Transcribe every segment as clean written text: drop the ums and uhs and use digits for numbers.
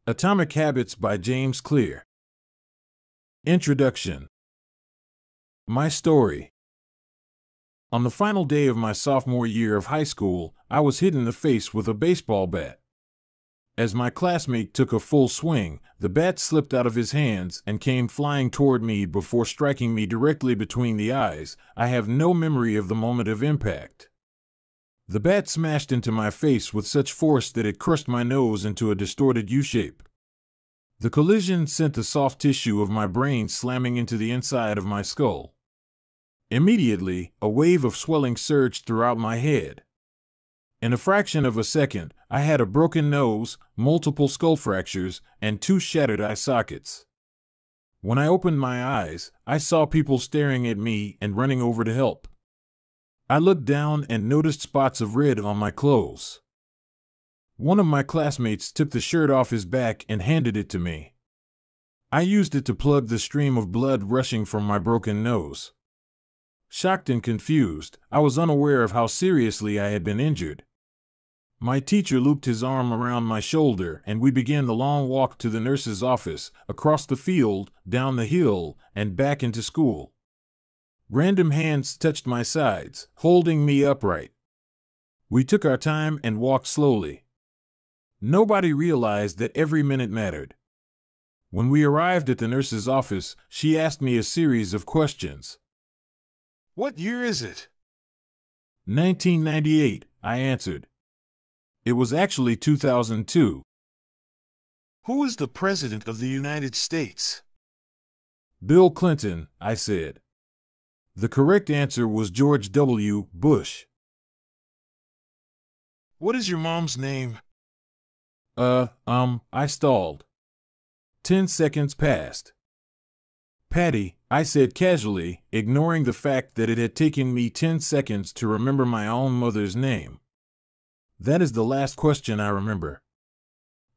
Atomic Habits by James Clear. Introduction. My story. On the final day of my sophomore year of high school, I was hit in the face with a baseball bat. As my classmate took a full swing, the bat slipped out of his hands and came flying toward me before striking me directly between the eyes. I have no memory of the moment of impact. The bat smashed into my face with such force that it crushed my nose into a distorted U-shape. The collision sent the soft tissue of my brain slamming into the inside of my skull. Immediately, a wave of swelling surged throughout my head. In a fraction of a second, I had a broken nose, multiple skull fractures, and 2 shattered eye sockets. When I opened my eyes, I saw people staring at me and running over to help. I looked down and noticed spots of red on my clothes. One of my classmates took the shirt off his back and handed it to me. I used it to plug the stream of blood rushing from my broken nose. Shocked and confused, I was unaware of how seriously I had been injured. My teacher looped his arm around my shoulder and we began the long walk to the nurse's office, across the field, down the hill, and back into school. Random hands touched my sides, holding me upright. We took our time and walked slowly. Nobody realized that every minute mattered. When we arrived at the nurse's office, she asked me a series of questions. "What year is it?" 1998, I answered. It was actually 2002. "Who is the President of the United States?" Bill Clinton, I said. The correct answer was George W. Bush. "What is your mom's name?" I stalled. 10 seconds passed. Patty, I said casually, ignoring the fact that it had taken me 10 seconds to remember my own mother's name. That is the last question I remember.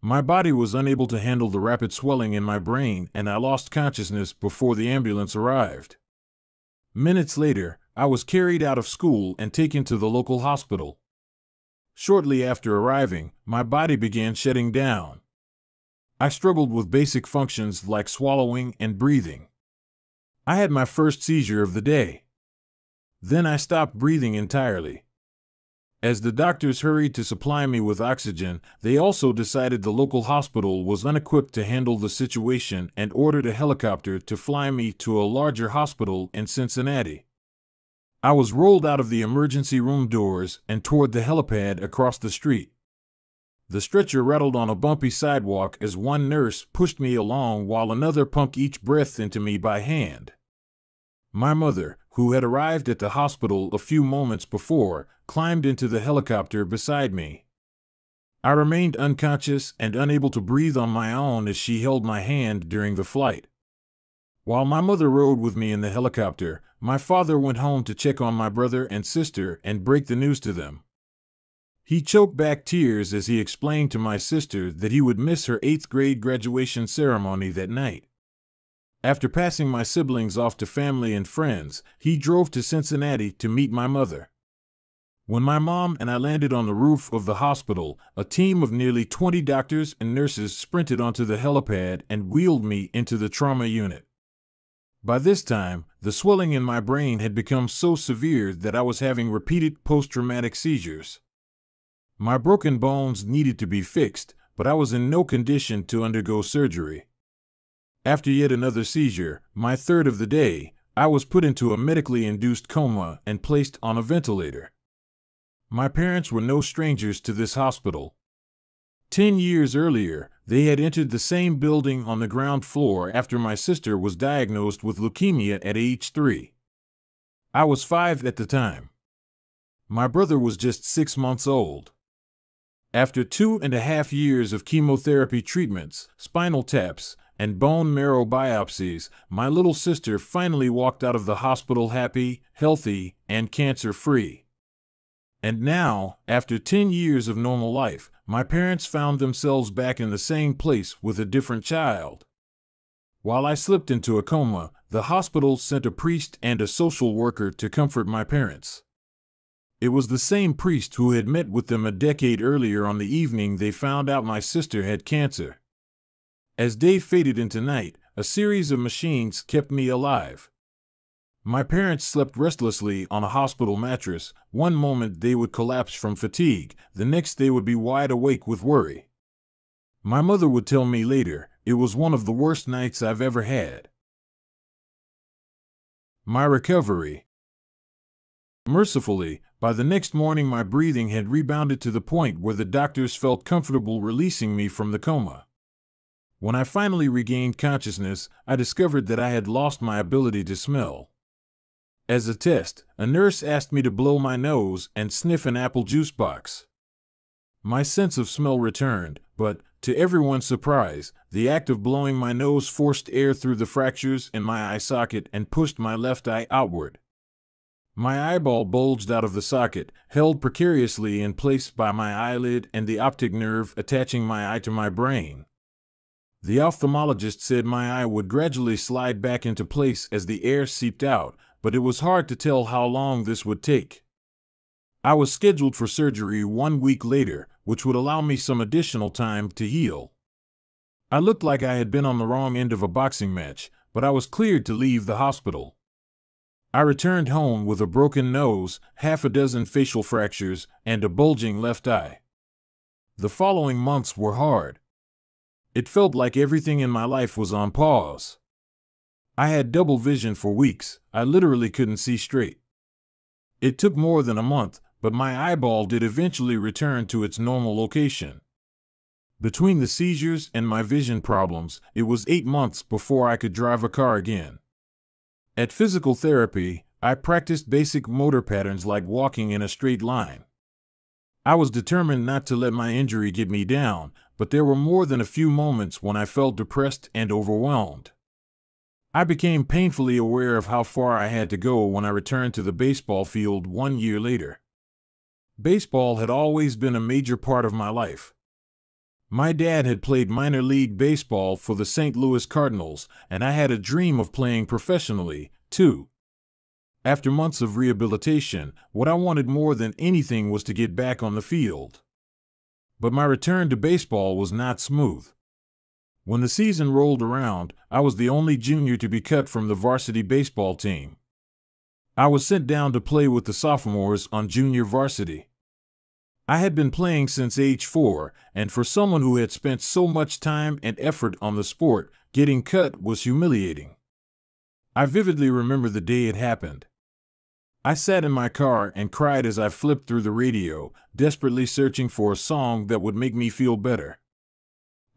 My body was unable to handle the rapid swelling in my brain and I lost consciousness before the ambulance arrived. Minutes later, I was carried out of school and taken to the local hospital. Shortly after arriving, my body began shutting down. I struggled with basic functions like swallowing and breathing. I had my first seizure of the day. Then I stopped breathing entirely. As the doctors hurried to supply me with oxygen, they also decided the local hospital was unequipped to handle the situation and ordered a helicopter to fly me to a larger hospital in Cincinnati. I was rolled out of the emergency room doors and toward the helipad across the street. The stretcher rattled on a bumpy sidewalk as one nurse pushed me along while another pumped each breath into me by hand. My mother, who had arrived at the hospital a few moments before, climbed into the helicopter beside me. I remained unconscious and unable to breathe on my own as she held my hand during the flight. While my mother rode with me in the helicopter, my father went home to check on my brother and sister and break the news to them. He choked back tears as he explained to my sister that he would miss her 8th grade graduation ceremony that night. After passing my siblings off to family and friends, he drove to Cincinnati to meet my mother. When my mom and I landed on the roof of the hospital, a team of nearly 20 doctors and nurses sprinted onto the helipad and wheeled me into the trauma unit. By this time, the swelling in my brain had become so severe that I was having repeated post-traumatic seizures. My broken bones needed to be fixed, but I was in no condition to undergo surgery. After yet another seizure, my third of the day, I was put into a medically induced coma and placed on a ventilator. My parents were no strangers to this hospital. 10 years earlier, they had entered the same building on the ground floor after my sister was diagnosed with leukemia at age 3. I was 5 at the time. My brother was just 6 months old. After 2.5 years of chemotherapy treatments, spinal taps, and bone marrow biopsies, my little sister finally walked out of the hospital happy, healthy, and cancer-free. And now, after 10 years of normal life, my parents found themselves back in the same place with a different child. While I slipped into a coma, the hospital sent a priest and a social worker to comfort my parents. It was the same priest who had met with them a decade earlier on the evening they found out my sister had cancer. As day faded into night, a series of machines kept me alive. My parents slept restlessly on a hospital mattress. One moment they would collapse from fatigue, the next they would be wide awake with worry. My mother would tell me later, it was one of the worst nights I've ever had. My recovery. Mercifully, by the next morning my breathing had rebounded to the point where the doctors felt comfortable releasing me from the coma. When I finally regained consciousness, I discovered that I had lost my ability to smell. As a test, a nurse asked me to blow my nose and sniff an apple juice box. My sense of smell returned, but, to everyone's surprise, the act of blowing my nose forced air through the fractures in my eye socket and pushed my left eye outward. My eyeball bulged out of the socket, held precariously in place by my eyelid and the optic nerve attaching my eye to my brain. The ophthalmologist said my eye would gradually slide back into place as the air seeped out, but it was hard to tell how long this would take. I was scheduled for surgery 1 week later, which would allow me some additional time to heal. I looked like I had been on the wrong end of a boxing match, but I was cleared to leave the hospital. I returned home with a broken nose, half a dozen facial fractures, and a bulging left eye. The following months were hard. It felt like everything in my life was on pause. I had double vision for weeks. I literally couldn't see straight. It took more than a month, but my eyeball did eventually return to its normal location. Between the seizures and my vision problems, it was 8 months before I could drive a car again. At physical therapy, I practiced basic motor patterns like walking in a straight line. I was determined not to let my injury get me down, but there were more than a few moments when I felt depressed and overwhelmed. I became painfully aware of how far I had to go when I returned to the baseball field 1 year later. Baseball had always been a major part of my life. My dad had played minor league baseball for the St. Louis Cardinals, and I had a dream of playing professionally, too. After months of rehabilitation, what I wanted more than anything was to get back on the field. But my return to baseball was not smooth. When the season rolled around, I was the only junior to be cut from the varsity baseball team. I was sent down to play with the sophomores on junior varsity. I had been playing since age 4, and for someone who had spent so much time and effort on the sport, getting cut was humiliating. I vividly remember the day it happened. I sat in my car and cried as I flipped through the radio, desperately searching for a song that would make me feel better.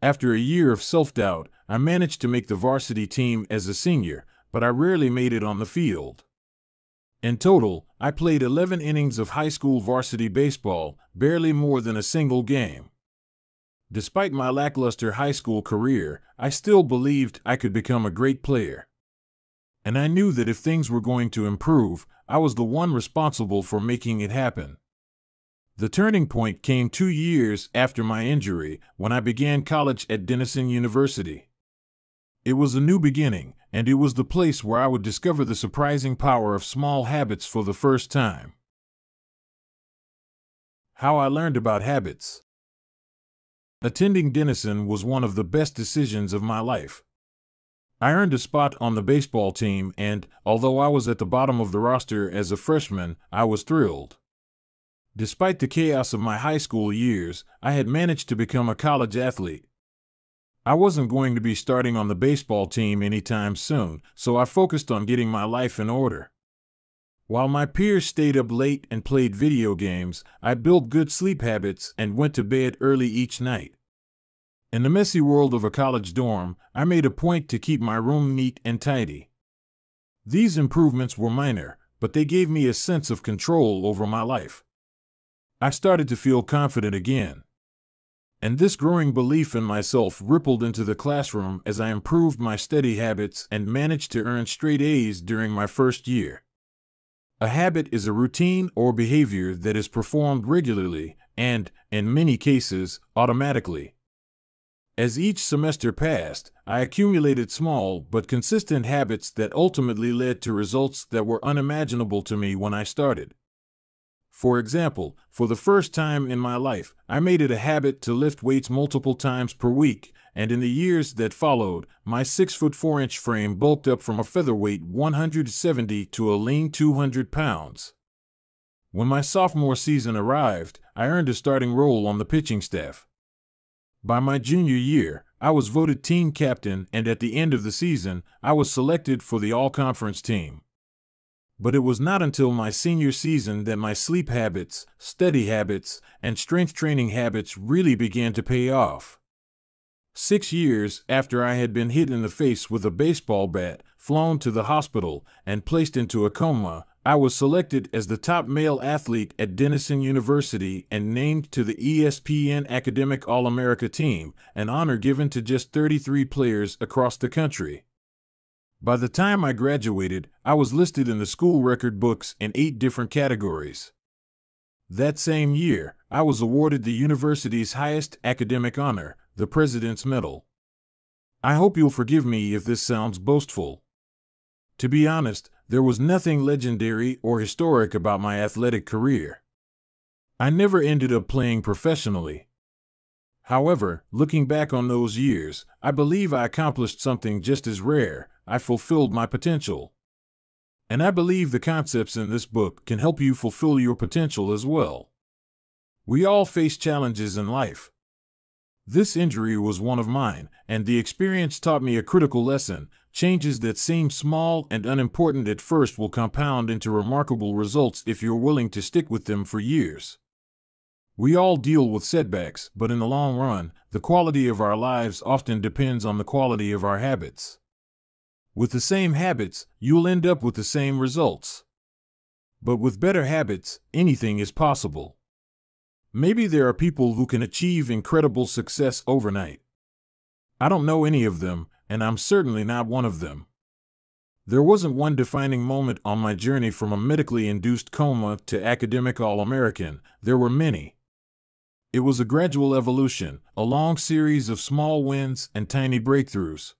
After a year of self-doubt, I managed to make the varsity team as a senior, but I rarely made it on the field. In total, I played 11 innings of high school varsity baseball, barely more than a single game. Despite my lackluster high school career, I still believed I could become a great player. And I knew that if things were going to improve, I was the one responsible for making it happen. The turning point came 2 years after my injury, when I began college at Denison University. It was a new beginning, and it was the place where I would discover the surprising power of small habits for the first time. How I learned about habits. Attending Denison was one of the best decisions of my life. I earned a spot on the baseball team and, although I was at the bottom of the roster as a freshman, I was thrilled. Despite the chaos of my high school years, I had managed to become a college athlete. I wasn't going to be starting on the baseball team anytime soon, so I focused on getting my life in order. While my peers stayed up late and played video games, I built good sleep habits and went to bed early each night. In the messy world of a college dorm, I made a point to keep my room neat and tidy. These improvements were minor, but they gave me a sense of control over my life. I started to feel confident again. And this growing belief in myself rippled into the classroom as I improved my study habits and managed to earn straight A's during my first year. A habit is a routine or behavior that is performed regularly and, in many cases, automatically. As each semester passed, I accumulated small but consistent habits that ultimately led to results that were unimaginable to me when I started. For example, for the first time in my life, I made it a habit to lift weights multiple times per week, and in the years that followed, my 6'4" frame bulked up from a featherweight 170 to a lean 200 pounds. When my sophomore season arrived, I earned a starting role on the pitching staff. By my junior year, I was voted team captain, and at the end of the season, I was selected for the all-conference team. But it was not until my senior season that my sleep habits, study habits, and strength training habits really began to pay off. 6 years after I had been hit in the face with a baseball bat, flown to the hospital, and placed into a coma, I was selected as the top male athlete at Denison University and named to the ESPN Academic All-America team, an honor given to just 33 players across the country. By the time I graduated, I was listed in the school record books in 8 different categories. That same year, I was awarded the university's highest academic honor, the President's Medal. I hope you'll forgive me if this sounds boastful. To be honest, there was nothing legendary or historic about my athletic career. I never ended up playing professionally. However, looking back on those years, I believe I accomplished something just as rare. I fulfilled my potential. And I believe the concepts in this book can help you fulfill your potential as well. We all face challenges in life. This injury was one of mine, and the experience taught me a critical lesson. Changes that seem small and unimportant at first will compound into remarkable results if you're willing to stick with them for years. We all deal with setbacks, but in the long run, the quality of our lives often depends on the quality of our habits. With the same habits, you'll end up with the same results. But with better habits, anything is possible. Maybe there are people who can achieve incredible success overnight. I don't know any of them, and I'm certainly not one of them. There wasn't one defining moment on my journey from a medically induced coma to academic All-American. There were many. It was a gradual evolution, a long series of small wins and tiny breakthroughs.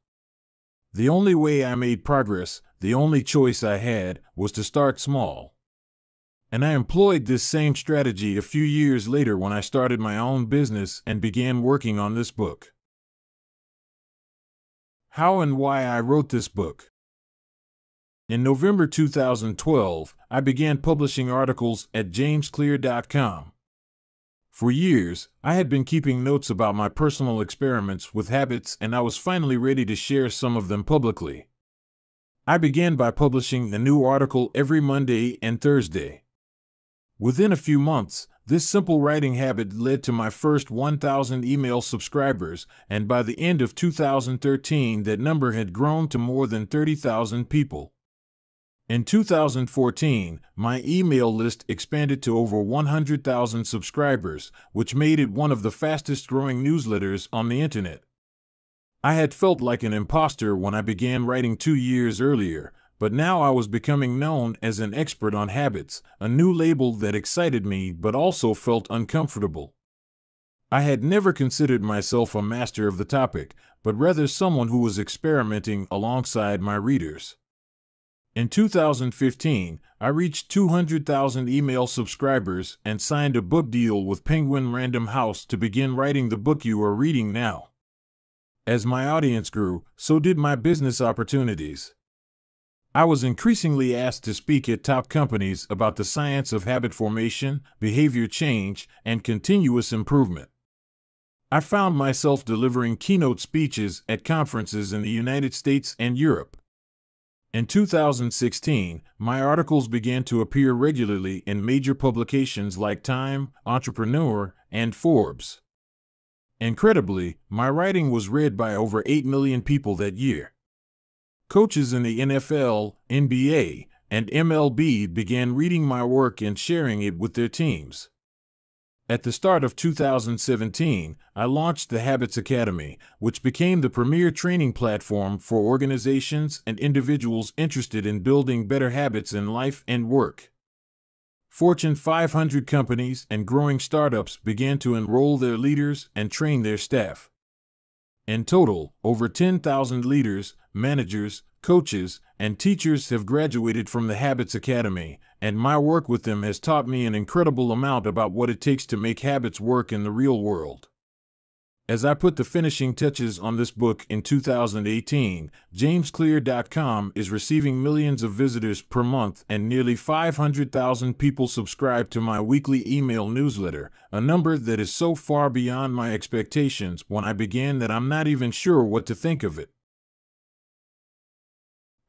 The only way I made progress, the only choice I had, was to start small. And I employed this same strategy a few years later when I started my own business and began working on this book. How and why I wrote this book. In November 2012, I began publishing articles at jamesclear.com. For years, I had been keeping notes about my personal experiments with habits, and I was finally ready to share some of them publicly. I began by publishing a new article every Monday and Thursday. Within a few months, this simple writing habit led to my first 1,000 email subscribers, and by the end of 2013, that number had grown to more than 30,000 people. In 2014, my email list expanded to over 100,000 subscribers, which made it one of the fastest-growing newsletters on the internet. I had felt like an imposter when I began writing 2 years earlier, but now I was becoming known as an expert on habits, a new label that excited me but also felt uncomfortable. I had never considered myself a master of the topic, but rather someone who was experimenting alongside my readers. In 2015, I reached 200,000 email subscribers and signed a book deal with Penguin Random House to begin writing the book you are reading now. As my audience grew, so did my business opportunities. I was increasingly asked to speak at top companies about the science of habit formation, behavior change, and continuous improvement. I found myself delivering keynote speeches at conferences in the United States and Europe. In 2016, my articles began to appear regularly in major publications like Time, Entrepreneur, and Forbes. Incredibly, my writing was read by over 8 million people that year. Coaches in the NFL, NBA, and MLB began reading my work and sharing it with their teams. At the start of 2017, I launched the Habits Academy, which became the premier training platform for organizations and individuals interested in building better habits in life and work. Fortune 500 companies and growing startups began to enroll their leaders and train their staff. In total, over 10,000 leaders, managers, coaches, and teachers have graduated from the Habits Academy, and my work with them has taught me an incredible amount about what it takes to make habits work in the real world. As I put the finishing touches on this book in 2018, JamesClear.com is receiving millions of visitors per month and nearly 500,000 people subscribe to my weekly email newsletter, a number that is so far beyond my expectations when I began that I'm not even sure what to think of it.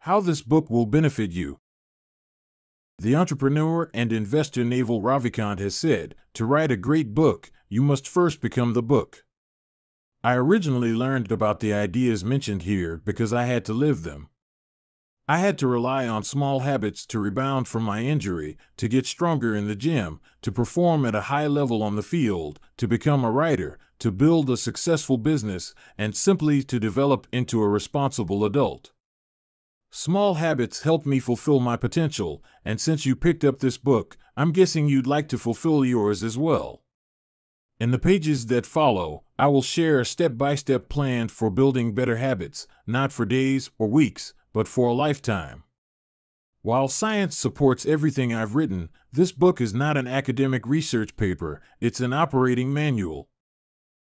How this book will benefit you. The entrepreneur and investor Naval Ravikant has said, to write a great book, you must first become the book. I originally learned about the ideas mentioned here because I had to live them. I had to rely on small habits to rebound from my injury, to get stronger in the gym, to perform at a high level on the field, to become a writer, to build a successful business, and simply to develop into a responsible adult. Small habits help me fulfill my potential, and since you picked up this book, I'm guessing you'd like to fulfill yours as well. In the pages that follow, I will share a step-by-step plan for building better habits, not for days or weeks, but for a lifetime. While science supports everything I've written, this book is not an academic research paper, it's an operating manual.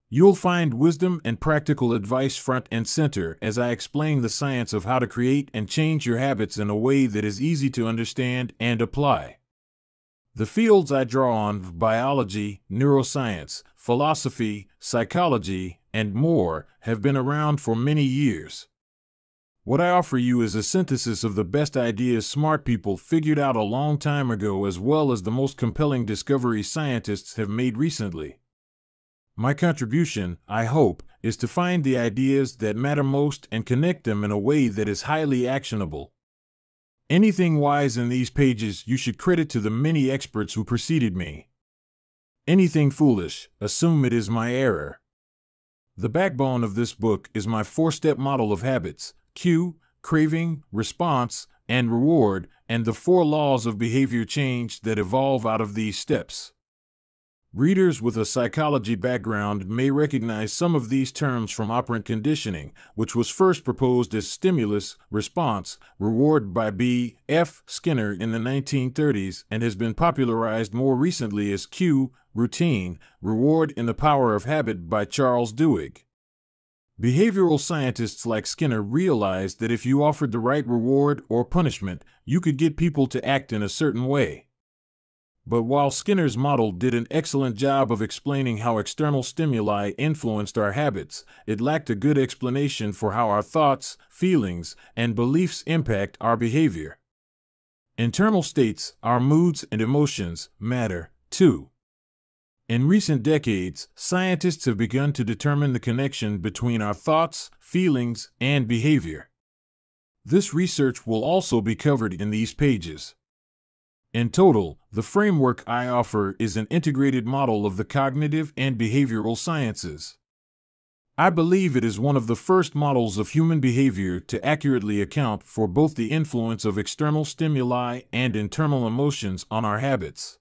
You'll find wisdom and practical advice front and center as I explain the science of how to create and change your habits in a way that is easy to understand and apply. The fields I draw on, biology, neuroscience, philosophy, psychology, and more, have been around for many years. What I offer you is a synthesis of the best ideas smart people figured out a long time ago as well as the most compelling discoveries scientists have made recently. My contribution, I hope, is to find the ideas that matter most and connect them in a way that is highly actionable. Anything wise in these pages you should credit to the many experts who preceded me. Anything foolish, assume it is my error. The backbone of this book is my 4-step model of habits: cue, craving, response, and reward, and the 4 laws of behavior change that evolve out of these steps. Readers with a psychology background may recognize some of these terms from operant conditioning, which was first proposed as stimulus, response, reward by B.F. Skinner in the 1930s and has been popularized more recently as cue, routine, reward in The Power of Habit by Charles Duhigg. Behavioral scientists like Skinner realized that if you offered the right reward or punishment, you could get people to act in a certain way. But while Skinner's model did an excellent job of explaining how external stimuli influenced our habits, it lacked a good explanation for how our thoughts, feelings, and beliefs impact our behavior. Internal states, our moods and emotions, matter, too. In recent decades, scientists have begun to determine the connection between our thoughts, feelings, and behavior. This research will also be covered in these pages. In total, the framework I offer is an integrated model of the cognitive and behavioral sciences. I believe it is one of the first models of human behavior to accurately account for both the influence of external stimuli and internal emotions on our habits.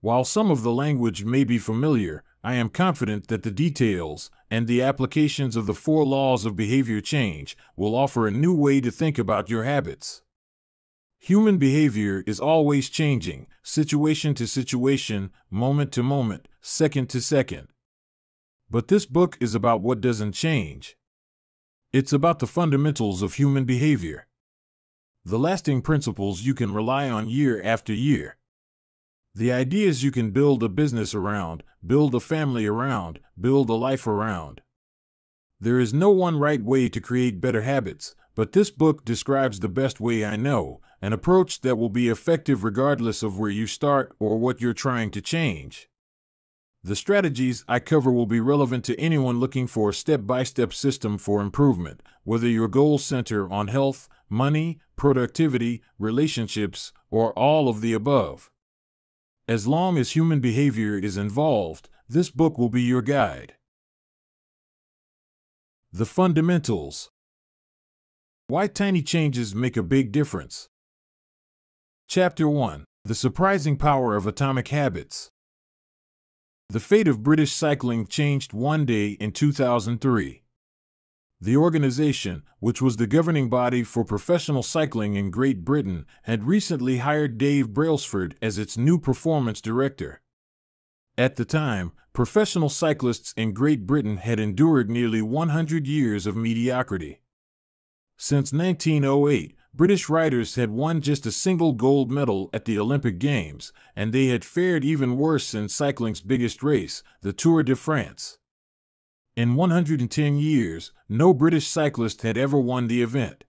While some of the language may be familiar, I am confident that the details and the applications of the 4 laws of behavior change will offer a new way to think about your habits. Human behavior is always changing, situation to situation, moment to moment, second to second. But this book is about what doesn't change. It's about the fundamentals of human behavior. The lasting principles you can rely on year after year. The ideas you can build a business around, build a family around, build a life around. There is no one right way to create better habits, but this book describes the best way I know, an approach that will be effective regardless of where you start or what you're trying to change. The strategies I cover will be relevant to anyone looking for a step-by-step system for improvement, whether your goals center on health, money, productivity, relationships, or all of the above. As long as human behavior is involved, this book will be your guide. The fundamentals. Why tiny changes make a big difference. Chapter 1. The Surprising Power of Atomic Habits. The fate of British cycling changed one day in 2003. The organization, which was the governing body for professional cycling in Great Britain, had recently hired Dave Brailsford as its new performance director. At the time, professional cyclists in Great Britain had endured nearly 100 years of mediocrity. Since 1908, British riders had won just a single gold medal at the Olympic Games, and they had fared even worse in cycling's biggest race, the Tour de France. In 110 years, no British cyclist had ever won the event.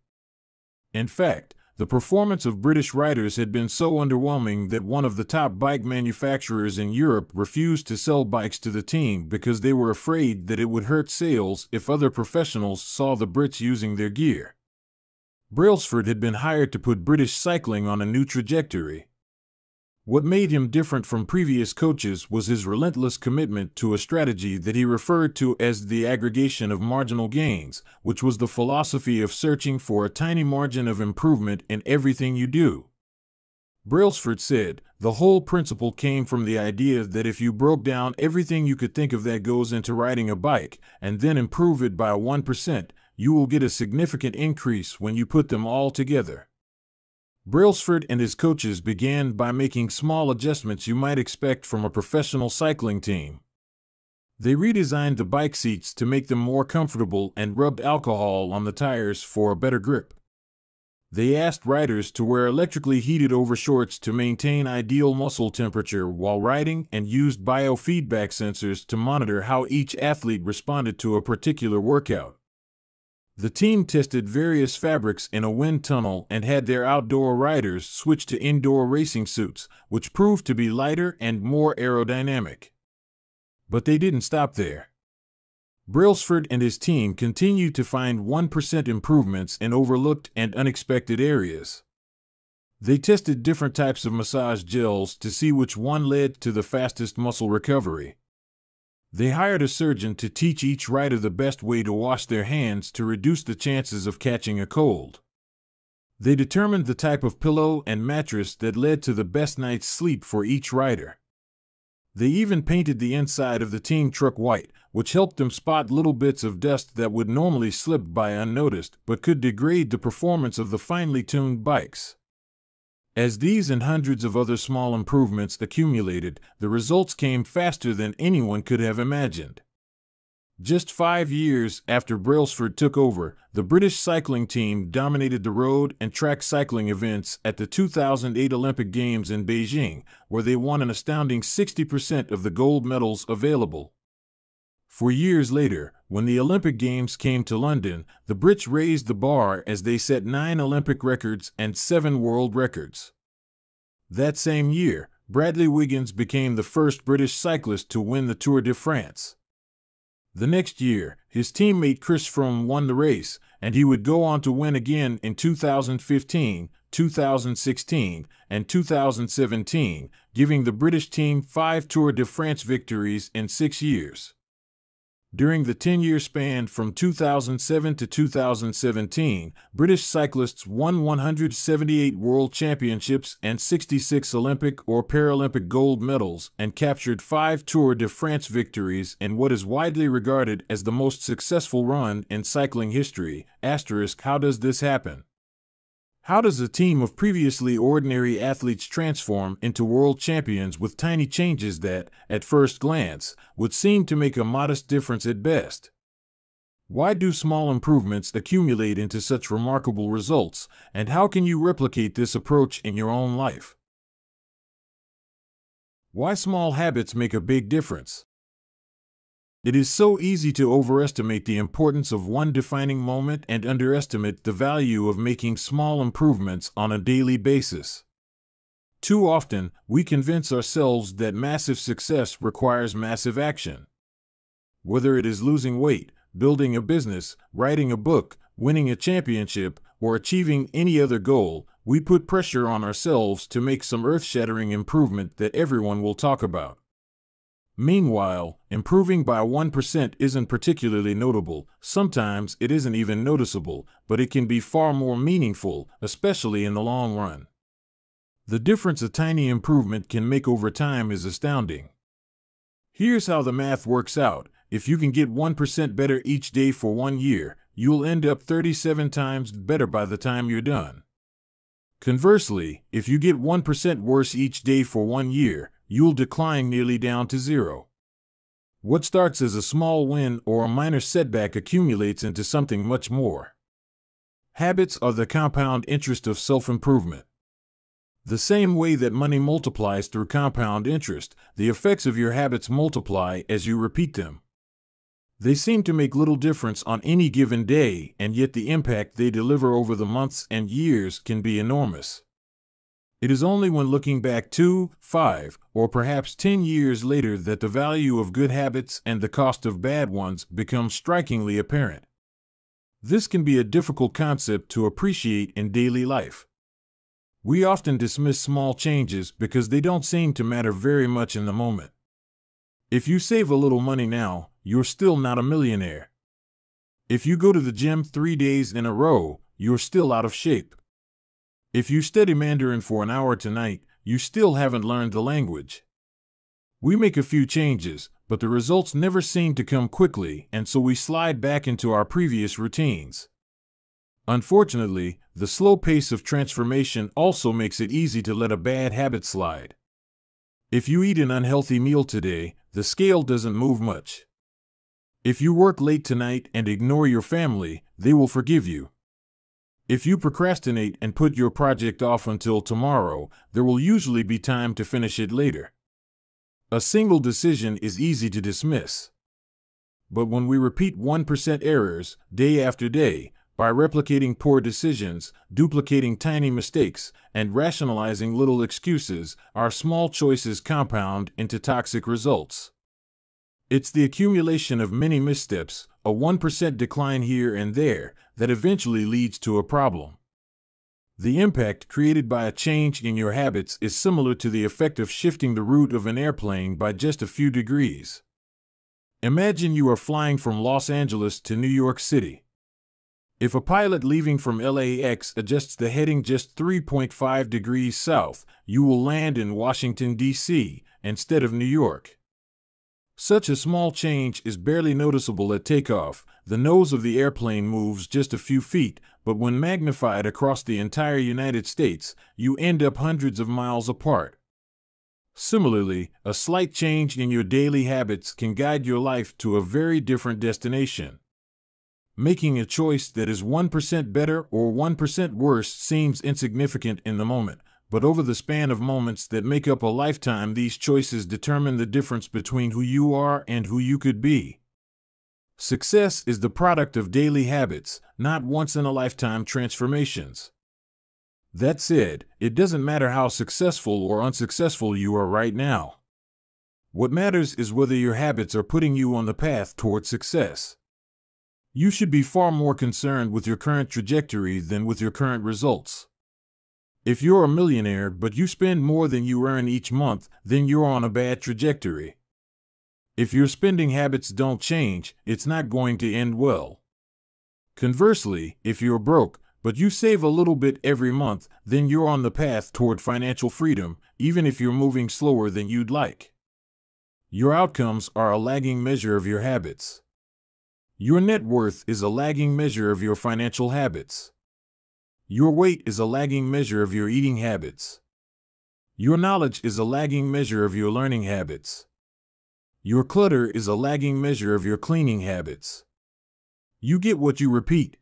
In fact, the performance of British riders had been so underwhelming that one of the top bike manufacturers in Europe refused to sell bikes to the team because they were afraid that it would hurt sales if other professionals saw the Brits using their gear. Brailsford had been hired to put British cycling on a new trajectory. What made him different from previous coaches was his relentless commitment to a strategy that he referred to as the aggregation of marginal gains, which was the philosophy of searching for a tiny margin of improvement in everything you do. Brailsford said, "The whole principle came from the idea that if you broke down everything you could think of that goes into riding a bike, and then improve it by 1%, you will get a significant increase when you put them all together." Brailsford and his coaches began by making small adjustments you might expect from a professional cycling team. They redesigned the bike seats to make them more comfortable and rubbed alcohol on the tires for a better grip. They asked riders to wear electrically heated overshorts to maintain ideal muscle temperature while riding and used biofeedback sensors to monitor how each athlete responded to a particular workout. The team tested various fabrics in a wind tunnel and had their outdoor riders switch to indoor racing suits, which proved to be lighter and more aerodynamic. But they didn't stop there. Brailsford and his team continued to find 1% improvements in overlooked and unexpected areas. They tested different types of massage gels to see which one led to the fastest muscle recovery. They hired a surgeon to teach each rider the best way to wash their hands to reduce the chances of catching a cold. They determined the type of pillow and mattress that led to the best night's sleep for each rider. They even painted the inside of the team truck white, which helped them spot little bits of dust that would normally slip by unnoticed but could degrade the performance of the finely tuned bikes. As these and hundreds of other small improvements accumulated, the results came faster than anyone could have imagined. Just 5 years after Brailsford took over, the British cycling team dominated the road and track cycling events at the 2008 Olympic Games in Beijing, where they won an astounding 60% of the gold medals available. 4 years later, when the Olympic Games came to London, the Brits raised the bar as they set 9 Olympic records and 7 world records. That same year, Bradley Wiggins became the first British cyclist to win the Tour de France. The next year, his teammate Chris Froome won the race, and he would go on to win again in 2015, 2016, and 2017, giving the British team 5 Tour de France victories in 6 years. During the 10-year span from 2007 to 2017, British cyclists won 178 World Championships and 66 Olympic or Paralympic gold medals and captured 5 Tour de France victories in what is widely regarded as the most successful run in cycling history. How does this happen? How does a team of previously ordinary athletes transform into world champions with tiny changes that, at first glance, would seem to make a modest difference at best? Why do small improvements accumulate into such remarkable results, and how can you replicate this approach in your own life? Why small habits make a big difference? It is so easy to overestimate the importance of one defining moment and underestimate the value of making small improvements on a daily basis. Too often, we convince ourselves that massive success requires massive action. Whether it is losing weight, building a business, writing a book, winning a championship, or achieving any other goal, we put pressure on ourselves to make some earth-shattering improvement that everyone will talk about. Meanwhile, improving by 1% isn't particularly notable. Sometimes it isn't even noticeable, but it can be far more meaningful, especially in the long run. The difference a tiny improvement can make over time is astounding. Here's how the math works out. If you can get 1% better each day for 1 year, you'll end up 37 times better by the time you're done. Conversely, if you get 1% worse each day for 1 year, you'll decline nearly down to zero. What starts as a small win or a minor setback accumulates into something much more. Habits are the compound interest of self-improvement. The same way that money multiplies through compound interest, the effects of your habits multiply as you repeat them. They seem to make little difference on any given day, and yet the impact they deliver over the months and years can be enormous. It is only when looking back 2, 5, or perhaps 10 years later that the value of good habits and the cost of bad ones becomes strikingly apparent. This can be a difficult concept to appreciate in daily life. We often dismiss small changes because they don't seem to matter very much in the moment. If you save a little money now, you're still not a millionaire. If you go to the gym 3 days in a row, you're still out of shape. If you study Mandarin for an hour tonight, you still haven't learned the language. We make a few changes, but the results never seem to come quickly, and so we slide back into our previous routines. Unfortunately, the slow pace of transformation also makes it easy to let a bad habit slide. If you eat an unhealthy meal today, the scale doesn't move much. If you work late tonight and ignore your family, they will forgive you. If you procrastinate and put your project off until tomorrow, there will usually be time to finish it later. A single decision is easy to dismiss. But when we repeat 1% errors day after day, by replicating poor decisions, duplicating tiny mistakes, and rationalizing little excuses, our small choices compound into toxic results. It's the accumulation of many missteps, a 1% decline here and there, that eventually leads to a problem. The impact created by a change in your habits is similar to the effect of shifting the route of an airplane by just a few degrees. Imagine you are flying from Los Angeles to New York City. If a pilot leaving from LAX adjusts the heading just 3.5 degrees south, you will land in Washington, D.C., instead of New York. Such a small change is barely noticeable at takeoff. The nose of the airplane moves just a few feet, but when magnified across the entire United States, you end up hundreds of miles apart. Similarly, a slight change in your daily habits can guide your life to a very different destination. Making a choice that is 1% better or 1% worse seems insignificant in the moment, but over the span of moments that make up a lifetime, these choices determine the difference between who you are and who you could be. Success is the product of daily habits, not once-in-a-lifetime transformations. That said, it doesn't matter how successful or unsuccessful you are right now. What matters is whether your habits are putting you on the path toward success. You should be far more concerned with your current trajectory than with your current results. If you're a millionaire but you spend more than you earn each month, then you're on a bad trajectory. If your spending habits don't change, it's not going to end well. Conversely, if you're broke, but you save a little bit every month, then you're on the path toward financial freedom, even if you're moving slower than you'd like. Your outcomes are a lagging measure of your habits. Your net worth is a lagging measure of your financial habits. Your weight is a lagging measure of your eating habits. Your knowledge is a lagging measure of your learning habits. Your clutter is a lagging measure of your cleaning habits. You get what you repeat.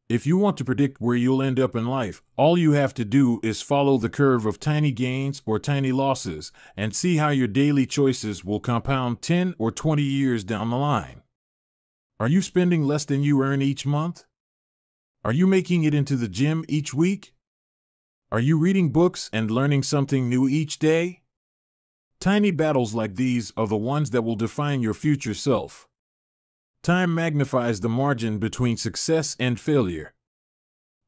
If you want to predict where you'll end up in life, all you have to do is follow the curve of tiny gains or tiny losses and see how your daily choices will compound 10 or 20 years down the line. Are you spending less than you earn each month? Are you making it into the gym each week? Are you reading books and learning something new each day? Tiny battles like these are the ones that will define your future self. Time magnifies the margin between success and failure.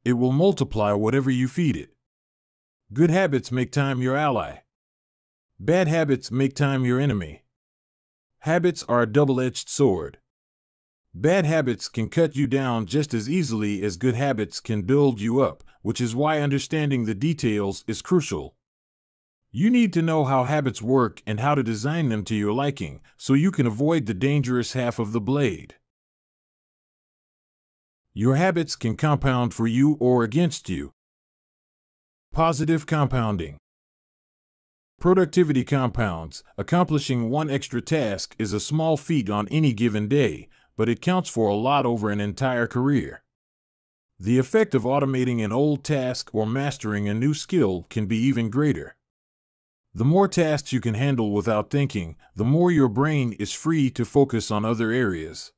It will multiply whatever you feed it. Good habits make time your ally. Bad habits make time your enemy. Habits are a double-edged sword. Bad habits can cut you down just as easily as good habits can build you up, which is why understanding the details is crucial. You need to know how habits work and how to design them to your liking, so you can avoid the dangerous half of the blade. Your habits can compound for you or against you. Positive compounding. Productivity compounds. Accomplishing one extra task is a small feat on any given day, but it counts for a lot over an entire career. The effect of automating an old task or mastering a new skill can be even greater. The more tasks you can handle without thinking, the more your brain is free to focus on other areas.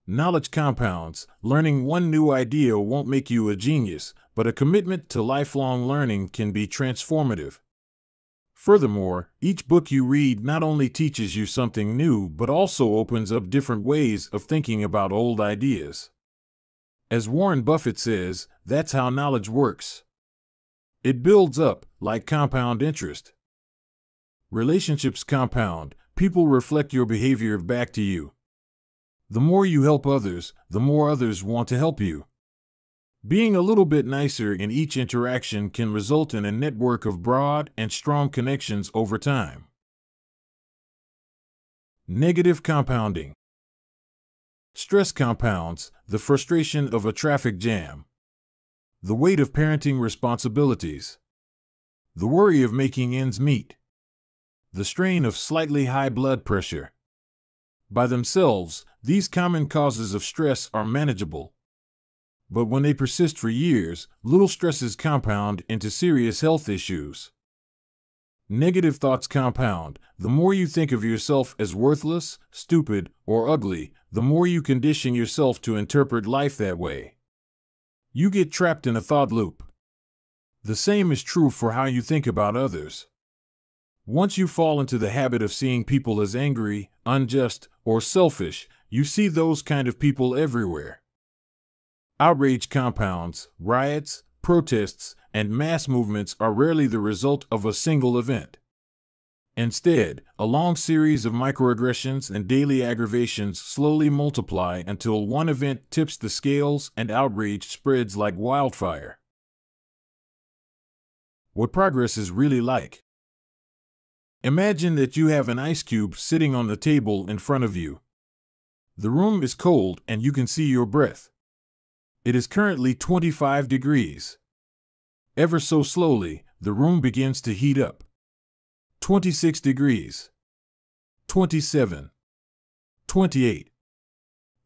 Knowledge compounds. Learning one new idea won't make you a genius, but a commitment to lifelong learning can be transformative. Furthermore, each book you read not only teaches you something new but also opens up different ways of thinking about old ideas. As Warren Buffett says, that's how knowledge works. It builds up, like compound interest. Relationships compound. People reflect your behavior back to you. The more you help others, the more others want to help you. Being a little bit nicer in each interaction can result in a network of broad and strong connections over time. Negative compounding. Stress compounds. The frustration of a traffic jam. The weight of parenting responsibilities. The worry of making ends meet. The strain of slightly high blood pressure. By themselves, these common causes of stress are manageable. But when they persist for years, little stresses compound into serious health issues. Negative thoughts compound. The more you think of yourself as worthless, stupid, or ugly, the more you condition yourself to interpret life that way. You get trapped in a thought loop. The same is true for how you think about others. Once you fall into the habit of seeing people as angry, unjust, or selfish, you see those kind of people everywhere. Outrage compounds. Riots, protests, and mass movements are rarely the result of a single event. Instead, a long series of microaggressions and daily aggravations slowly multiply until one event tips the scales and outrage spreads like wildfire. What progress is really like. Imagine that you have an ice cube sitting on the table in front of you. The room is cold and you can see your breath. It is currently 25 degrees. Ever so slowly, the room begins to heat up. 26 degrees. 27. 28.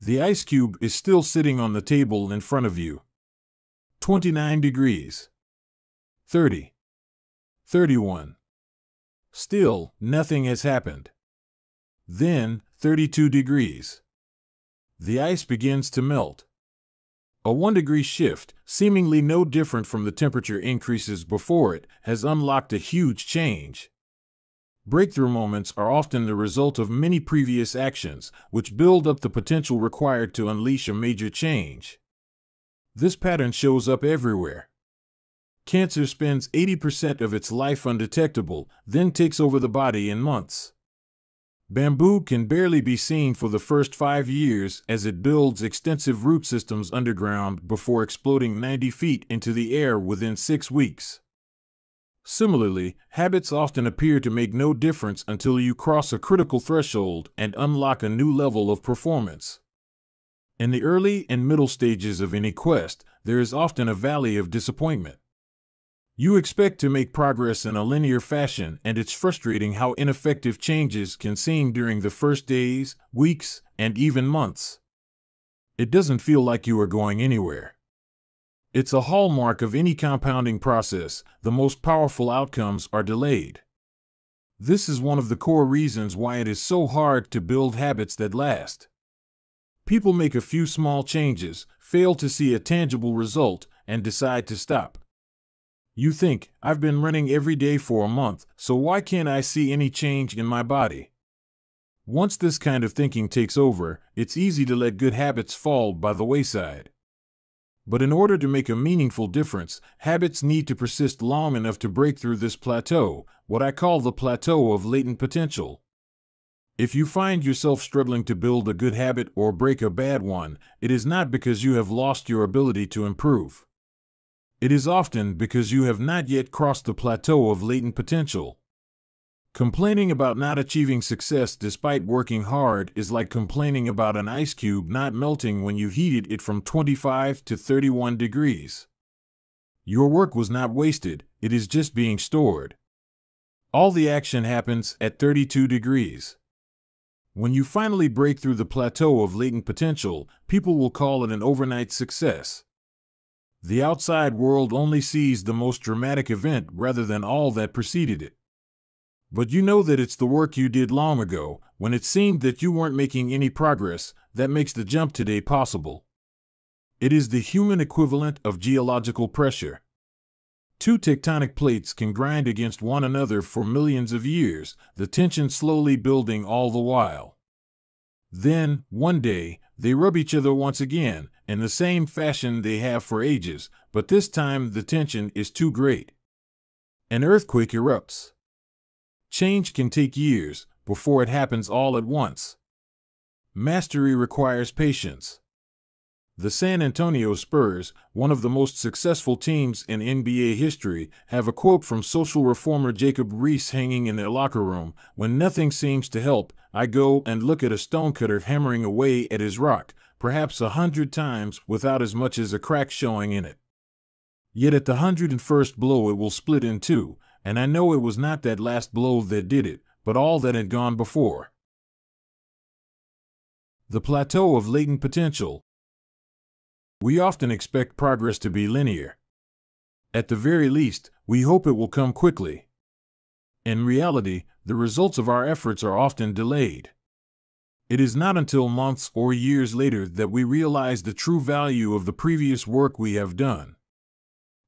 The ice cube is still sitting on the table in front of you. 29 degrees. 30. 31. Still, nothing has happened. Then, 32 degrees. The ice begins to melt. A 1-degree shift, seemingly no different from the temperature increases before it, has unlocked a huge change. Breakthrough moments are often the result of many previous actions, which build up the potential required to unleash a major change. This pattern shows up everywhere. Cancer spends 80% of its life undetectable, then takes over the body in months. Bamboo can barely be seen for the first 5 years as it builds extensive root systems underground before exploding 90 feet into the air within 6 weeks. Similarly, habits often appear to make no difference until you cross a critical threshold and unlock a new level of performance. In the early and middle stages of any quest, there is often a valley of disappointment. You expect to make progress in a linear fashion, and it's frustrating how ineffective changes can seem during the first days, weeks, and even months. It doesn't feel like you are going anywhere. It's a hallmark of any compounding process. The most powerful outcomes are delayed. This is one of the core reasons why it is so hard to build habits that last. People make a few small changes, fail to see a tangible result, and decide to stop. You think, I've been running every day for a month, so why can't I see any change in my body? Once this kind of thinking takes over, it's easy to let good habits fall by the wayside. But in order to make a meaningful difference, habits need to persist long enough to break through this plateau, what I call the plateau of latent potential. If you find yourself struggling to build a good habit or break a bad one, it is not because you have lost your ability to improve. It is often because you have not yet crossed the plateau of latent potential. Complaining about not achieving success despite working hard is like complaining about an ice cube not melting when you heated it from 25 to 31 degrees. Your work was not wasted, it is just being stored. All the action happens at 32 degrees. When you finally break through the plateau of latent potential, people will call it an overnight success. The outside world only sees the most dramatic event rather than all that preceded it. But you know that it's the work you did long ago, when it seemed that you weren't making any progress, that makes the jump today possible. It is the human equivalent of geological pressure. Two tectonic plates can grind against one another for millions of years, the tension slowly building all the while. Then, one day, they rub each other once again, in the same fashion they have for ages, but this time the tension is too great. An earthquake erupts. Change can take years before it happens all at once. Mastery requires patience. The San Antonio Spurs, one of the most successful teams in NBA history, have a quote from social reformer Jacob Riis hanging in their locker room: "When nothing seems to help, I go and look at a stonecutter hammering away at his rock, perhaps 100 times without as much as a crack showing in it. Yet at the 101st blow it will split in two, and I know it was not that last blow that did it, but all that had gone before." The plateau of latent potential. We often expect progress to be linear. At the very least, we hope it will come quickly. In reality, the results of our efforts are often delayed. It is not until months or years later that we realize the true value of the previous work we have done.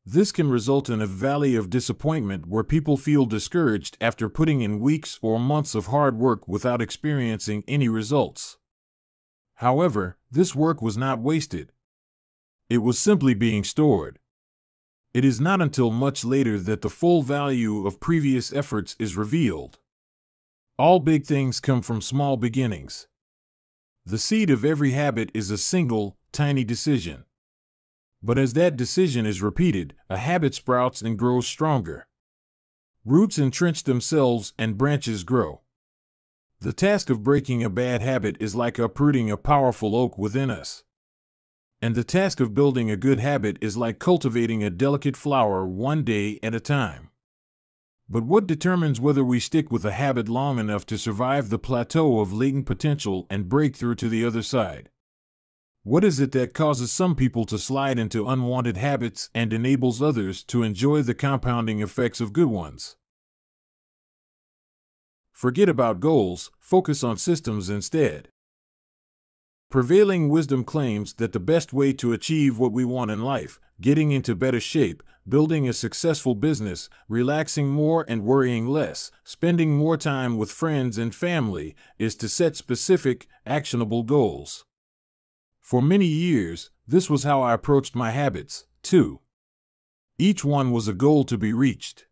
This can result in a valley of disappointment where people feel discouraged after putting in weeks or months of hard work without experiencing any results. However, this work was not wasted. It was simply being stored. It is not until much later that the full value of previous efforts is revealed. All big things come from small beginnings. The seed of every habit is a single, tiny decision. But as that decision is repeated, a habit sprouts and grows stronger. Roots entrench themselves and branches grow. The task of breaking a bad habit is like uprooting a powerful oak within us. And the task of building a good habit is like cultivating a delicate flower one day at a time. But what determines whether we stick with a habit long enough to survive the plateau of latent potential and break through to the other side? What is it that causes some people to slide into unwanted habits and enables others to enjoy the compounding effects of good ones? Forget about goals, focus on systems instead. Prevailing wisdom claims that the best way to achieve what we want in life, getting into better shape, building a successful business, relaxing more and worrying less, spending more time with friends and family, is to set specific, actionable goals. For many years, this was how I approached my habits, too. Each one was a goal to be reached.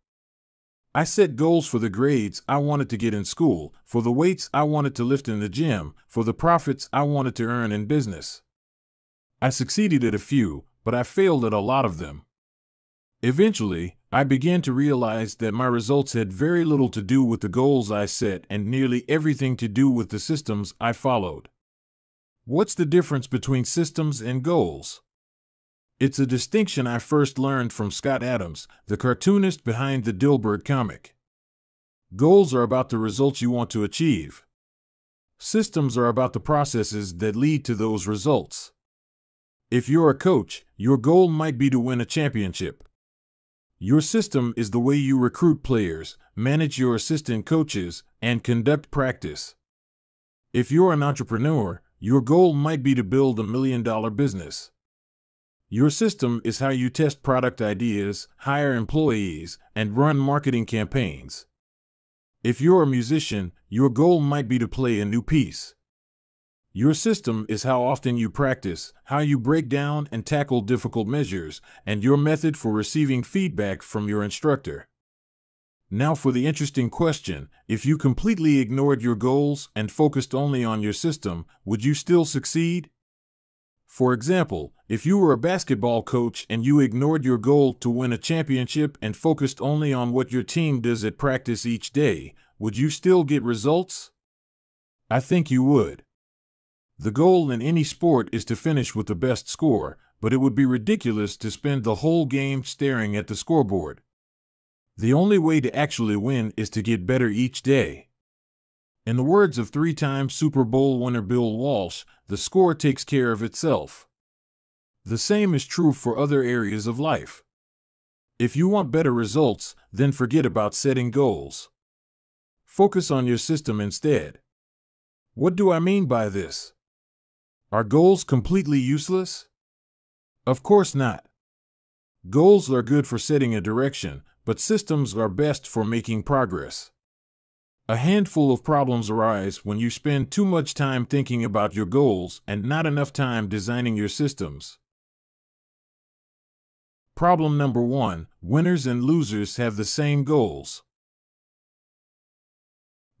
I set goals for the grades I wanted to get in school, for the weights I wanted to lift in the gym, for the profits I wanted to earn in business. I succeeded at a few, but I failed at a lot of them. Eventually, I began to realize that my results had very little to do with the goals I set and nearly everything to do with the systems I followed. What's the difference between systems and goals? It's a distinction I first learned from Scott Adams, the cartoonist behind the Dilbert comic. Goals are about the results you want to achieve. Systems are about the processes that lead to those results. If you're a coach, your goal might be to win a championship. Your system is the way you recruit players, manage your assistant coaches, and conduct practice. If you're an entrepreneur, your goal might be to build $1 million business. Your system is how you test product ideas, hire employees, and run marketing campaigns. If you're a musician, your goal might be to play a new piece. Your system is how often you practice, how you break down and tackle difficult measures, and your method for receiving feedback from your instructor. Now for the interesting question: if you completely ignored your goals and focused only on your system, would you still succeed? For example, if you were a basketball coach and you ignored your goal to win a championship and focused only on what your team does at practice each day, would you still get results? I think you would. The goal in any sport is to finish with the best score, but it would be ridiculous to spend the whole game staring at the scoreboard. The only way to actually win is to get better each day. In the words of three-time Super Bowl winner Bill Walsh, the score takes care of itself. The same is true for other areas of life. If you want better results, then forget about setting goals. Focus on your system instead. What do I mean by this? Are goals completely useless? Of course not. Goals are good for setting a direction, but systems are best for making progress. A handful of problems arise when you spend too much time thinking about your goals and not enough time designing your systems. Problem number 1: winners and losers have the same goals.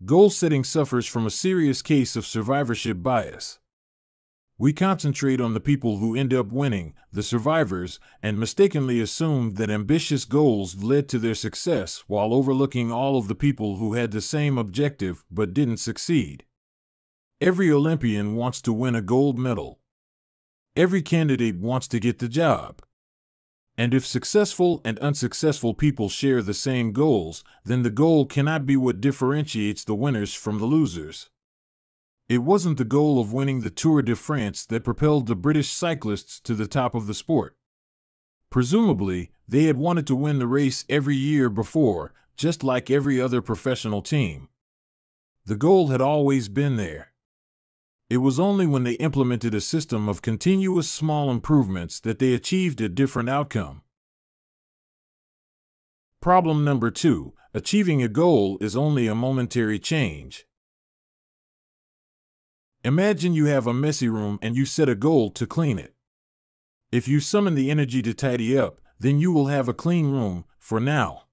Goal setting suffers from a serious case of survivorship bias. We concentrate on the people who end up winning, the survivors, and mistakenly assume that ambitious goals led to their success while overlooking all of the people who had the same objective but didn't succeed. Every Olympian wants to win a gold medal. Every candidate wants to get the job. And if successful and unsuccessful people share the same goals, then the goal cannot be what differentiates the winners from the losers. It wasn't the goal of winning the Tour de France that propelled the British cyclists to the top of the sport. Presumably, they had wanted to win the race every year before, just like every other professional team. The goal had always been there. It was only when they implemented a system of continuous small improvements that they achieved a different outcome. Problem number 2: achieving a goal is only a momentary change. Imagine you have a messy room and you set a goal to clean it. If you summon the energy to tidy up, then you will have a clean room, for now.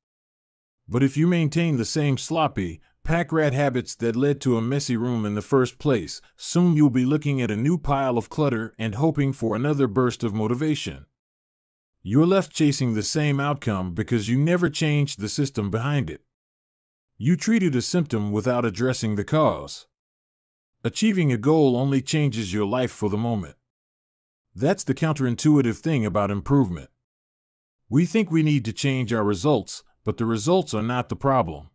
But if you maintain the same sloppy, pack-rat habits that led to a messy room in the first place, soon you'll be looking at a new pile of clutter and hoping for another burst of motivation. You're left chasing the same outcome because you never changed the system behind it. You treated a symptom without addressing the cause. Achieving a goal only changes your life for the moment. That's the counterintuitive thing about improvement. We think we need to change our results, but the results are not the problem.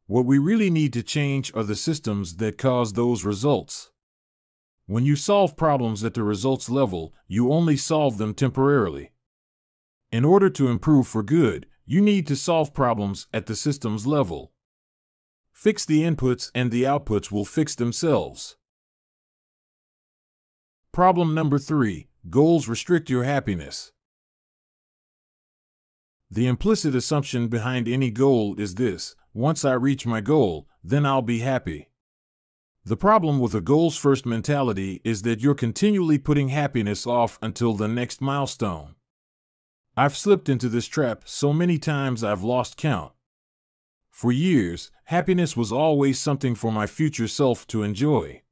What we really need to change are the systems that cause those results. When you solve problems at the results level, you only solve them temporarily. In order to improve for good, you need to solve problems at the systems level. Fix the inputs and the outputs will fix themselves. Problem number 3: goals restrict your happiness. The implicit assumption behind any goal is this: once I reach my goal, then I'll be happy. The problem with a goals-first mentality is that you're continually putting happiness off until the next milestone. I've slipped into this trap so many times I've lost count. For years, happiness was always something for my future self to enjoy.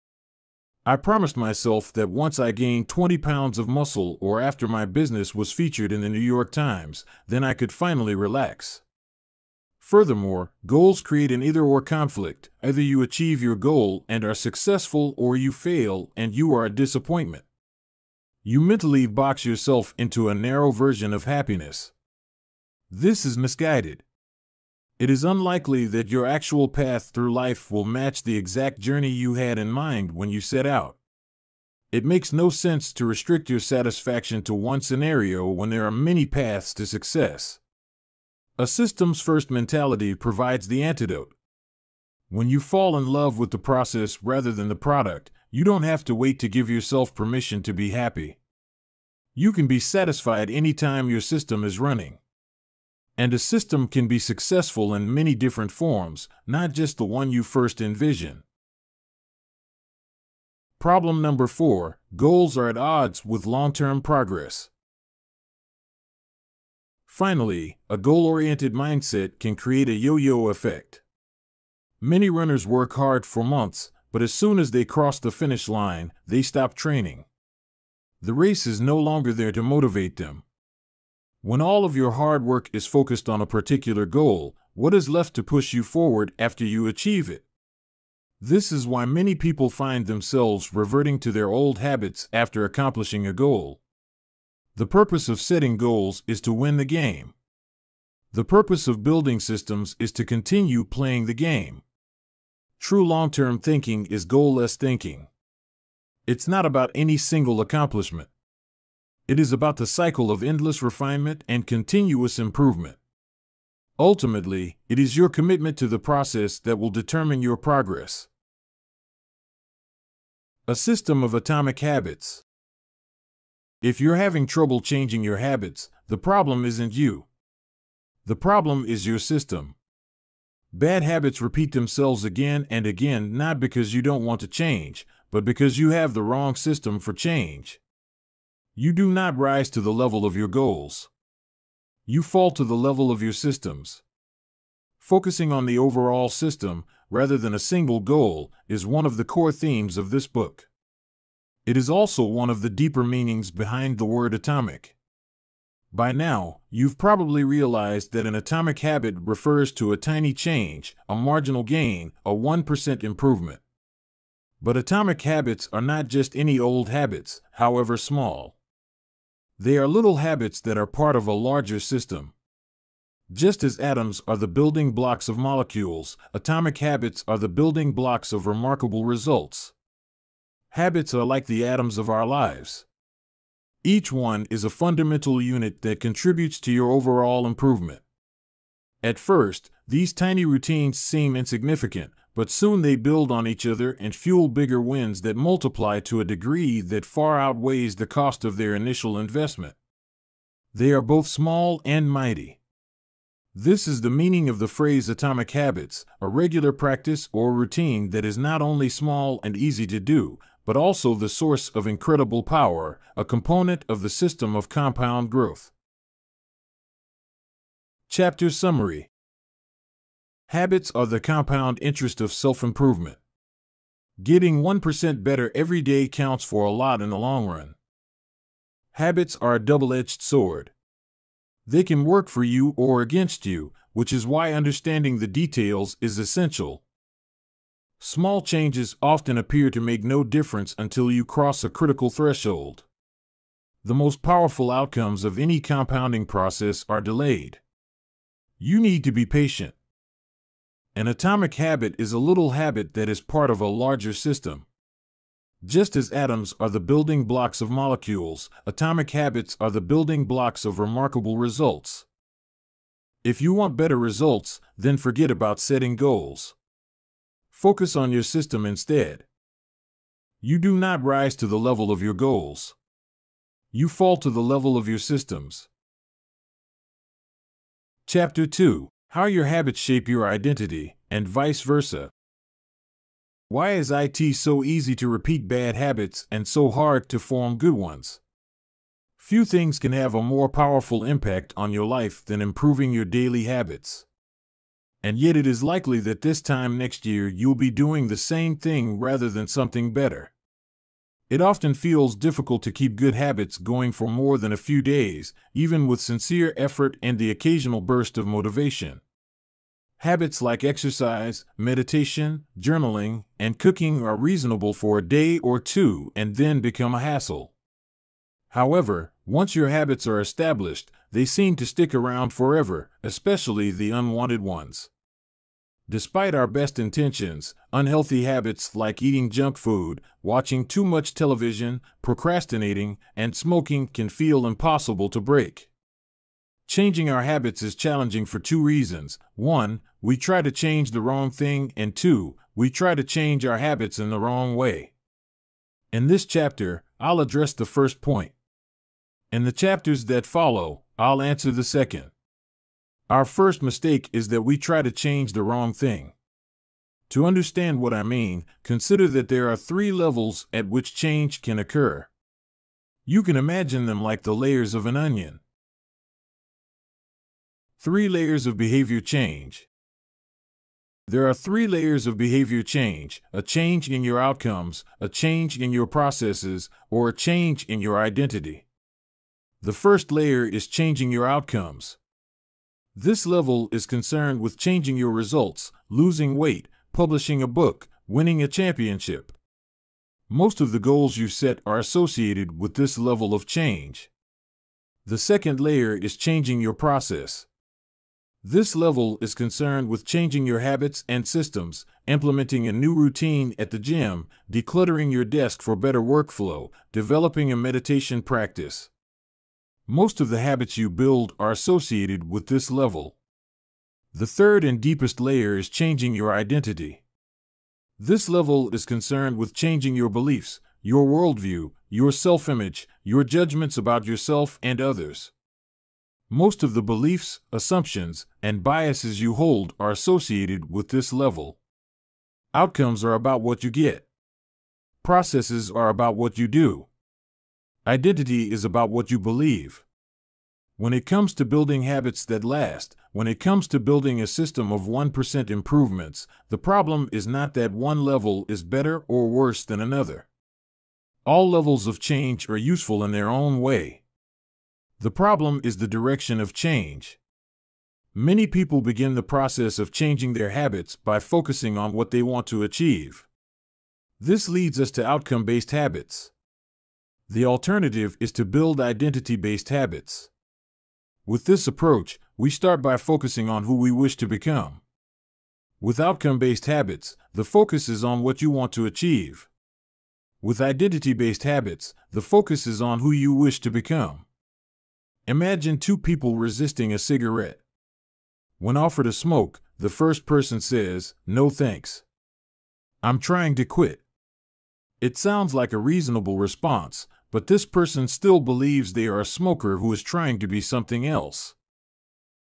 I promised myself that once I gained 20 pounds of muscle or after my business was featured in the New York Times, then I could finally relax. Furthermore, goals create an either-or conflict. Either you achieve your goal and are successful, or you fail and you are a disappointment. You mentally box yourself into a narrow version of happiness. This is misguided. It is unlikely that your actual path through life will match the exact journey you had in mind when you set out. It makes no sense to restrict your satisfaction to one scenario when there are many paths to success. A systems-first mentality provides the antidote. When you fall in love with the process rather than the product, you don't have to wait to give yourself permission to be happy. You can be satisfied anytime your system is running. And a system can be successful in many different forms, not just the one you first envision. Problem number 4: goals are at odds with long-term progress. Finally, a goal-oriented mindset can create a yo-yo effect. Many runners work hard for months, but as soon as they cross the finish line, they stop training. The race is no longer there to motivate them. When all of your hard work is focused on a particular goal, what is left to push you forward after you achieve it? This is why many people find themselves reverting to their old habits after accomplishing a goal. The purpose of setting goals is to win the game. The purpose of building systems is to continue playing the game. True long-term thinking is goal-less thinking. It's not about any single accomplishment. It is about the cycle of endless refinement and continuous improvement. Ultimately, it is your commitment to the process that will determine your progress. A system of atomic habits. If you're having trouble changing your habits, the problem isn't you. The problem is your system. Bad habits repeat themselves again and again, not because you don't want to change, but because you have the wrong system for change. You do not rise to the level of your goals. You fall to the level of your systems. Focusing on the overall system, rather than a single goal, is one of the core themes of this book. It is also one of the deeper meanings behind the word atomic. By now, you've probably realized that an atomic habit refers to a tiny change, a marginal gain, a 1% improvement. But atomic habits are not just any old habits, however small. They are little habits that are part of a larger system. Just as atoms are the building blocks of molecules, atomic habits are the building blocks of remarkable results. Habits are like the atoms of our lives. Each one is a fundamental unit that contributes to your overall improvement. At first, these tiny routines seem insignificant, but soon they build on each other and fuel bigger wins that multiply to a degree that far outweighs the cost of their initial investment. They are both small and mighty. This is the meaning of the phrase atomic habits, a regular practice or routine that is not only small and easy to do, but also the source of incredible power, a component of the system of compound growth. Chapter Summary. Habits are the compound interest of self-improvement. Getting 1% better every day counts for a lot in the long run. Habits are a double-edged sword. They can work for you or against you, which is why understanding the details is essential. Small changes often appear to make no difference until you cross a critical threshold. The most powerful outcomes of any compounding process are delayed. You need to be patient. An atomic habit is a little habit that is part of a larger system. Just as atoms are the building blocks of molecules, atomic habits are the building blocks of remarkable results. If you want better results, then forget about setting goals. Focus on your system instead. You do not rise to the level of your goals. You fall to the level of your systems. Chapter 2. How your habits shape your identity, and vice versa. Why is it so easy to repeat bad habits and so hard to form good ones? Few things can have a more powerful impact on your life than improving your daily habits. And yet it is likely that this time next year you'll be doing the same thing rather than something better. It often feels difficult to keep good habits going for more than a few days, even with sincere effort and the occasional burst of motivation. Habits like exercise, meditation, journaling, and cooking are reasonable for a day or two and then become a hassle. However, once your habits are established, they seem to stick around forever, especially the unwanted ones. Despite our best intentions, unhealthy habits like eating junk food, watching too much television, procrastinating, and smoking can feel impossible to break. Changing our habits is challenging for two reasons. 1, we try to change the wrong thing, and 2, we try to change our habits in the wrong way. In this chapter, I'll address the first point. In the chapters that follow, I'll answer the second. Our first mistake is that we try to change the wrong thing. To understand what I mean, consider that there are 3 levels at which change can occur. You can imagine them like the layers of an onion. 3 layers of behavior change. There are 3 layers of behavior change: a change in your outcomes, a change in your processes, or a change in your identity. The first layer is changing your outcomes. This level is concerned with changing your results, losing weight, publishing a book, winning a championship. Most of the goals you set are associated with this level of change. The second layer is changing your process. This level is concerned with changing your habits and systems, implementing a new routine at the gym, decluttering your desk for better workflow, developing a meditation practice. Most of the habits you build are associated with this level. The third and deepest layer is changing your identity. This level is concerned with changing your beliefs, your worldview, your self-image, your judgments about yourself and others. Most of the beliefs, assumptions, and biases you hold are associated with this level. Outcomes are about what you get. Processes are about what you do. Identity is about what you believe. When it comes to building habits that last, when it comes to building a system of 1% improvements, the problem is not that one level is better or worse than another. All levels of change are useful in their own way. The problem is the direction of change. Many people begin the process of changing their habits by focusing on what they want to achieve. This leads us to outcome-based habits. The alternative is to build identity-based habits. With this approach, we start by focusing on who we wish to become. With outcome-based habits, the focus is on what you want to achieve. With identity-based habits, the focus is on who you wish to become. Imagine two people resisting a cigarette. When offered a smoke, the first person says, "No thanks. I'm trying to quit." It sounds like a reasonable response, but this person still believes they are a smoker who is trying to be something else.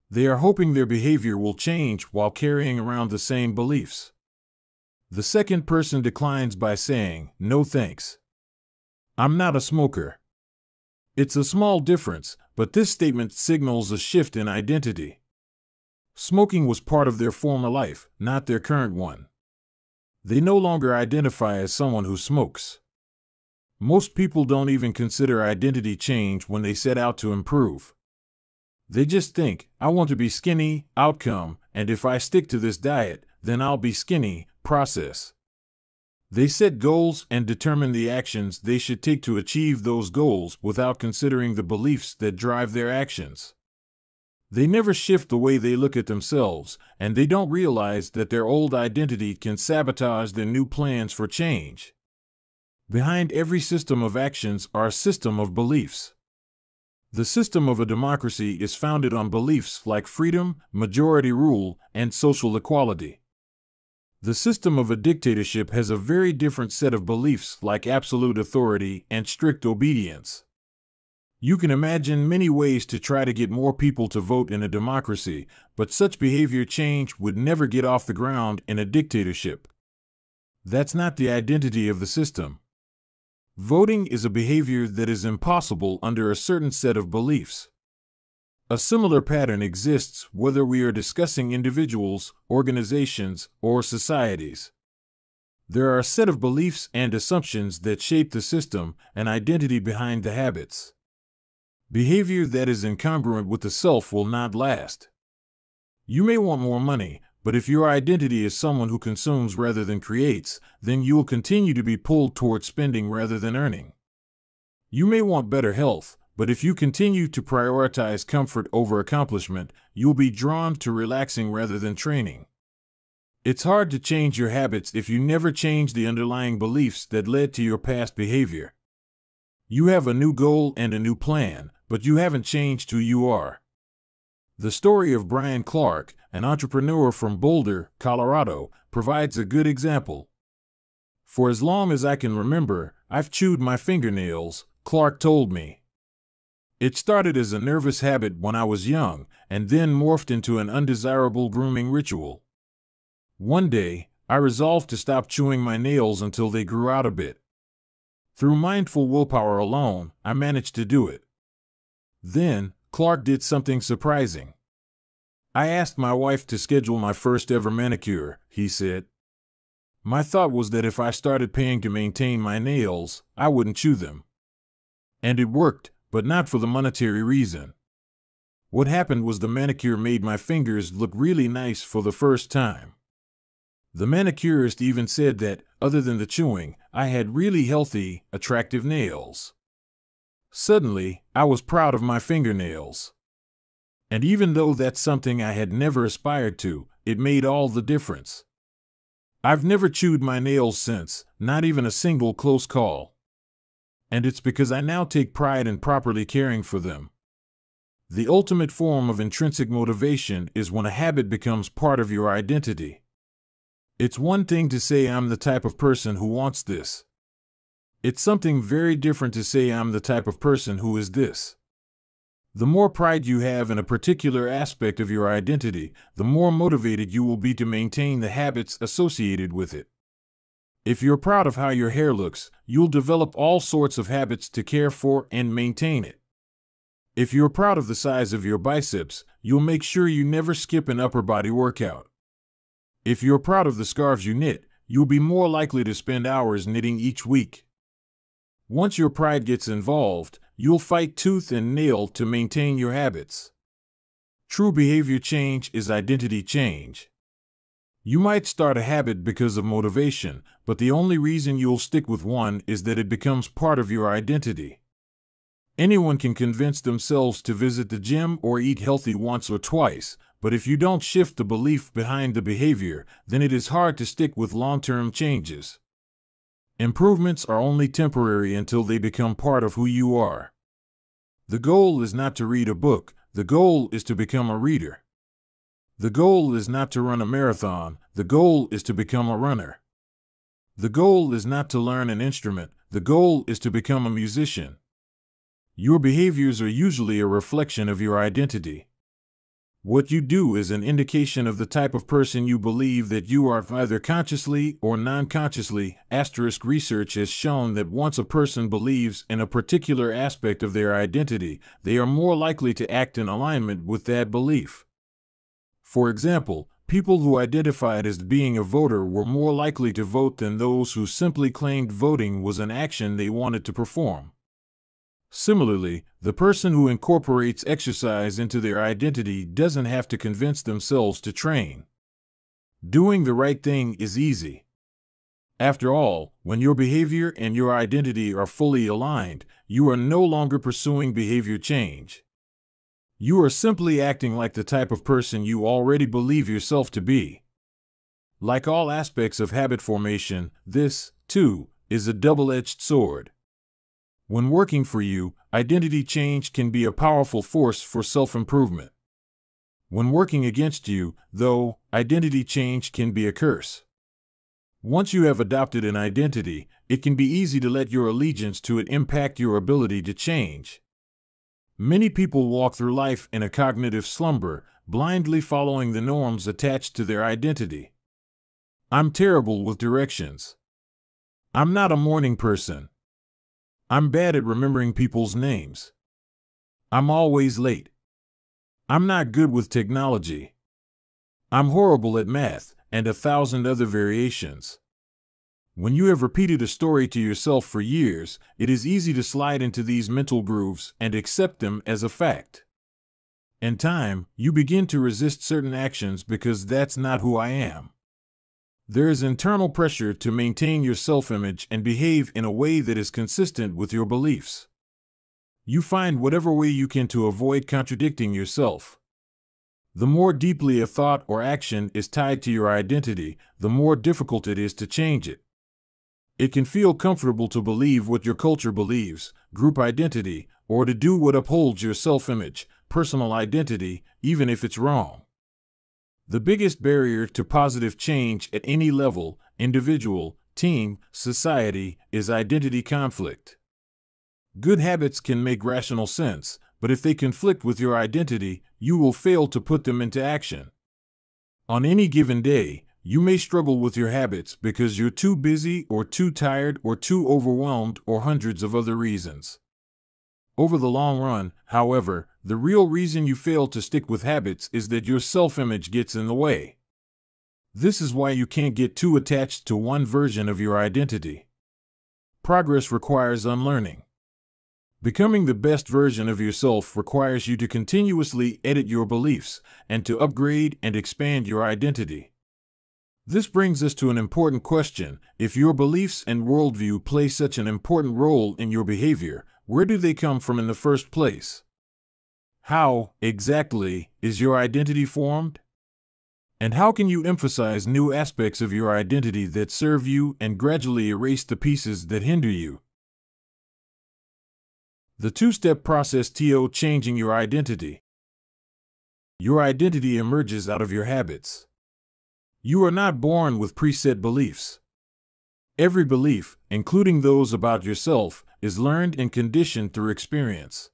They are hoping their behavior will change while carrying around the same beliefs. The second person declines by saying, "No thanks. I'm not a smoker." It's a small difference, but this statement signals a shift in identity. Smoking was part of their former life, not their current one. They no longer identify as someone who smokes. Most people don't even consider identity change when they set out to improve. They just think, "I want to be skinny," outcome, and if I stick to this diet, then I'll be skinny, process. They set goals and determine the actions they should take to achieve those goals without considering the beliefs that drive their actions. They never shift the way they look at themselves, and they don't realize that their old identity can sabotage their new plans for change. Behind every system of actions are a system of beliefs. The system of a democracy is founded on beliefs like freedom, majority rule, and social equality. The system of a dictatorship has a very different set of beliefs like absolute authority and strict obedience. You can imagine many ways to try to get more people to vote in a democracy, but such behavior change would never get off the ground in a dictatorship. That's not the identity of the system. Voting is a behavior that is impossible under a certain set of beliefs. A similar pattern exists whether we are discussing individuals, organizations, or societies. There are a set of beliefs and assumptions that shape the system and identity behind the habits. Behavior that is incongruent with the self will not last. You may want more money, but if your identity is someone who consumes rather than creates, then you will continue to be pulled toward spending rather than earning. You may want better health, but if you continue to prioritize comfort over accomplishment, you'll be drawn to relaxing rather than training. It's hard to change your habits if you never change the underlying beliefs that led to your past behavior. You have a new goal and a new plan, but you haven't changed who you are. The story of Brian Clark, an entrepreneur from Boulder, Colorado, provides a good example. "For as long as I can remember, I've chewed my fingernails," Clark told me. "It started as a nervous habit when I was young, and then morphed into an undesirable grooming ritual. One day, I resolved to stop chewing my nails until they grew out a bit. Through mindful willpower alone, I managed to do it. Then, Clark did something surprising. I asked my wife to schedule my first ever manicure," he said. "My thought was that if I started paying to maintain my nails, I wouldn't chew them. And it worked. but not for the monetary reason. What happened was the manicure made my fingers look really nice for the first time. The manicurist even said that, other than the chewing, I had really healthy, attractive nails. Suddenly, I was proud of my fingernails. And even though that's something I had never aspired to, it made all the difference. I've never chewed my nails since, not even a single close call. And it's because I now take pride in properly caring for them. The ultimate form of intrinsic motivation is when a habit becomes part of your identity. It's one thing to say I'm the type of person who wants this. It's something very different to say I'm the type of person who is this. The more pride you have in a particular aspect of your identity, the more motivated you will be to maintain the habits associated with it. If you're proud of how your hair looks, you'll develop all sorts of habits to care for and maintain it. If you're proud of the size of your biceps, you'll make sure you never skip an upper body workout. If you're proud of the scarves you knit, you'll be more likely to spend hours knitting each week. Once your pride gets involved, you'll fight tooth and nail to maintain your habits. True behavior change is identity change. You might start a habit because of motivation, but the only reason you'll stick with one is that it becomes part of your identity. Anyone can convince themselves to visit the gym or eat healthy once or twice, but if you don't shift the belief behind the behavior, then it is hard to stick with long-term changes. Improvements are only temporary until they become part of who you are. The goal is not to read a book, the goal is to become a reader. The goal is not to run a marathon, the goal is to become a runner. The goal is not to learn an instrument, the goal is to become a musician. Your behaviors are usually a reflection of your identity. What you do is an indication of the type of person you believe that you are, either consciously or non-consciously. Research has shown that once a person believes in a particular aspect of their identity, they are more likely to act in alignment with that belief. For example, people who identified as being a voter were more likely to vote than those who simply claimed voting was an action they wanted to perform. Similarly, the person who incorporates exercise into their identity doesn't have to convince themselves to train. Doing the right thing is easy. After all, when your behavior and your identity are fully aligned, you are no longer pursuing behavior change. You are simply acting like the type of person you already believe yourself to be. Like all aspects of habit formation, this, too, is a double-edged sword. When working for you, identity change can be a powerful force for self-improvement. When working against you, though, identity change can be a curse. Once you have adopted an identity, it can be easy to let your allegiance to it impact your ability to change. Many people walk through life in a cognitive slumber, blindly following the norms attached to their identity. I'm terrible with directions. I'm not a morning person. I'm bad at remembering people's names. I'm always late. I'm not good with technology. I'm horrible at math, and 1,000 other variations. When you have repeated a story to yourself for years, it is easy to slide into these mental grooves and accept them as a fact. In time, you begin to resist certain actions because that's not who I am. There is internal pressure to maintain your self-image and behave in a way that is consistent with your beliefs. You find whatever way you can to avoid contradicting yourself. The more deeply a thought or action is tied to your identity, the more difficult it is to change it. It can feel comfortable to believe what your culture believes, group identity, or to do what upholds your self-image, personal identity, even if it's wrong. The biggest barrier to positive change at any level, individual, team, society, is identity conflict. Good habits can make rational sense, but if they conflict with your identity, you will fail to put them into action. On any given day, you may struggle with your habits because you're too busy or too tired or too overwhelmed or hundreds of other reasons. Over the long run, however, the real reason you fail to stick with habits is that your self-image gets in the way. This is why you can't get too attached to one version of your identity. Progress requires unlearning. Becoming the best version of yourself requires you to continuously edit your beliefs and to upgrade and expand your identity. This brings us to an important question. If your beliefs and worldview play such an important role in your behavior, where do they come from in the first place? How, exactly, is your identity formed? And how can you emphasize new aspects of your identity that serve you and gradually erase the pieces that hinder you? The two-step process to changing your identity. Your identity emerges out of your habits. You are not born with preset beliefs. Every belief, including those about yourself, is learned and conditioned through experience.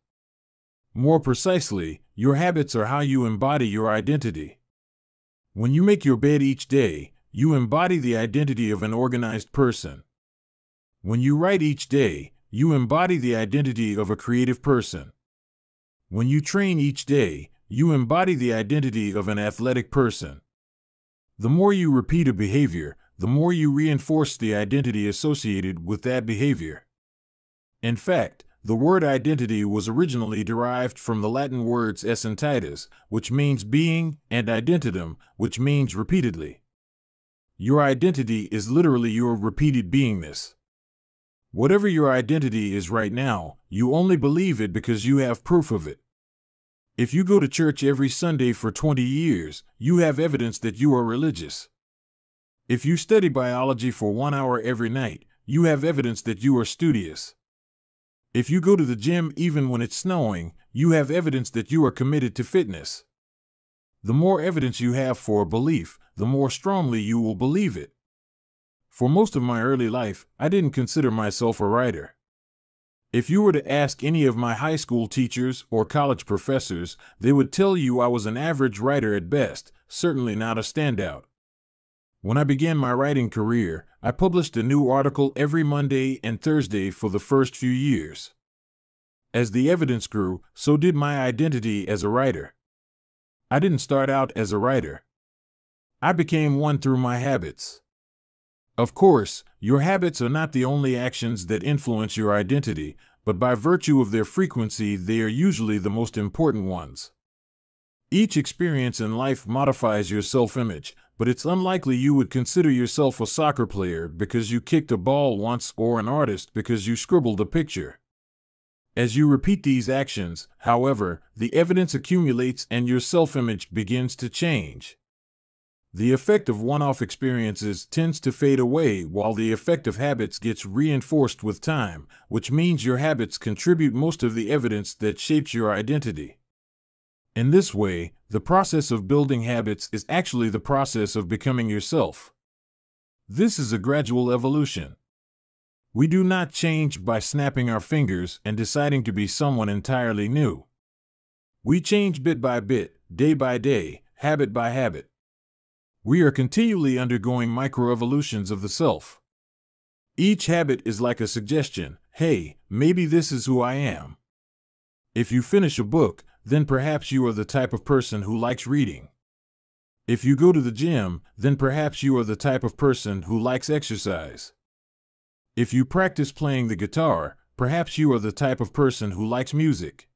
More precisely, your habits are how you embody your identity. When you make your bed each day, you embody the identity of an organized person. When you write each day, you embody the identity of a creative person. When you train each day, you embody the identity of an athletic person. The more you repeat a behavior, the more you reinforce the identity associated with that behavior. In fact, the word identity was originally derived from the Latin words essentitas, which means being, and identitum, which means repeatedly. Your identity is literally your repeated beingness. Whatever your identity is right now, you only believe it because you have proof of it. If you go to church every Sunday for 20 years, you have evidence that you are religious. If you study biology for 1 hour every night, you have evidence that you are studious. If you go to the gym even when it's snowing, you have evidence that you are committed to fitness. The more evidence you have for a belief, the more strongly you will believe it. For most of my early life, I didn't consider myself a writer. If you were to ask any of my high school teachers or college professors, they would tell you I was an average writer at best, certainly not a standout. When I began my writing career, I published a new article every Monday and Thursday for the first few years. As the evidence grew, so did my identity as a writer. I didn't start out as a writer. I became one through my habits. Of course, your habits are not the only actions that influence your identity, but by virtue of their frequency, they are usually the most important ones. Each experience in life modifies your self-image, but it's unlikely you would consider yourself a soccer player because you kicked a ball once or an artist because you scribbled a picture. As you repeat these actions, however, the evidence accumulates and your self-image begins to change. The effect of one-off experiences tends to fade away while the effect of habits gets reinforced with time, which means your habits contribute most of the evidence that shapes your identity. In this way, the process of building habits is actually the process of becoming yourself. This is a gradual evolution. We do not change by snapping our fingers and deciding to be someone entirely new. We change bit by bit, day by day, habit by habit. We are continually undergoing microevolutions of the self. Each habit is like a suggestion. Hey, maybe this is who I am. If you finish a book, then perhaps you are the type of person who likes reading. If you go to the gym, then perhaps you are the type of person who likes exercise. If you practice playing the guitar, perhaps you are the type of person who likes music.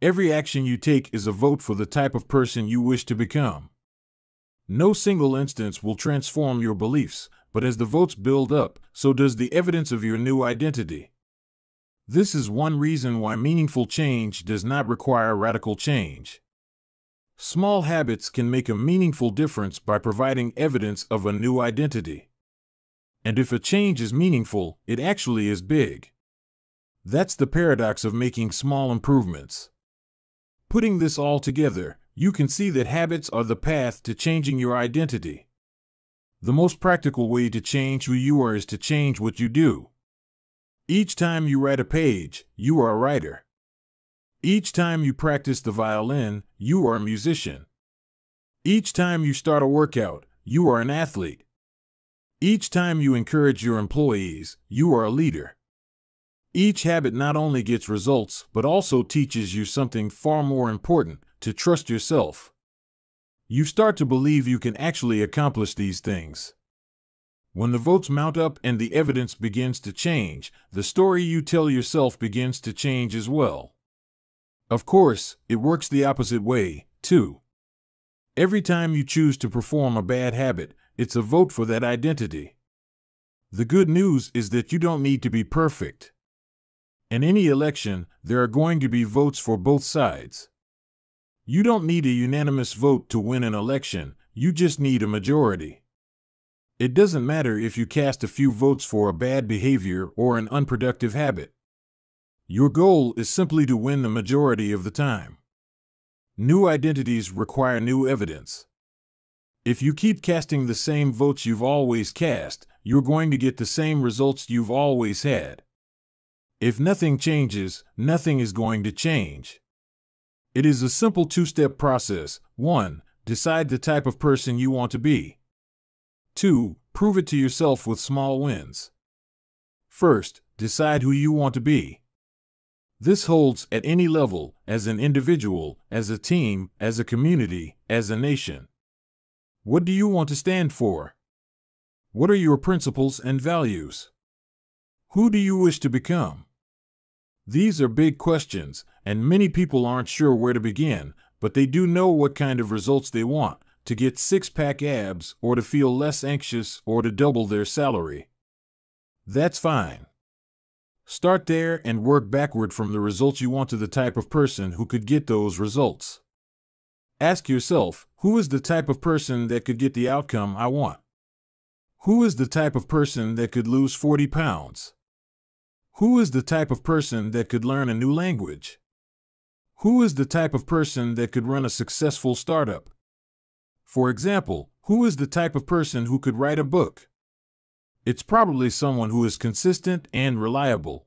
Every action you take is a vote for the type of person you wish to become. No single instance will transform your beliefs, but as the votes build up, so does the evidence of your new identity. This is one reason why meaningful change does not require radical change. Small habits can make a meaningful difference by providing evidence of a new identity. And if a change is meaningful, it actually is big. That's the paradox of making small improvements. Putting this all together, you can see that habits are the path to changing your identity. The most practical way to change who you are is to change what you do. Each time you write a page, you are a writer. Each time you practice the violin, you are a musician. Each time you start a workout, you are an athlete. Each time you encourage your employees, you are a leader. Each habit not only gets results, but also teaches you something far more important: to trust yourself. You start to believe you can actually accomplish these things. When the votes mount up and the evidence begins to change, the story you tell yourself begins to change as well. Of course, it works the opposite way, too. Every time you choose to perform a bad habit, it's a vote for that identity. The good news is that you don't need to be perfect. In any election, there are going to be votes for both sides. You don't need a unanimous vote to win an election, you just need a majority. It doesn't matter if you cast a few votes for a bad behavior or an unproductive habit. Your goal is simply to win the majority of the time. New identities require new evidence. If you keep casting the same votes you've always cast, you're going to get the same results you've always had. If nothing changes, nothing is going to change. It is a simple two-step process. 1. Decide the type of person you want to be. 2. Prove it to yourself with small wins. First, decide who you want to be. This holds at any level, as an individual, as a team, as a community, as a nation. What do you want to stand for? What are your principles and values? Who do you wish to become? These are big questions, and many people aren't sure where to begin, but they do know what kind of results they want, to get six-pack abs, or to feel less anxious, or to double their salary. That's fine. Start there and work backward from the results you want to the type of person who could get those results. Ask yourself, who is the type of person that could get the outcome I want? Who is the type of person that could lose 40 pounds? Who is the type of person that could learn a new language? Who is the type of person that could run a successful startup? For example, who is the type of person who could write a book? It's probably someone who is consistent and reliable.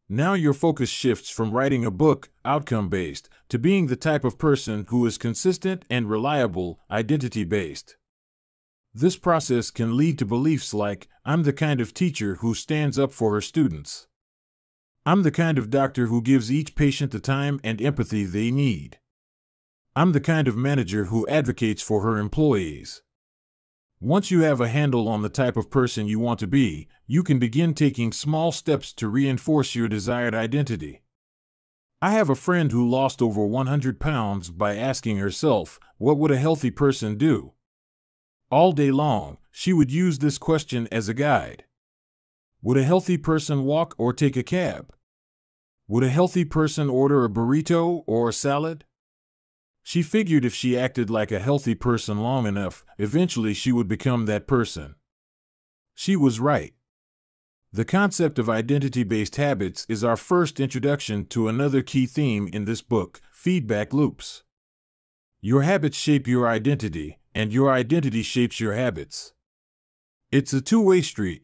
Now your focus shifts from writing a book, outcome-based, to being the type of person who is consistent and reliable, identity-based. This process can lead to beliefs like, I'm the kind of teacher who stands up for her students. I'm the kind of doctor who gives each patient the time and empathy they need. I'm the kind of manager who advocates for her employees. Once you have a handle on the type of person you want to be, you can begin taking small steps to reinforce your desired identity. I have a friend who lost over 100 pounds by asking herself, what would a healthy person do? All day long, she would use this question as a guide. Would a healthy person walk or take a cab? Would a healthy person order a burrito or a salad? She figured if she acted like a healthy person long enough, eventually she would become that person. She was right. The concept of identity-based habits is our first introduction to another key theme in this book, feedback loops. Your habits shape your identity, and your identity shapes your habits. It's a two-way street.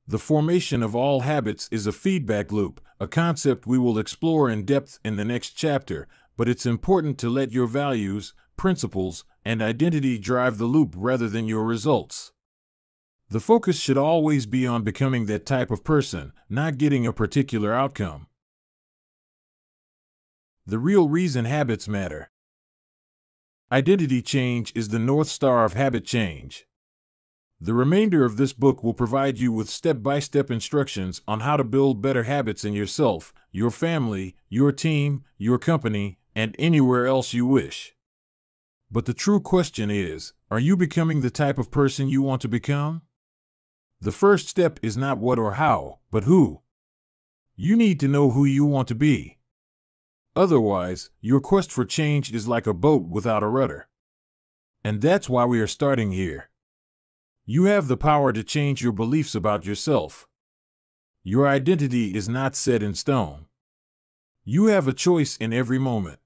The formation of all habits is a feedback loop, a concept we will explore in depth in the next chapter, but it's important to let your values, principles, and identity drive the loop rather than your results. The focus should always be on becoming that type of person, not getting a particular outcome. The real reason habits matter. Identity change is the North Star of habit change. The remainder of this book will provide you with step-by-step instructions on how to build better habits in yourself, your family, your team, your company, and anywhere else you wish. But the true question is, are you becoming the type of person you want to become? The first step is not what or how, but who. You need to know who you want to be. Otherwise, your quest for change is like a boat without a rudder. And that's why we are starting here. You have the power to change your beliefs about yourself. Your identity is not set in stone. You have a choice in every moment.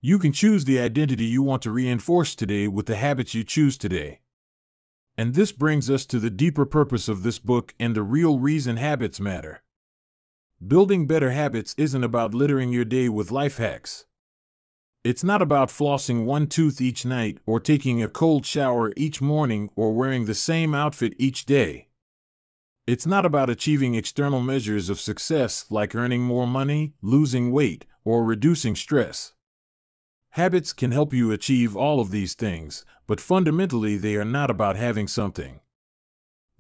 You can choose the identity you want to reinforce today with the habits you choose today. And this brings us to the deeper purpose of this book and the real reason habits matter. Building better habits isn't about littering your day with life hacks. It's not about flossing one tooth each night or taking a cold shower each morning or wearing the same outfit each day. It's not about achieving external measures of success like earning more money, losing weight, or reducing stress. Habits can help you achieve all of these things, but fundamentally they are not about having something.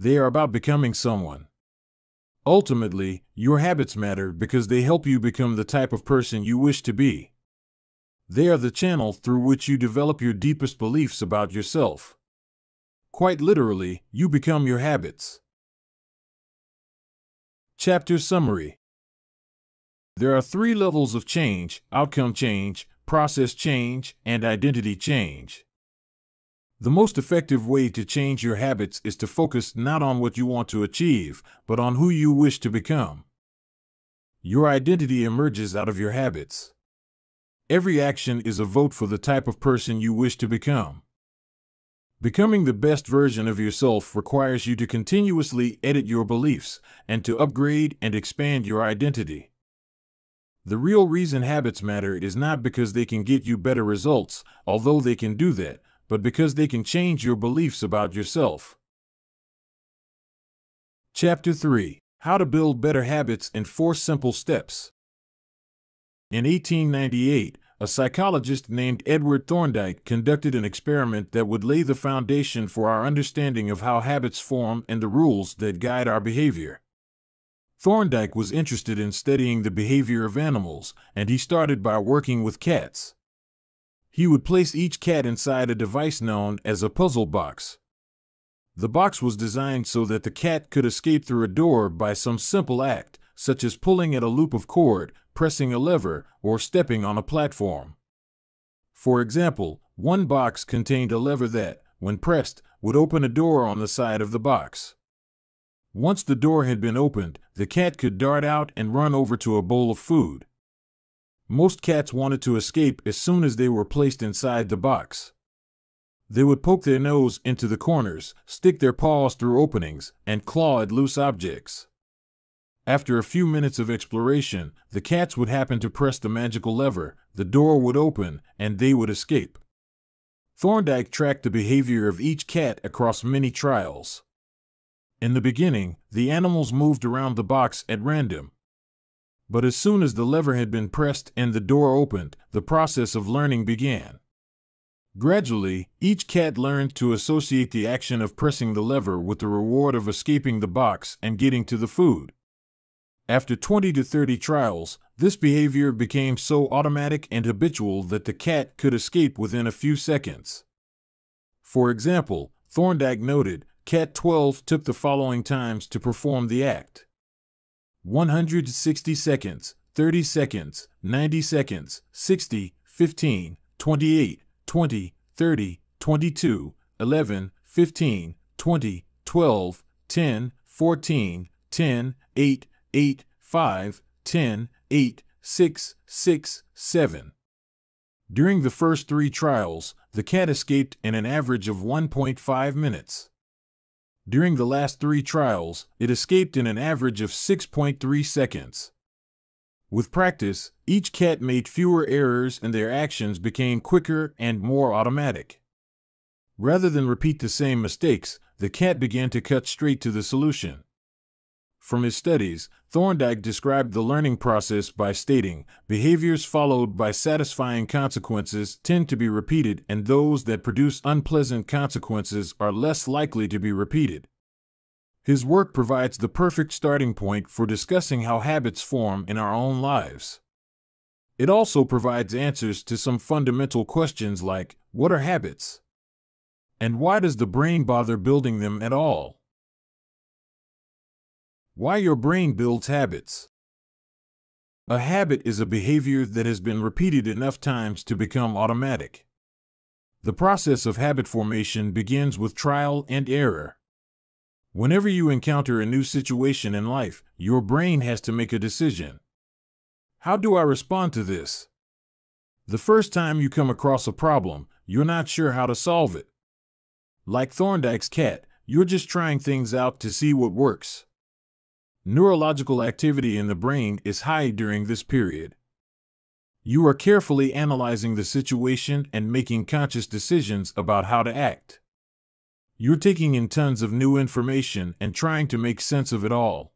They are about becoming someone. Ultimately, your habits matter because they help you become the type of person you wish to be. They are the channel through which you develop your deepest beliefs about yourself. Quite literally, you become your habits. Chapter Summary. There are 3 levels of change: outcome change, process change, and identity change. The most effective way to change your habits is to focus not on what you want to achieve, but on who you wish to become. Your identity emerges out of your habits. Every action is a vote for the type of person you wish to become. Becoming the best version of yourself requires you to continuously edit your beliefs and to upgrade and expand your identity. The real reason habits matter is not because they can get you better results, although they can do that, but because they can change your beliefs about yourself. Chapter 3: How to Build Better Habits in 4 Simple Steps. In 1898, a psychologist named Edward Thorndike conducted an experiment that would lay the foundation for our understanding of how habits form and the rules that guide our behavior. Thorndike was interested in studying the behavior of animals, and he started by working with cats. He would place each cat inside a device known as a puzzle box. The box was designed so that the cat could escape through a door by some simple act, such as pulling at a loop of cord, pressing a lever, or stepping on a platform. For example, one box contained a lever that, when pressed, would open a door on the side of the box. Once the door had been opened, the cat could dart out and run over to a bowl of food. Most cats wanted to escape as soon as they were placed inside the box. They would poke their nose into the corners, stick their paws through openings, and claw at loose objects. After a few minutes of exploration, the cats would happen to press the magical lever, the door would open, and they would escape. Thorndike tracked the behavior of each cat across many trials. In the beginning, the animals moved around the box at random. But as soon as the lever had been pressed and the door opened, the process of learning began. Gradually, each cat learned to associate the action of pressing the lever with the reward of escaping the box and getting to the food. After 20 to 30 trials, this behavior became so automatic and habitual that the cat could escape within a few seconds. For example, Thorndike noted, Cat 12 took the following times to perform the act: 160 seconds, 30 seconds, 90 seconds, 60, 15, 28, 20, 30, 22, 11, 15, 20, 12, 10, 14, 10, 8, 8, 5, 10, 8, 6, 6, 7. During the first 3 trials, the cat escaped in an average of 1.5 minutes. During the last 3 trials, it escaped in an average of 6.3 seconds. With practice, each cat made fewer errors and their actions became quicker and more automatic. Rather than repeat the same mistakes, the cat began to cut straight to the solution. From his studies, Thorndike described the learning process by stating, behaviors followed by satisfying consequences tend to be repeated, and those that produce unpleasant consequences are less likely to be repeated. His work provides the perfect starting point for discussing how habits form in our own lives. It also provides answers to some fundamental questions like, what are habits? And why does the brain bother building them at all? Why your brain builds habits. A habit is a behavior that has been repeated enough times to become automatic. The process of habit formation begins with trial and error. Whenever you encounter a new situation in life, your brain has to make a decision. How do I respond to this? The first time you come across a problem, you're not sure how to solve it. Like Thorndike's cat, you're just trying things out to see what works. Neurological activity in the brain is high during this period. You are carefully analyzing the situation and making conscious decisions about how to act. You're taking in tons of new information and trying to make sense of it all.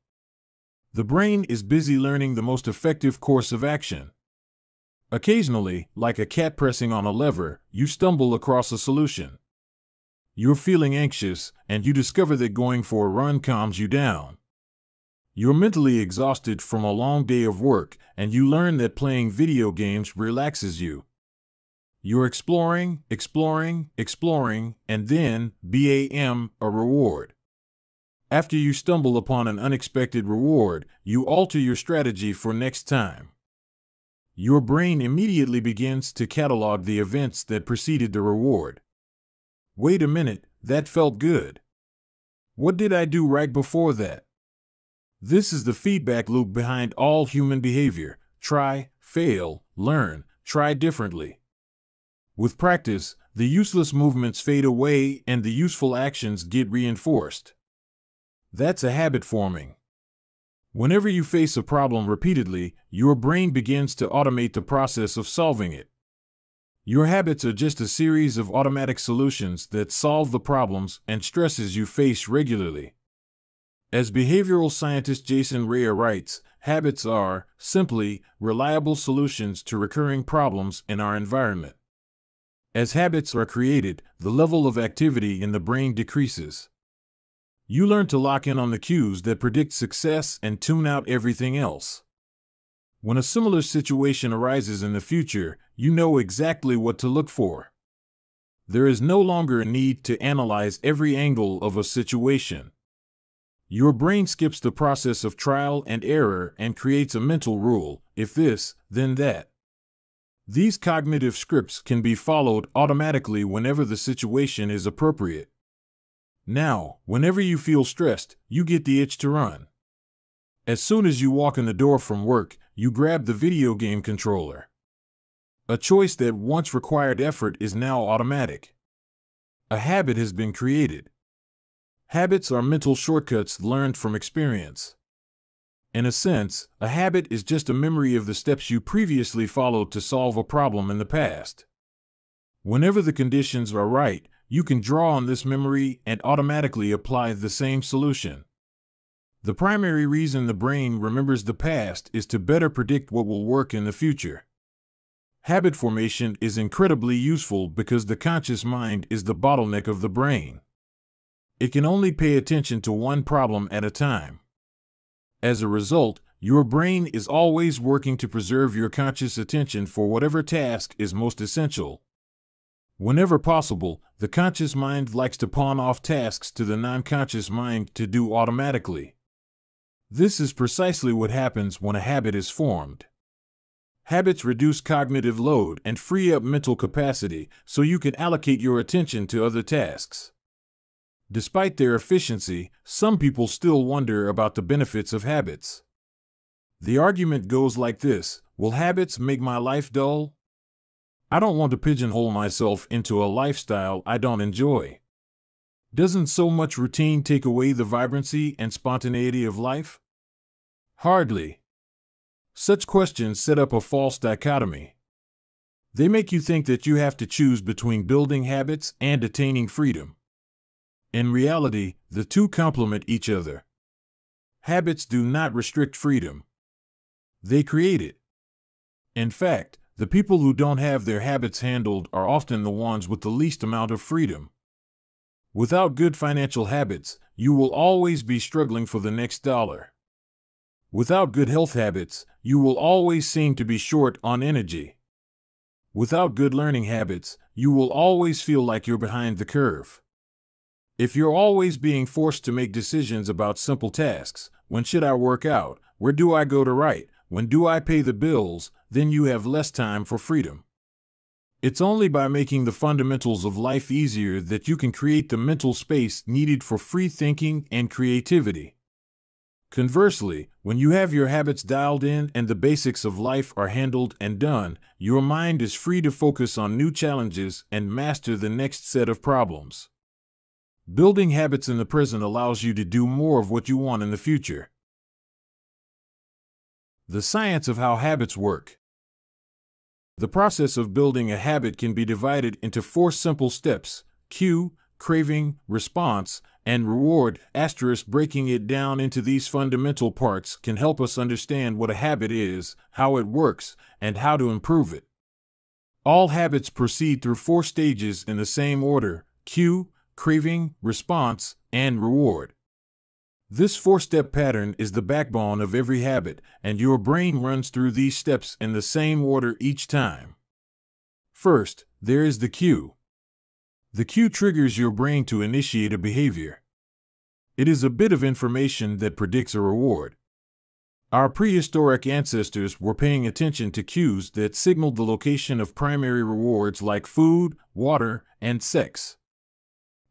The brain is busy learning the most effective course of action. Occasionally, like a cat pressing on a lever, you stumble across a solution. You're feeling anxious, and you discover that going for a run calms you down. You're mentally exhausted from a long day of work, and you learn that playing video games relaxes you. You're exploring, and then, bam, a reward. After you stumble upon an unexpected reward, you alter your strategy for next time. Your brain immediately begins to catalog the events that preceded the reward. Wait a minute, that felt good. What did I do right before that? This is the feedback loop behind all human behavior. Try, fail, learn, try differently. With practice, the useless movements fade away and the useful actions get reinforced. That's a habit forming. Whenever you face a problem repeatedly, your brain begins to automate the process of solving it. Your habits are just a series of automatic solutions that solve the problems and stresses you face regularly. As behavioral scientist Jason Rea writes, habits are, simply, reliable solutions to recurring problems in our environment. As habits are created, the level of activity in the brain decreases. You learn to lock in on the cues that predict success and tune out everything else. When a similar situation arises in the future, you know exactly what to look for. There is no longer a need to analyze every angle of a situation. Your brain skips the process of trial and error and creates a mental rule: if this, then that. These cognitive scripts can be followed automatically whenever the situation is appropriate. Now, whenever you feel stressed, you get the itch to run. As soon as you walk in the door from work, you grab the video game controller. A choice that once required effort is now automatic. A habit has been created. Habits are mental shortcuts learned from experience. In a sense, a habit is just a memory of the steps you previously followed to solve a problem in the past. Whenever the conditions are right, you can draw on this memory and automatically apply the same solution. The primary reason the brain remembers the past is to better predict what will work in the future. Habit formation is incredibly useful because the conscious mind is the bottleneck of the brain. It can only pay attention to one problem at a time. As a result, your brain is always working to preserve your conscious attention for whatever task is most essential. Whenever possible, the conscious mind likes to pawn off tasks to the non-conscious mind to do automatically. This is precisely what happens when a habit is formed. Habits reduce cognitive load and free up mental capacity so you can allocate your attention to other tasks. Despite their efficiency, some people still wonder about the benefits of habits. The argument goes like this: will habits make my life dull? I don't want to pigeonhole myself into a lifestyle I don't enjoy. Doesn't so much routine take away the vibrancy and spontaneity of life? Hardly. Such questions set up a false dichotomy. They make you think that you have to choose between building habits and attaining freedom. In reality, the two complement each other. Habits do not restrict freedom. They create it. In fact, the people who don't have their habits handled are often the ones with the least amount of freedom. Without good financial habits, you will always be struggling for the next dollar. Without good health habits, you will always seem to be short on energy. Without good learning habits, you will always feel like you're behind the curve. If you're always being forced to make decisions about simple tasks, when should I work out, where do I go to write, when do I pay the bills, then you have less time for freedom. It's only by making the fundamentals of life easier that you can create the mental space needed for free thinking and creativity. Conversely, when you have your habits dialed in and the basics of life are handled and done, your mind is free to focus on new challenges and master the next set of problems. Building habits in the present allows you to do more of what you want in the future. The science of how habits work. The process of building a habit can be divided into 4 simple steps: cue, craving, response, and reward. Breaking it down into these fundamental parts can help us understand what a habit is, how it works, and how to improve it. All habits proceed through 4 stages in the same order: cue, craving, response, and reward. This four-step pattern is the backbone of every habit, and your brain runs through these steps in the same order each time. First, there is the cue. The cue triggers your brain to initiate a behavior. It is a bit of information that predicts a reward. Our prehistoric ancestors were paying attention to cues that signaled the location of primary rewards like food, water, and sex.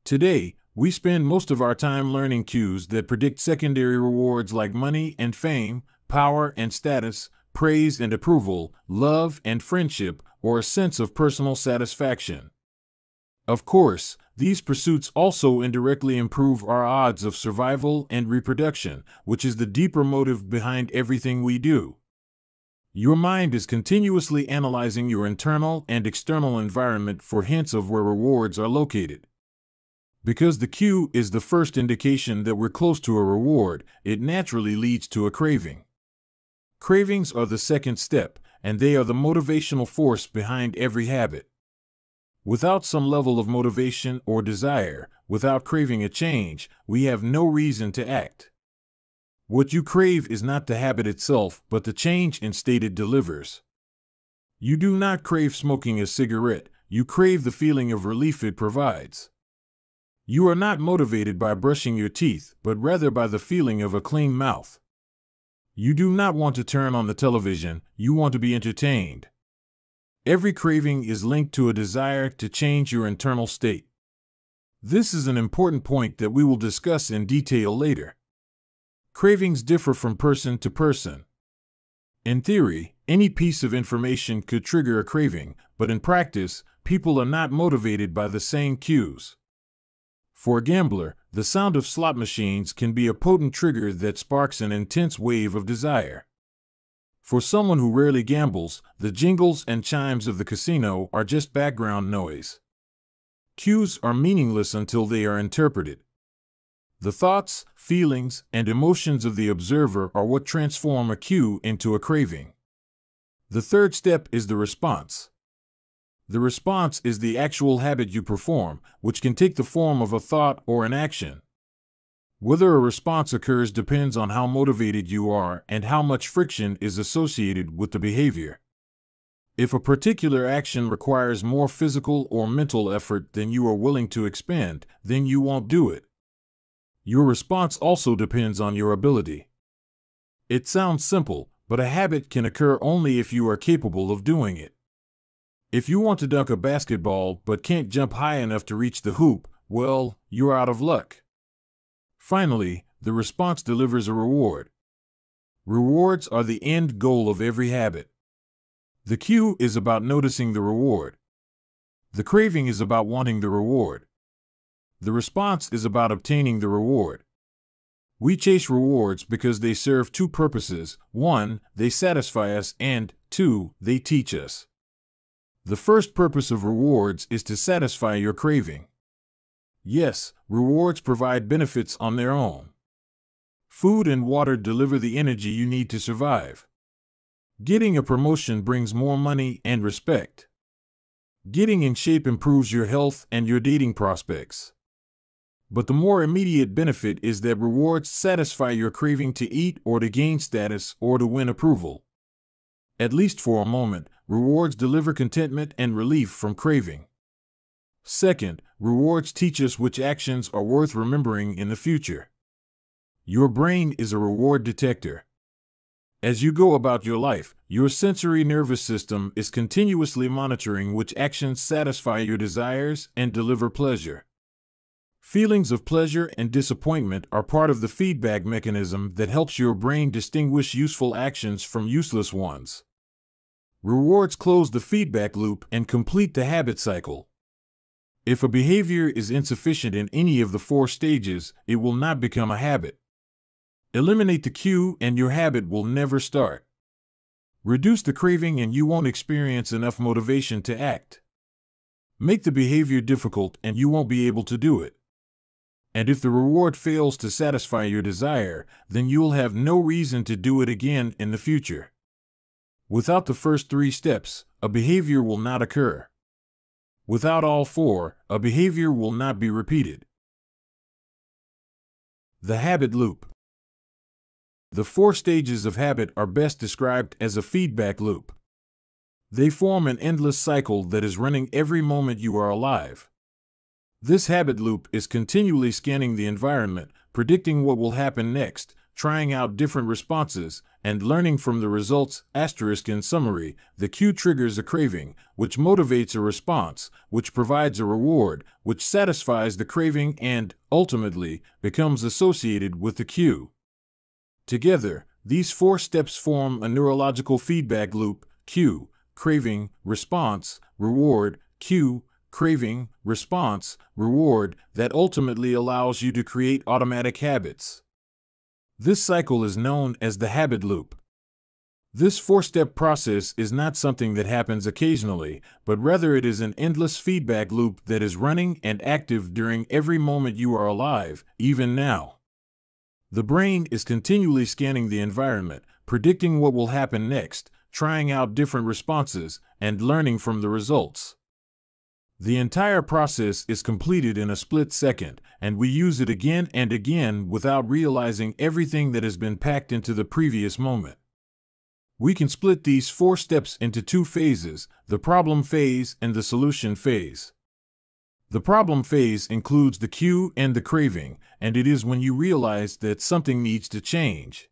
Today, we spend most of our time learning cues that predict secondary rewards like money and fame, power and status, praise and approval, love and friendship, or a sense of personal satisfaction. Of course, these pursuits also indirectly improve our odds of survival and reproduction, which is the deeper motive behind everything we do. Your mind is continuously analyzing your internal and external environment for hints of where rewards are located. Because the cue is the first indication that we're close to a reward, it naturally leads to a craving. Cravings are the second step, and they are the motivational force behind every habit. Without some level of motivation or desire, without craving a change, we have no reason to act. What you crave is not the habit itself, but the change in state it delivers. You do not crave smoking a cigarette, you crave the feeling of relief it provides. You are not motivated by brushing your teeth, but rather by the feeling of a clean mouth. You do not want to turn on the television, you want to be entertained. Every craving is linked to a desire to change your internal state. This is an important point that we will discuss in detail later. Cravings differ from person to person. In theory, any piece of information could trigger a craving, but in practice, people are not motivated by the same cues. For a gambler, the sound of slot machines can be a potent trigger that sparks an intense wave of desire. For someone who rarely gambles, the jingles and chimes of the casino are just background noise. Cues are meaningless until they are interpreted. The thoughts, feelings, and emotions of the observer are what transform a cue into a craving. The third step is the response. The response is the actual habit you perform, which can take the form of a thought or an action. Whether a response occurs depends on how motivated you are and how much friction is associated with the behavior. If a particular action requires more physical or mental effort than you are willing to expend, then you won't do it. Your response also depends on your ability. It sounds simple, but a habit can occur only if you are capable of doing it. If you want to dunk a basketball but can't jump high enough to reach the hoop, well, you're out of luck. Finally, the response delivers a reward. Rewards are the end goal of every habit. The cue is about noticing the reward. The craving is about wanting the reward. The response is about obtaining the reward. We chase rewards because they serve two purposes. 1, they satisfy us, and 2, they teach us. The first purpose of rewards is to satisfy your craving. Yes, rewards provide benefits on their own. Food and water deliver the energy you need to survive. Getting a promotion brings more money and respect. Getting in shape improves your health and your dating prospects. But the more immediate benefit is that rewards satisfy your craving to eat or to gain status or to win approval. At least for a moment, rewards deliver contentment and relief from craving. Second, rewards teach us which actions are worth remembering in the future. Your brain is a reward detector. As you go about your life, your sensory nervous system is continuously monitoring which actions satisfy your desires and deliver pleasure. Feelings of pleasure and disappointment are part of the feedback mechanism that helps your brain distinguish useful actions from useless ones. Rewards close the feedback loop and complete the habit cycle. If a behavior is insufficient in any of the 4 stages, it will not become a habit. Eliminate the cue and your habit will never start. Reduce the craving and you won't experience enough motivation to act. Make the behavior difficult and you won't be able to do it. And if the reward fails to satisfy your desire, then you'll have no reason to do it again in the future. Without the first 3 steps, a behavior will not occur. Without all four, a behavior will not be repeated. The habit loop. The four stages of habit are best described as a feedback loop. They form an endless cycle that is running every moment you are alive. This habit loop is continually scanning the environment, predicting what will happen next, trying out different responses, and learning from the results. In summary, the cue triggers a craving, which motivates a response, which provides a reward, which satisfies the craving and, ultimately, becomes associated with the cue. Together, these four steps form a neurological feedback loop: cue, craving, response, reward, cue, craving, response, reward, that ultimately allows you to create automatic habits. This cycle is known as the habit loop. This four-step process is not something that happens occasionally, but rather it is an endless feedback loop that is running and active during every moment you are alive, even now. The brain is continually scanning the environment, predicting what will happen next, trying out different responses, and learning from the results. The entire process is completed in a split second, and we use it again and again without realizing everything that has been packed into the previous moment. We can split these four steps into two phases: the problem phase and the solution phase. The problem phase includes the cue and the craving, and it is when you realize that something needs to change.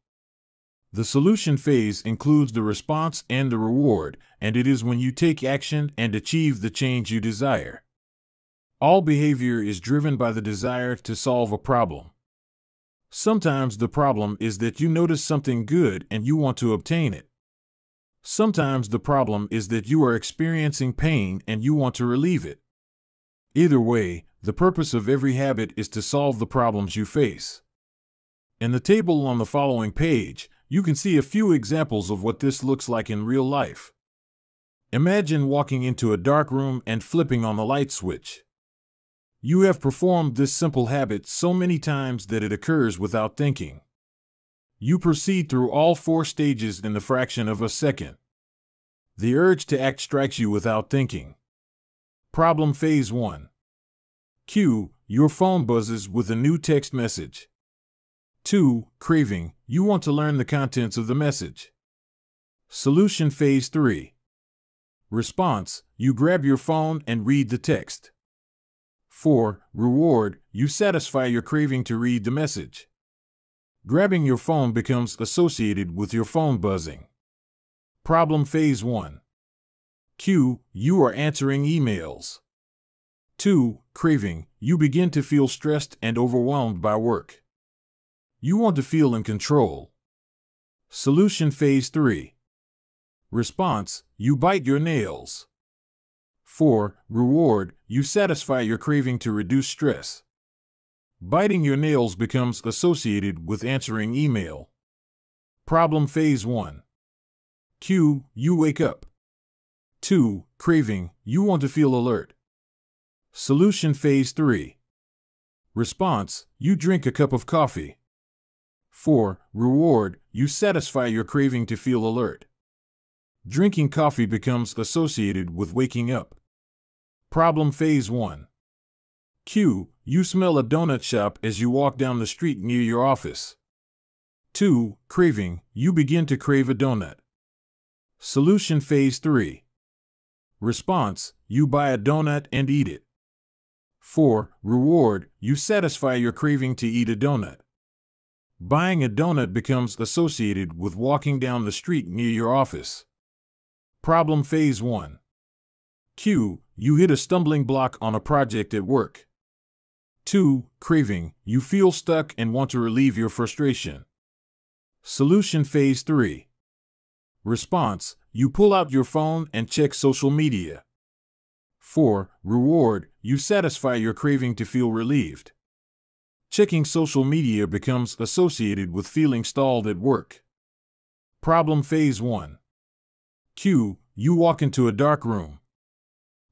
The solution phase includes the response and the reward, and it is when you take action and achieve the change you desire. All behavior is driven by the desire to solve a problem. Sometimes the problem is that you notice something good and you want to obtain it. Sometimes the problem is that you are experiencing pain and you want to relieve it. Either way, the purpose of every habit is to solve the problems you face. In the table on the following page, you can see a few examples of what this looks like in real life. Imagine walking into a dark room and flipping on the light switch. You have performed this simple habit so many times that it occurs without thinking. You proceed through all four stages in the fraction of a second. The urge to act strikes you without thinking. Problem phase 1. Cue, your phone buzzes with a new text message. 2. Craving, you want to learn the contents of the message. Solution phase 3. Response, you grab your phone and read the text. 4. Reward, you satisfy your craving to read the message. Grabbing your phone becomes associated with your phone buzzing. Problem phase 1. Cue, you are answering emails. 2. Craving, you begin to feel stressed and overwhelmed by work. You want to feel in control. Solution phase 3. Response, you bite your nails. 4. Reward, you satisfy your craving to reduce stress. Biting your nails becomes associated with answering email. Problem phase 1. Cue, you wake up. 2. Craving, you want to feel alert. Solution phase 3. Response, you drink a cup of coffee. 4. Reward, you satisfy your craving to feel alert. Drinking coffee becomes associated with waking up. Problem phase 1. Cue, you smell a donut shop as you walk down the street near your office. 2. Craving, you begin to crave a donut. Solution phase 3. Response, you buy a donut and eat it. 4. Reward, you satisfy your craving to eat a donut. Buying a donut becomes associated with walking down the street near your office. Problem phase 1. Cue, you hit a stumbling block on a project at work. 2. Craving, you feel stuck and want to relieve your frustration. Solution phase 3. Response, you pull out your phone and check social media. 4. Reward, you satisfy your craving to feel relieved. Checking social media becomes associated with feeling stalled at work. Problem phase 1. Cue, you walk into a dark room.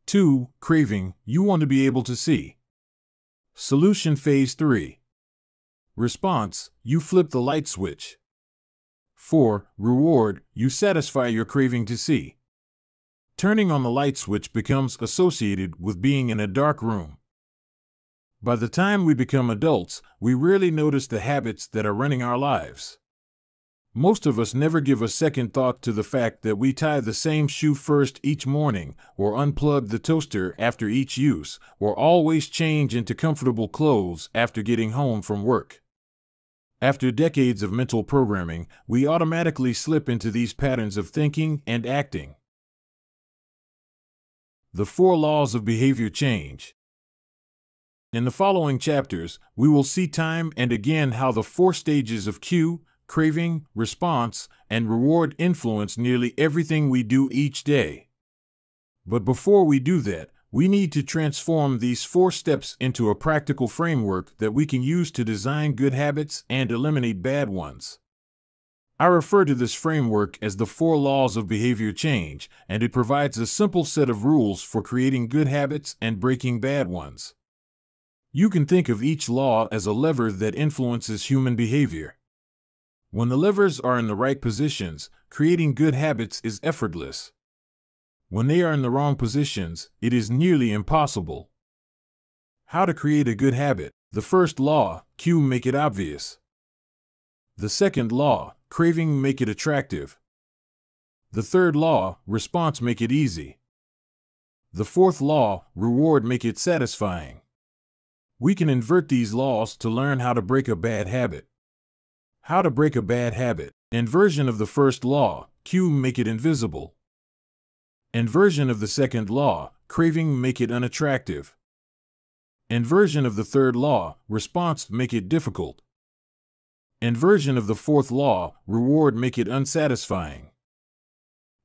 2. Craving, you want to be able to see. Solution phase 3. Response, you flip the light switch. 4. Reward, you satisfy your craving to see. Turning on the light switch becomes associated with being in a dark room. By the time we become adults, we rarely notice the habits that are running our lives. Most of us never give a second thought to the fact that we tie the same shoe first each morning, or unplug the toaster after each use, or always change into comfortable clothes after getting home from work. After decades of mental programming, we automatically slip into these patterns of thinking and acting. The 4 laws of behavior change. In the following chapters, we will see time and again how the 4 stages of cue, craving, response, and reward influence nearly everything we do each day. But before we do that, we need to transform these 4 steps into a practical framework that we can use to design good habits and eliminate bad ones. I refer to this framework as the 4 laws of behavior change, and it provides a simple set of rules for creating good habits and breaking bad ones. You can think of each law as a lever that influences human behavior. When the levers are in the right positions, creating good habits is effortless. When they are in the wrong positions, it is nearly impossible. How to create a good habit. The first law, cue, make it obvious. The second law, craving, make it attractive. The third law, response, make it easy. The fourth law, reward, make it satisfying. We can invert these laws to learn how to break a bad habit. How to break a bad habit. Inversion of the first law, cue, make it invisible. Inversion of the second law, craving, make it unattractive. Inversion of the third law, response, make it difficult. Inversion of the fourth law, reward, make it unsatisfying.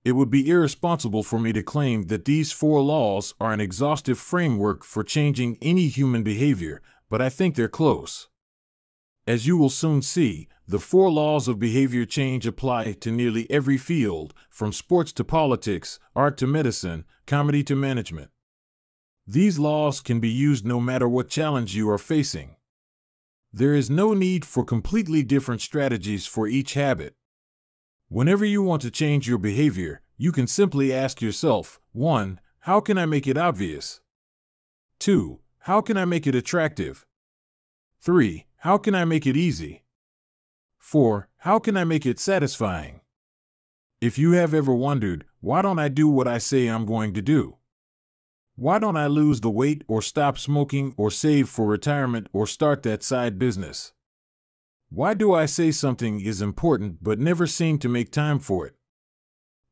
It would be irresponsible for me to claim that these 4 laws are an exhaustive framework for changing any human behavior, but I think they're close. As you will soon see, the 4 laws of behavior change apply to nearly every field, from sports to politics, art to medicine, comedy to management. These laws can be used no matter what challenge you are facing. There is no need for completely different strategies for each habit. Whenever you want to change your behavior, you can simply ask yourself, 1. How can I make it obvious? 2. How can I make it attractive? 3. How can I make it easy? 4. How can I make it satisfying? If you have ever wondered, why don't I do what I say I'm going to do? Why don't I lose the weight or stop smoking or save for retirement or start that side business? Why do I say something is important but never seem to make time for it?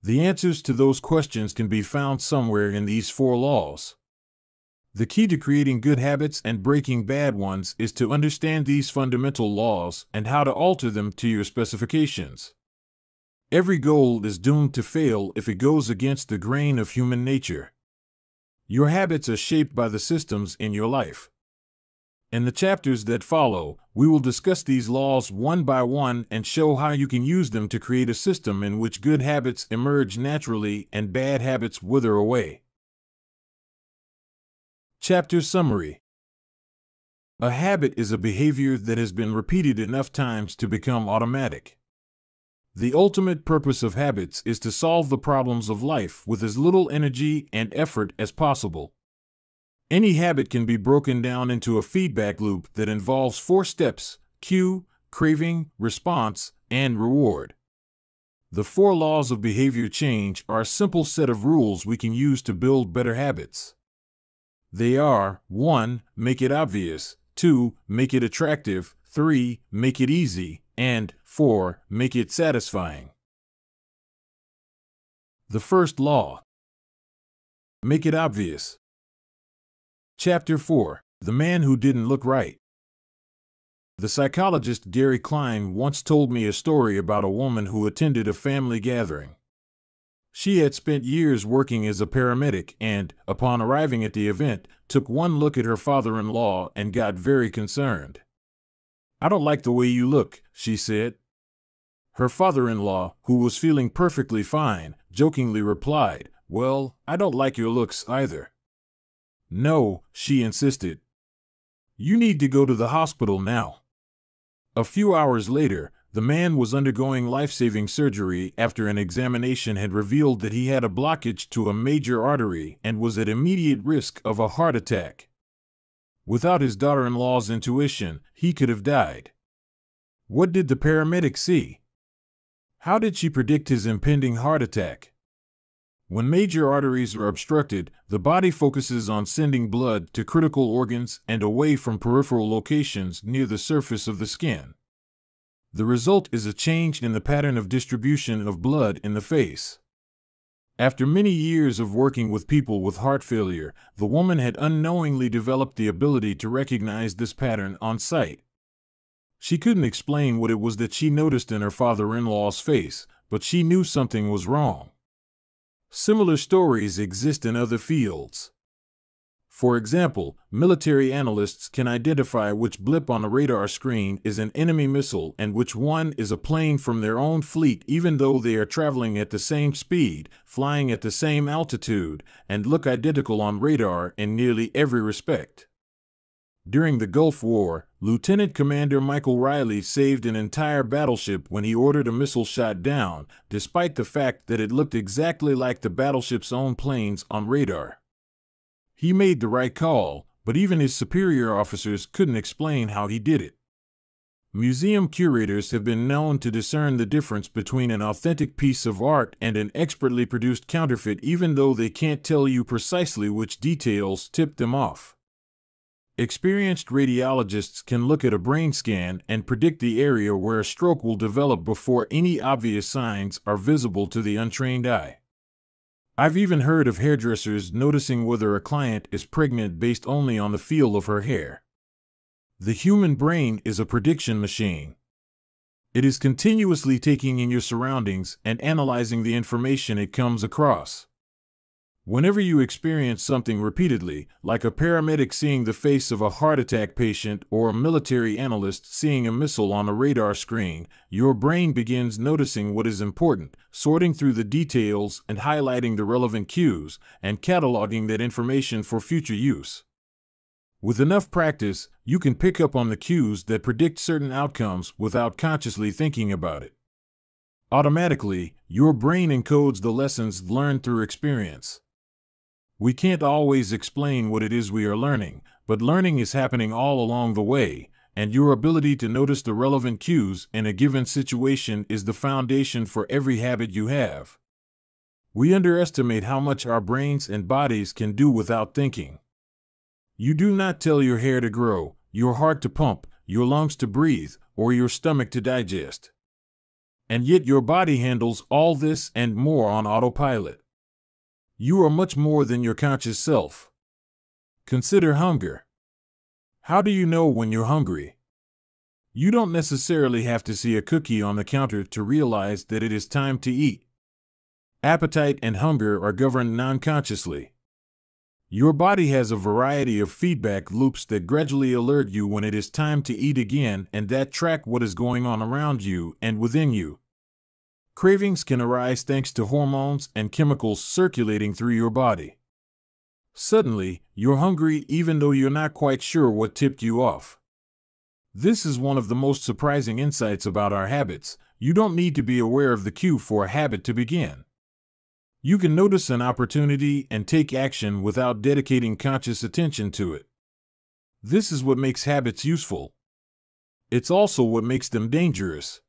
The answers to those questions can be found somewhere in these 4 laws. The key to creating good habits and breaking bad ones is to understand these fundamental laws and how to alter them to your specifications. Every goal is doomed to fail if it goes against the grain of human nature. Your habits are shaped by the systems in your life. In the chapters that follow, we will discuss these laws one by one and show how you can use them to create a system in which good habits emerge naturally and bad habits wither away. Chapter Summary. A habit is a behavior that has been repeated enough times to become automatic. The ultimate purpose of habits is to solve the problems of life with as little energy and effort as possible. Any habit can be broken down into a feedback loop that involves 4 steps: cue, craving, response, and reward. The 4 laws of behavior change are a simple set of rules we can use to build better habits. They are: 1. Make it obvious. 2. Make it attractive. 3. Make it easy. And 4. Make it satisfying. The first law. Make it obvious. Chapter 4. The Man Who Didn't Look Right. The psychologist Gary Klein once told me a story about a woman who attended a family gathering. She had spent years working as a paramedic and, upon arriving at the event, took one look at her father-in-law and got very concerned. "I don't like the way you look," she said. Her father-in-law, who was feeling perfectly fine, jokingly replied, "Well, I don't like your looks either." "No," she insisted. "You need to go to the hospital now." A few hours later, The man was undergoing life-saving surgery after an examination had revealed that he had a blockage to a major artery and was at immediate risk of a heart attack. Without his daughter-in-law's intuition, he could have died. What did the paramedic see? How did she predict his impending heart attack? When major arteries are obstructed, the body focuses on sending blood to critical organs and away from peripheral locations near the surface of the skin. The result is a change in the pattern of distribution of blood in the face. After many years of working with people with heart failure, the woman had unknowingly developed the ability to recognize this pattern on sight. She couldn't explain what it was that she noticed in her father-in-law's face, but she knew something was wrong. Similar stories exist in other fields. For example, military analysts can identify which blip on a radar screen is an enemy missile and which one is a plane from their own fleet, even though they are traveling at the same speed, flying at the same altitude, and look identical on radar in nearly every respect. During the Gulf War, Lieutenant Commander Michael Riley saved an entire battleship when he ordered a missile shot down, despite the fact that it looked exactly like the battleship's own planes on radar. He made the right call, but even his superior officers couldn't explain how he did it. Museum curators have been known to discern the difference between an authentic piece of art and an expertly produced counterfeit, even though they can't tell you precisely which details tipped them off. Experienced radiologists can look at a brain scan and predict the area where a stroke will develop before any obvious signs are visible to the untrained eye. I've even heard of hairdressers noticing whether a client is pregnant based only on the feel of her hair. The human brain is a prediction machine. It is continuously taking in your surroundings and analyzing the information it comes across. Whenever you experience something repeatedly, like a paramedic seeing the face of a heart attack patient or a military analyst seeing a missile on a radar screen, your brain begins noticing what is important, sorting through the details and highlighting the relevant cues, and cataloging that information for future use. With enough practice, you can pick up on the cues that predict certain outcomes without consciously thinking about it. Automatically, your brain encodes the lessons learned through experience. We can't always explain what it is we are learning, but learning is happening all along the way, and your ability to notice the relevant cues in a given situation is the foundation for every habit you have. We underestimate how much our brains and bodies can do without thinking. You do not tell your hair to grow, your heart to pump, your lungs to breathe, or your stomach to digest. And yet your body handles all this and more on autopilot. You are much more than your conscious self. Consider hunger. How do you know when you're hungry? You don't necessarily have to see a cookie on the counter to realize that it is time to eat. Appetite and hunger are governed non-consciously. Your body has a variety of feedback loops that gradually alert you when it is time to eat again and that track what is going on around you and within you. Cravings can arise thanks to hormones and chemicals circulating through your body. Suddenly, you're hungry even though you're not quite sure what tipped you off. This is one of the most surprising insights about our habits. You don't need to be aware of the cue for a habit to begin. You can notice an opportunity and take action without dedicating conscious attention to it. This is what makes habits useful. It's also what makes them dangerous.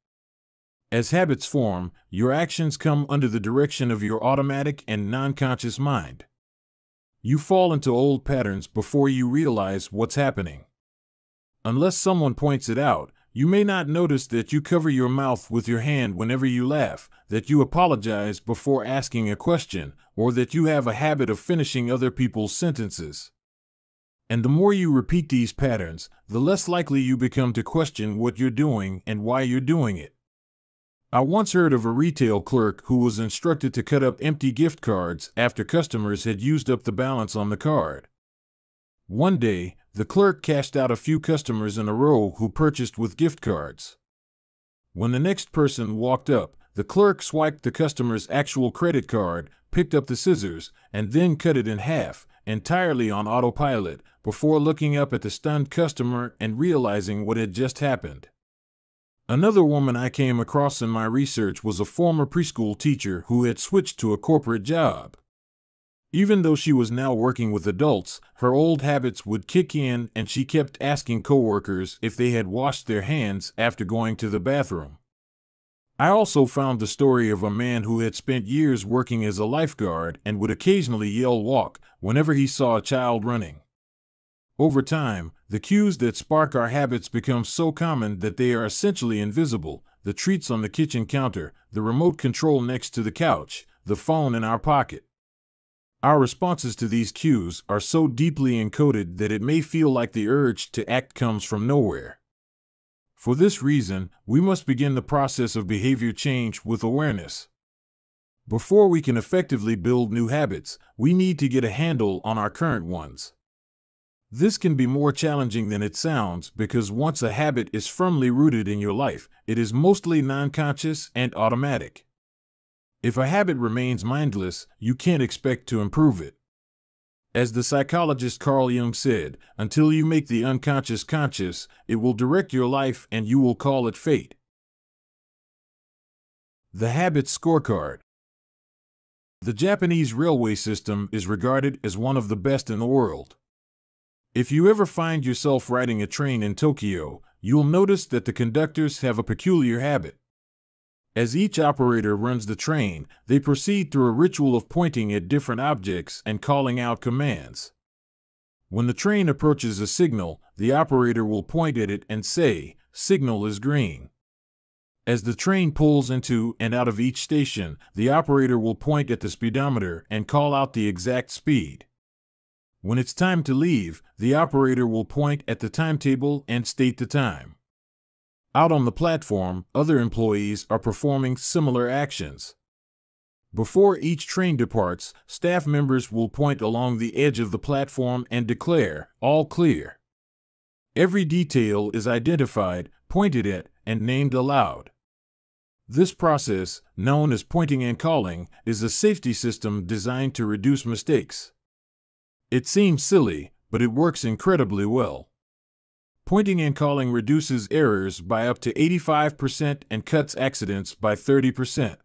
As habits form, your actions come under the direction of your automatic and non-conscious mind. You fall into old patterns before you realize what's happening. Unless someone points it out, you may not notice that you cover your mouth with your hand whenever you laugh, that you apologize before asking a question, or that you have a habit of finishing other people's sentences. And the more you repeat these patterns, the less likely you become to question what you're doing and why you're doing it. I once heard of a retail clerk who was instructed to cut up empty gift cards after customers had used up the balance on the card. One day, the clerk cashed out a few customers in a row who purchased with gift cards. When the next person walked up, the clerk swiped the customer's actual credit card, picked up the scissors, and then cut it in half, entirely on autopilot, before looking up at the stunned customer and realizing what had just happened. Another woman I came across in my research was a former preschool teacher who had switched to a corporate job. Even though she was now working with adults, her old habits would kick in and she kept asking coworkers if they had washed their hands after going to the bathroom. I also found the story of a man who had spent years working as a lifeguard and would occasionally yell "walk" whenever he saw a child running. Over time, the cues that spark our habits become so common that they are essentially invisible: the treats on the kitchen counter, the remote control next to the couch, the phone in our pocket. Our responses to these cues are so deeply encoded that it may feel like the urge to act comes from nowhere. For this reason, we must begin the process of behavior change with awareness. Before we can effectively build new habits, we need to get a handle on our current ones. This can be more challenging than it sounds because once a habit is firmly rooted in your life, it is mostly non-conscious and automatic. If a habit remains mindless, you can't expect to improve it. As the psychologist Carl Jung said, until you make the unconscious conscious, it will direct your life and you will call it fate. The Habit Scorecard. The Japanese railway system is regarded as one of the best in the world. If you ever find yourself riding a train in Tokyo, you'll notice that the conductors have a peculiar habit. As each operator runs the train, they proceed through a ritual of pointing at different objects and calling out commands. When the train approaches a signal, the operator will point at it and say, "Signal is green." As the train pulls into and out of each station, the operator will point at the speedometer and call out the exact speed. When it's time to leave, the operator will point at the timetable and state the time. Out on the platform, other employees are performing similar actions. Before each train departs, staff members will point along the edge of the platform and declare, "All clear." Every detail is identified, pointed at, and named aloud. This process, known as pointing and calling, is a safety system designed to reduce mistakes. It seems silly, but it works incredibly well. Pointing and calling reduces errors by up to 85% and cuts accidents by 30%.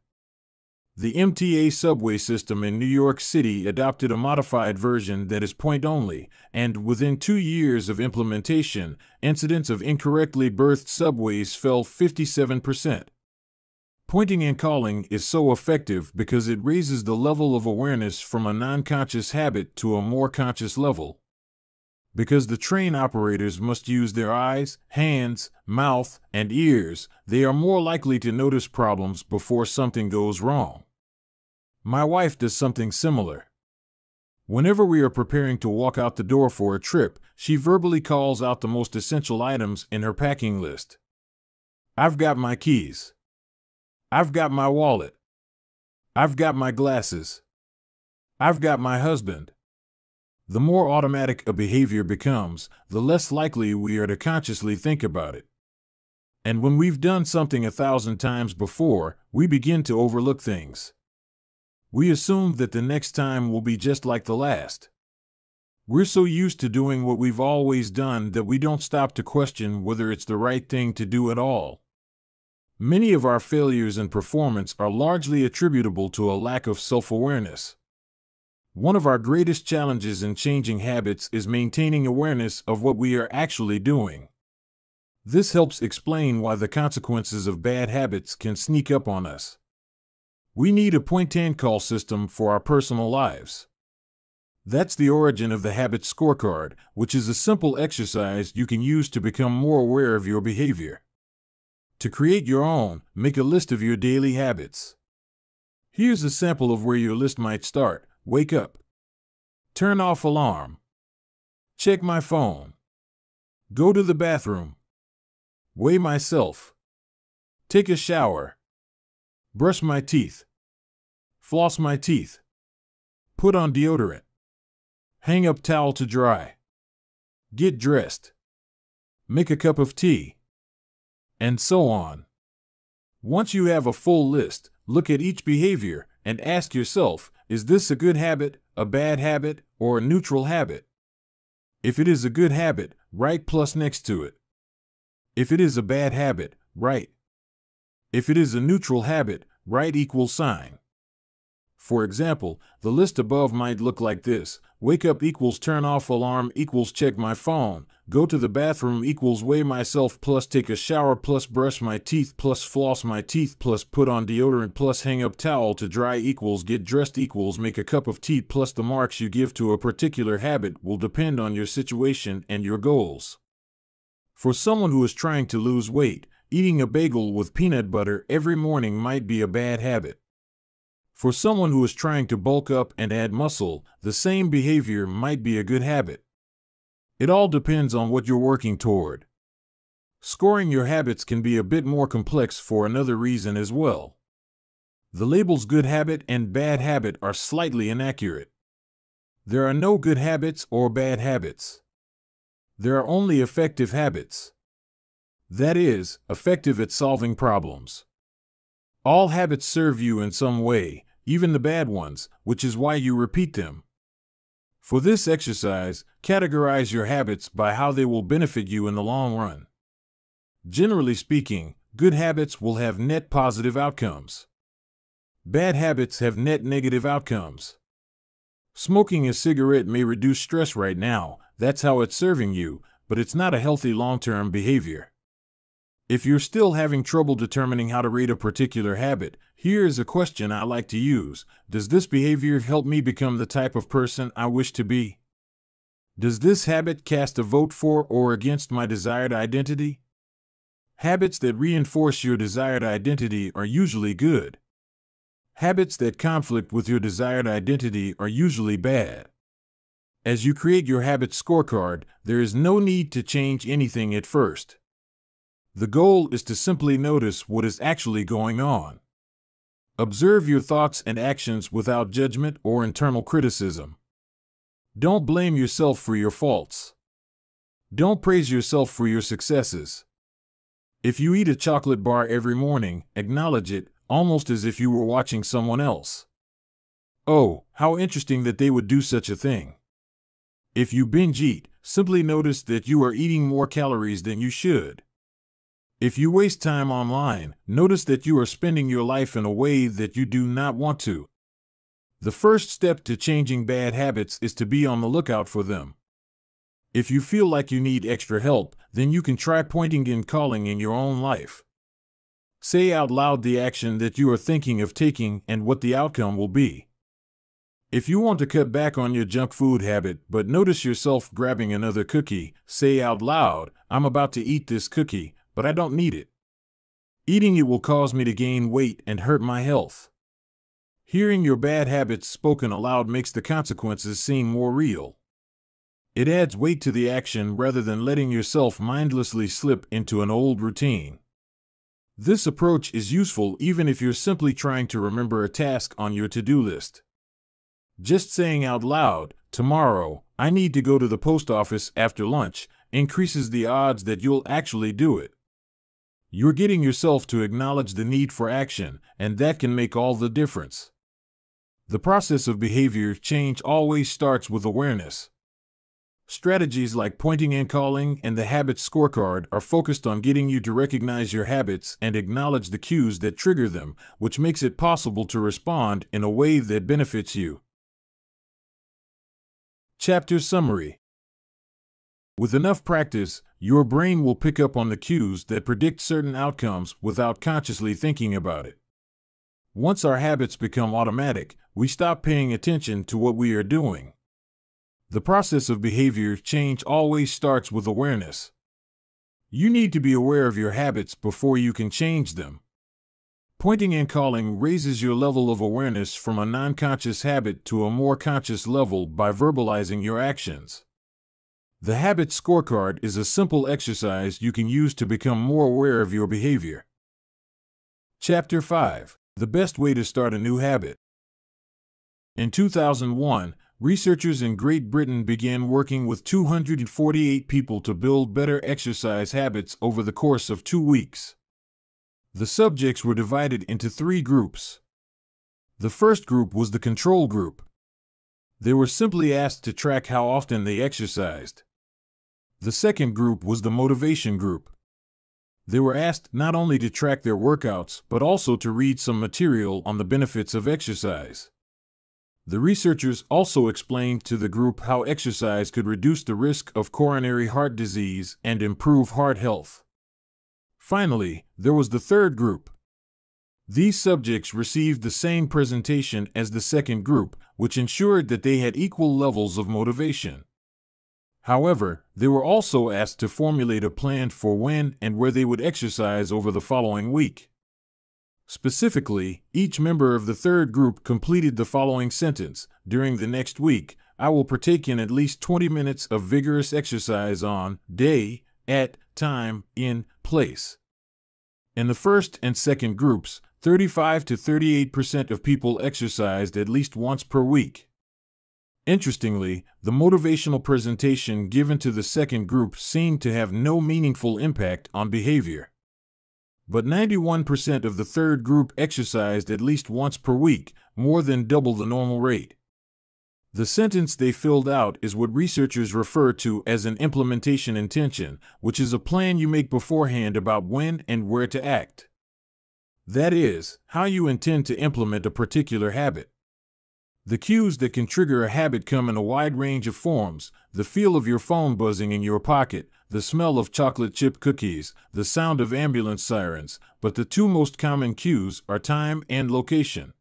The MTA subway system in New York City adopted a modified version that is point-only, and within 2 years of implementation, incidents of incorrectly berthed subways fell 57%. Pointing and calling is so effective because it raises the level of awareness from a non-conscious habit to a more conscious level. Because the train operators must use their eyes, hands, mouth, and ears, they are more likely to notice problems before something goes wrong. My wife does something similar. Whenever we are preparing to walk out the door for a trip, she verbally calls out the most essential items in her packing list. "I've got my keys. I've got my wallet. I've got my glasses. I've got my husband." The more automatic a behavior becomes, the less likely we are to consciously think about it. And when we've done something 1,000 times before, we begin to overlook things. We assume that the next time will be just like the last. We're so used to doing what we've always done that we don't stop to question whether it's the right thing to do at all. Many of our failures in performance are largely attributable to a lack of self-awareness. One of our greatest challenges in changing habits is maintaining awareness of what we are actually doing. This helps explain why the consequences of bad habits can sneak up on us. We need a point-and-call system for our personal lives. That's the origin of the Habit Scorecard, which is a simple exercise you can use to become more aware of your behavior. To create your own, make a list of your daily habits. Here's a sample of where your list might start. Wake up. Turn off alarm. Check my phone. Go to the bathroom. Weigh myself. Take a shower. Brush my teeth. Floss my teeth. Put on deodorant. Hang up towel to dry. Get dressed. Make a cup of tea. And so on. Once you have a full list, look at each behavior and ask yourself, is this a good habit, a bad habit, or a neutral habit? If it is a good habit, write plus next to it. If it is a bad habit, right. If it is a neutral habit, write $sign. For example, the list above might look like this: wake up = turn off alarm = check my phone, go to the bathroom = weigh myself plus take a shower plus brush my teeth plus floss my teeth plus put on deodorant plus hang up towel to dry = get dressed = make a cup of tea plus the marks you give to a particular habit will depend on your situation and your goals. For someone who is trying to lose weight, eating a bagel with peanut butter every morning might be a bad habit. For someone who is trying to bulk up and add muscle, the same behavior might be a good habit. It all depends on what you're working toward. Scoring your habits can be a bit more complex for another reason as well. The labels good habit and bad habit are slightly inaccurate. There are no good habits or bad habits. There are only effective habits. That is, effective at solving problems. All habits serve you in some way, even the bad ones, which is why you repeat them. For this exercise, categorize your habits by how they will benefit you in the long run. Generally speaking, good habits will have net positive outcomes. Bad habits have net negative outcomes. Smoking a cigarette may reduce stress right now, that's how it's serving you, but it's not a healthy long-term behavior. If you're still having trouble determining how to rate a particular habit, here is a question I like to use: does this behavior help me become the type of person I wish to be? Does this habit cast a vote for or against my desired identity? Habits that reinforce your desired identity are usually good. Habits that conflict with your desired identity are usually bad. As you create your habit scorecard, there is no need to change anything at first. The goal is to simply notice what is actually going on. Observe your thoughts and actions without judgment or internal criticism. Don't blame yourself for your faults. Don't praise yourself for your successes. If you eat a chocolate bar every morning, acknowledge it, almost as if you were watching someone else. Oh, how interesting that they would do such a thing. If you binge eat, simply notice that you are eating more calories than you should. If you waste time online, notice that you are spending your life in a way that you do not want to. The first step to changing bad habits is to be on the lookout for them. If you feel like you need extra help, then you can try pointing and calling in your own life. Say out loud the action that you are thinking of taking and what the outcome will be. If you want to cut back on your junk food habit but notice yourself grabbing another cookie, say out loud, "I'm about to eat this cookie, but I don't need it. Eating it will cause me to gain weight and hurt my health." Hearing your bad habits spoken aloud makes the consequences seem more real. It adds weight to the action rather than letting yourself mindlessly slip into an old routine. This approach is useful even if you're simply trying to remember a task on your to-do list. Just saying out loud, "Tomorrow, I need to go to the post office after lunch," increases the odds that you'll actually do it. You're getting yourself to acknowledge the need for action, and that can make all the difference. The process of behavior change always starts with awareness. Strategies like pointing and calling and the habit scorecard are focused on getting you to recognize your habits and acknowledge the cues that trigger them, which makes it possible to respond in a way that benefits you. Chapter Summary. With enough practice, your brain will pick up on the cues that predict certain outcomes without consciously thinking about it. Once our habits become automatic, we stop paying attention to what we are doing. The process of behavior change always starts with awareness. You need to be aware of your habits before you can change them. Pointing and calling raises your level of awareness from a non-conscious habit to a more conscious level by verbalizing your actions. The habit scorecard is a simple exercise you can use to become more aware of your behavior. Chapter 5. The best way to start a new habit. In 2001, researchers in Great Britain began working with 248 people to build better exercise habits over the course of 2 weeks. The subjects were divided into 3 groups. The first group was the control group. They were simply asked to track how often they exercised. The second group was the motivation group. They were asked not only to track their workouts, but also to read some material on the benefits of exercise. The researchers also explained to the group how exercise could reduce the risk of coronary heart disease and improve heart health. Finally, there was the third group. These subjects received the same presentation as the second group, which ensured that they had equal levels of motivation. However, they were also asked to formulate a plan for when and where they would exercise over the following week. Specifically, each member of the third group completed the following sentence: "During the next week, I will partake in at least 20 minutes of vigorous exercise on day, at time, in place." In the first and second groups, 35 to 38% of people exercised at least once per week. Interestingly, the motivational presentation given to the second group seemed to have no meaningful impact on behavior. But 91% of the third group exercised at least once per week, more than double the normal rate. The sentence they filled out is what researchers refer to as an implementation intention, which is a plan you make beforehand about when and where to act. That is, how you intend to implement a particular habit. The cues that can trigger a habit come in a wide range of forms: the feel of your phone buzzing in your pocket, the smell of chocolate chip cookies, the sound of ambulance sirens, but the two most common cues are time and location.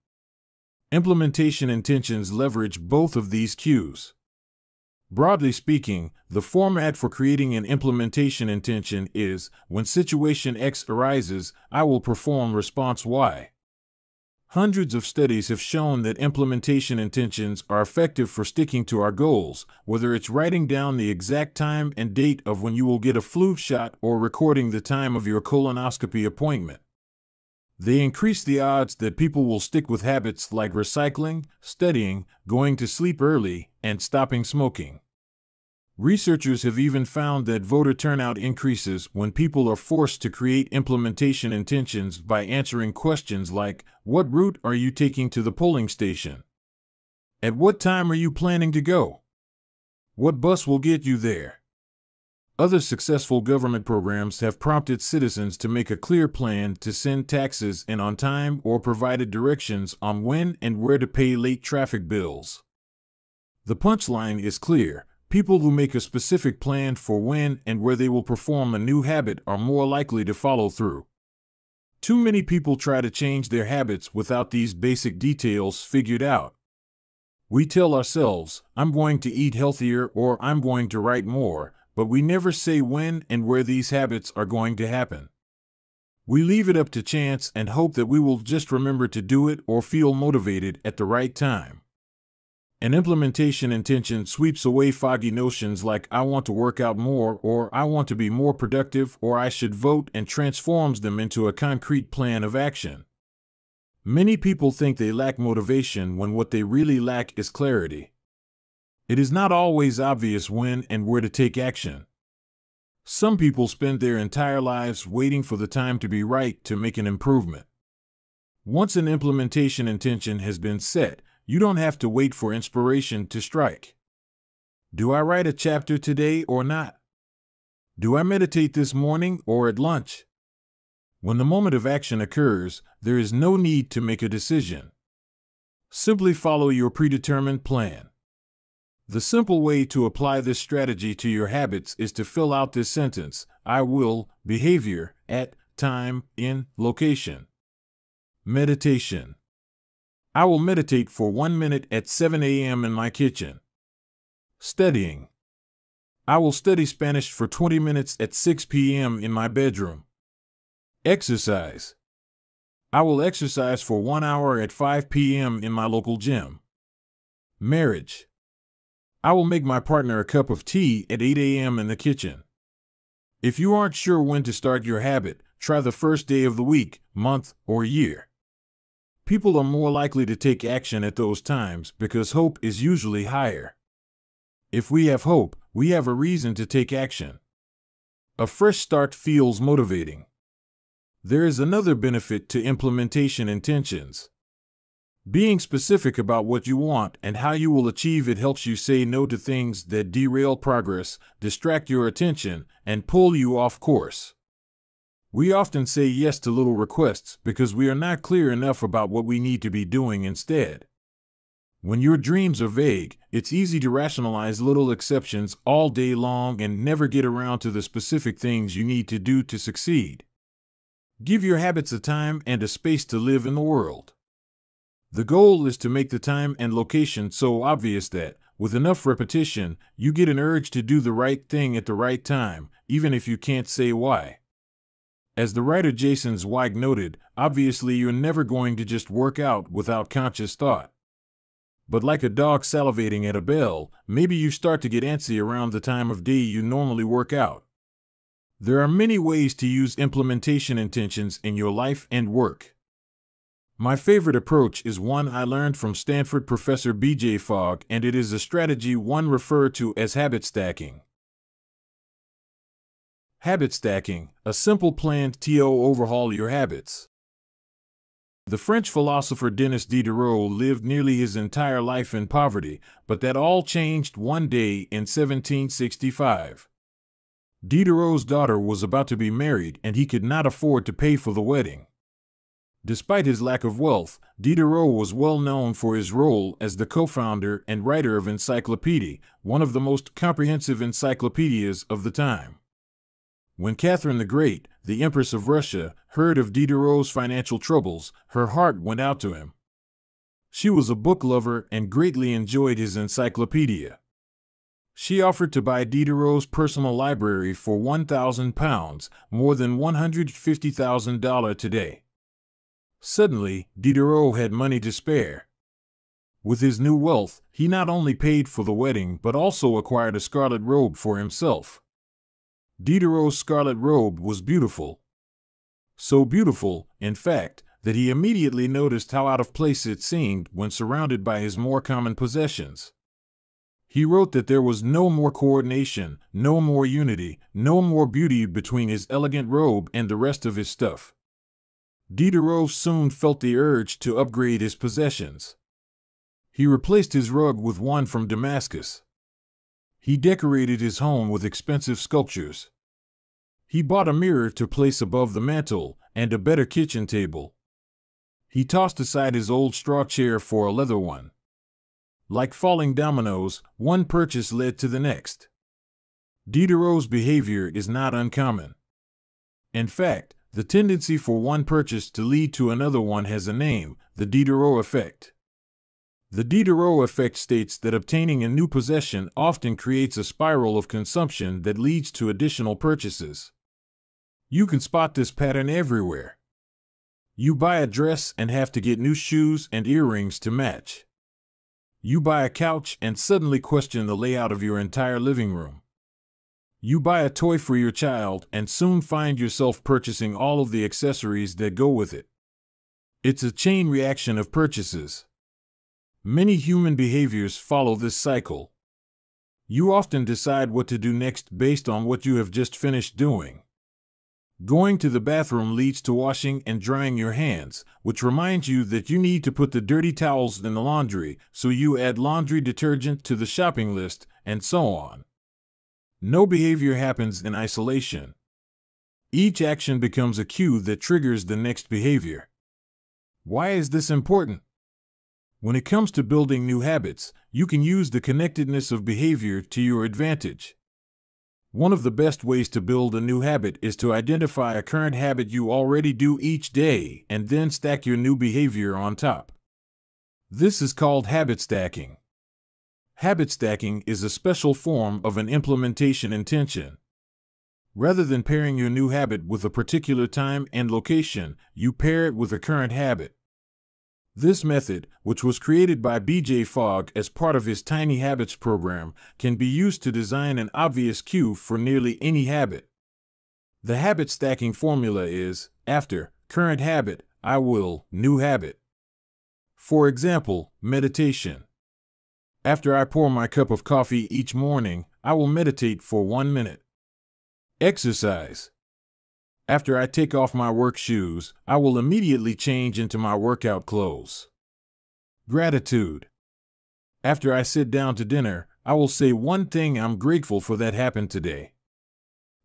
Implementation intentions leverage both of these cues. Broadly speaking, the format for creating an implementation intention is: when situation X arises, I will perform response Y. Hundreds of studies have shown that implementation intentions are effective for sticking to our goals, whether it's writing down the exact time and date of when you will get a flu shot or recording the time of your colonoscopy appointment. They increase the odds that people will stick with habits like recycling, studying, going to sleep early, and stopping smoking. Researchers have even found that voter turnout increases when people are forced to create implementation intentions by answering questions like, "What route are you taking to the polling station? At what time are you planning to go? What bus will get you there?" Other successful government programs have prompted citizens to make a clear plan to send taxes in on time or provided directions on when and where to pay late traffic bills. The punchline is clear: people who make a specific plan for when and where they will perform a new habit are more likely to follow through. Too many people try to change their habits without these basic details figured out. We tell ourselves, "I'm going to eat healthier" or "I'm going to write more," but we never say when and where these habits are going to happen. We leave it up to chance and hope that we will just remember to do it or feel motivated at the right time. An implementation intention sweeps away foggy notions like "I want to work out more" or "I want to be more productive" or "I should vote," and transforms them into a concrete plan of action. Many people think they lack motivation when what they really lack is clarity. It is not always obvious when and where to take action. Some people spend their entire lives waiting for the time to be right to make an improvement. Once an implementation intention has been set, you don't have to wait for inspiration to strike. Do I write a chapter today or not? Do I meditate this morning or at lunch? When the moment of action occurs, there is no need to make a decision. Simply follow your predetermined plan. The simple way to apply this strategy to your habits is to fill out this sentence: I will, behavior, at, time, in, location. Meditation. I will meditate for 1 minute at 7 a.m. in my kitchen. Studying. I will study Spanish for 20 minutes at 6 p.m. in my bedroom. Exercise. I will exercise for 1 hour at 5 p.m. in my local gym. Marriage. I will make my partner a cup of tea at 8 a.m. in the kitchen. If you aren't sure when to start your habit, try the first day of the week, month, or year. People are more likely to take action at those times because hope is usually higher. If we have hope, we have a reason to take action. A fresh start feels motivating. There is another benefit to implementation intentions. Being specific about what you want and how you will achieve it helps you say no to things that derail progress, distract your attention, and pull you off course. We often say yes to little requests because we are not clear enough about what we need to be doing instead. When your dreams are vague, it's easy to rationalize little exceptions all day long and never get around to the specific things you need to do to succeed. Give your habits a time and a space to live in the world. The goal is to make the time and location so obvious that, with enough repetition, you get an urge to do the right thing at the right time, even if you can't say why. As the writer Jason Zweig noted, obviously you're never going to just work out without conscious thought. But like a dog salivating at a bell, maybe you start to get antsy around the time of day you normally work out. There are many ways to use implementation intentions in your life and work. My favorite approach is one I learned from Stanford professor B.J. Fogg, and it is a strategy one referred to as habit stacking. Habit stacking, a simple plan to overhaul your habits. The French philosopher Denis Diderot lived nearly his entire life in poverty, but that all changed one day in 1765. Diderot's daughter was about to be married and he could not afford to pay for the wedding. Despite his lack of wealth, Diderot was well known for his role as the co-founder and writer of Encyclopedia, one of the most comprehensive encyclopedias of the time. When Catherine the Great, the Empress of Russia, heard of Diderot's financial troubles, her heart went out to him. She was a book lover and greatly enjoyed his encyclopedia. She offered to buy Diderot's personal library for £1,000, more than $150,000 today. Suddenly, Diderot had money to spare. With his new wealth, he not only paid for the wedding but also acquired a scarlet robe for himself. Diderot's scarlet robe was beautiful. So beautiful, in fact, that he immediately noticed how out of place it seemed when surrounded by his more common possessions. He wrote that there was no more coordination, no more unity, no more beauty between his elegant robe and the rest of his stuff. Diderot soon felt the urge to upgrade his possessions. He replaced his rug with one from Damascus. He decorated his home with expensive sculptures. He bought a mirror to place above the mantel and a better kitchen table. He tossed aside his old straw chair for a leather one. Like falling dominoes, one purchase led to the next. Diderot's behavior is not uncommon. In fact, the tendency for one purchase to lead to another one has a name: the Diderot effect. The Diderot effect states that obtaining a new possession often creates a spiral of consumption that leads to additional purchases. You can spot this pattern everywhere. You buy a dress and have to get new shoes and earrings to match. You buy a couch and suddenly question the layout of your entire living room. You buy a toy for your child and soon find yourself purchasing all of the accessories that go with it. It's a chain reaction of purchases. Many human behaviors follow this cycle. You often decide what to do next based on what you have just finished doing. Going to the bathroom leads to washing and drying your hands, which reminds you that you need to put the dirty towels in the laundry, so you add laundry detergent to the shopping list, and so on. No behavior happens in isolation. Each action becomes a cue that triggers the next behavior. Why is this important? When it comes to building new habits, you can use the connectedness of behavior to your advantage. One of the best ways to build a new habit is to identify a current habit you already do each day and then stack your new behavior on top. This is called habit stacking. Habit stacking is a special form of an implementation intention. Rather than pairing your new habit with a particular time and location, you pair it with a current habit. This method, which was created by B.J. Fogg as part of his Tiny Habits program, can be used to design an obvious cue for nearly any habit. The habit stacking formula is, after current habit, I will new habit. For example, meditation. After I pour my cup of coffee each morning, I will meditate for 1 minute. Exercise. After I take off my work shoes, I will immediately change into my workout clothes. Gratitude. After I sit down to dinner, I will say one thing I'm grateful for that happened today.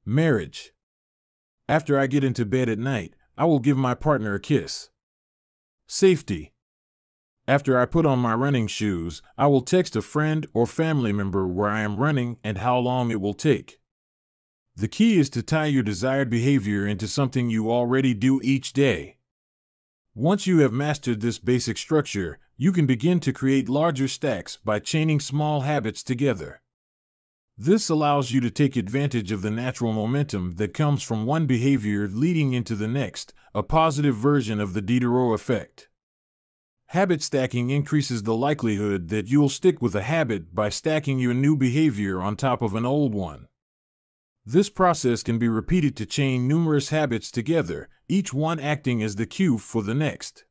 Marriage. After I get into bed at night, I will give my partner a kiss. Safety. After I put on my running shoes, I will text a friend or family member where I am running and how long it will take. The key is to tie your desired behavior into something you already do each day. Once you have mastered this basic structure, you can begin to create larger stacks by chaining small habits together. This allows you to take advantage of the natural momentum that comes from one behavior leading into the next, a positive version of the Diderot effect. Habit stacking increases the likelihood that you'll stick with a habit by stacking your new behavior on top of an old one. This process can be repeated to chain numerous habits together, each one acting as the cue for the next.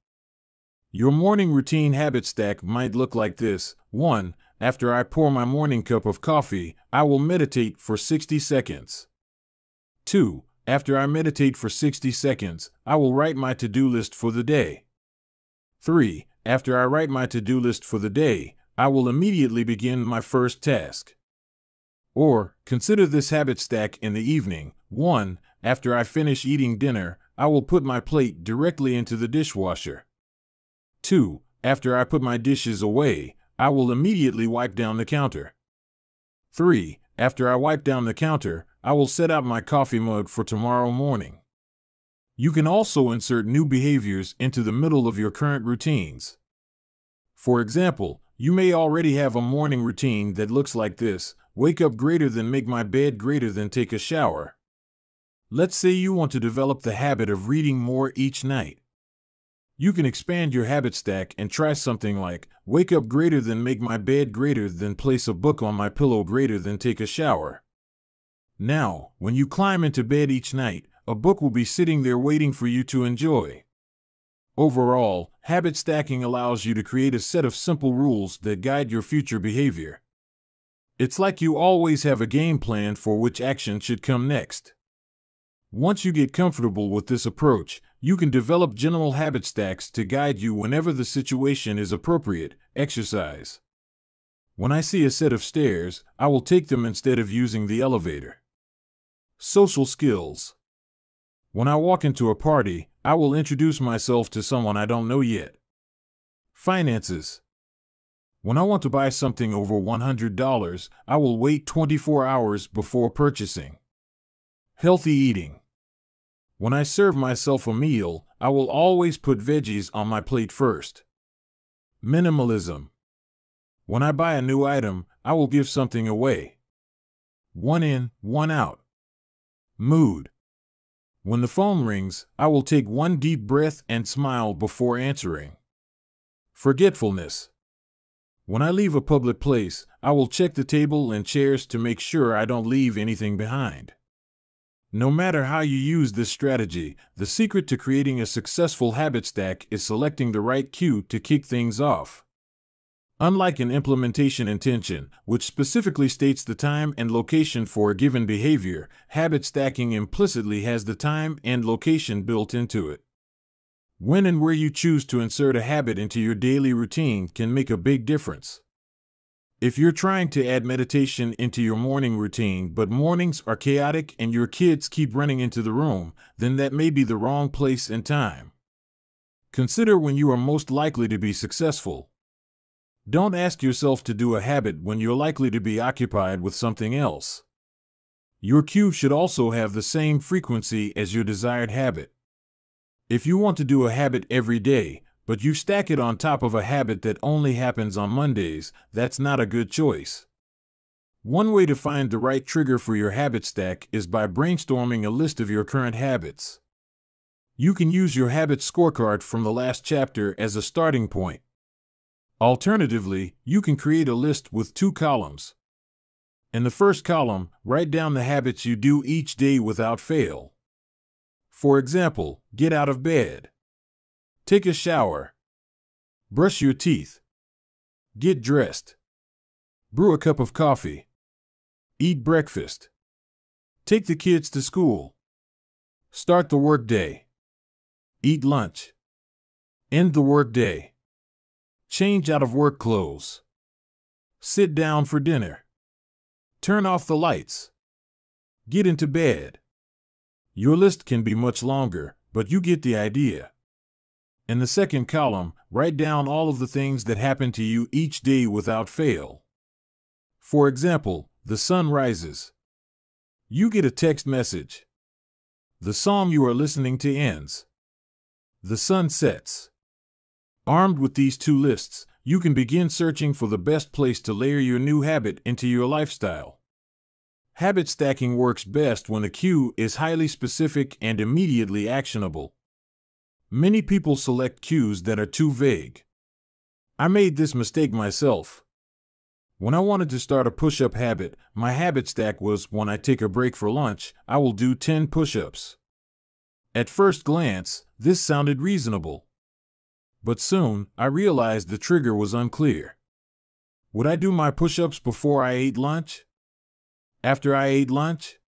Your morning routine habit stack might look like this. 1. After I pour my morning cup of coffee, I will meditate for 60 seconds. 2. After I meditate for 60 seconds, I will write my to-do list for the day. 3. After I write my to-do list for the day, I will immediately begin my first task. Or, consider this habit stack in the evening. 1. After I finish eating dinner, I will put my plate directly into the dishwasher. 2. After I put my dishes away, I will immediately wipe down the counter. 3. After I wipe down the counter, I will set out my coffee mug for tomorrow morning. You can also insert new behaviors into the middle of your current routines. For example, you may already have a morning routine that looks like this: wake up greater than make my bed greater than take a shower. Let's say you want to develop the habit of reading more each night. You can expand your habit stack and try something like, wake up greater than make my bed greater than place a book on my pillow greater than take a shower. Now, when you climb into bed each night, a book will be sitting there waiting for you to enjoy. Overall, habit stacking allows you to create a set of simple rules that guide your future behavior. It's like you always have a game plan for which action should come next. Once you get comfortable with this approach, you can develop general habit stacks to guide you whenever the situation is appropriate. Exercise. When I see a set of stairs, I will take them instead of using the elevator. Social skills. When I walk into a party, I will introduce myself to someone I don't know yet. Finances. When I want to buy something over $100, I will wait 24 hours before purchasing. Healthy eating. When I serve myself a meal, I will always put veggies on my plate first. Minimalism. When I buy a new item, I will give something away. One in, one out. Mood. When the phone rings, I will take one deep breath and smile before answering. Forgetfulness. When I leave a public place, I will check the table and chairs to make sure I don't leave anything behind. No matter how you use this strategy, the secret to creating a successful habit stack is selecting the right cue to kick things off. Unlike an implementation intention, which specifically states the time and location for a given behavior, habit stacking implicitly has the time and location built into it. When and where you choose to insert a habit into your daily routine can make a big difference. If you're trying to add meditation into your morning routine, but mornings are chaotic and your kids keep running into the room, then that may be the wrong place and time. Consider when you are most likely to be successful. Don't ask yourself to do a habit when you're likely to be occupied with something else. Your cue should also have the same frequency as your desired habit. If you want to do a habit every day, but you stack it on top of a habit that only happens on Mondays, that's not a good choice. One way to find the right trigger for your habit stack is by brainstorming a list of your current habits. You can use your habit scorecard from the last chapter as a starting point. Alternatively, you can create a list with 2 columns. In the first column, write down the habits you do each day without fail. For example, get out of bed. Take a shower. Brush your teeth. Get dressed. Brew a cup of coffee. Eat breakfast. Take the kids to school. Start the workday. Eat lunch. End the workday. Change out of work clothes. Sit down for dinner. Turn off the lights. Get into bed. Your list can be much longer, but you get the idea. In the second column, write down all of the things that happen to you each day without fail. For example, the sun rises. You get a text message. The song you are listening to ends. The sun sets. Armed with these two lists, you can begin searching for the best place to layer your new habit into your lifestyle. Habit stacking works best when a cue is highly specific and immediately actionable. Many people select cues that are too vague. I made this mistake myself. When I wanted to start a push-up habit, my habit stack was when I take a break for lunch, I will do 10 push-ups. At first glance, this sounded reasonable. But soon, I realized the trigger was unclear. Would I do my push-ups before I ate lunch? After I ate lunch?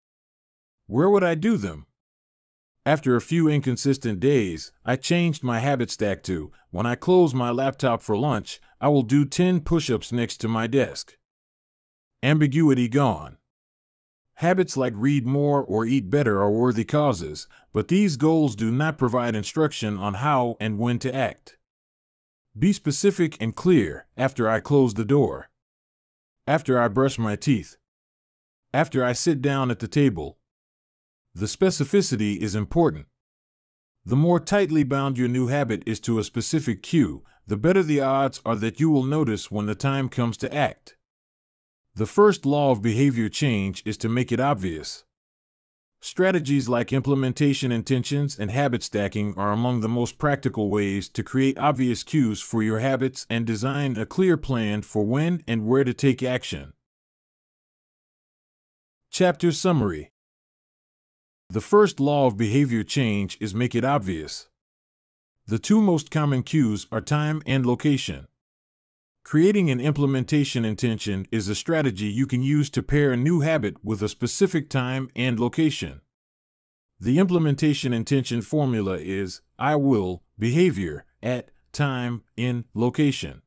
Where would I do them? After a few inconsistent days, I changed my habit stack to, when I close my laptop for lunch, I will do 10 push-ups next to my desk. Ambiguity gone. Habits like read more or eat better are worthy causes, but these goals do not provide instruction on how and when to act. Be specific and clear. After I close the door. After I brush my teeth. After I sit down at the table. The specificity is important. The more tightly bound your new habit is to a specific cue, the better the odds are that you will notice when the time comes to act. The first law of behavior change is to make it obvious. Strategies like implementation intentions and habit stacking are among the most practical ways to create obvious cues for your habits and design a clear plan for when and where to take action. Chapter Summary. The first law of behavior change is make it obvious. The two most common cues are time and location. Creating an implementation intention is a strategy you can use to pair a new habit with a specific time and location. The implementation intention formula is I will, behavior, at, time, in, location.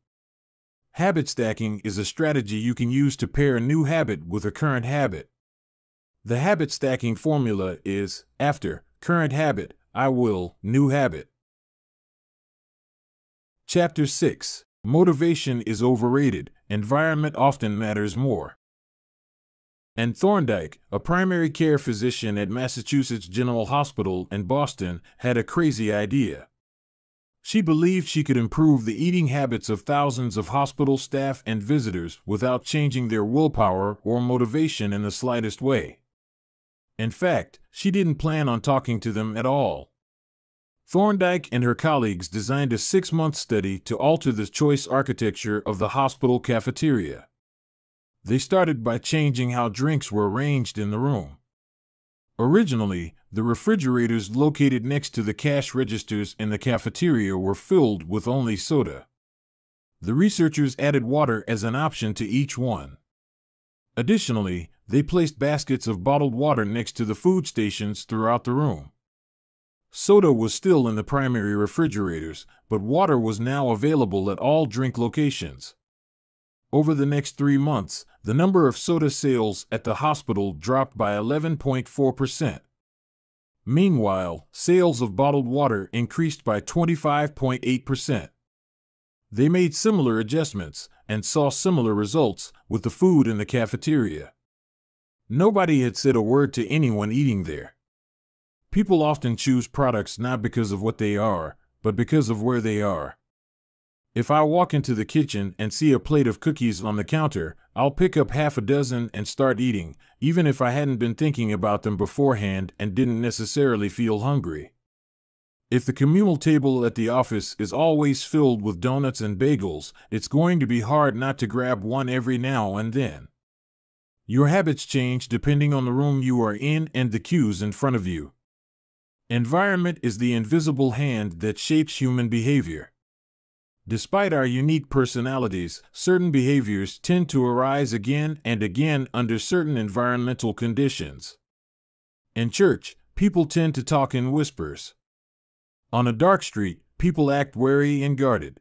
Habit stacking is a strategy you can use to pair a new habit with a current habit. The habit stacking formula is after, current habit, I will, new habit. Chapter 6. Motivation is overrated. Environment often matters more. Anne Thorndike, a primary care physician at Massachusetts General Hospital in Boston, had a crazy idea. She believed she could improve the eating habits of thousands of hospital staff and visitors without changing their willpower or motivation in the slightest way. In fact, she didn't plan on talking to them at all. Thorndike and her colleagues designed a 6-month study to alter the choice architecture of the hospital cafeteria. They started by changing how drinks were arranged in the room. Originally, the refrigerators located next to the cash registers in the cafeteria were filled with only soda. The researchers added water as an option to each one. Additionally, they placed baskets of bottled water next to the food stations throughout the room. Soda was still in the primary refrigerators, but water was now available at all drink locations. Over the next 3 months, the number of soda sales at the hospital dropped by 11.4%. Meanwhile, sales of bottled water increased by 25.8%. They made similar adjustments and saw similar results with the food in the cafeteria. Nobody had said a word to anyone eating there. People often choose products not because of what they are, but because of where they are. If I walk into the kitchen and see a plate of cookies on the counter, I'll pick up half a dozen and start eating, even if I hadn't been thinking about them beforehand and didn't necessarily feel hungry. If the communal table at the office is always filled with donuts and bagels, it's going to be hard not to grab one every now and then. Your habits change depending on the room you are in and the cues in front of you. Environment is the invisible hand that shapes human behavior. Despite our unique personalities, certain behaviors tend to arise again and again under certain environmental conditions. In church, people tend to talk in whispers. On a dark street, people act wary and guarded.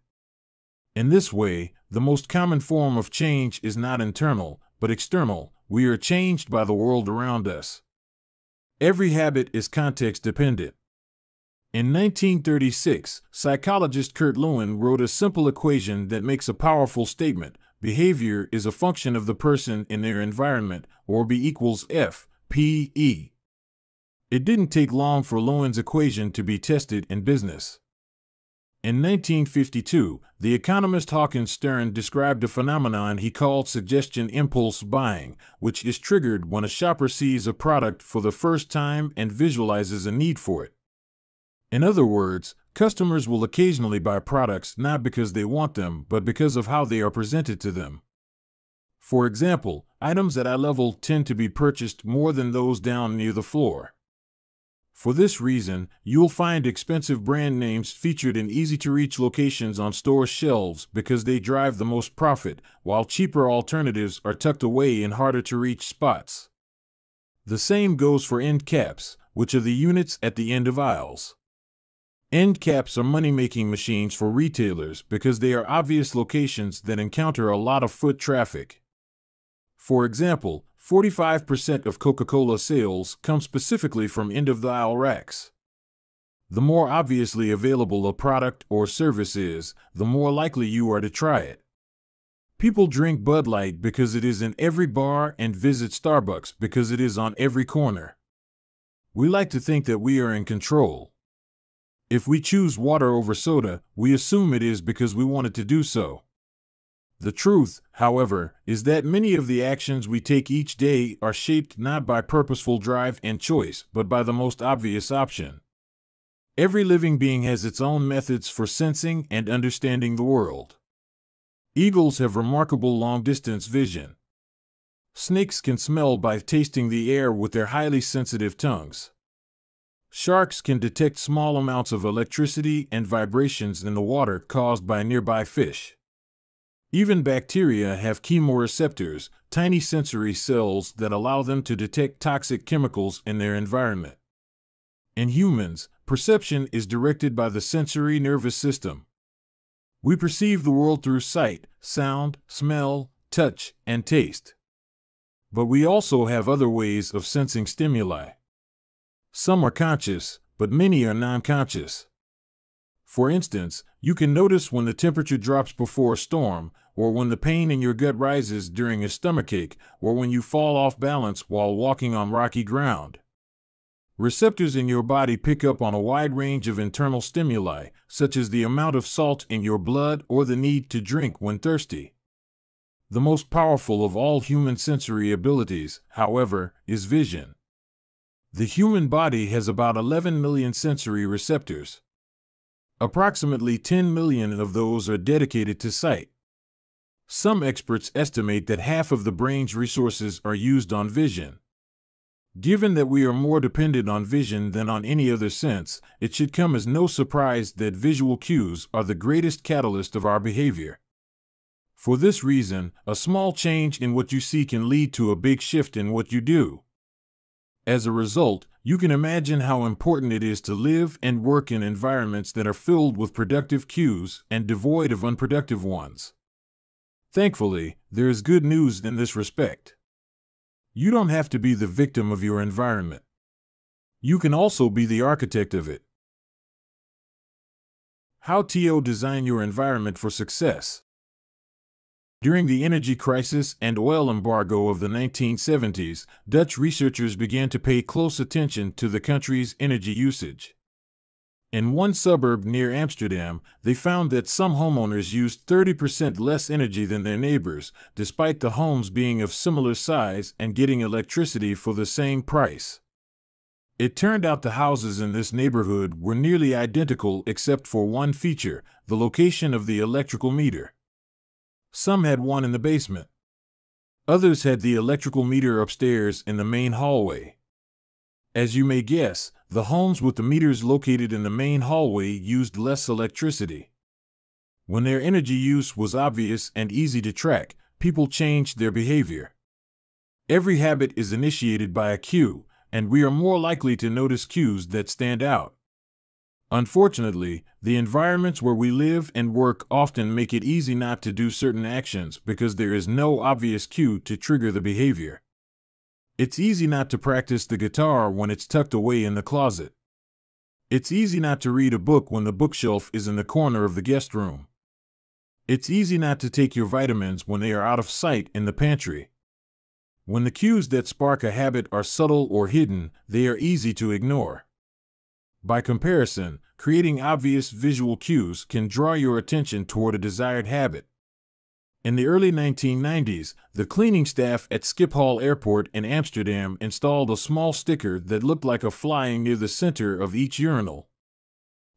In this way, the most common form of change is not internal, but external. We are changed by the world around us. Every habit is context dependent. In 1936, psychologist Kurt Lewin wrote a simple equation that makes a powerful statement: behavior is a function of the person in their environment, or B equals F, P, E. It didn't take long for Lewin's equation to be tested in business. In 1952, the economist Hawkins Stern described a phenomenon he called suggestion impulse buying, which is triggered when a shopper sees a product for the first time and visualizes a need for it. In other words, customers will occasionally buy products not because they want them, but because of how they are presented to them. For example, items at eye level tend to be purchased more than those down near the floor. For this reason, you'll find expensive brand names featured in easy-to-reach locations on store shelves because they drive the most profit, while cheaper alternatives are tucked away in harder-to-reach spots. The same goes for end caps, which are the units at the end of aisles. End caps are money-making machines for retailers because they are obvious locations that encounter a lot of foot traffic. For example, 45% of Coca-Cola sales come specifically from end-of-the-aisle racks. The more obviously available a product or service is, the more likely you are to try it. People drink Bud Light because it is in every bar and visit Starbucks because it is on every corner. We like to think that we are in control. If we choose water over soda, we assume it is because we wanted to do so. The truth, however, is that many of the actions we take each day are shaped not by purposeful drive and choice, but by the most obvious option. Every living being has its own methods for sensing and understanding the world. Eagles have remarkable long-distance vision. Snakes can smell by tasting the air with their highly sensitive tongues. Sharks can detect small amounts of electricity and vibrations in the water caused by nearby fish. Even bacteria have chemoreceptors, tiny sensory cells that allow them to detect toxic chemicals in their environment. In humans, perception is directed by the sensory nervous system. We perceive the world through sight, sound, smell, touch, and taste. But we also have other ways of sensing stimuli. Some are conscious, but many are non-conscious. For instance, you can notice when the temperature drops before a storm, or when the pain in your gut rises during a stomachache, or when you fall off balance while walking on rocky ground. Receptors in your body pick up on a wide range of internal stimuli, such as the amount of salt in your blood or the need to drink when thirsty. The most powerful of all human sensory abilities, however, is vision. The human body has about 11 million sensory receptors. Approximately 10 million of those are dedicated to sight. Some experts estimate that half of the brain's resources are used on vision. Given that we are more dependent on vision than on any other sense, it should come as no surprise that visual cues are the greatest catalyst of our behavior. For this reason, a small change in what you see can lead to a big shift in what you do. As a result, you can imagine how important it is to live and work in environments that are filled with productive cues and devoid of unproductive ones. Thankfully, there is good news in this respect. You don't have to be the victim of your environment. You can also be the architect of it. How to design your environment for success. During the energy crisis and oil embargo of the 1970s, Dutch researchers began to pay close attention to the country's energy usage. In one suburb near Amsterdam, they found that some homeowners used 30% less energy than their neighbors, despite the homes being of similar size and getting electricity for the same price. It turned out the houses in this neighborhood were nearly identical except for one feature: the location of the electrical meter. Some had one in the basement. Others had the electrical meter upstairs in the main hallway. As you may guess, the homes with the meters located in the main hallway used less electricity. When their energy use was obvious and easy to track, people changed their behavior. Every habit is initiated by a cue, and we are more likely to notice cues that stand out. Unfortunately, the environments where we live and work often make it easy not to do certain actions because there is no obvious cue to trigger the behavior. It's easy not to practice the guitar when it's tucked away in the closet. It's easy not to read a book when the bookshelf is in the corner of the guest room. It's easy not to take your vitamins when they are out of sight in the pantry. When the cues that spark a habit are subtle or hidden, they are easy to ignore. By comparison, creating obvious visual cues can draw your attention toward a desired habit. In the early 1990s, the cleaning staff at Schiphol Airport in Amsterdam installed a small sticker that looked like a fly near the center of each urinal.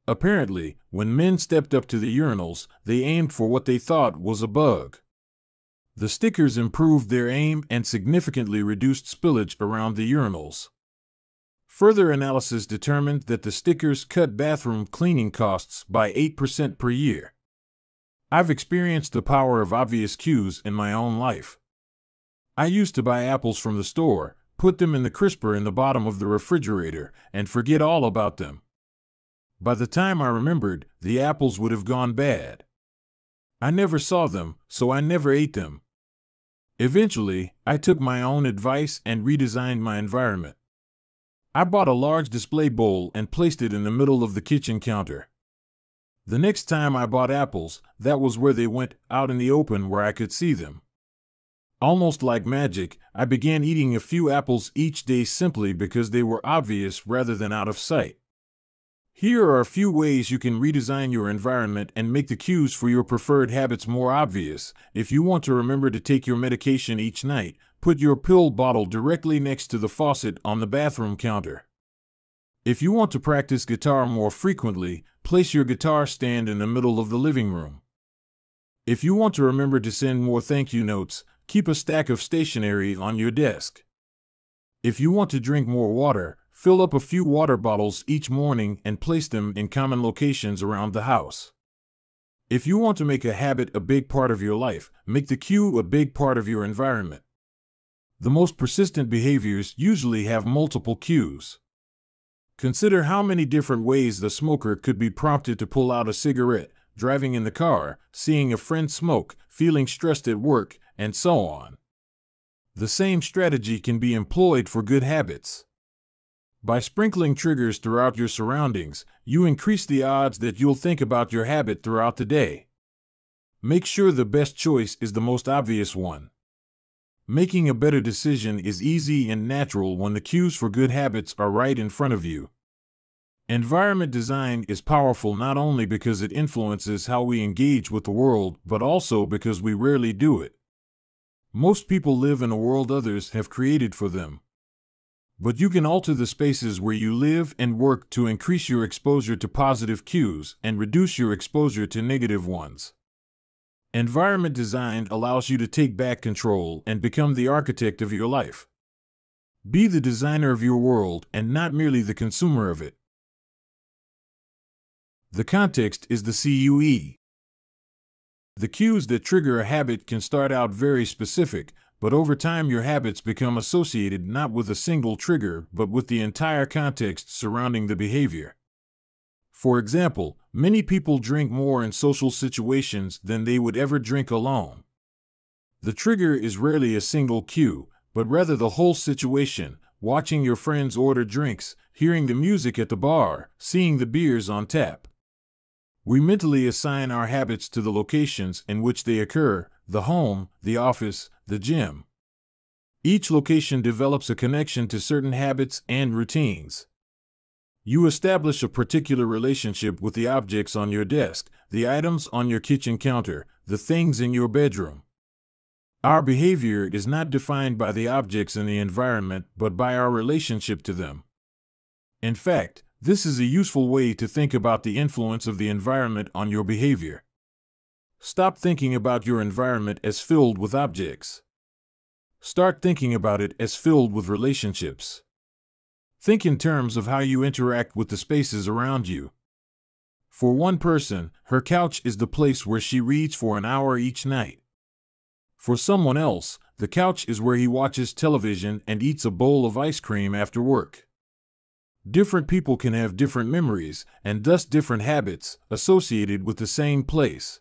Apparently, when men stepped up to the urinals, they aimed for what they thought was a bug. The stickers improved their aim and significantly reduced spillage around the urinals. Further analysis determined that the stickers cut bathroom cleaning costs by 8% per year. I've experienced the power of obvious cues in my own life. I used to buy apples from the store, put them in the crisper in the bottom of the refrigerator, and forget all about them. By the time I remembered, the apples would have gone bad. I never saw them, so I never ate them. Eventually, I took my own advice and redesigned my environment. I bought a large display bowl and placed it in the middle of the kitchen counter. The next time I bought apples, that was where they went, out in the open where I could see them. Almost like magic, I began eating a few apples each day simply because they were obvious rather than out of sight. Here are a few ways you can redesign your environment and make the cues for your preferred habits more obvious. If you want to remember to take your medication each night, put your pill bottle directly next to the faucet on the bathroom counter. If you want to practice guitar more frequently, place your guitar stand in the middle of the living room. If you want to remember to send more thank you notes, keep a stack of stationery on your desk. If you want to drink more water, fill up a few water bottles each morning and place them in common locations around the house. If you want to make a habit a big part of your life, make the cue a big part of your environment. The most persistent behaviors usually have multiple cues. Consider how many different ways the smoker could be prompted to pull out a cigarette, driving in the car, seeing a friend smoke, feeling stressed at work, and so on. The same strategy can be employed for good habits. By sprinkling triggers throughout your surroundings, you increase the odds that you'll think about your habit throughout the day. Make sure the best choice is the most obvious one. Making a better decision is easy and natural when the cues for good habits are right in front of you. Environment design is powerful not only because it influences how we engage with the world, but also because we rarely do it. Most people live in a world others have created for them. But you can alter the spaces where you live and work to increase your exposure to positive cues and reduce your exposure to negative ones. Environment design allows you to take back control and become the architect of your life. Be the designer of your world and not merely the consumer of it. The context is the CUE. The cues that trigger a habit can start out very specific, but over time your habits become associated not with a single trigger, but with the entire context surrounding the behavior. For example, many people drink more in social situations than they would ever drink alone. The trigger is rarely a single cue, but rather the whole situation, watching your friends order drinks, hearing the music at the bar, seeing the beers on tap. We mentally assign our habits to the locations in which they occur, the home, the office, the gym. Each location develops a connection to certain habits and routines. You establish a particular relationship with the objects on your desk, the items on your kitchen counter, the things in your bedroom. Our behavior is not defined by the objects in the environment, but by our relationship to them. In fact, this is a useful way to think about the influence of the environment on your behavior. Stop thinking about your environment as filled with objects. Start thinking about it as filled with relationships. Think in terms of how you interact with the spaces around you. For one person, her couch is the place where she reads for an hour each night. For someone else, the couch is where he watches television and eats a bowl of ice cream after work. Different people can have different memories, and thus different habits, associated with the same place.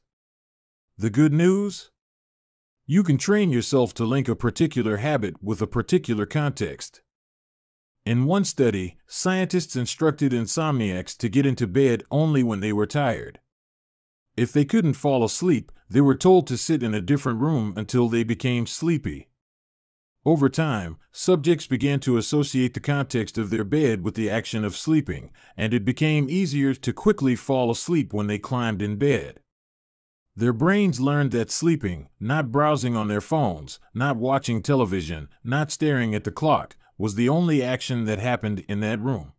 The good news? You can train yourself to link a particular habit with a particular context. In one study, scientists instructed insomniacs to get into bed only when they were tired. If they couldn't fall asleep, they were told to sit in a different room until they became sleepy. Over time, subjects began to associate the context of their bed with the action of sleeping, and it became easier to quickly fall asleep when they climbed in bed. Their brains learned that sleeping, not browsing on their phones, not watching television, not staring at the clock, was the only action that happened in that room.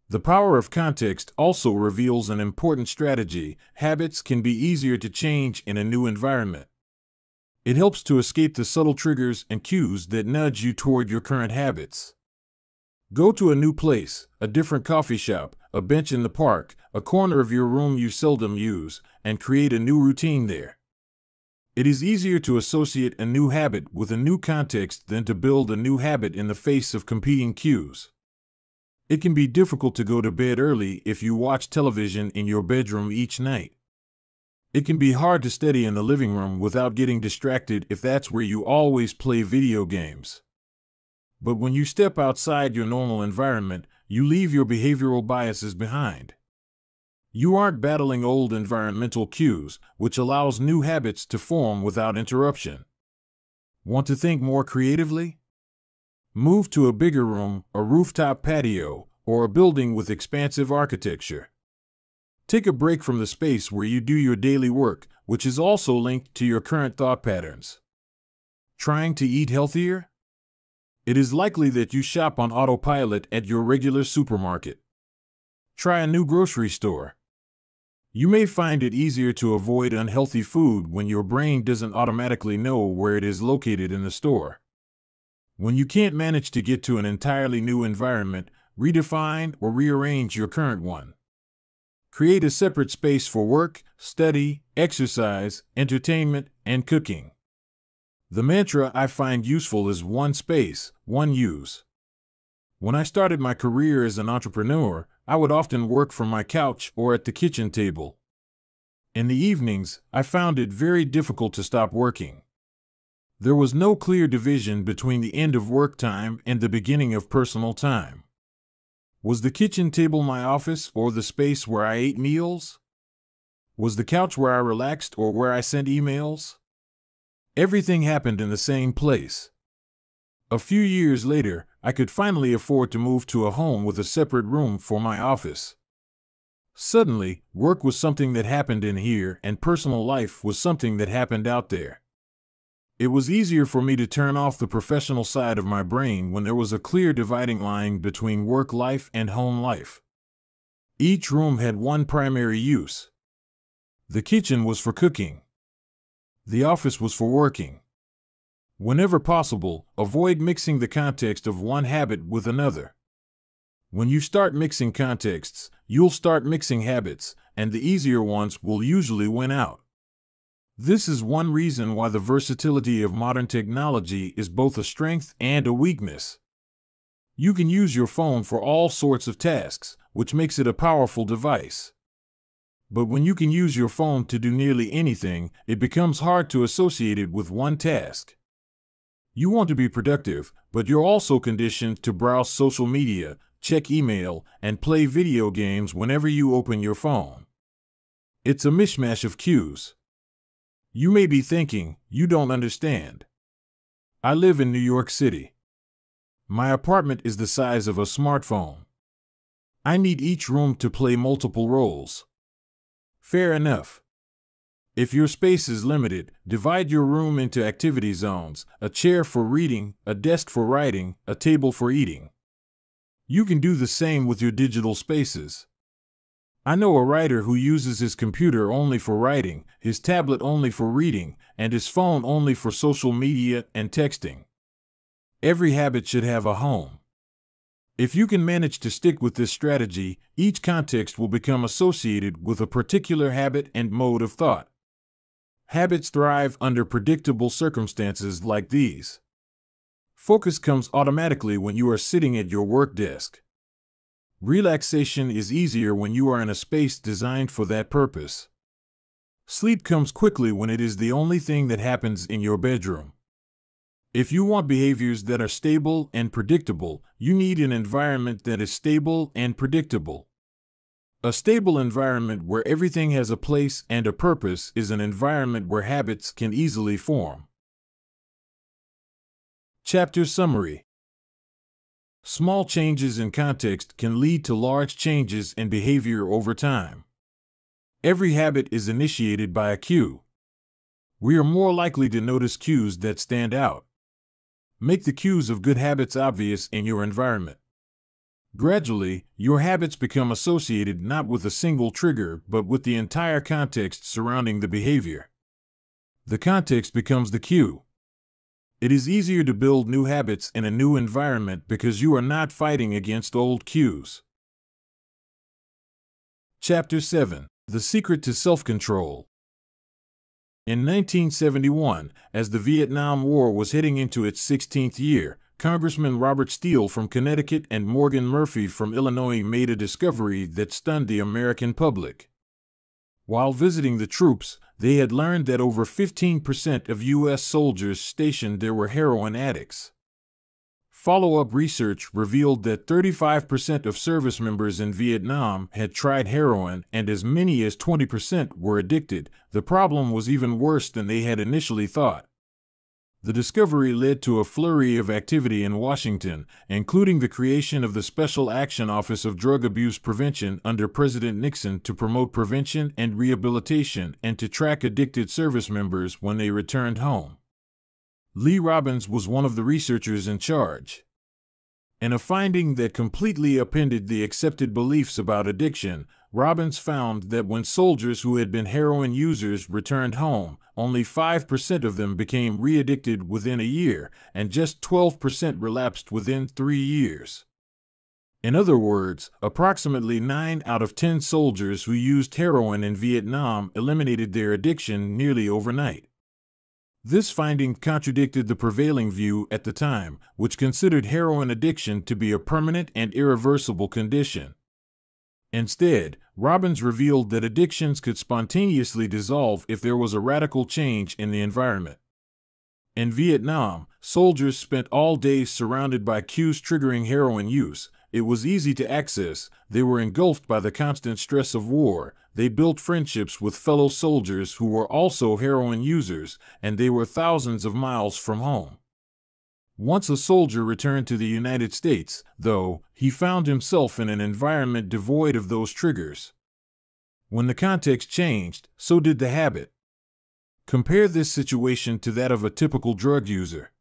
The power of context also reveals an important strategy. Habits can be easier to change in a new environment. It helps to escape the subtle triggers and cues that nudge you toward your current habits. Go to a new place, a different coffee shop, a bench in the park, a corner of your room you seldom use, and create a new routine there. It is easier to associate a new habit with a new context than to build a new habit in the face of competing cues. It can be difficult to go to bed early if you watch television in your bedroom each night. It can be hard to study in the living room without getting distracted if that's where you always play video games. But when you step outside your normal environment, you leave your behavioral biases behind. You aren't battling old environmental cues, which allows new habits to form without interruption. Want to think more creatively? Move to a bigger room, a rooftop patio, or a building with expansive architecture. Take a break from the space where you do your daily work, which is also linked to your current thought patterns. Trying to eat healthier? It is likely that you shop on autopilot at your regular supermarket. Try a new grocery store. You may find it easier to avoid unhealthy food when your brain doesn't automatically know where it is located in the store. When you can't manage to get to an entirely new environment, redefine or rearrange your current one. Create a separate space for work, study, exercise, entertainment, and cooking. The mantra I find useful is one space, one use. When I started my career as an entrepreneur, I would often work from my couch or at the kitchen table. In the evenings, I found it very difficult to stop working. There was no clear division between the end of work time and the beginning of personal time. Was the kitchen table my office or the space where I ate meals? Was the couch where I relaxed or where I sent emails? Everything happened in the same place. A few years later, I could finally afford to move to a home with a separate room for my office. Suddenly, work was something that happened in here and personal life was something that happened out there. It was easier for me to turn off the professional side of my brain when there was a clear dividing line between work life and home life. Each room had one primary use. The kitchen was for cooking. The office was for working. Whenever possible, avoid mixing the context of one habit with another. When you start mixing contexts, you'll start mixing habits, and the easier ones will usually win out. This is one reason why the versatility of modern technology is both a strength and a weakness. You can use your phone for all sorts of tasks, which makes it a powerful device. But when you can use your phone to do nearly anything, it becomes hard to associate it with one task. You want to be productive, but you're also conditioned to browse social media, check email, and play video games whenever you open your phone. It's a mishmash of cues. You may be thinking, you don't understand. I live in New York City. My apartment is the size of a smartphone. I need each room to play multiple roles. Fair enough. If your space is limited, divide your room into activity zones, a chair for reading, a desk for writing, a table for eating. You can do the same with your digital spaces. I know a writer who uses his computer only for writing, his tablet only for reading, and his phone only for social media and texting. Every habit should have a home. If you can manage to stick with this strategy, each context will become associated with a particular habit and mode of thought. Habits thrive under predictable circumstances like these. Focus comes automatically when you are sitting at your work desk. Relaxation is easier when you are in a space designed for that purpose. Sleep comes quickly when it is the only thing that happens in your bedroom. If you want behaviors that are stable and predictable, you need an environment that is stable and predictable. A stable environment where everything has a place and a purpose is an environment where habits can easily form. Chapter Summary. Small changes in context can lead to large changes in behavior over time. Every habit is initiated by a cue. We are more likely to notice cues that stand out. Make the cues of good habits obvious in your environment. Gradually, your habits become associated not with a single trigger but with the entire context surrounding the behavior. The context becomes the cue. It is easier to build new habits in a new environment because you are not fighting against old cues. Chapter 7. The Secret to Self-Control. In 1971, as the Vietnam War was heading into its 16th year, Congressman Robert Steele from Connecticut and Morgan Murphy from Illinois made a discovery that stunned the American public. While visiting the troops, they had learned that over 15% of U.S. soldiers stationed there were heroin addicts. Follow-up research revealed that 35% of service members in Vietnam had tried heroin and as many as 20% were addicted. The problem was even worse than they had initially thought. The discovery led to a flurry of activity in Washington, including the creation of the Special Action Office of Drug Abuse Prevention under President Nixon to promote prevention and rehabilitation and to track addicted service members when they returned home. Lee Robbins was one of the researchers in charge. In a finding that completely upended the accepted beliefs about addiction, Robbins found that when soldiers who had been heroin users returned home, only 5% of them became re-addicted within a year, and just 12% relapsed within 3 years. In other words, approximately 9 out of 10 soldiers who used heroin in Vietnam eliminated their addiction nearly overnight. This finding contradicted the prevailing view at the time, which considered heroin addiction to be a permanent and irreversible condition. Instead, Robbins revealed that addictions could spontaneously dissolve if there was a radical change in the environment. In Vietnam, soldiers spent all day surrounded by cues triggering heroin use. It was easy to access, they were engulfed by the constant stress of war, they built friendships with fellow soldiers who were also heroin users, and they were thousands of miles from home. Once a soldier returned to the United States, though, he found himself in an environment devoid of those triggers. When the context changed, so did the habit. Compare this situation to that of a typical drug user.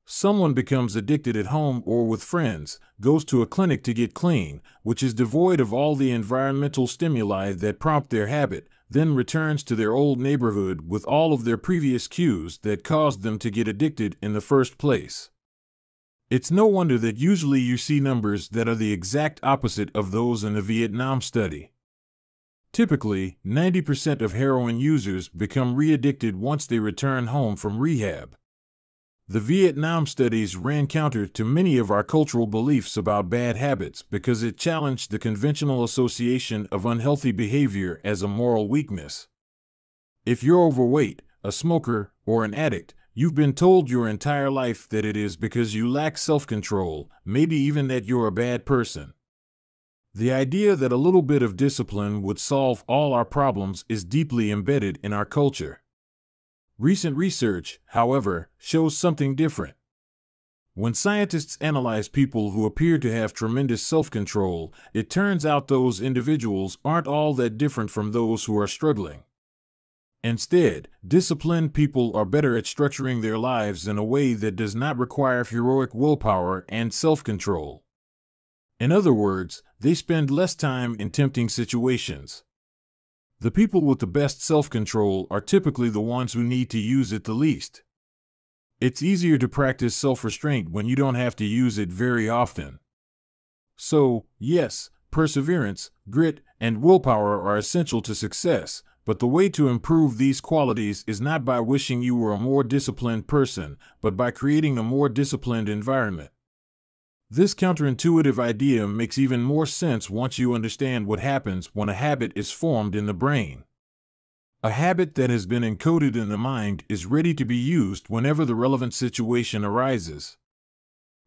Someone becomes addicted at home or with friends, goes to a clinic to get clean, which is devoid of all the environmental stimuli that prompt their habit, then returns to their old neighborhood with all of their previous cues that caused them to get addicted in the first place. It's no wonder that usually you see numbers that are the exact opposite of those in the Vietnam study. Typically, 90% of heroin users become re-addicted once they return home from rehab. The Vietnam studies ran counter to many of our cultural beliefs about bad habits because it challenged the conventional association of unhealthy behavior as a moral weakness. If you're overweight, a smoker, or an addict, you've been told your entire life that it is because you lack self-control, maybe even that you're a bad person. The idea that a little bit of discipline would solve all our problems is deeply embedded in our culture. Recent research, however, shows something different. When scientists analyze people who appear to have tremendous self-control, it turns out those individuals aren't all that different from those who are struggling. Instead, disciplined people are better at structuring their lives in a way that does not require heroic willpower and self-control. In other words, they spend less time in tempting situations. The people with the best self-control are typically the ones who need to use it the least. It's easier to practice self-restraint when you don't have to use it very often. So, yes, perseverance, grit, and willpower are essential to success, but the way to improve these qualities is not by wishing you were a more disciplined person, but by creating a more disciplined environment. This counterintuitive idea makes even more sense once you understand what happens when a habit is formed in the brain. A habit that has been encoded in the mind is ready to be used whenever the relevant situation arises.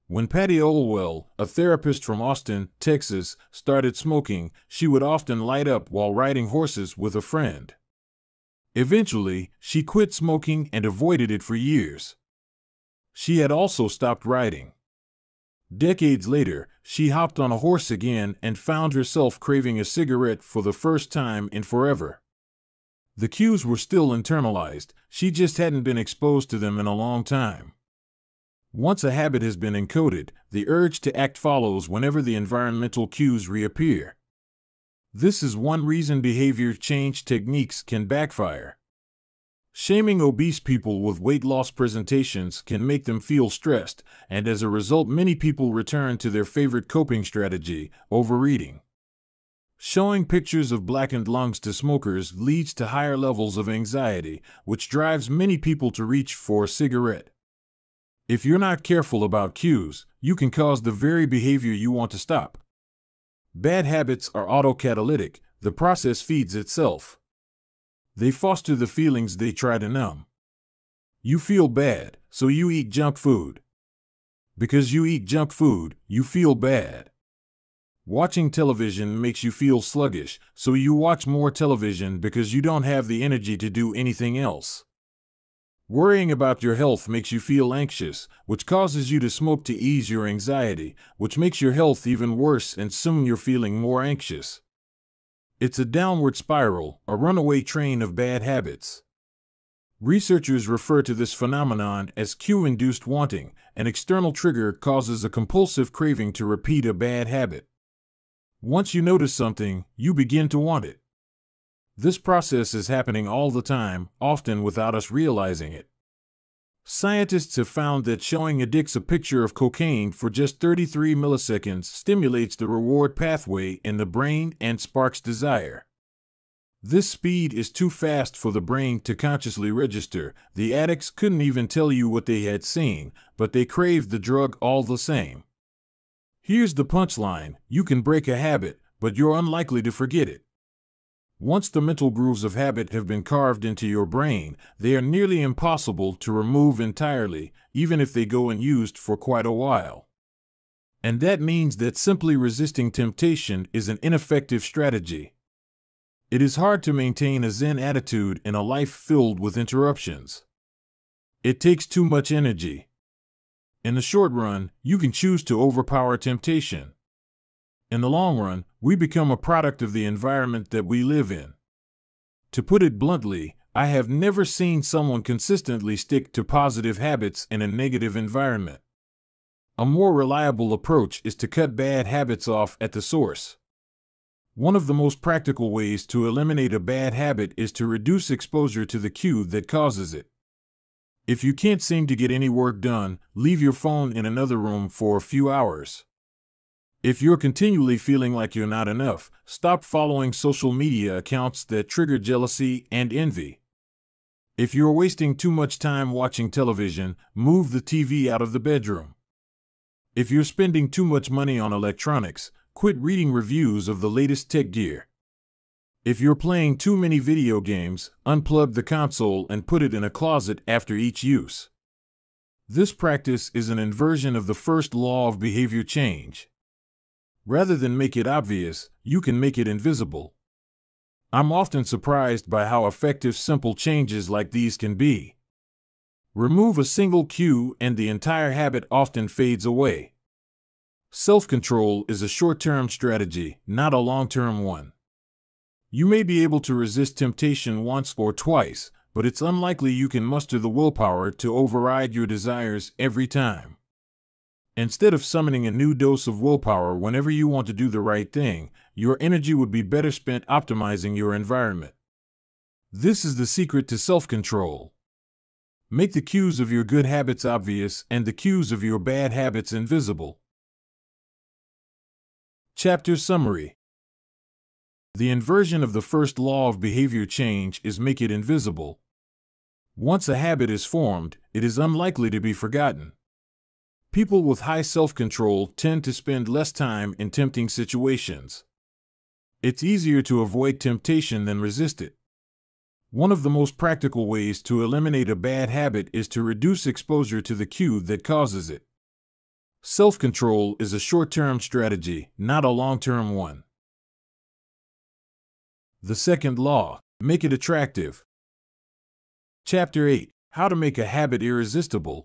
When Patty Olwell, a therapist from Austin, Texas, started smoking, she would often light up while riding horses with a friend. Eventually, she quit smoking and avoided it for years. She had also stopped riding. Decades later, she hopped on a horse again and found herself craving a cigarette for the first time in forever. The cues were still internalized, she just hadn't been exposed to them in a long time. Once a habit has been encoded, the urge to act follows whenever the environmental cues reappear. This is one reason behavior change techniques can backfire. Shaming obese people with weight loss presentations can make them feel stressed, and as a result many people return to their favorite coping strategy, overeating. Showing pictures of blackened lungs to smokers leads to higher levels of anxiety, which drives many people to reach for a cigarette. If you're not careful about cues, you can cause the very behavior you want to stop. Bad habits are autocatalytic, the process feeds itself. They foster the feelings they try to numb. You feel bad, so you eat junk food. Because you eat junk food, you feel bad. Watching television makes you feel sluggish, so you watch more television because you don't have the energy to do anything else. Worrying about your health makes you feel anxious, which causes you to smoke to ease your anxiety, which makes your health even worse and soon you're feeling more anxious. It's a downward spiral, a runaway train of bad habits. Researchers refer to this phenomenon as cue-induced wanting. An external trigger causes a compulsive craving to repeat a bad habit. Once you notice something, you begin to want it. This process is happening all the time, often without us realizing it. Scientists have found that showing addicts a picture of cocaine for just 33 milliseconds stimulates the reward pathway in the brain and sparks desire. This speed is too fast for the brain to consciously register. The addicts couldn't even tell you what they had seen, but they craved the drug all the same. Here's the punchline: you can break a habit, but you're unlikely to forget it. Once the mental grooves of habit have been carved into your brain, they are nearly impossible to remove entirely, even if they go unused for quite a while. And that means that simply resisting temptation is an ineffective strategy. It is hard to maintain a Zen attitude in a life filled with interruptions. It takes too much energy. In the short run, you can choose to overpower temptation. In the long run, we become a product of the environment that we live in. To put it bluntly, I have never seen someone consistently stick to positive habits in a negative environment. A more reliable approach is to cut bad habits off at the source. One of the most practical ways to eliminate a bad habit is to reduce exposure to the cue that causes it. If you can't seem to get any work done, leave your phone in another room for a few hours. If you're continually feeling like you're not enough, stop following social media accounts that trigger jealousy and envy. If you're wasting too much time watching television, move the TV out of the bedroom. If you're spending too much money on electronics, quit reading reviews of the latest tech gear. If you're playing too many video games, unplug the console and put it in a closet after each use. This practice is an inversion of the first law of behavior change. Rather than make it obvious, you can make it invisible. I'm often surprised by how effective simple changes like these can be. Remove a single cue and the entire habit often fades away. Self-control is a short-term strategy, not a long-term one. You may be able to resist temptation once or twice, but it's unlikely you can muster the willpower to override your desires every time. Instead of summoning a new dose of willpower whenever you want to do the right thing, your energy would be better spent optimizing your environment. This is the secret to self-control. Make the cues of your good habits obvious and the cues of your bad habits invisible. Chapter Summary. The inversion of the first law of behavior change is make it invisible. Once a habit is formed, it is unlikely to be forgotten. People with high self-control tend to spend less time in tempting situations. It's easier to avoid temptation than resist it. One of the most practical ways to eliminate a bad habit is to reduce exposure to the cue that causes it. Self-control is a short-term strategy, not a long-term one. The second law: make it attractive. Chapter 8: How to make a habit irresistible.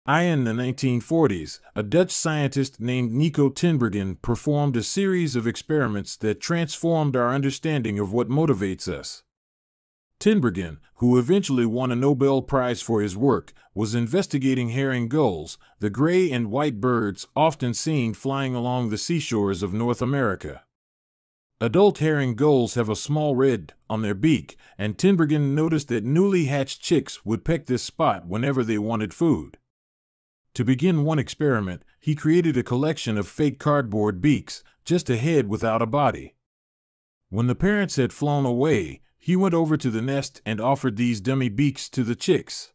In the 1940s, a Dutch scientist named Nico Tinbergen performed a series of experiments that transformed our understanding of what motivates us. Tinbergen, who eventually won a Nobel Prize for his work, was investigating herring gulls, the gray and white birds often seen flying along the seashores of North America. Adult herring gulls have a small red on their beak, and Tinbergen noticed that newly hatched chicks would peck this spot whenever they wanted food. To begin one experiment, he created a collection of fake cardboard beaks, just a head without a body. When the parents had flown away, he went over to the nest and offered these dummy beaks to the chicks.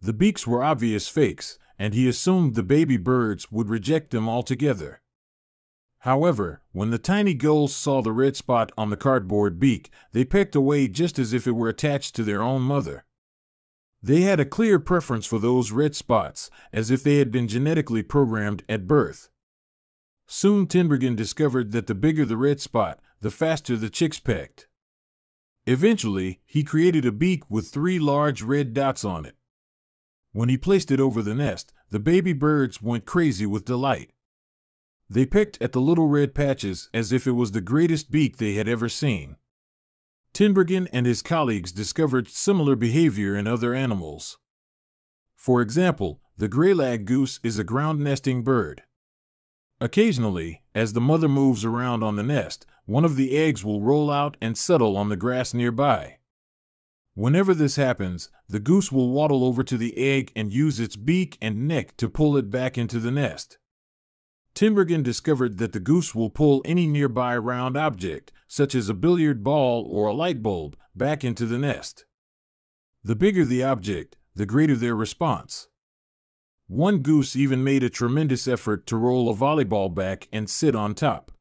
The beaks were obvious fakes, and he assumed the baby birds would reject them altogether. However, when the tiny gulls saw the red spot on the cardboard beak, they pecked away just as if it were attached to their own mother. They had a clear preference for those red spots, as if they had been genetically programmed at birth. Soon Tinbergen discovered that the bigger the red spot, the faster the chicks pecked. Eventually, he created a beak with 3 large red dots on it. When he placed it over the nest, the baby birds went crazy with delight. They pecked at the little red patches as if it was the greatest beak they had ever seen. Tinbergen and his colleagues discovered similar behavior in other animals. For example, the gray-lag goose is a ground-nesting bird. Occasionally, as the mother moves around on the nest, one of the eggs will roll out and settle on the grass nearby. Whenever this happens, the goose will waddle over to the egg and use its beak and neck to pull it back into the nest. Tinbergen discovered that the goose will pull any nearby round object, such as a billiard ball or a light bulb, back into the nest. The bigger the object, the greater their response. One goose even made a tremendous effort to roll a volleyball back and sit on top.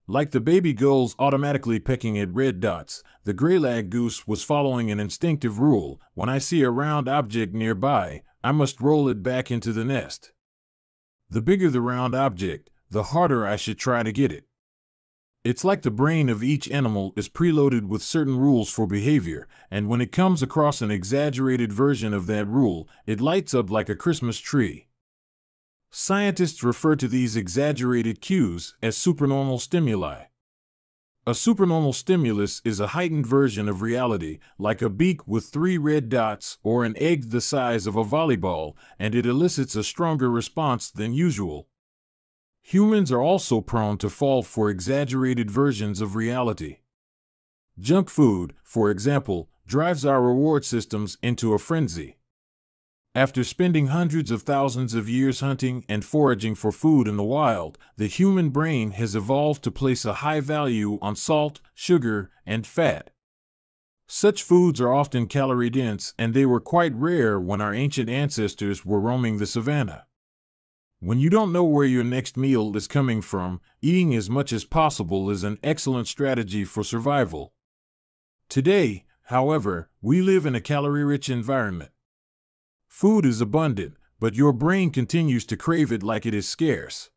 Like the baby gulls automatically pecking at red dots, the gray-lag goose was following an instinctive rule: when I see a round object nearby, I must roll it back into the nest. The bigger the round object, the harder I should try to get it. It's like the brain of each animal is preloaded with certain rules for behavior, and when it comes across an exaggerated version of that rule, it lights up like a Christmas tree. Scientists refer to these exaggerated cues as supernormal stimuli. A supernormal stimulus is a heightened version of reality, like a beak with 3 red dots or an egg the size of a volleyball, and it elicits a stronger response than usual. Humans are also prone to fall for exaggerated versions of reality. Junk food, for example, drives our reward systems into a frenzy. After spending hundreds of thousands of years hunting and foraging for food in the wild, the human brain has evolved to place a high value on salt, sugar, and fat. Such foods are often calorie-dense, and they were quite rare when our ancient ancestors were roaming the savannah. When you don't know where your next meal is coming from, eating as much as possible is an excellent strategy for survival. Today, however, we live in a calorie-rich environment. Food is abundant, but your brain continues to crave it like it is scarce.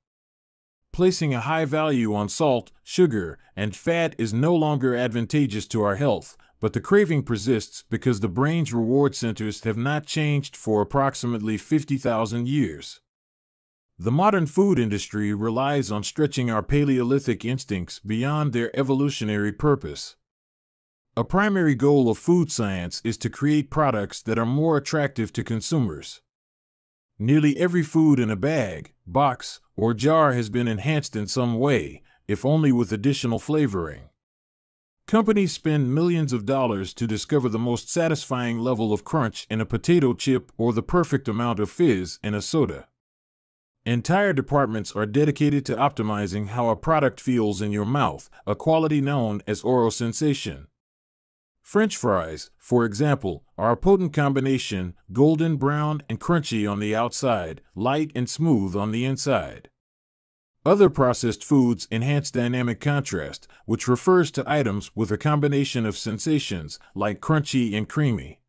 Placing a high value on salt, sugar, and fat is no longer advantageous to our health, but the craving persists because the brain's reward centers have not changed for approximately 50,000 years. The modern food industry relies on stretching our Paleolithic instincts beyond their evolutionary purpose. A primary goal of food science is to create products that are more attractive to consumers. Nearly every food in a bag, box, or jar has been enhanced in some way, if only with additional flavoring. Companies spend millions of dollars to discover the most satisfying level of crunch in a potato chip or the perfect amount of fizz in a soda. Entire departments are dedicated to optimizing how a product feels in your mouth, a quality known as oral sensation. French fries, for example, are a potent combination, golden brown and crunchy on the outside, light and smooth on the inside. Other processed foods enhance dynamic contrast, which refers to items with a combination of sensations, like crunchy and creamy.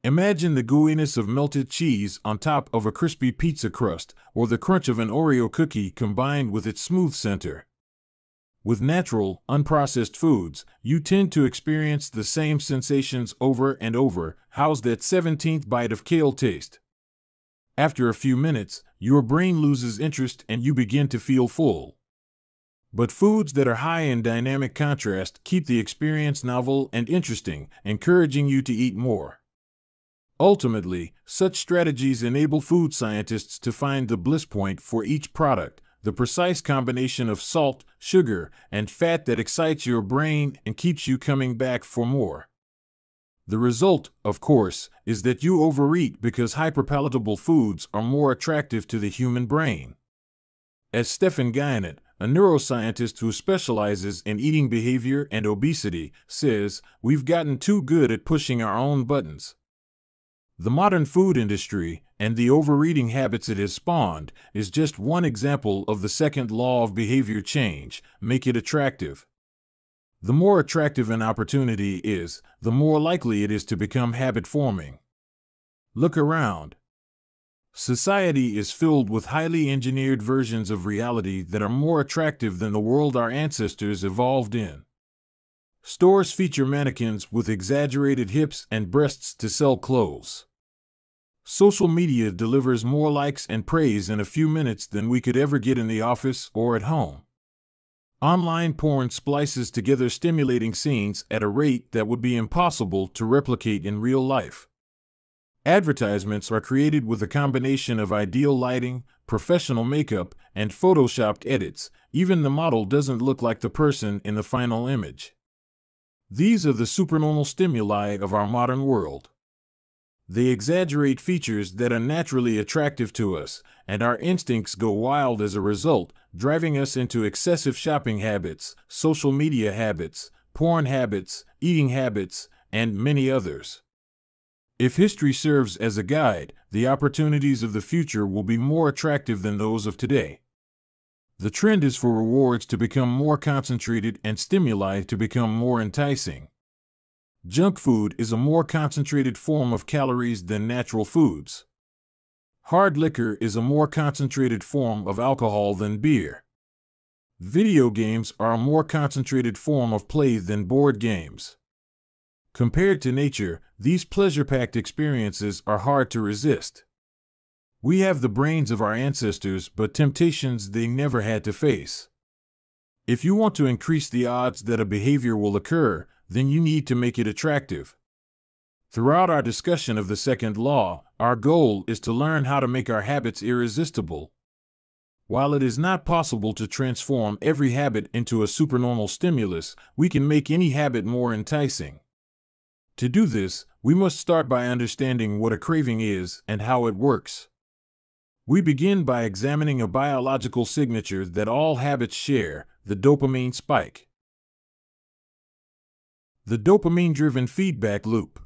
Imagine the gooiness of melted cheese on top of a crispy pizza crust, or the crunch of an Oreo cookie combined with its smooth center. With natural, unprocessed foods, you tend to experience the same sensations over and over. How's that 17th bite of kale taste? After a few minutes, your brain loses interest and you begin to feel full. But foods that are high in dynamic contrast keep the experience novel and interesting, encouraging you to eat more. Ultimately, such strategies enable food scientists to find the bliss point for each product, the precise combination of salt, sugar, and fat that excites your brain and keeps you coming back for more. The result, of course, is that you overeat because hyperpalatable foods are more attractive to the human brain. As Stephen Guyenet, a neuroscientist who specializes in eating behavior and obesity, says, we've gotten too good at pushing our own buttons. The modern food industry, and the overeating habits it has spawned, is just one example of the second law of behavior change: make it attractive. The more attractive an opportunity is, the more likely it is to become habit-forming. Look around. Society is filled with highly engineered versions of reality that are more attractive than the world our ancestors evolved in. Stores feature mannequins with exaggerated hips and breasts to sell clothes. Social media delivers more likes and praise in a few minutes than we could ever get in the office or at home. Online porn splices together stimulating scenes at a rate that would be impossible to replicate in real life. Advertisements are created with a combination of ideal lighting, professional makeup, and photoshopped edits. Even the model doesn't look like the person in the final image. These are the supernormal stimuli of our modern world. They exaggerate features that are naturally attractive to us, and our instincts go wild as a result, driving us into excessive shopping habits, social media habits, porn habits, eating habits, and many others. If history serves as a guide, the opportunities of the future will be more attractive than those of today. The trend is for rewards to become more concentrated and stimuli to become more enticing. Junk food is a more concentrated form of calories than natural foods. Hard liquor is a more concentrated form of alcohol than beer. Video games are a more concentrated form of play than board games. Compared to nature, these pleasure-packed experiences are hard to resist. We have the brains of our ancestors, but temptations they never had to face. If you want to increase the odds that a behavior will occur, then you need to make it attractive. Throughout our discussion of the second law, our goal is to learn how to make our habits irresistible. While it is not possible to transform every habit into a supernormal stimulus, we can make any habit more enticing. To do this, we must start by understanding what a craving is and how it works. We begin by examining a biological signature that all habits share: the dopamine spike. The dopamine-driven feedback loop.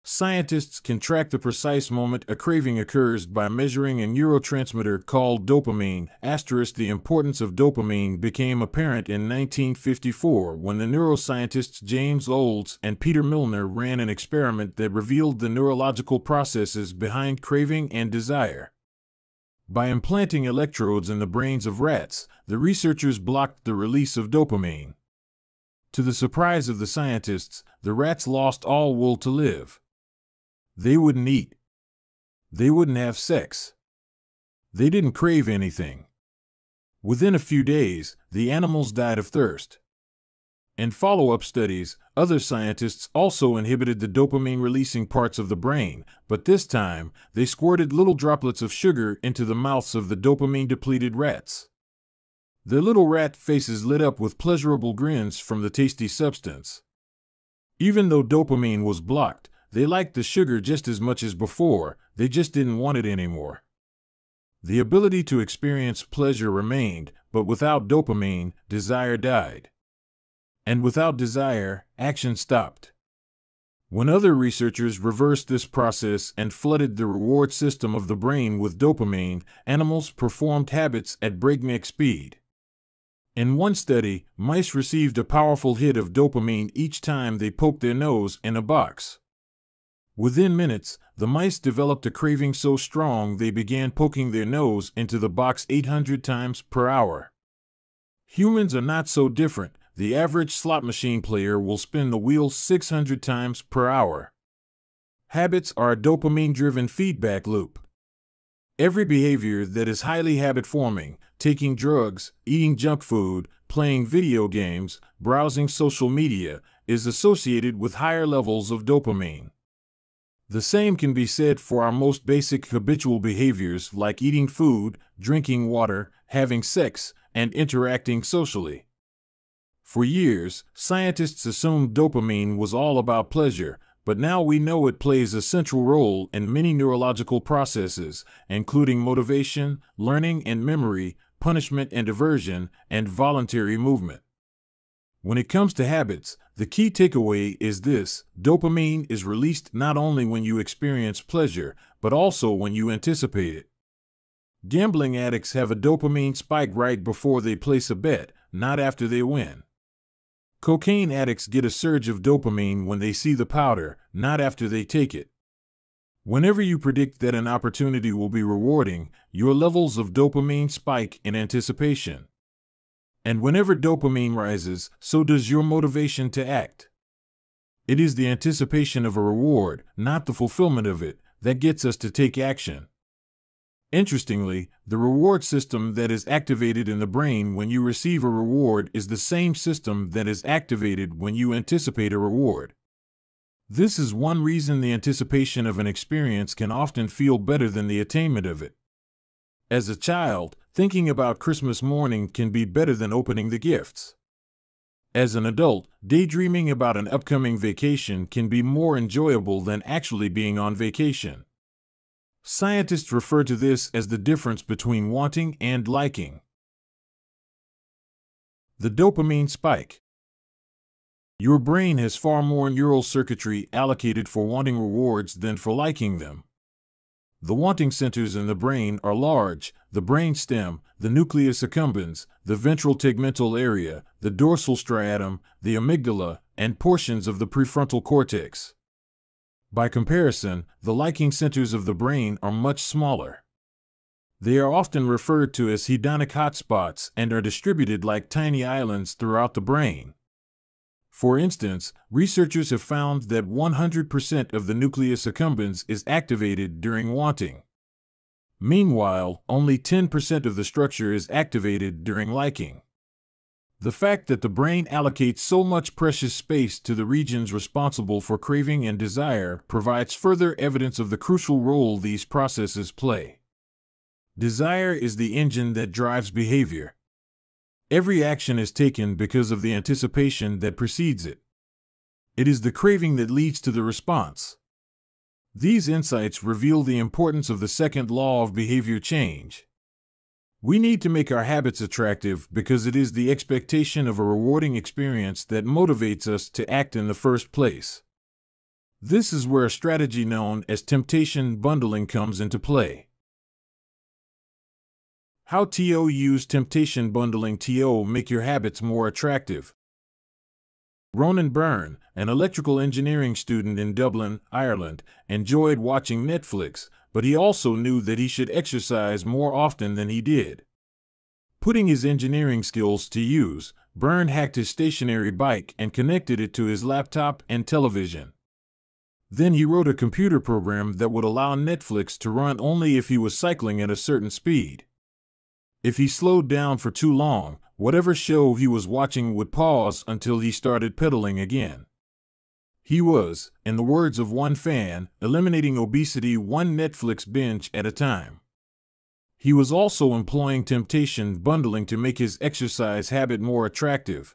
Scientists can track the precise moment a craving occurs by measuring a neurotransmitter called dopamine. The importance of dopamine became apparent in 1954 when the neuroscientists James Olds and Peter Milner ran an experiment that revealed the neurological processes behind craving and desire. By implanting electrodes in the brains of rats, the researchers blocked the release of dopamine. To the surprise of the scientists, the rats lost all will to live. They wouldn't eat. They wouldn't have sex. They didn't crave anything. Within a few days, the animals died of thirst. In follow-up studies, other scientists also inhibited the dopamine-releasing parts of the brain, but this time, they squirted little droplets of sugar into the mouths of the dopamine-depleted rats. Their little rat faces lit up with pleasurable grins from the tasty substance. Even though dopamine was blocked, they liked the sugar just as much as before, they just didn't want it anymore. The ability to experience pleasure remained, but without dopamine, desire died. And without desire, action stopped. When other researchers reversed this process and flooded the reward system of the brain with dopamine, animals performed habits at breakneck speed. In one study, mice received a powerful hit of dopamine each time they poked their nose in a box. Within minutes, the mice developed a craving so strong they began poking their nose into the box 800 times per hour. Humans are not so different. The average slot machine player will spin the wheel 600 times per hour. Habits are a dopamine-driven feedback loop. Every behavior that is highly habit-forming, taking drugs, eating junk food, playing video games, browsing social media, is associated with higher levels of dopamine. The same can be said for our most basic habitual behaviors like eating food, drinking water, having sex, and interacting socially. For years, scientists assumed dopamine was all about pleasure, but now we know it plays a central role in many neurological processes, including motivation, learning and memory, punishment and aversion, and voluntary movement. When it comes to habits, the key takeaway is this: dopamine is released not only when you experience pleasure, but also when you anticipate it. Gambling addicts have a dopamine spike right before they place a bet, not after they win. Cocaine addicts get a surge of dopamine when they see the powder, not after they take it. Whenever you predict that an opportunity will be rewarding, your levels of dopamine spike in anticipation. And whenever dopamine rises, so does your motivation to act. It is the anticipation of a reward, not the fulfillment of it, that gets us to take action. Interestingly, the reward system that is activated in the brain when you receive a reward is the same system that is activated when you anticipate a reward. This is one reason the anticipation of an experience can often feel better than the attainment of it. As a child, thinking about Christmas morning can be better than opening the gifts. As an adult, daydreaming about an upcoming vacation can be more enjoyable than actually being on vacation. Scientists refer to this as the difference between wanting and liking. The dopamine spike. Your brain has far more neural circuitry allocated for wanting rewards than for liking them. The wanting centers in the brain are large: the brain stem, the nucleus accumbens, the ventral tegmental area, the dorsal striatum, the amygdala, and portions of the prefrontal cortex. By comparison, the liking centers of the brain are much smaller. They are often referred to as hedonic hotspots and are distributed like tiny islands throughout the brain. For instance, researchers have found that 100% of the nucleus accumbens is activated during wanting. Meanwhile, only 10% of the structure is activated during liking. The fact that the brain allocates so much precious space to the regions responsible for craving and desire provides further evidence of the crucial role these processes play. Desire is the engine that drives behavior. Every action is taken because of the anticipation that precedes it. It is the craving that leads to the response. These insights reveal the importance of the second law of behavior change. We need to make our habits attractive because it is the expectation of a rewarding experience that motivates us to act in the first place. This is where a strategy known as temptation bundling comes into play. How to use temptation bundling to make your habits more attractive. Ronan Byrne, an electrical engineering student in Dublin, Ireland, enjoyed watching Netflix, but he also knew that he should exercise more often than he did. Putting his engineering skills to use, Byrne hacked his stationary bike and connected it to his laptop and television. Then he wrote a computer program that would allow Netflix to run only if he was cycling at a certain speed. If he slowed down for too long, whatever show he was watching would pause until he started pedaling again. He was, in the words of one fan, eliminating obesity one Netflix binge at a time. He was also employing temptation bundling to make his exercise habit more attractive.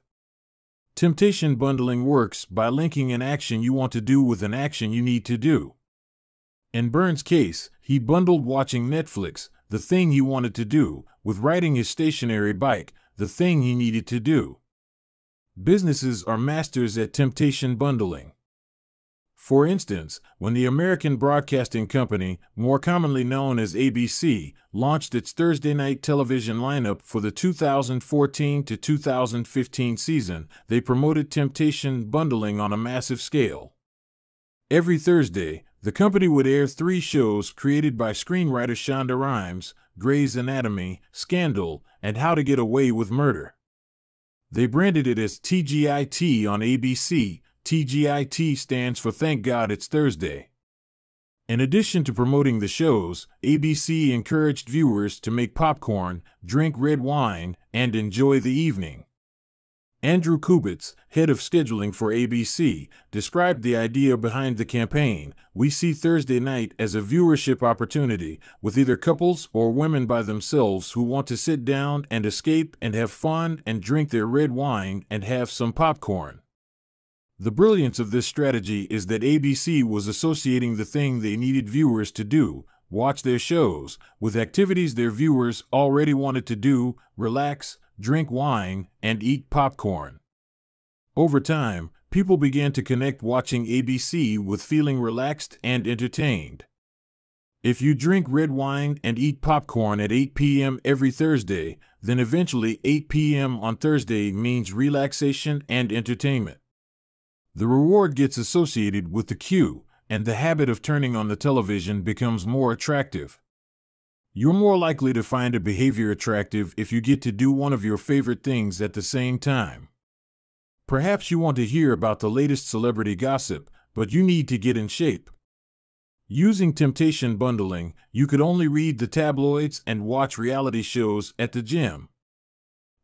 Temptation bundling works by linking an action you want to do with an action you need to do. In Byrne's case, he bundled watching Netflix, the thing he wanted to do, with riding his stationary bike, the thing he needed to do. Businesses are masters at temptation bundling. For instance, when the American Broadcasting Company, more commonly known as ABC, launched its Thursday night television lineup for the 2014 to 2015 season, they promoted temptation bundling on a massive scale. Every Thursday, the company would air 3 shows created by screenwriter Shonda Rhimes: Grey's Anatomy, Scandal, and How to Get Away with Murder. They branded it as TGIT on ABC. TGIT stands for Thank God It's Thursday. In addition to promoting the shows, ABC encouraged viewers to make popcorn, drink red wine, and enjoy the evening. Andrew Kubitz, head of scheduling for ABC, described the idea behind the campaign. We see Thursday night as a viewership opportunity, with either couples or women by themselves who want to sit down and escape and have fun and drink their red wine and have some popcorn. The brilliance of this strategy is that ABC was associating the thing they needed viewers to do, watch their shows, with activities their viewers already wanted to do: relax, drink wine, and eat popcorn. Over time, people began to connect watching ABC with feeling relaxed and entertained. If you drink red wine and eat popcorn at 8 p.m. every Thursday, then eventually 8 p.m. on Thursday means relaxation and entertainment. The reward gets associated with the cue, and the habit of turning on the television becomes more attractive. You're more likely to find a behavior attractive if you get to do one of your favorite things at the same time. Perhaps you want to hear about the latest celebrity gossip, but you need to get in shape. Using temptation bundling, you could only read the tabloids and watch reality shows at the gym.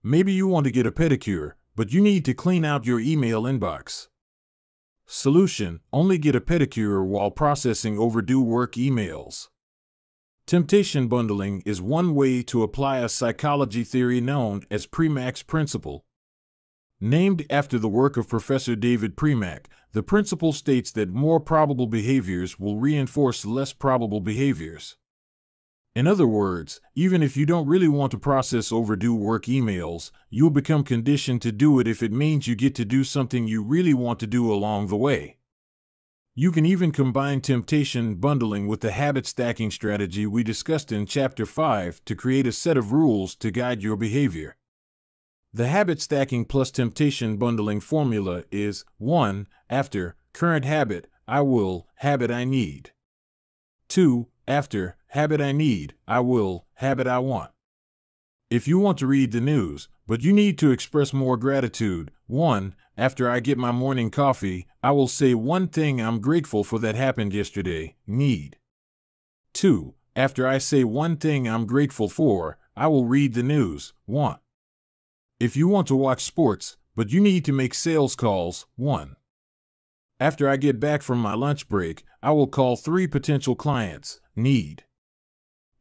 Maybe you want to get a pedicure, but you need to clean out your email inbox. Solution: only get a pedicure while processing overdue work emails. Temptation bundling is one way to apply a psychology theory known as Premack's principle. Named after the work of Professor David Premack, the principle states that more probable behaviors will reinforce less probable behaviors. In other words, even if you don't really want to process overdue work emails, you'll become conditioned to do it if it means you get to do something you really want to do along the way. You can even combine temptation bundling with the habit stacking strategy we discussed in Chapter 5 to create a set of rules to guide your behavior. The habit stacking plus temptation bundling formula is: 1. After current habit, I will, habit I need. 2. After habit I need, I will, habit I want. If you want to read the news, but you need to express more gratitude: 1. After I get my morning coffee, I will say one thing I'm grateful for that happened yesterday, need. 2. After I say one thing I'm grateful for, I will read the news, want. If you want to watch sports, but you need to make sales calls: 1. After I get back from my lunch break, I will call 3 potential clients, need.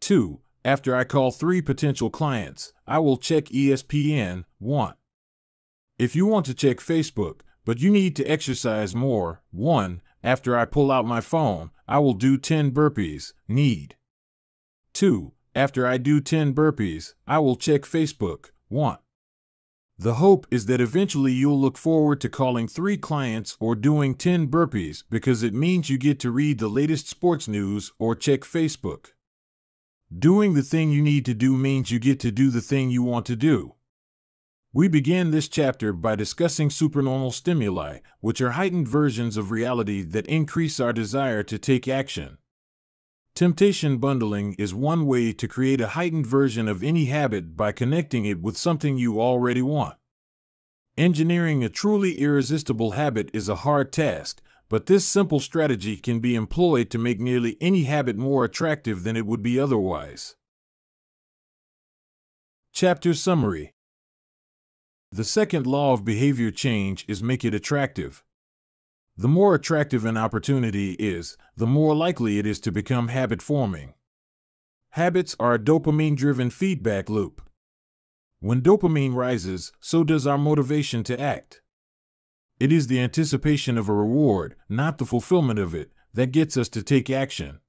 2. After I call 3 potential clients, I will check ESPN, want. If you want to check Facebook, but you need to exercise more: 1. After I pull out my phone, I will do 10 burpees, need. 2. After I do 10 burpees, I will check Facebook, want. The hope is that eventually you'll look forward to calling 3 clients or doing 10 burpees because it means you get to read the latest sports news or check Facebook. Doing the thing you need to do means you get to do the thing you want to do. We began this chapter by discussing supernormal stimuli, which are heightened versions of reality that increase our desire to take action. Temptation bundling is one way to create a heightened version of any habit by connecting it with something you already want. Engineering a truly irresistible habit is a hard task, but this simple strategy can be employed to make nearly any habit more attractive than it would be otherwise. Chapter Summary. The second law of behavior change is make it attractive. The more attractive an opportunity is, the more likely it is to become habit-forming. Habits are a dopamine-driven feedback loop. When dopamine rises, so does our motivation to act. It is the anticipation of a reward, not the fulfillment of it, that gets us to take action.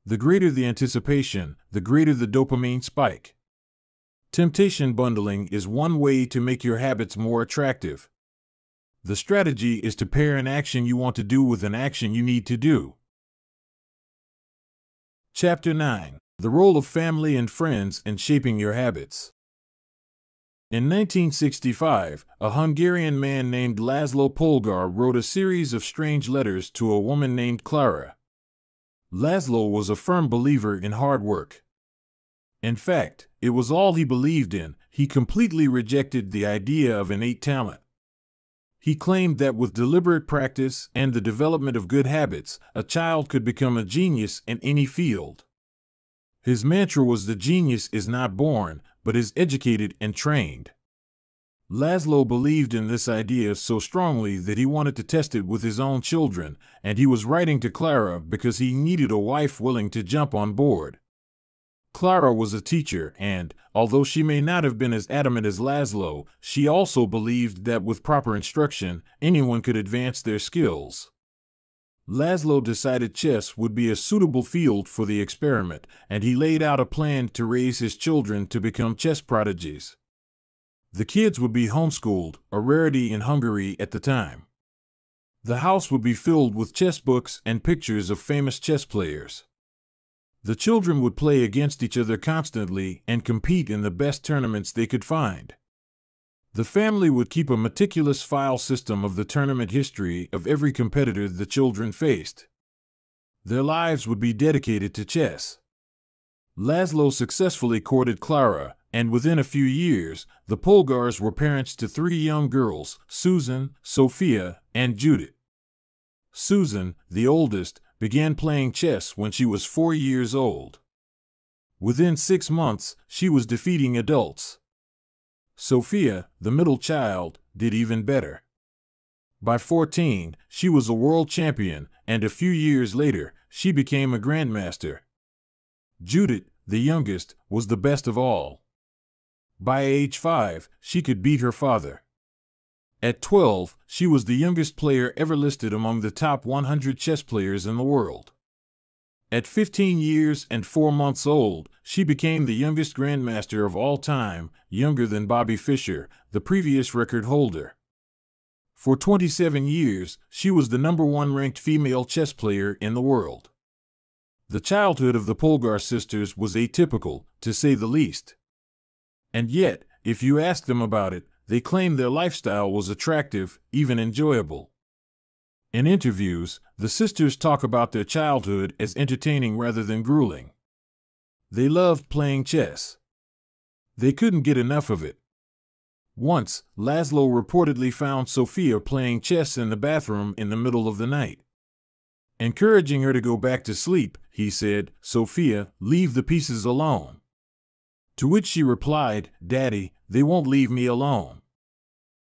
The greater the anticipation, the greater the dopamine spike. Temptation bundling is one way to make your habits more attractive. The strategy is to pair an action you want to do with an action you need to do. Chapter 9. The role of family and friends in shaping your habits. In 1965, a Hungarian man named Laszlo Polgar wrote a series of strange letters to a woman named Clara. Laszlo was a firm believer in hard work. In fact, it was all he believed in. He completely rejected the idea of innate talent. He claimed that with deliberate practice and the development of good habits, a child could become a genius in any field. His mantra was the genius is not born, but is educated and trained. Laszlo believed in this idea so strongly that he wanted to test it with his own children, and he was writing to Clara because he needed a wife willing to jump on board. Clara was a teacher and, although she may not have been as adamant as Laszlo, she also believed that with proper instruction, anyone could advance their skills. Laszlo decided chess would be a suitable field for the experiment, and he laid out a plan to raise his children to become chess prodigies. The kids would be homeschooled, a rarity in Hungary at the time. The house would be filled with chess books and pictures of famous chess players. The children would play against each other constantly and compete in the best tournaments they could find. The family would keep a meticulous file system of the tournament history of every competitor the children faced. Their lives would be dedicated to chess. Laszlo successfully courted Clara, and within a few years, the Polgars were parents to 3 young girls, Susan, Sophia, and Judith. Susan, the oldest, began playing chess when she was 4 years old. Within 6 months, she was defeating adults. Sophia, the middle child, did even better. By 14, she was a world champion, and a few years later, she became a grandmaster. Judith, the youngest, was the best of all. By age 5, she could beat her father. At 12, she was the youngest player ever listed among the top 100 chess players in the world. At 15 years and 4 months old, she became the youngest grandmaster of all time, younger than Bobby Fischer, the previous record holder. For 27 years, she was the #1 ranked female chess player in the world. The childhood of the Polgar sisters was atypical, to say the least. And yet, if you ask them about it, they claim their lifestyle was attractive, even enjoyable. In interviews, the sisters talk about their childhood as entertaining rather than grueling. They loved playing chess. They couldn't get enough of it. Once, Laszlo reportedly found Sophia playing chess in the bathroom in the middle of the night. Encouraging her to go back to sleep, he said, "Sophia, leave the pieces alone." To which she replied, "Daddy, they won't leave me alone."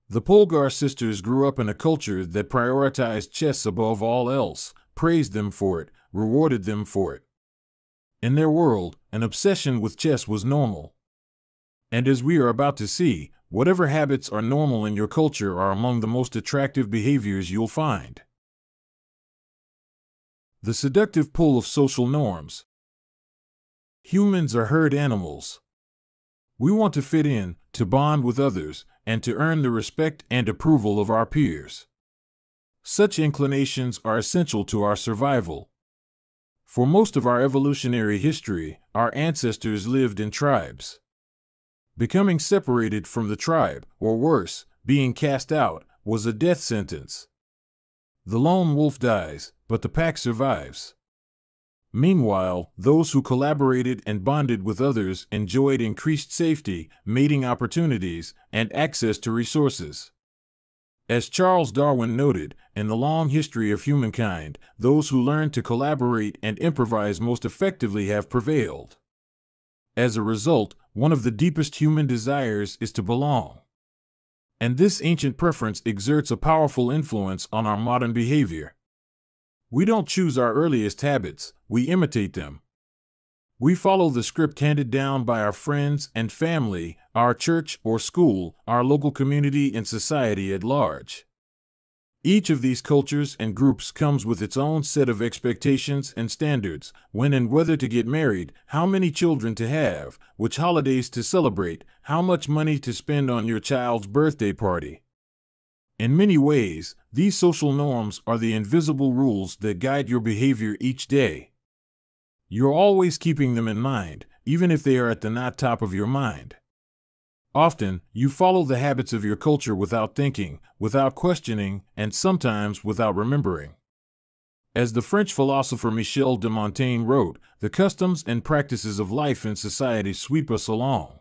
The Polgar sisters grew up in a culture that prioritized chess above all else, praised them for it, rewarded them for it. In their world, an obsession with chess was normal. And as we are about to see, whatever habits are normal in your culture are among the most attractive behaviors you'll find. The seductive pull of social norms. Humans are herd animals. We want to fit in, to bond with others, and to earn the respect and approval of our peers. Such inclinations are essential to our survival. For most of our evolutionary history, our ancestors lived in tribes. Becoming separated from the tribe, or worse, being cast out, was a death sentence. The lone wolf dies, but the pack survives. Meanwhile, those who collaborated and bonded with others enjoyed increased safety, mating opportunities, and access to resources. As Charles Darwin noted, in the long history of humankind, those who learn to collaborate and improvise most effectively have prevailed. As a result, one of the deepest human desires is to belong. And this ancient preference exerts a powerful influence on our modern behavior. We don't choose our earliest habits, we imitate them. We follow the script handed down by our friends and family, our church or school, our local community and society at large. Each of these cultures and groups comes with its own set of expectations and standards, when and whether to get married, how many children to have, which holidays to celebrate, how much money to spend on your child's birthday party. In many ways, these social norms are the invisible rules that guide your behavior each day. You're always keeping them in mind, even if they are at the not top of your mind. Often, you follow the habits of your culture without thinking, without questioning, and sometimes without remembering. As the French philosopher Michel de Montaigne wrote, the customs and practices of life and society sweep us along.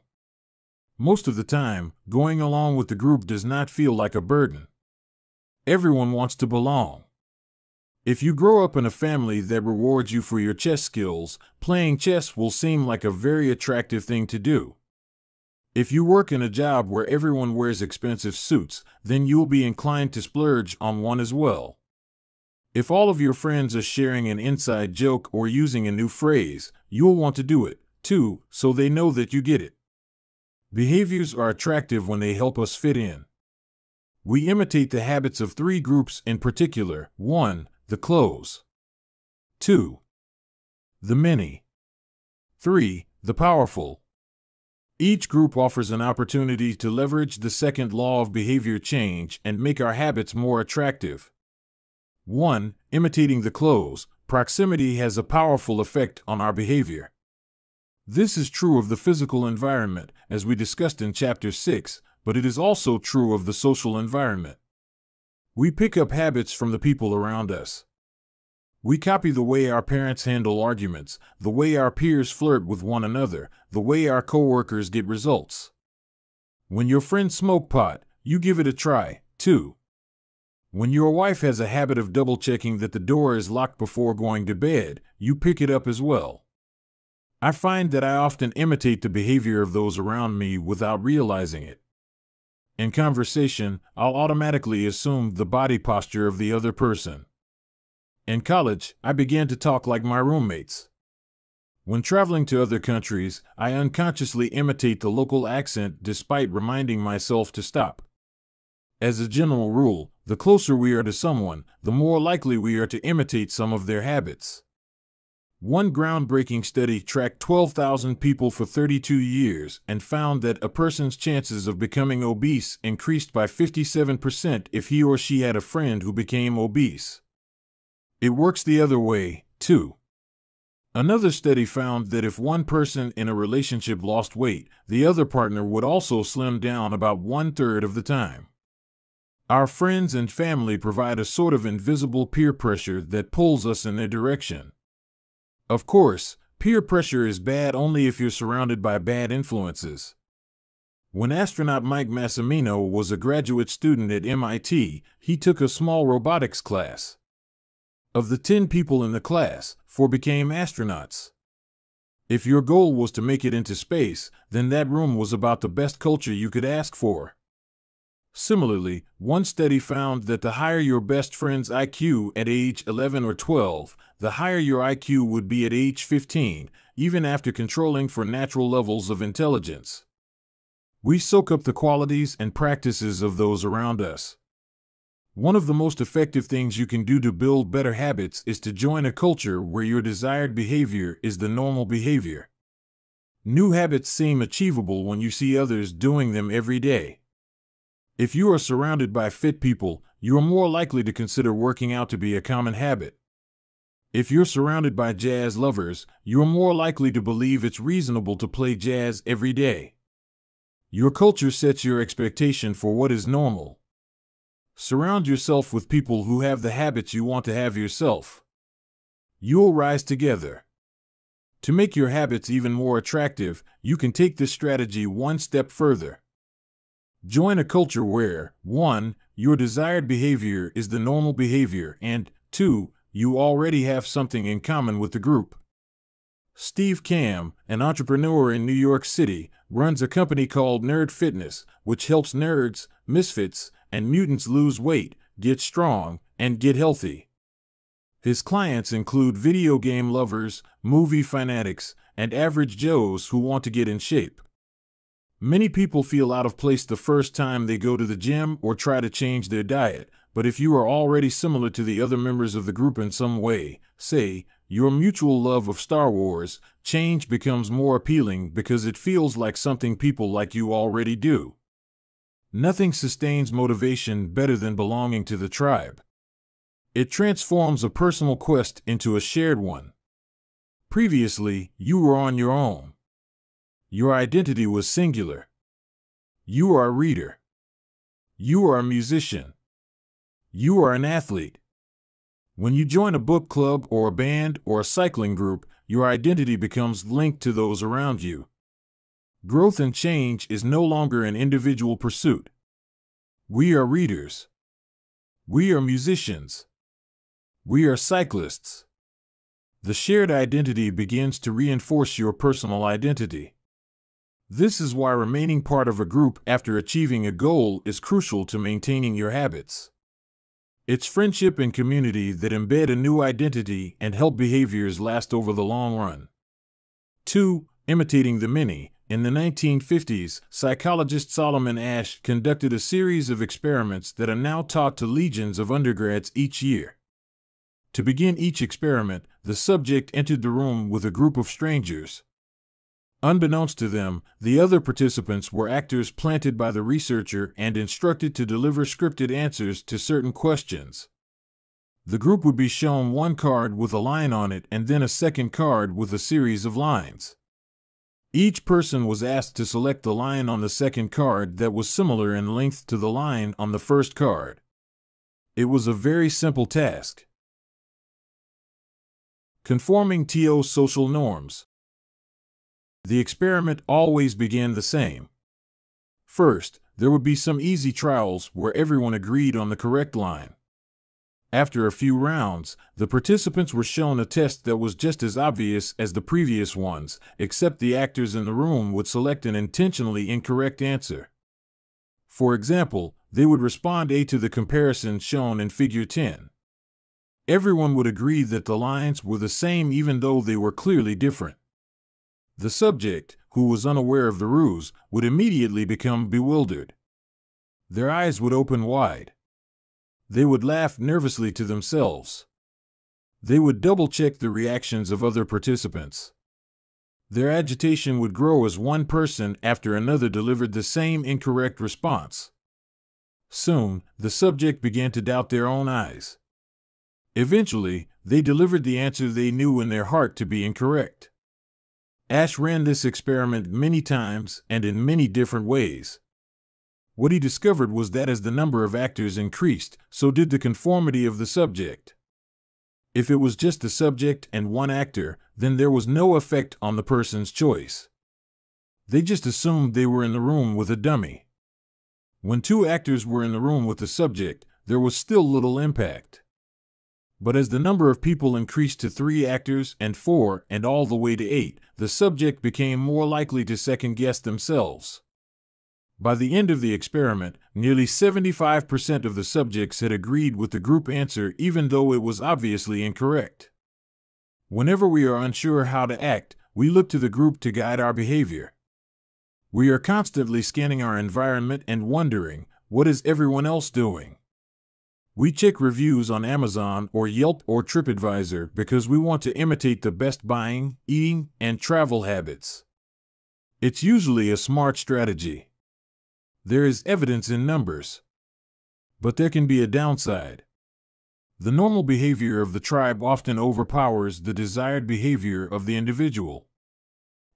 Most of the time, going along with the group does not feel like a burden. Everyone wants to belong. If you grow up in a family that rewards you for your chess skills, playing chess will seem like a very attractive thing to do. If you work in a job where everyone wears expensive suits, then you'll be inclined to splurge on one as well. If all of your friends are sharing an inside joke or using a new phrase, you'll want to do it, too, so they know that you get it. Behaviors are attractive when they help us fit in. We imitate the habits of 3 groups in particular. 1. The close. 2. The many. 3. The powerful. Each group offers an opportunity to leverage the second law of behavior change and make our habits more attractive. 1. Imitating the close. Proximity has a powerful effect on our behavior. This is true of the physical environment, as we discussed in Chapter 6, but it is also true of the social environment. We pick up habits from the people around us. We copy the way our parents handle arguments, the way our peers flirt with one another, the way our coworkers get results. When your friends smoke pot, you give it a try, too. When your wife has a habit of double-checking that the door is locked before going to bed, you pick it up as well. I find that I often imitate the behavior of those around me without realizing it. In conversation, I'll automatically assume the body posture of the other person. In college, I began to talk like my roommates. When traveling to other countries, I unconsciously imitate the local accent despite reminding myself to stop. As a general rule, the closer we are to someone, the more likely we are to imitate some of their habits. One groundbreaking study tracked 12,000 people for 32 years and found that a person's chances of becoming obese increased by 57% if he or she had a friend who became obese. It works the other way, too. Another study found that if one person in a relationship lost weight, the other partner would also slim down about 1/3 of the time. Our friends and family provide a sort of invisible peer pressure that pulls us in their direction. Of course, peer pressure is bad only if you're surrounded by bad influences. When astronaut Mike Massimino was a graduate student at MIT, he took a small robotics class. Of the 10 people in the class, 4 became astronauts. If your goal was to make it into space, then that room was about the best culture you could ask for. Similarly, one study found that the higher your best friend's IQ at age 11 or 12, the higher your IQ would be at age 15, even after controlling for natural levels of intelligence. We soak up the qualities and practices of those around us. One of the most effective things you can do to build better habits is to join a culture where your desired behavior is the normal behavior. New habits seem achievable when you see others doing them every day. If you are surrounded by fit people, you are more likely to consider working out to be a common habit. If you're surrounded by jazz lovers, you are more likely to believe it's reasonable to play jazz every day. Your culture sets your expectation for what is normal. Surround yourself with people who have the habits you want to have yourself. You'll rise together. To make your habits even more attractive, you can take this strategy one step further. Join a culture where, 1. Your desired behavior is the normal behavior, and 2. You already have something in common with the group. Steve Kamb, an entrepreneur in New York City, runs a company called Nerd Fitness, which helps nerds, misfits, and mutants lose weight, get strong, and get healthy. His clients include video game lovers, movie fanatics, and average Joes who want to get in shape. Many people feel out of place the first time they go to the gym or try to change their diet, but if you are already similar to the other members of the group in some way, say, your mutual love of Star Wars, change becomes more appealing because it feels like something people like you already do. Nothing sustains motivation better than belonging to the tribe. It transforms a personal quest into a shared one. Previously, you were on your own. Your identity was singular. You are a reader. You are a musician. You are an athlete. When you join a book club or a band or a cycling group, your identity becomes linked to those around you. Growth and change is no longer an individual pursuit. We are readers. We are musicians. We are cyclists. The shared identity begins to reinforce your personal identity. This is why remaining part of a group after achieving a goal is crucial to maintaining your habits. It's friendship and community that embed a new identity and help behaviors last over the long run. 2. Imitating the many. In the 1950s, psychologist Solomon Asch conducted a series of experiments that are now taught to legions of undergrads each year. To begin each experiment, the subject entered the room with a group of strangers. Unbeknownst to them, the other participants were actors planted by the researcher and instructed to deliver scripted answers to certain questions. The group would be shown one card with a line on it and then a second card with a series of lines. Each person was asked to select the line on the second card that was similar in length to the line on the first card. It was a very simple task. Conforming to social norms. The experiment always began the same. First, there would be some easy trials where everyone agreed on the correct line. After a few rounds, the participants were shown a test that was just as obvious as the previous ones, except the actors in the room would select an intentionally incorrect answer. For example, they would respond A to the comparison shown in Figure 10. Everyone would agree that the lines were the same even though they were clearly different. The subject, who was unaware of the ruse, would immediately become bewildered. Their eyes would open wide. They would laugh nervously to themselves. They would double-check the reactions of other participants. Their agitation would grow as one person after another delivered the same incorrect response. Soon, the subject began to doubt their own eyes. Eventually, they delivered the answer they knew in their heart to be incorrect. Asch ran this experiment many times and in many different ways. What he discovered was that as the number of actors increased, so did the conformity of the subject. If it was just the subject and one actor, then there was no effect on the person's choice. They just assumed they were in the room with a dummy. When two actors were in the room with the subject, there was still little impact. But as the number of people increased to 3 actors and 4 and all the way to 8, the subject became more likely to second-guess themselves. By the end of the experiment, nearly 75% of the subjects had agreed with the group answer even though it was obviously incorrect. Whenever we are unsure how to act, we look to the group to guide our behavior. We are constantly scanning our environment and wondering, what is everyone else doing? We check reviews on Amazon or Yelp or TripAdvisor because we want to imitate the best buying, eating, and travel habits. It's usually a smart strategy. There is evidence in numbers. But there can be a downside. The normal behavior of the tribe often overpowers the desired behavior of the individual.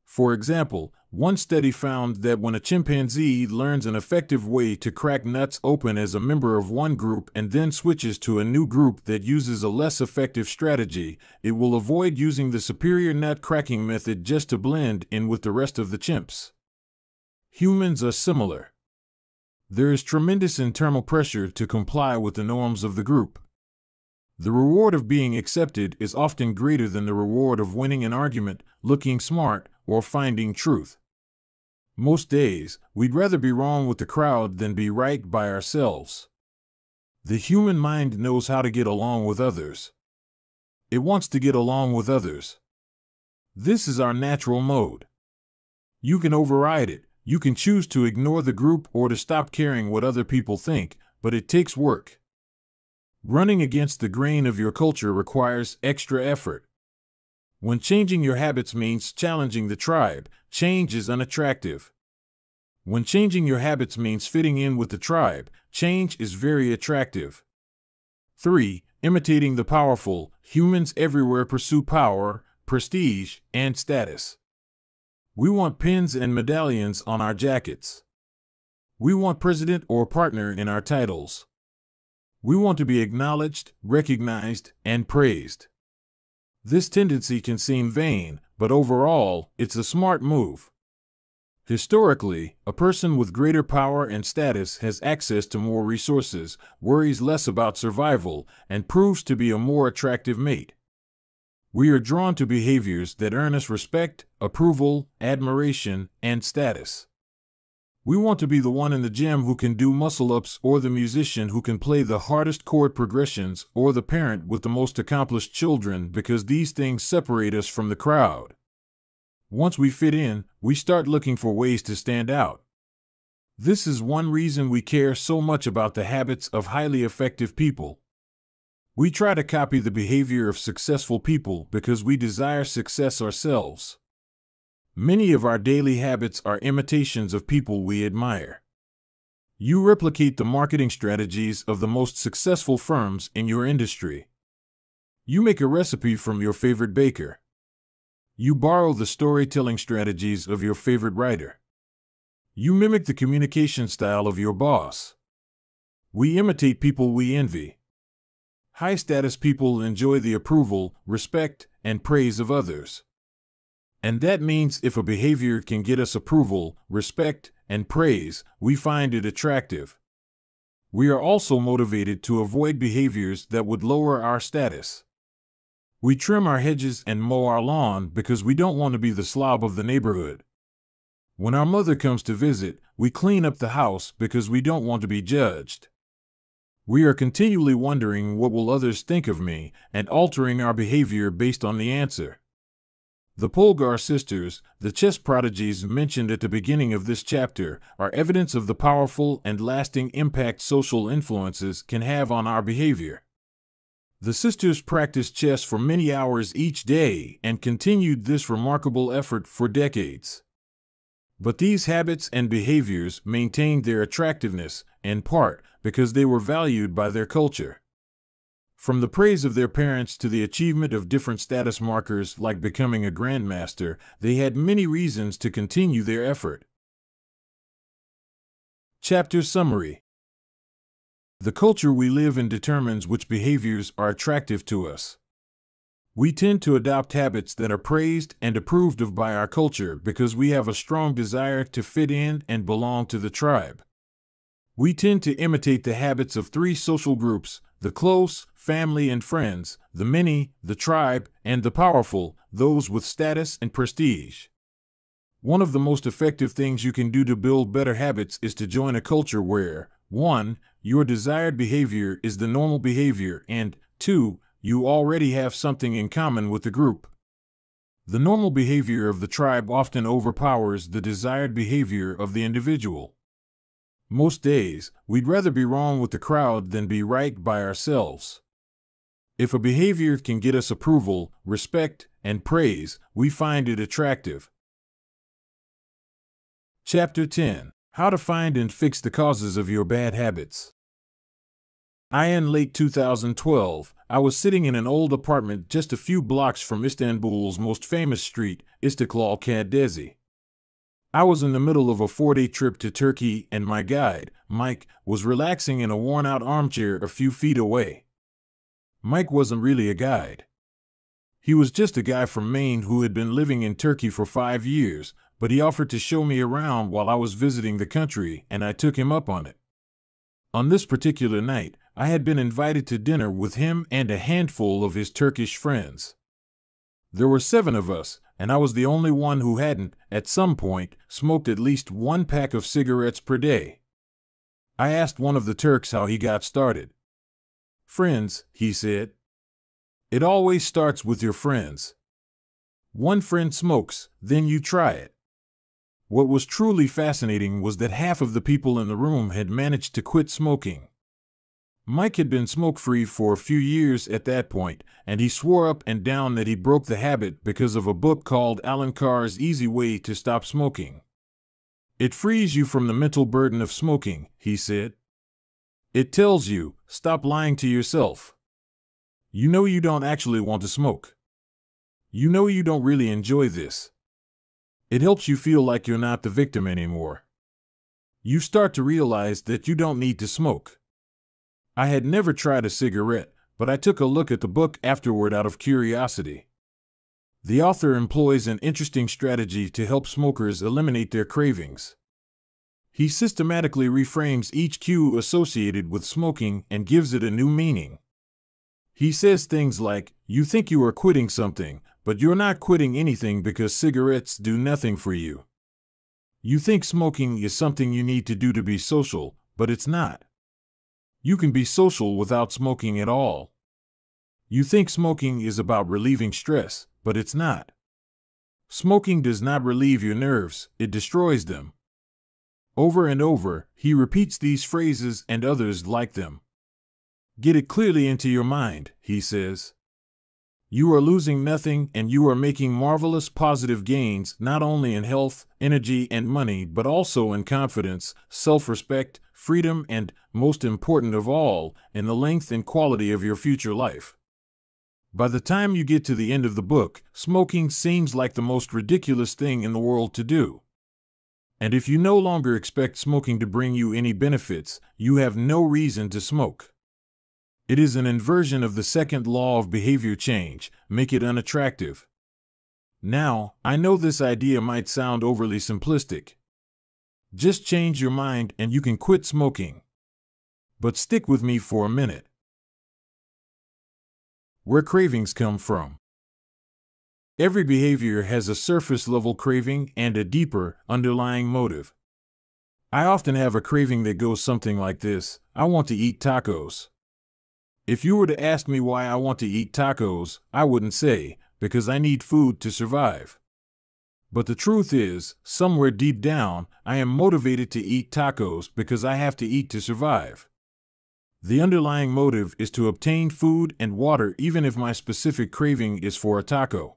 For example, one study found that when a chimpanzee learns an effective way to crack nuts open as a member of one group and then switches to a new group that uses a less effective strategy, it will avoid using the superior nut cracking method just to blend in with the rest of the chimps. Humans are similar. There is tremendous internal pressure to comply with the norms of the group. The reward of being accepted is often greater than the reward of winning an argument, looking smart, or finding truth. Most days, we'd rather be wrong with the crowd than be right by ourselves. The human mind knows how to get along with others. It wants to get along with others. This is our natural mode. You can override it. You can choose to ignore the group or to stop caring what other people think, but it takes work. Running against the grain of your culture requires extra effort. When changing your habits means challenging the tribe, change is unattractive. When changing your habits means fitting in with the tribe, change is very attractive. 3. Imitating the powerful. Humans everywhere pursue power, prestige, and status. We want pins and medallions on our jackets. We want president or partner in our titles. We want to be acknowledged, recognized, and praised. This tendency can seem vain, but overall, it's a smart move. Historically, a person with greater power and status has access to more resources, worries less about survival, and proves to be a more attractive mate. We are drawn to behaviors that earn us respect, approval, admiration, and status. We want to be the one in the gym who can do muscle-ups, or the musician who can play the hardest chord progressions, or the parent with the most accomplished children, because these things separate us from the crowd. Once we fit in, we start looking for ways to stand out. This is one reason we care so much about the habits of highly effective people. We try to copy the behavior of successful people because we desire success ourselves. Many of our daily habits are imitations of people we admire. You replicate the marketing strategies of the most successful firms in your industry. You make a recipe from your favorite baker. You borrow the storytelling strategies of your favorite writer. You mimic the communication style of your boss. We imitate people we envy. High-status people enjoy the approval, respect, and praise of others. And that means if a behavior can get us approval, respect, and praise, we find it attractive. We are also motivated to avoid behaviors that would lower our status. We trim our hedges and mow our lawn because we don't want to be the slob of the neighborhood. When our mother comes to visit, we clean up the house because we don't want to be judged. We are continually wondering what will others think of me and altering our behavior based on the answer. The Polgar sisters, the chess prodigies mentioned at the beginning of this chapter, are evidence of the powerful and lasting impact social influences can have on our behavior. The sisters practiced chess for many hours each day and continued this remarkable effort for decades. But these habits and behaviors maintained their attractiveness, in part, because they were valued by their culture. From the praise of their parents to the achievement of different status markers like becoming a grandmaster, they had many reasons to continue their effort. Chapter Summary. The culture we live in determines which behaviors are attractive to us. We tend to adopt habits that are praised and approved of by our culture because we have a strong desire to fit in and belong to the tribe. We tend to imitate the habits of three social groups: the close, family and friends; the many, the tribe; and the powerful, those with status and prestige. One of the most effective things you can do to build better habits is to join a culture where 1. Your desired behavior is the normal behavior, and 2. You already have something in common with the group. The normal behavior of the tribe often overpowers the desired behavior of the individual. Most days, we'd rather be wrong with the crowd than be right by ourselves. If a behavior can get us approval, respect, and praise, we find it attractive. Chapter 10. How to find and fix the causes of your bad habits. In late 2012, I was sitting in an old apartment just a few blocks from Istanbul's most famous street, Istiklal Caddesi. I was in the middle of a 4-day trip to Turkey, and my guide, Mike, was relaxing in a worn-out armchair a few feet away. Mike wasn't really a guide. He was just a guy from Maine who had been living in Turkey for 5 years, but he offered to show me around while I was visiting the country, and I took him up on it. On this particular night, I had been invited to dinner with him and a handful of his Turkish friends. There were 7 of us, and I was the only one who hadn't, at some point, smoked at least 1 pack of cigarettes per day. I asked one of the Turks how he got started. "Friends," he said. "It always starts with your friends. One friend smokes, then you try it." What was truly fascinating was that half of the people in the room had managed to quit smoking. Mike had been smoke-free for a few years at that point, and he swore up and down that he broke the habit because of a book called Alan Carr's Easy Way to Stop Smoking. It frees you from the mental burden of smoking, he said. It tells you, stop lying to yourself. You know you don't actually want to smoke. You know you don't really enjoy this. It helps you feel like you're not the victim anymore. You start to realize that you don't need to smoke. I had never tried a cigarette, but I took a look at the book afterward out of curiosity. The author employs an interesting strategy to help smokers eliminate their cravings. He systematically reframes each cue associated with smoking and gives it a new meaning. He says things like, you think you are quitting something, but you're not quitting anything because cigarettes do nothing for you. You think smoking is something you need to do to be social, but it's not. You can be social without smoking at all. You think smoking is about relieving stress, but it's not. Smoking does not relieve your nerves, it destroys them. Over and over, he repeats these phrases and others like them. Get it clearly into your mind, he says. You are losing nothing and you are making marvelous positive gains not only in health, energy, and money, but also in confidence, self-respect, freedom, and, most important of all, in the length and quality of your future life. By the time you get to the end of the book, smoking seems like the most ridiculous thing in the world to do. And if you no longer expect smoking to bring you any benefits, you have no reason to smoke. It is an inversion of the second law of behavior change, make it unattractive. Now, I know this idea might sound overly simplistic. Just change your mind and you can quit smoking. But stick with me for a minute. Where cravings come from. Every behavior has a surface-level craving and a deeper, underlying motive. I often have a craving that goes something like this: I want to eat tacos. If you were to ask me why I want to eat tacos, I wouldn't say, because I need food to survive. But the truth is, somewhere deep down, I am motivated to eat tacos because I have to eat to survive. The underlying motive is to obtain food and water even if my specific craving is for a taco.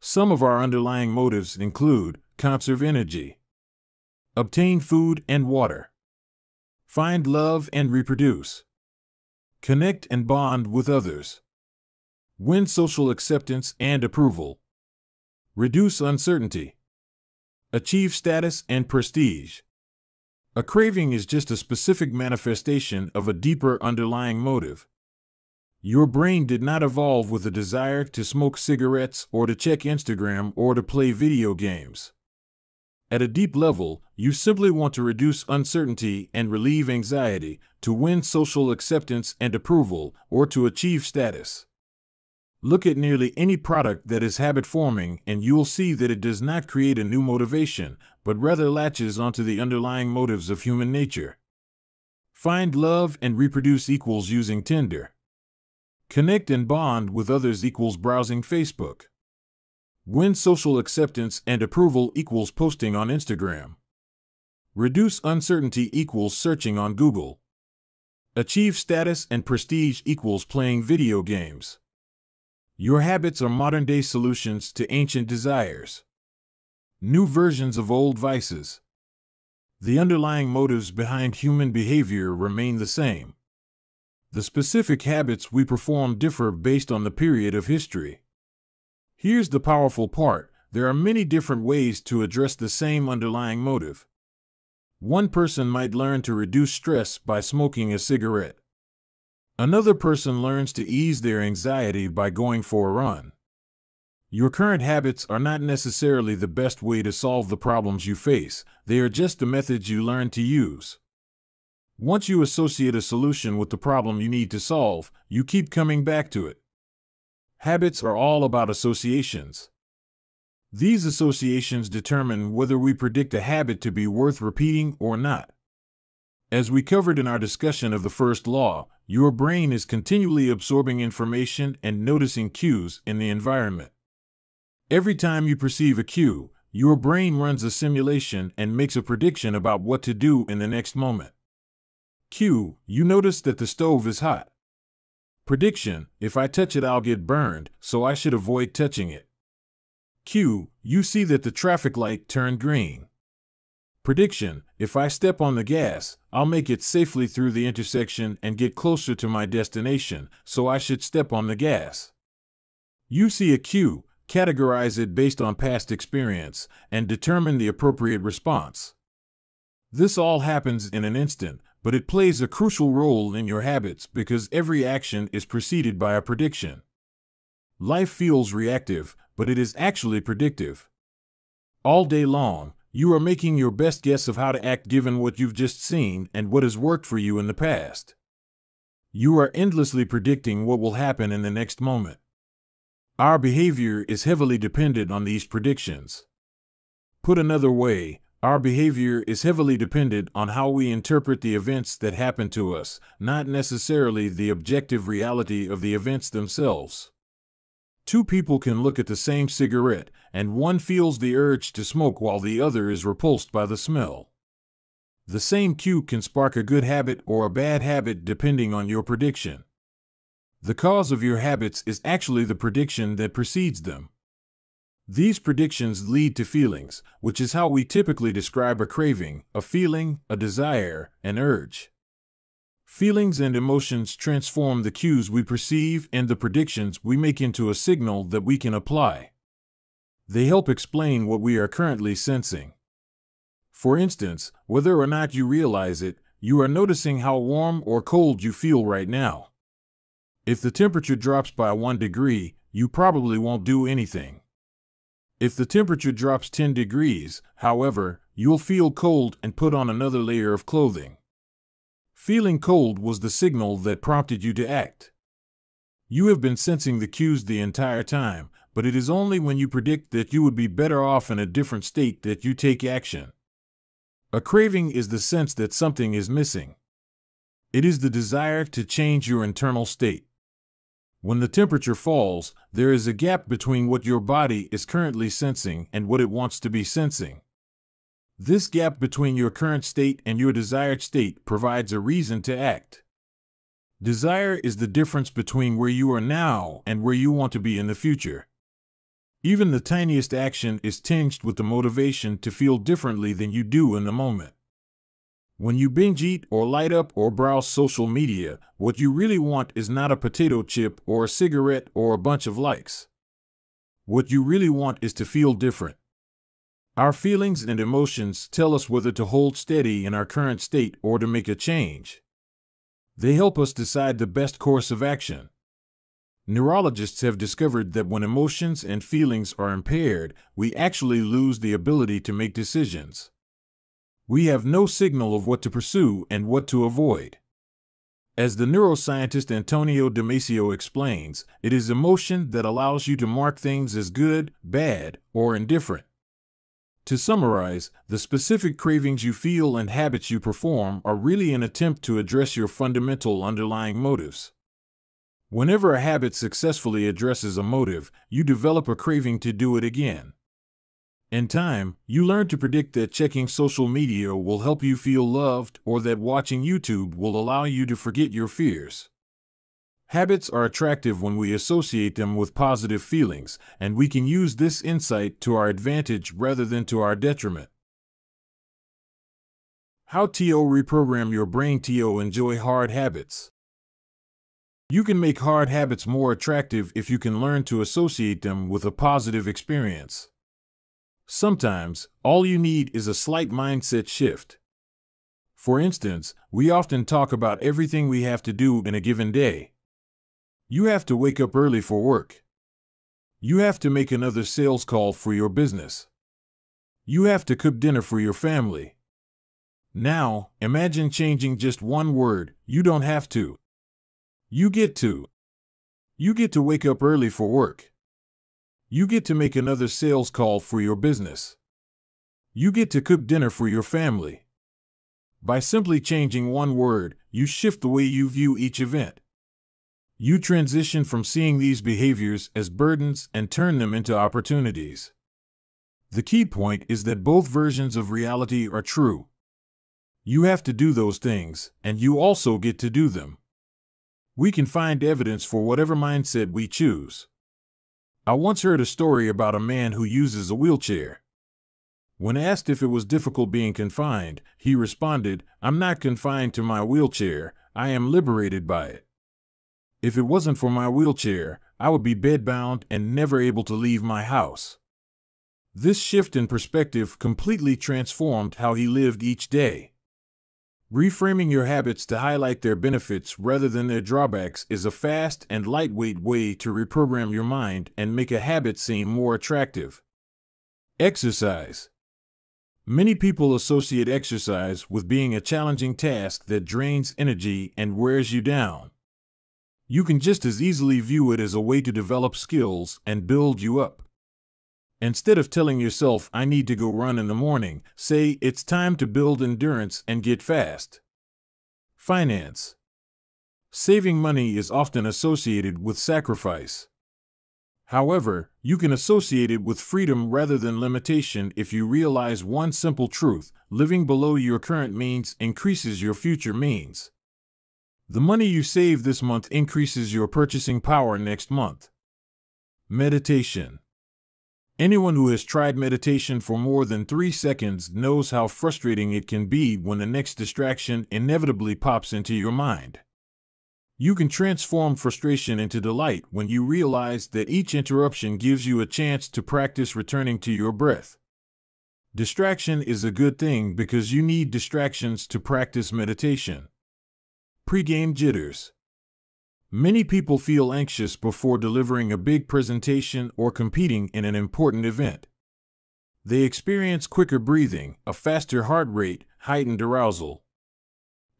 Some of our underlying motives include: conserve energy, obtain food and water, find love and reproduce, connect and bond with others, win social acceptance and approval, reduce uncertainty, achieve status and prestige. A craving is just a specific manifestation of a deeper underlying motive. Your brain did not evolve with a desire to smoke cigarettes or to check Instagram or to play video games. At a deep level, you simply want to reduce uncertainty and relieve anxiety, to win social acceptance and approval, or to achieve status. Look at nearly any product that is habit-forming and you'll see that it does not create a new motivation, but rather latches onto the underlying motives of human nature. Find love and reproduce equals using Tinder. Connect and bond with others equals browsing Facebook. Win social acceptance and approval equals posting on Instagram. Reduce uncertainty equals searching on Google. Achieve status and prestige equals playing video games. Your habits are modern-day solutions to ancient desires. New versions of old vices. The underlying motives behind human behavior remain the same. The specific habits we perform differ based on the period of history. Here's the powerful part: there are many different ways to address the same underlying motive. One person might learn to reduce stress by smoking a cigarette. Another person learns to ease their anxiety by going for a run. Your current habits are not necessarily the best way to solve the problems you face, they are just the methods you learn to use. Once you associate a solution with the problem you need to solve, you keep coming back to it. Habits are all about associations. These associations determine whether we predict a habit to be worth repeating or not. As we covered in our discussion of the first law, your brain is continually absorbing information and noticing cues in the environment. Every time you perceive a cue, your brain runs a simulation and makes a prediction about what to do in the next moment. Cue: you notice that the stove is hot. Prediction: if I touch it, I'll get burned, so I should avoid touching it. Cue: you see that the traffic light turned green. Prediction: if I step on the gas, I'll make it safely through the intersection and get closer to my destination, so I should step on the gas. You see a cue, categorize it based on past experience, and determine the appropriate response. This all happens in an instant, but it plays a crucial role in your habits because every action is preceded by a prediction. Life feels reactive, but it is actually predictive. All day long, you are making your best guess of how to act given what you've just seen and what has worked for you in the past. You are endlessly predicting what will happen in the next moment. Our behavior is heavily dependent on these predictions. Put another way, our behavior is heavily dependent on how we interpret the events that happen to us, not necessarily the objective reality of the events themselves. Two people can look at the same cigarette, and one feels the urge to smoke while the other is repulsed by the smell. The same cue can spark a good habit or a bad habit depending on your prediction. The cause of your habits is actually the prediction that precedes them. These predictions lead to feelings, which is how we typically describe a craving, a feeling, a desire, an urge. Feelings and emotions transform the cues we perceive and the predictions we make into a signal that we can apply. They help explain what we are currently sensing. For instance, whether or not you realize it, you are noticing how warm or cold you feel right now. If the temperature drops by 1 degree, you probably won't do anything. If the temperature drops 10 degrees, however, you'll feel cold and put on another layer of clothing. Feeling cold was the signal that prompted you to act. You have been sensing the cues the entire time, but it is only when you predict that you would be better off in a different state that you take action. A craving is the sense that something is missing. It is the desire to change your internal state. When the temperature falls, there is a gap between what your body is currently sensing and what it wants to be sensing. This gap between your current state and your desired state provides a reason to act. Desire is the difference between where you are now and where you want to be in the future. Even the tiniest action is tinged with the motivation to feel differently than you do in the moment. When you binge eat or light up or browse social media, what you really want is not a potato chip or a cigarette or a bunch of likes. What you really want is to feel different. Our feelings and emotions tell us whether to hold steady in our current state or to make a change. They help us decide the best course of action. Neurologists have discovered that when emotions and feelings are impaired, we actually lose the ability to make decisions. We have no signal of what to pursue and what to avoid. As the neuroscientist Antonio Damasio explains, it is emotion that allows you to mark things as good, bad, or indifferent. To summarize, the specific cravings you feel and habits you perform are really an attempt to address your fundamental underlying motives. Whenever a habit successfully addresses a motive, you develop a craving to do it again. In time, you learn to predict that checking social media will help you feel loved or that watching YouTube will allow you to forget your fears. Habits are attractive when we associate them with positive feelings, and we can use this insight to our advantage rather than to our detriment. How to reprogram your brain to enjoy hard habits. You can make hard habits more attractive if you can learn to associate them with a positive experience. Sometimes, all you need is a slight mindset shift. For instance, we often talk about everything we have to do in a given day. You have to wake up early for work. You have to make another sales call for your business. You have to cook dinner for your family. Now, imagine changing just one word. You don't have to. You get to. You get to wake up early for work. You get to make another sales call for your business. You get to cook dinner for your family. By simply changing one word, you shift the way you view each event. You transition from seeing these behaviors as burdens and turn them into opportunities. The key point is that both versions of reality are true. You have to do those things, and you also get to do them. We can find evidence for whatever mindset we choose. I once heard a story about a man who uses a wheelchair. When asked if it was difficult being confined, he responded, "I'm not confined to my wheelchair, I am liberated by it. If it wasn't for my wheelchair, I would be bedbound and never able to leave my house." This shift in perspective completely transformed how he lived each day. Reframing your habits to highlight their benefits rather than their drawbacks is a fast and lightweight way to reprogram your mind and make a habit seem more attractive. Exercise. Many people associate exercise with being a challenging task that drains energy and wears you down. You can just as easily view it as a way to develop skills and build you up. Instead of telling yourself, "I need to go run in the morning," say, "It's time to build endurance and get fast." Finance. Saving money is often associated with sacrifice. However, you can associate it with freedom rather than limitation if you realize one simple truth: living below your current means increases your future means. The money you save this month increases your purchasing power next month. Meditation. Anyone who has tried meditation for more than 3 seconds knows how frustrating it can be when the next distraction inevitably pops into your mind. You can transform frustration into delight when you realize that each interruption gives you a chance to practice returning to your breath. Distraction is a good thing because you need distractions to practice meditation. Pre-game jitters. Many people feel anxious before delivering a big presentation or competing in an important event. They experience quicker breathing, a faster heart rate, heightened arousal.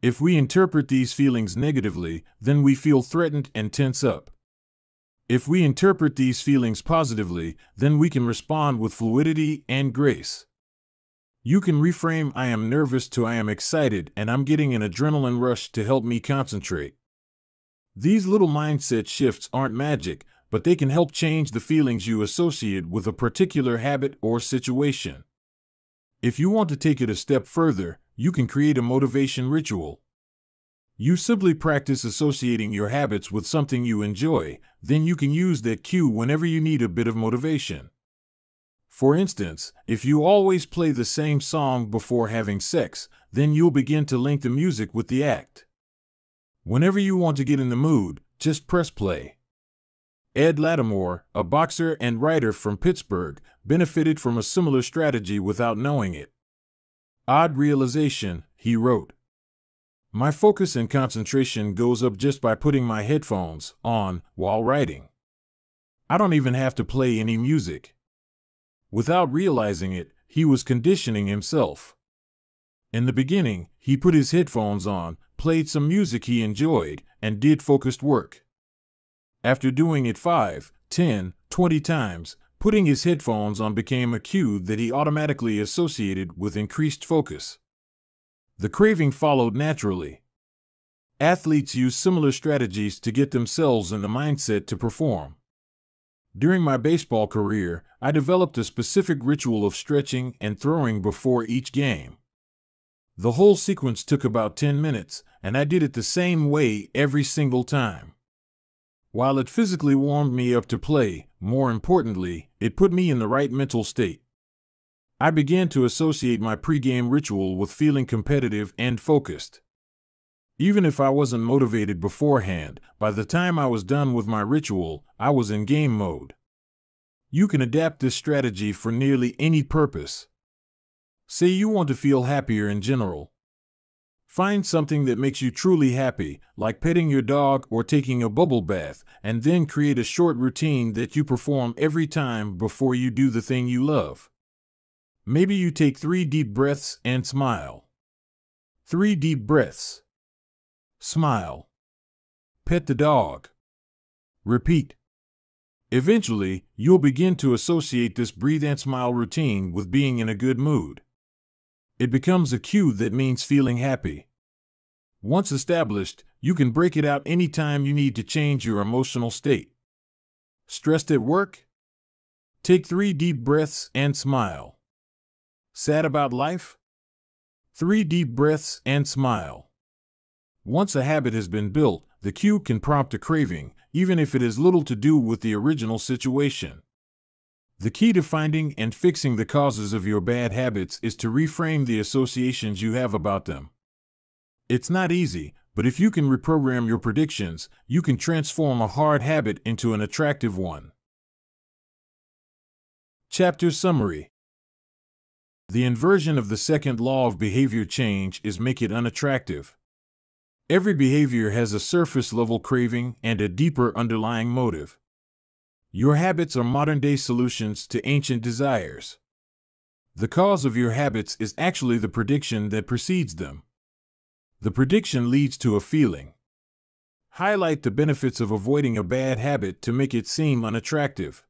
If we interpret these feelings negatively, then we feel threatened and tense up. If we interpret these feelings positively, then we can respond with fluidity and grace. You can reframe "I am nervous" to "I am excited and I'm getting an adrenaline rush to help me concentrate." These little mindset shifts aren't magic, but they can help change the feelings you associate with a particular habit or situation. If you want to take it a step further, you can create a motivation ritual. You simply practice associating your habits with something you enjoy, then you can use that cue whenever you need a bit of motivation. For instance, if you always play the same song before having sex, then you'll begin to link the music with the act. Whenever you want to get in the mood, just press play. Ed Lattimore, a boxer and writer from Pittsburgh, benefited from a similar strategy without knowing it. "Odd realization," he wrote. "My focus and concentration goes up just by putting my headphones on while writing. I don't even have to play any music." Without realizing it, he was conditioning himself. In the beginning, he put his headphones on, played some music he enjoyed, and did focused work. After doing it 5, 10, 20 times, putting his headphones on became a cue that he automatically associated with increased focus. The craving followed naturally. Athletes use similar strategies to get themselves in the mindset to perform. During my baseball career, I developed a specific ritual of stretching and throwing before each game. The whole sequence took about 10 minutes, and I did it the same way every single time. While it physically warmed me up to play, more importantly, it put me in the right mental state. I began to associate my pregame ritual with feeling competitive and focused. Even if I wasn't motivated beforehand, by the time I was done with my ritual, I was in game mode. You can adapt this strategy for nearly any purpose. Say you want to feel happier in general. Find something that makes you truly happy, like petting your dog or taking a bubble bath, and then create a short routine that you perform every time before you do the thing you love. Maybe you take 3 deep breaths and smile. 3 deep breaths. Smile. Pet the dog. Repeat. Eventually, you'll begin to associate this breathe and smile routine with being in a good mood. It becomes a cue that means feeling happy. Once established, you can break it out anytime you need to change your emotional state. Stressed at work? Take 3 deep breaths and smile. Sad about life? 3 deep breaths and smile. Once a habit has been built, the cue can prompt a craving, even if it has little to do with the original situation. The key to finding and fixing the causes of your bad habits is to reframe the associations you have about them. It's not easy, but if you can reprogram your predictions, you can transform a hard habit into an attractive one. Chapter Summary. The inversion of the second law of behavior change is make it unattractive. Every behavior has a surface-level craving and a deeper underlying motive. Your habits are modern-day solutions to ancient desires. The cause of your habits is actually the prediction that precedes them. The prediction leads to a feeling. Highlight the benefits of avoiding a bad habit to make it seem unattractive.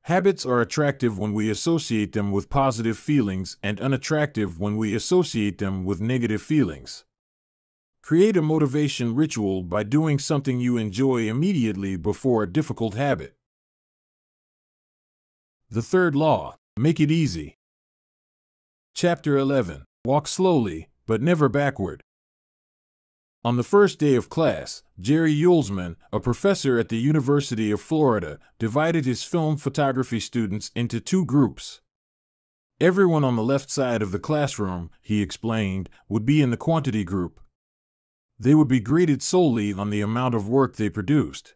Habits are attractive when we associate them with positive feelings and unattractive when we associate them with negative feelings. Create a motivation ritual by doing something you enjoy immediately before a difficult habit. The third law, make it easy. Chapter 11. Walk slowly, but never backward. On the first day of class, Jerry Yulesman, a professor at the University of Florida, divided his film photography students into two groups. Everyone on the left side of the classroom, he explained, would be in the quantity group. They would be graded solely on the amount of work they produced.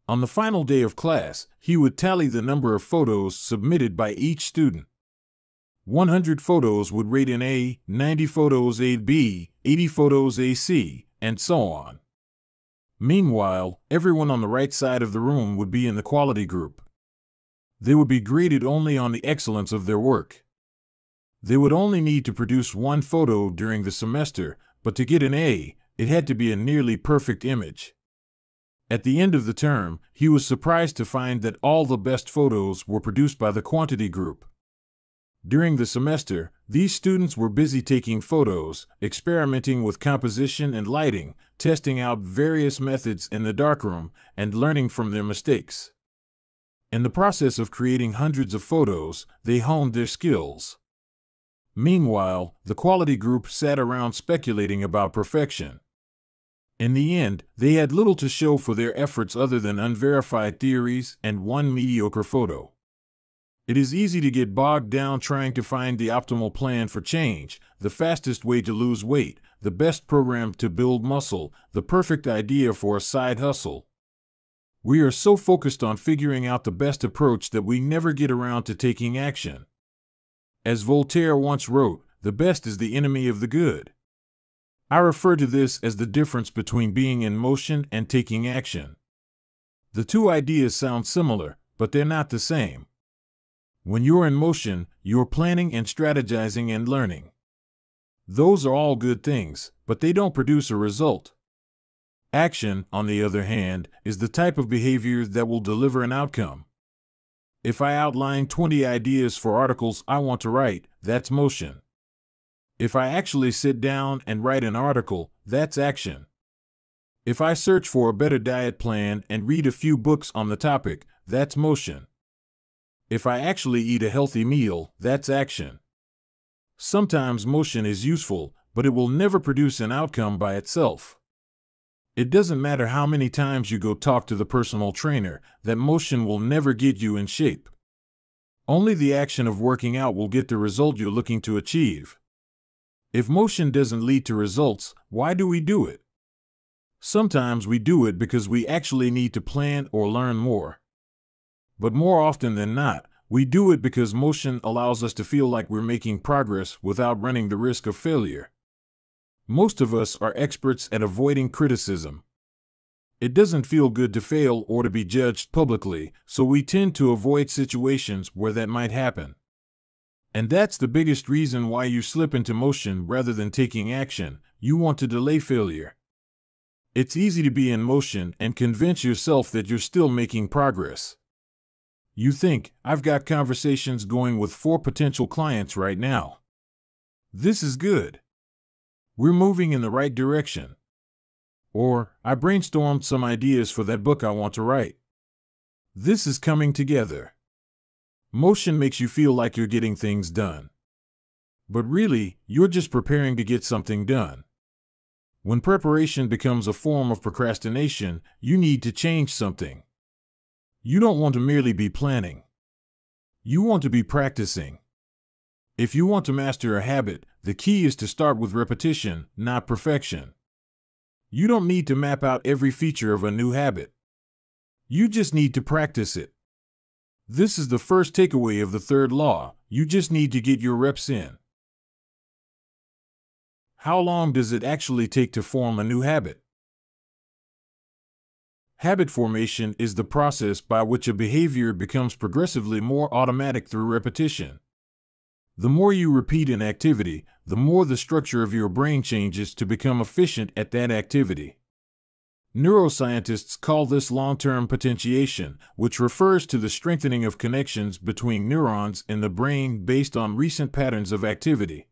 On the final day of class, he would tally the number of photos submitted by each student. 100 photos would rate an A, 90 photos a B, 80 photos a C, and so on. Meanwhile, everyone on the right side of the room would be in the quality group. They would be graded only on the excellence of their work. They would only need to produce one photo during the semester, but to get an A, it had to be a nearly perfect image. At the end of the term, he was surprised to find that all the best photos were produced by the quantity group. During the semester, these students were busy taking photos, experimenting with composition and lighting, testing out various methods in the darkroom, and learning from their mistakes. In the process of creating hundreds of photos, they honed their skills. Meanwhile, the quality group sat around speculating about perfection. In the end, they had little to show for their efforts other than unverified theories and one mediocre photo. It is easy to get bogged down trying to find the optimal plan for change, the fastest way to lose weight, the best program to build muscle, the perfect idea for a side hustle. We are so focused on figuring out the best approach that we never get around to taking action. As Voltaire once wrote, the best is the enemy of the good. I refer to this as the difference between being in motion and taking action. The two ideas sound similar, but they're not the same. When you're in motion, you're planning and strategizing and learning. Those are all good things, but they don't produce a result. Action, on the other hand, is the type of behavior that will deliver an outcome. If I outline 20 ideas for articles I want to write, that's motion. If I actually sit down and write an article, that's action. If I search for a better diet plan and read a few books on the topic, that's motion. If I actually eat a healthy meal, that's action. Sometimes motion is useful, but it will never produce an outcome by itself. It doesn't matter how many times you go talk to the personal trainer, that motion will never get you in shape. Only the action of working out will get the result you're looking to achieve. If motion doesn't lead to results, why do we do it? Sometimes we do it because we actually need to plan or learn more. But more often than not, we do it because motion allows us to feel like we're making progress without running the risk of failure. Most of us are experts at avoiding criticism. It doesn't feel good to fail or to be judged publicly, so we tend to avoid situations where that might happen. And that's the biggest reason why you slip into motion rather than taking action. You want to delay failure. It's easy to be in motion and convince yourself that you're still making progress. You think, I've got conversations going with 4 potential clients right now. This is good. We're moving in the right direction. Or, I brainstormed some ideas for that book I want to write. This is coming together. Motion makes you feel like you're getting things done. But really, you're just preparing to get something done. When preparation becomes a form of procrastination, you need to change something. You don't want to merely be planning. You want to be practicing. If you want to master a habit, the key is to start with repetition, not perfection. You don't need to map out every feature of a new habit. You just need to practice it. This is the first takeaway of the third law. You just need to get your reps in. How long does it actually take to form a new habit? Habit formation is the process by which a behavior becomes progressively more automatic through repetition. The more you repeat an activity, the more the structure of your brain changes to become efficient at that activity. Neuroscientists call this long-term potentiation, which refers to the strengthening of connections between neurons in the brain based on recent patterns of activity.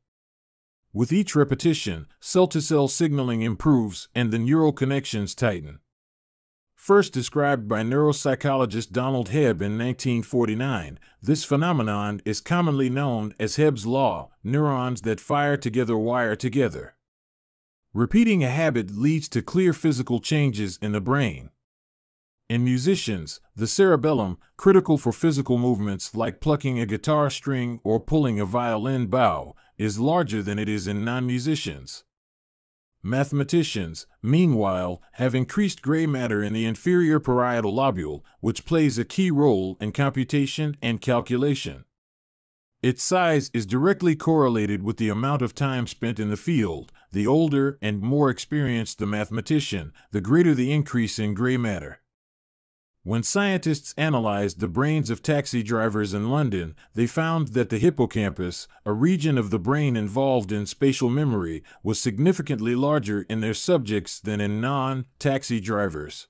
With each repetition, cell-to-cell signaling improves and the neural connections tighten. First described by neuropsychologist Donald Hebb in 1949, this phenomenon is commonly known as Hebb's law: neurons that fire together wire together. Repeating a habit leads to clear physical changes in the brain. In musicians, the cerebellum, critical for physical movements like plucking a guitar string or pulling a violin bow, is larger than it is in non-musicians. Mathematicians, meanwhile, have increased gray matter in the inferior parietal lobule, which plays a key role in computation and calculation. Its size is directly correlated with the amount of time spent in the field. The older and more experienced the mathematician, the greater the increase in gray matter. When scientists analyzed the brains of taxi drivers in London, they found that the hippocampus, a region of the brain involved in spatial memory, was significantly larger in their subjects than in non-taxi drivers.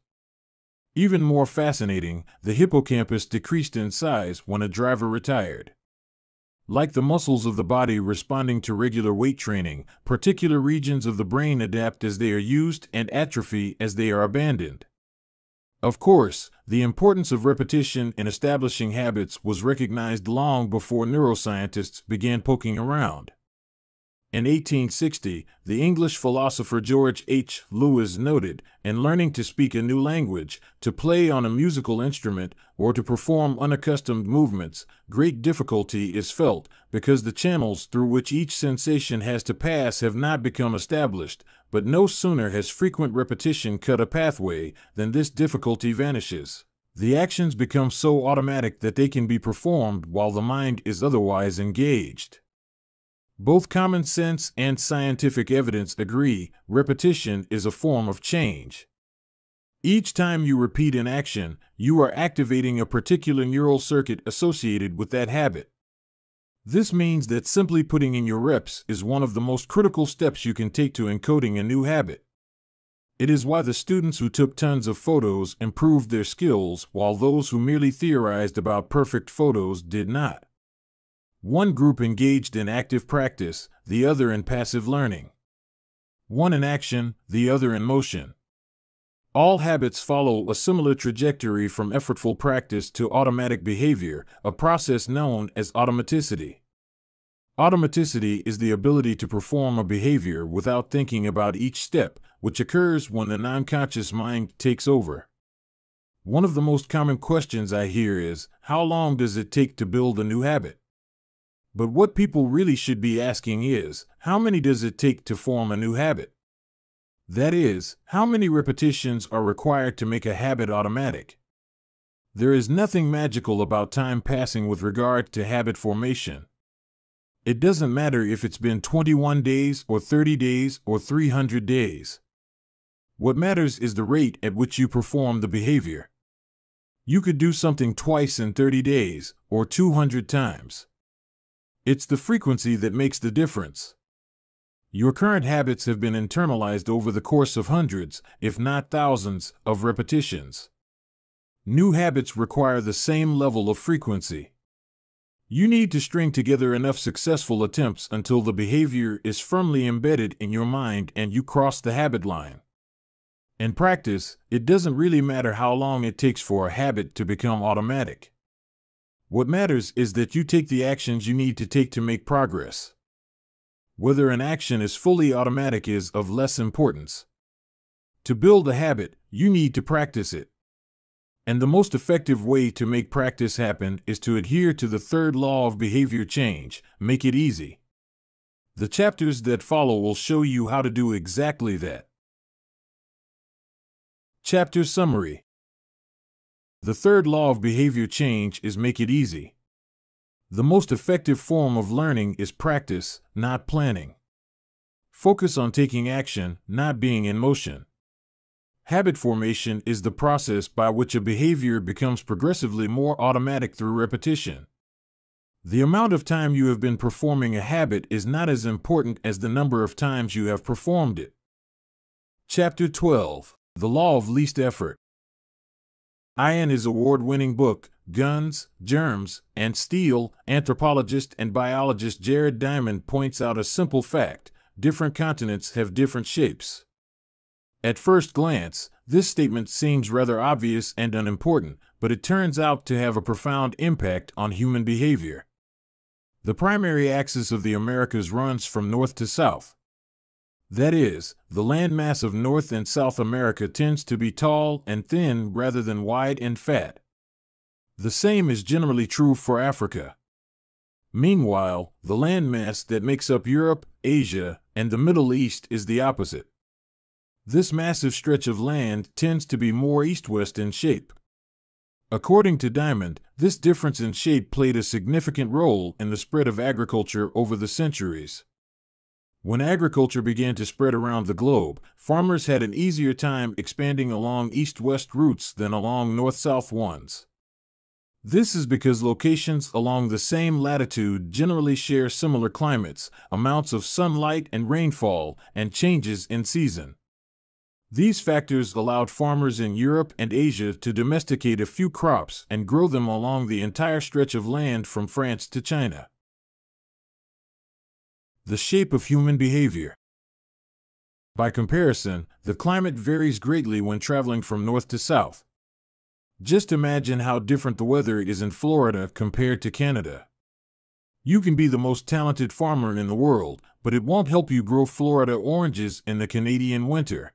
Even more fascinating, the hippocampus decreased in size when a driver retired. Like the muscles of the body responding to regular weight training, particular regions of the brain adapt as they are used and atrophy as they are abandoned. Of course, the importance of repetition in establishing habits was recognized long before neuroscientists began poking around. In 1860, the English philosopher George H. Lewis noted, in learning to speak a new language, to play on a musical instrument, or to perform unaccustomed movements, great difficulty is felt, because the channels through which each sensation has to pass have not become established, but no sooner has frequent repetition cut a pathway than this difficulty vanishes. The actions become so automatic that they can be performed while the mind is otherwise engaged. Both common sense and scientific evidence agree, repetition is a form of change. Each time you repeat an action, you are activating a particular neural circuit associated with that habit. This means that simply putting in your reps is one of the most critical steps you can take to encoding a new habit. It is why the students who took tons of photos improved their skills, while those who merely theorized about perfect photos did not. One group engaged in active practice, the other in passive learning. One in action, the other in motion. All habits follow a similar trajectory from effortful practice to automatic behavior, a process known as automaticity. Automaticity is the ability to perform a behavior without thinking about each step, which occurs when the non-conscious mind takes over. One of the most common questions I hear is, how long does it take to build a new habit? But what people really should be asking is, how many does it take to form a new habit? That is, how many repetitions are required to make a habit automatic? There is nothing magical about time passing with regard to habit formation. It doesn't matter if it's been 21 days or 30 days or 300 days. What matters is the rate at which you perform the behavior. You could do something twice in 30 days, or 200 times. It's the frequency that makes the difference. Your current habits have been internalized over the course of hundreds, if not thousands, of repetitions. New habits require the same level of frequency. You need to string together enough successful attempts until the behavior is firmly embedded in your mind and you cross the habit line. In practice, it doesn't really matter how long it takes for a habit to become automatic. What matters is that you take the actions you need to take to make progress. Whether an action is fully automatic is of less importance. To build a habit, you need to practice it. And the most effective way to make practice happen is to adhere to the third law of behavior change: make it easy. The chapters that follow will show you how to do exactly that. Chapter Summary. The third law of behavior change is make it easy. The most effective form of learning is practice, not planning. Focus on taking action, not being in motion. Habit formation is the process by which a behavior becomes progressively more automatic through repetition. The amount of time you have been performing a habit is not as important as the number of times you have performed it. Chapter 12. The Law of Least Effort. In his award-winning book, Guns, Germs, and Steel, anthropologist and biologist Jared Diamond points out a simple fact: different continents have different shapes. At first glance, this statement seems rather obvious and unimportant, but it turns out to have a profound impact on human behavior. The primary axis of the Americas runs from north to south. That is, the landmass of North and South America tends to be tall and thin rather than wide and fat. The same is generally true for Africa. Meanwhile, the landmass that makes up Europe, Asia, and the Middle East is the opposite. This massive stretch of land tends to be more east-west in shape. According to Diamond, this difference in shape played a significant role in the spread of agriculture over the centuries. When agriculture began to spread around the globe, farmers had an easier time expanding along east-west routes than along north-south ones. This is because locations along the same latitude generally share similar climates, amounts of sunlight and rainfall, and changes in season. These factors allowed farmers in Europe and Asia to domesticate a few crops and grow them along the entire stretch of land from France to China. The shape of human behavior. By comparison, the climate varies greatly when traveling from north to south. Just imagine how different the weather is in Florida compared to Canada. You can be the most talented farmer in the world, but it won't help you grow Florida oranges in the Canadian winter.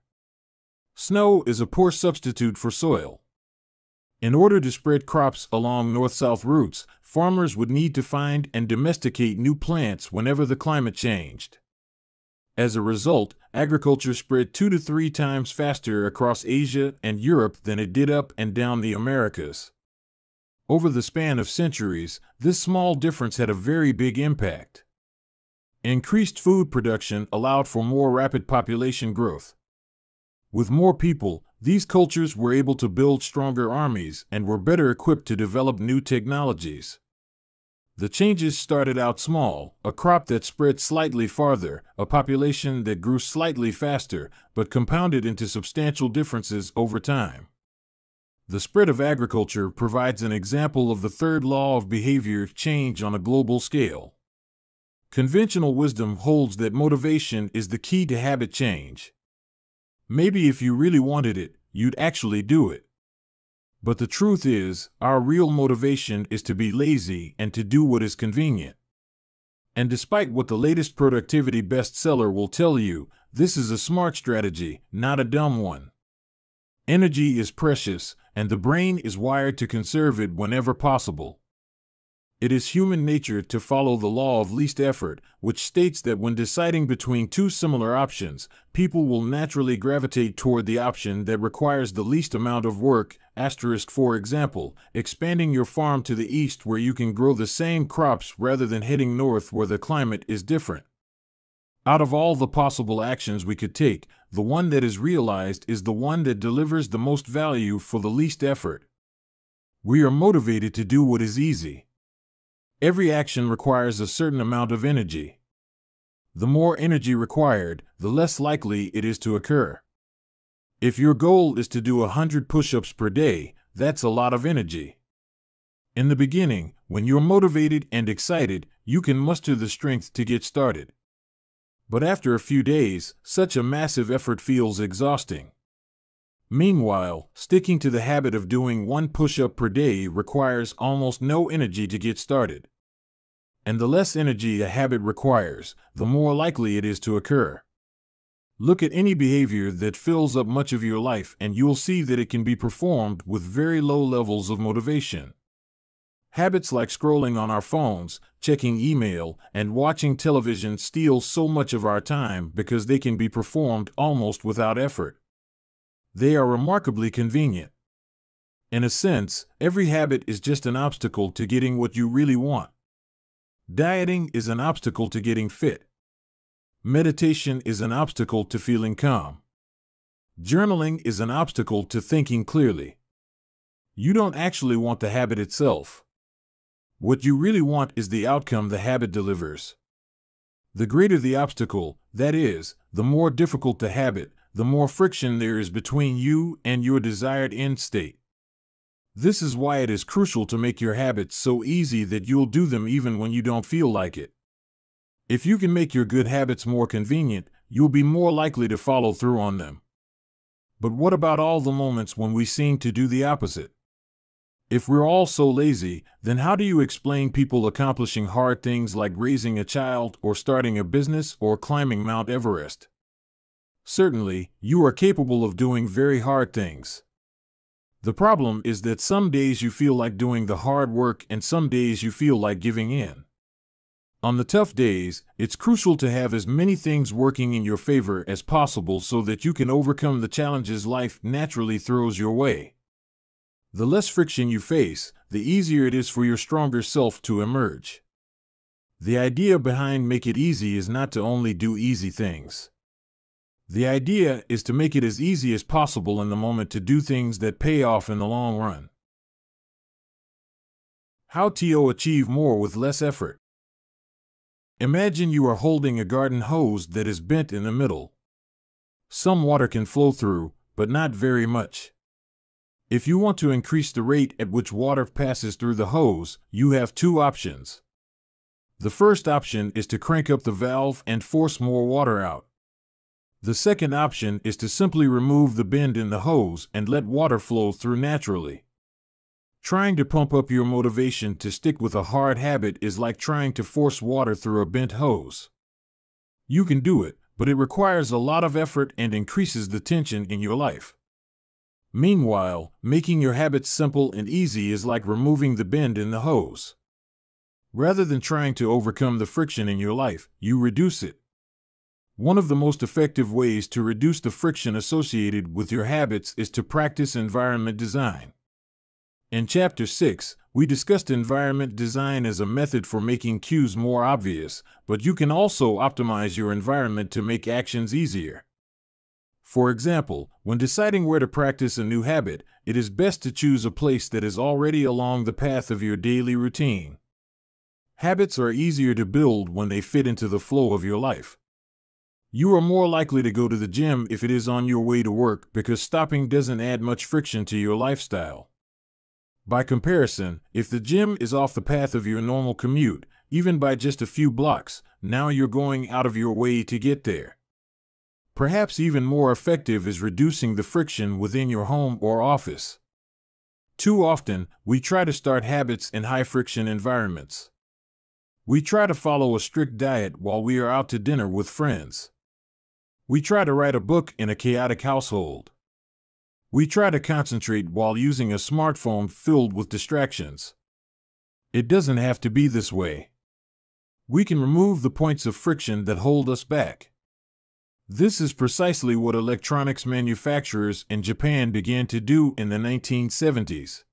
Snow is a poor substitute for soil. In order to spread crops along north-south routes, farmers would need to find and domesticate new plants whenever the climate changed. As a result, agriculture spread 2 to 3 times faster across Asia and Europe than it did up and down the Americas. Over the span of centuries, this small difference had a very big impact. Increased food production allowed for more rapid population growth. With more people, these cultures were able to build stronger armies and were better equipped to develop new technologies. The changes started out small: a crop that spread slightly farther, a population that grew slightly faster, but compounded into substantial differences over time. The spread of agriculture provides an example of the third law of behavior change on a global scale. Conventional wisdom holds that motivation is the key to habit change. Maybe if you really wanted it, you'd actually do it. But the truth is, our real motivation is to be lazy and to do what is convenient. And despite what the latest productivity bestseller will tell you, this is a smart strategy, not a dumb one. Energy is precious, and the brain is wired to conserve it whenever possible. It is human nature to follow the law of least effort, which states that when deciding between two similar options, people will naturally gravitate toward the option that requires the least amount of work. For example, expanding your farm to the east where you can grow the same crops rather than heading north where the climate is different. Out of all the possible actions we could take, the one that is realized is the one that delivers the most value for the least effort. We are motivated to do what is easy. Every action requires a certain amount of energy. The more energy required, the less likely it is to occur. If your goal is to do 100 push-ups per day, that's a lot of energy. In the beginning, when you're motivated and excited, you can muster the strength to get started. But after a few days, such a massive effort feels exhausting. Meanwhile, sticking to the habit of doing 1 push-up per day requires almost no energy to get started. And the less energy a habit requires, the more likely it is to occur. Look at any behavior that fills up much of your life and you'll see that it can be performed with very low levels of motivation. Habits like scrolling on our phones, checking email, and watching television steal so much of our time because they can be performed almost without effort. They are remarkably convenient. In a sense, every habit is just an obstacle to getting what you really want. Dieting is an obstacle to getting fit. Meditation is an obstacle to feeling calm. Journaling is an obstacle to thinking clearly. You don't actually want the habit itself. What you really want is the outcome the habit delivers. The greater the obstacle, that is, the more difficult the habit, the more friction there is between you and your desired end state. This is why it is crucial to make your habits so easy that you'll do them even when you don't feel like it. If you can make your good habits more convenient, you'll be more likely to follow through on them. But what about all the moments when we seem to do the opposite? If we're all so lazy, then how do you explain people accomplishing hard things like raising a child or starting a business or climbing Mount Everest? Certainly, you are capable of doing very hard things. The problem is that some days you feel like doing the hard work and some days you feel like giving in. On the tough days, it's crucial to have as many things working in your favor as possible so that you can overcome the challenges life naturally throws your way. The less friction you face, the easier it is for your stronger self to emerge. The idea behind Make It Easy is not to only do easy things. The idea is to make it as easy as possible in the moment to do things that pay off in the long run. How to achieve more with less effort. Imagine you are holding a garden hose that is bent in the middle. Some water can flow through, but not very much. If you want to increase the rate at which water passes through the hose, you have two options. The first option is to crank up the valve and force more water out. The second option is to simply remove the bend in the hose and let water flow through naturally. Trying to pump up your motivation to stick with a hard habit is like trying to force water through a bent hose. You can do it, but it requires a lot of effort and increases the tension in your life. Meanwhile, making your habits simple and easy is like removing the bend in the hose. Rather than trying to overcome the friction in your life, you reduce it. One of the most effective ways to reduce the friction associated with your habits is to practice environment design. In Chapter 6, we discussed environment design as a method for making cues more obvious, but you can also optimize your environment to make actions easier. For example, when deciding where to practice a new habit, it is best to choose a place that is already along the path of your daily routine. Habits are easier to build when they fit into the flow of your life. You are more likely to go to the gym if it is on your way to work because stopping doesn't add much friction to your lifestyle. By comparison, if the gym is off the path of your normal commute, even by just a few blocks, now you're going out of your way to get there. Perhaps even more effective is reducing the friction within your home or office. Too often, we try to start habits in high-friction environments. We try to follow a strict diet while we are out to dinner with friends. We try to write a book in a chaotic household. We try to concentrate while using a smartphone filled with distractions. It doesn't have to be this way. We can remove the points of friction that hold us back. This is precisely what electronics manufacturers in Japan began to do in the 1970s.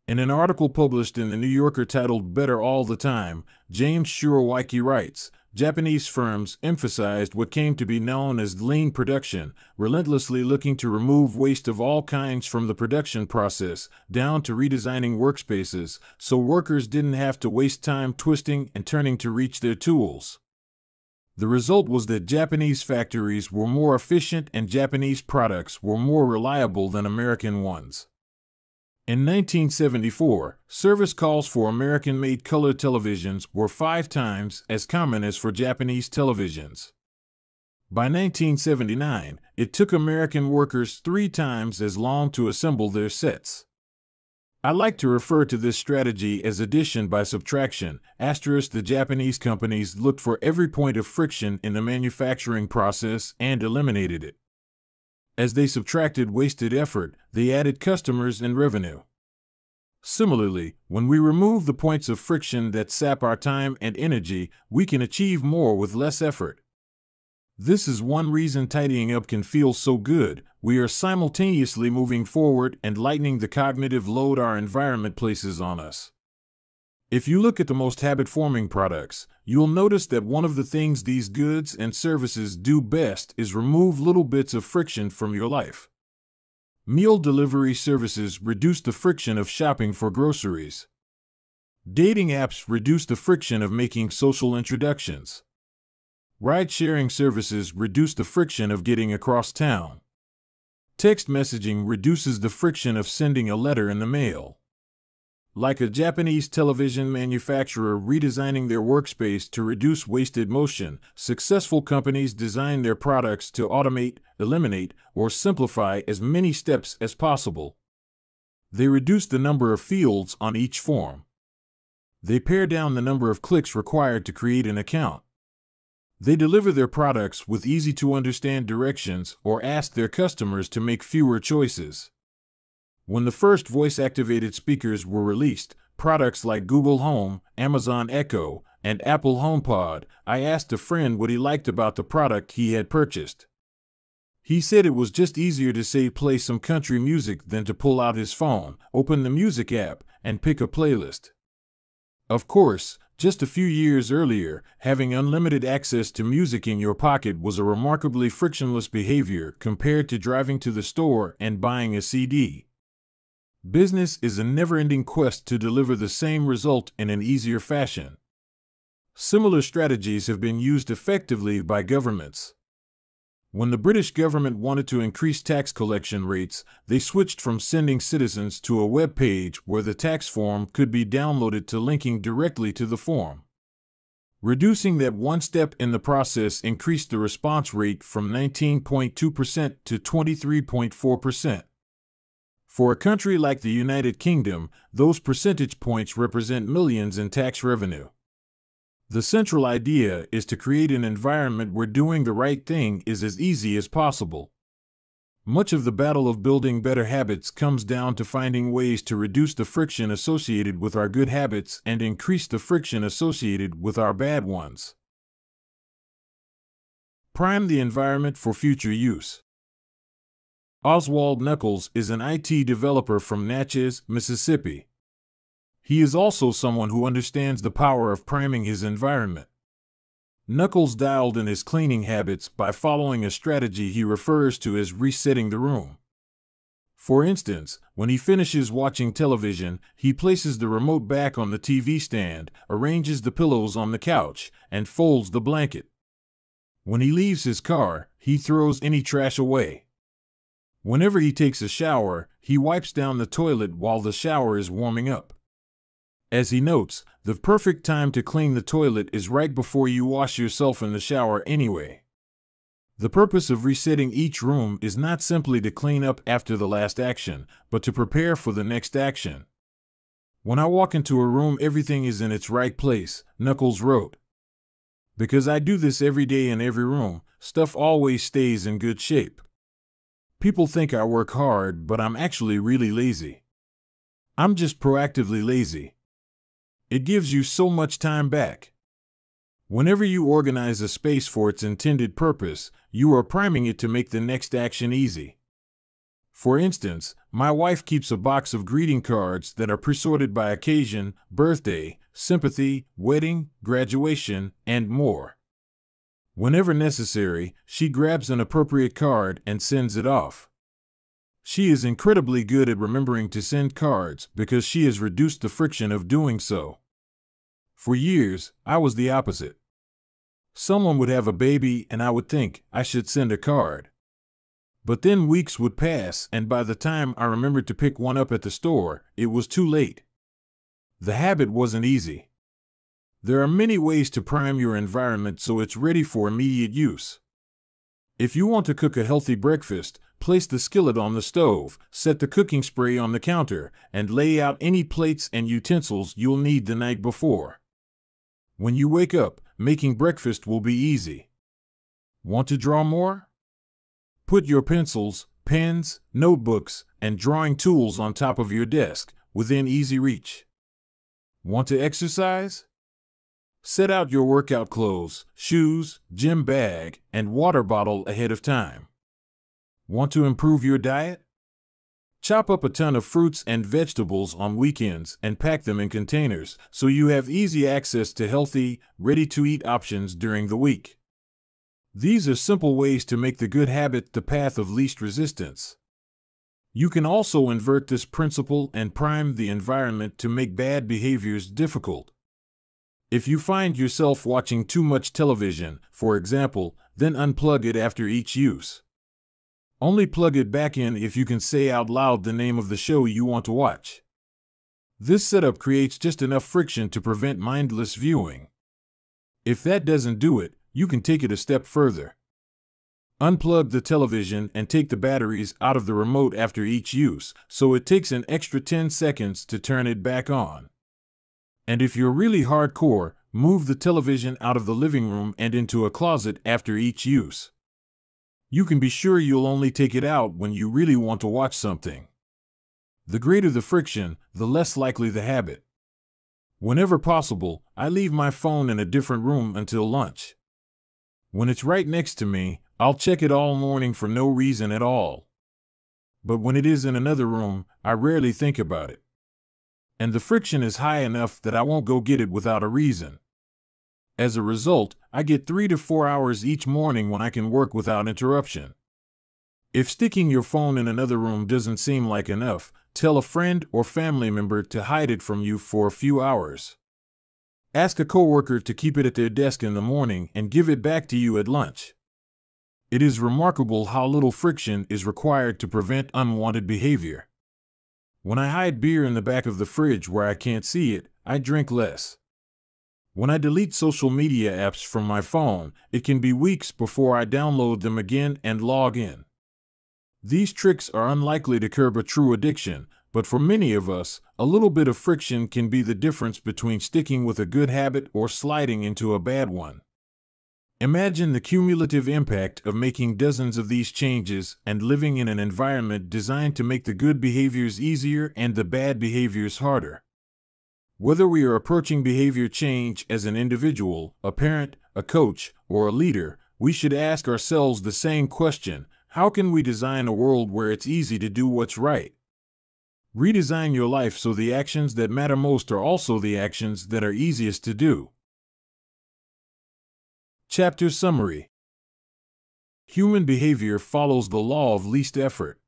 In an article published in the New Yorker titled Better All the Time, James Shiroaki writes, Japanese firms emphasized what came to be known as lean production, relentlessly looking to remove waste of all kinds from the production process, down to redesigning workspaces, so workers didn't have to waste time twisting and turning to reach their tools. The result was that Japanese factories were more efficient and Japanese products were more reliable than American ones. In 1974, service calls for American-made color televisions were 5 times as common as for Japanese televisions. By 1979, it took American workers 3 times as long to assemble their sets. I like to refer to this strategy as addition by subtraction. Asterisk, the Japanese companies looked for every point of friction in the manufacturing process and eliminated it. As they subtracted wasted effort, they added customers and revenue. Similarly, when we remove the points of friction that sap our time and energy, we can achieve more with less effort. This is one reason tidying up can feel so good. We are simultaneously moving forward and lightening the cognitive load our environment places on us. If you look at the most habit-forming products, you'll notice that one of the things these goods and services do best is remove little bits of friction from your life. Meal delivery services reduce the friction of shopping for groceries. Dating apps reduce the friction of making social introductions. Ride-sharing services reduce the friction of getting across town. Text messaging reduces the friction of sending a letter in the mail. Like a Japanese television manufacturer redesigning their workspace to reduce wasted motion, successful companies design their products to automate, eliminate, or simplify as many steps as possible. They reduce the number of fields on each form. They pare down the number of clicks required to create an account. They deliver their products with easy-to-understand directions or ask their customers to make fewer choices. When the first voice-activated speakers were released, products like Google Home, Amazon Echo, and Apple HomePod, I asked a friend what he liked about the product he had purchased. He said it was just easier to say play some country music than to pull out his phone, open the music app, and pick a playlist. Of course, just a few years earlier, having unlimited access to music in your pocket was a remarkably frictionless behavior compared to driving to the store and buying a CD. Business is a never-ending quest to deliver the same result in an easier fashion. Similar strategies have been used effectively by governments. When the British government wanted to increase tax collection rates, they switched from sending citizens to a web page where the tax form could be downloaded to linking directly to the form. Reducing that one step in the process increased the response rate from 19.2% to 23.4%. For a country like the United Kingdom, those percentage points represent millions in tax revenue. The central idea is to create an environment where doing the right thing is as easy as possible. Much of the battle of building better habits comes down to finding ways to reduce the friction associated with our good habits and increase the friction associated with our bad ones. Prime the environment for future use. Oswald Knuckles is an IT developer from Natchez, Mississippi. He is also someone who understands the power of priming his environment. Knuckles dialed in his cleaning habits by following a strategy he refers to as resetting the room. For instance, when he finishes watching television, he places the remote back on the TV stand, arranges the pillows on the couch, and folds the blanket. When he leaves his car, he throws any trash away. Whenever he takes a shower, he wipes down the toilet while the shower is warming up. As he notes, the perfect time to clean the toilet is right before you wash yourself in the shower anyway. The purpose of resetting each room is not simply to clean up after the last action, but to prepare for the next action. When I walk into a room, everything is in its right place, Knuckles wrote. Because I do this every day in every room, stuff always stays in good shape. People think I work hard, but I'm actually really lazy. I'm just proactively lazy. It gives you so much time back. Whenever you organize a space for its intended purpose, you are priming it to make the next action easy. For instance, my wife keeps a box of greeting cards that are pre-sorted by occasion, birthday, sympathy, wedding, graduation, and more. Whenever necessary, she grabs an appropriate card and sends it off. She is incredibly good at remembering to send cards because she has reduced the friction of doing so. For years, I was the opposite. Someone would have a baby and I would think I should send a card. But then weeks would pass, and by the time I remembered to pick one up at the store, it was too late. The habit wasn't easy. There are many ways to prime your environment so it's ready for immediate use. If you want to cook a healthy breakfast, place the skillet on the stove, set the cooking spray on the counter, and lay out any plates and utensils you'll need the night before. When you wake up, making breakfast will be easy. Want to draw more? Put your pencils, pens, notebooks, and drawing tools on top of your desk, within easy reach. Want to exercise? Set out your workout clothes, shoes, gym bag, and water bottle ahead of time. Want to improve your diet? Chop up a ton of fruits and vegetables on weekends and pack them in containers so you have easy access to healthy, ready-to-eat options during the week. These are simple ways to make the good habit the path of least resistance. You can also invert this principle and prime the environment to make bad behaviors difficult. If you find yourself watching too much television, for example, then unplug it after each use. Only plug it back in if you can say out loud the name of the show you want to watch. This setup creates just enough friction to prevent mindless viewing. If that doesn't do it, you can take it a step further. Unplug the television and take the batteries out of the remote after each use, so it takes an extra 10 seconds to turn it back on. And if you're really hardcore, move the television out of the living room and into a closet after each use. You can be sure you'll only take it out when you really want to watch something. The greater the friction, the less likely the habit. Whenever possible, I leave my phone in a different room until lunch. When it's right next to me, I'll check it all morning for no reason at all. But when it is in another room, I rarely think about it. And the friction is high enough that I won't go get it without a reason. As a result, I get 3 to 4 hours each morning when I can work without interruption. If sticking your phone in another room doesn't seem like enough, tell a friend or family member to hide it from you for a few hours. Ask a coworker to keep it at their desk in the morning and give it back to you at lunch. It is remarkable how little friction is required to prevent unwanted behavior. When I hide beer in the back of the fridge where I can't see it, I drink less. When I delete social media apps from my phone, it can be weeks before I download them again and log in. These tricks are unlikely to curb a true addiction, but for many of us, a little bit of friction can be the difference between sticking with a good habit or sliding into a bad one. Imagine the cumulative impact of making dozens of these changes and living in an environment designed to make the good behaviors easier and the bad behaviors harder. Whether we are approaching behavior change as an individual, a parent, a coach, or a leader, we should ask ourselves the same question: how can we design a world where it's easy to do what's right? Redesign your life so the actions that matter most are also the actions that are easiest to do. Chapter Summary. Human behavior follows the law of least effort.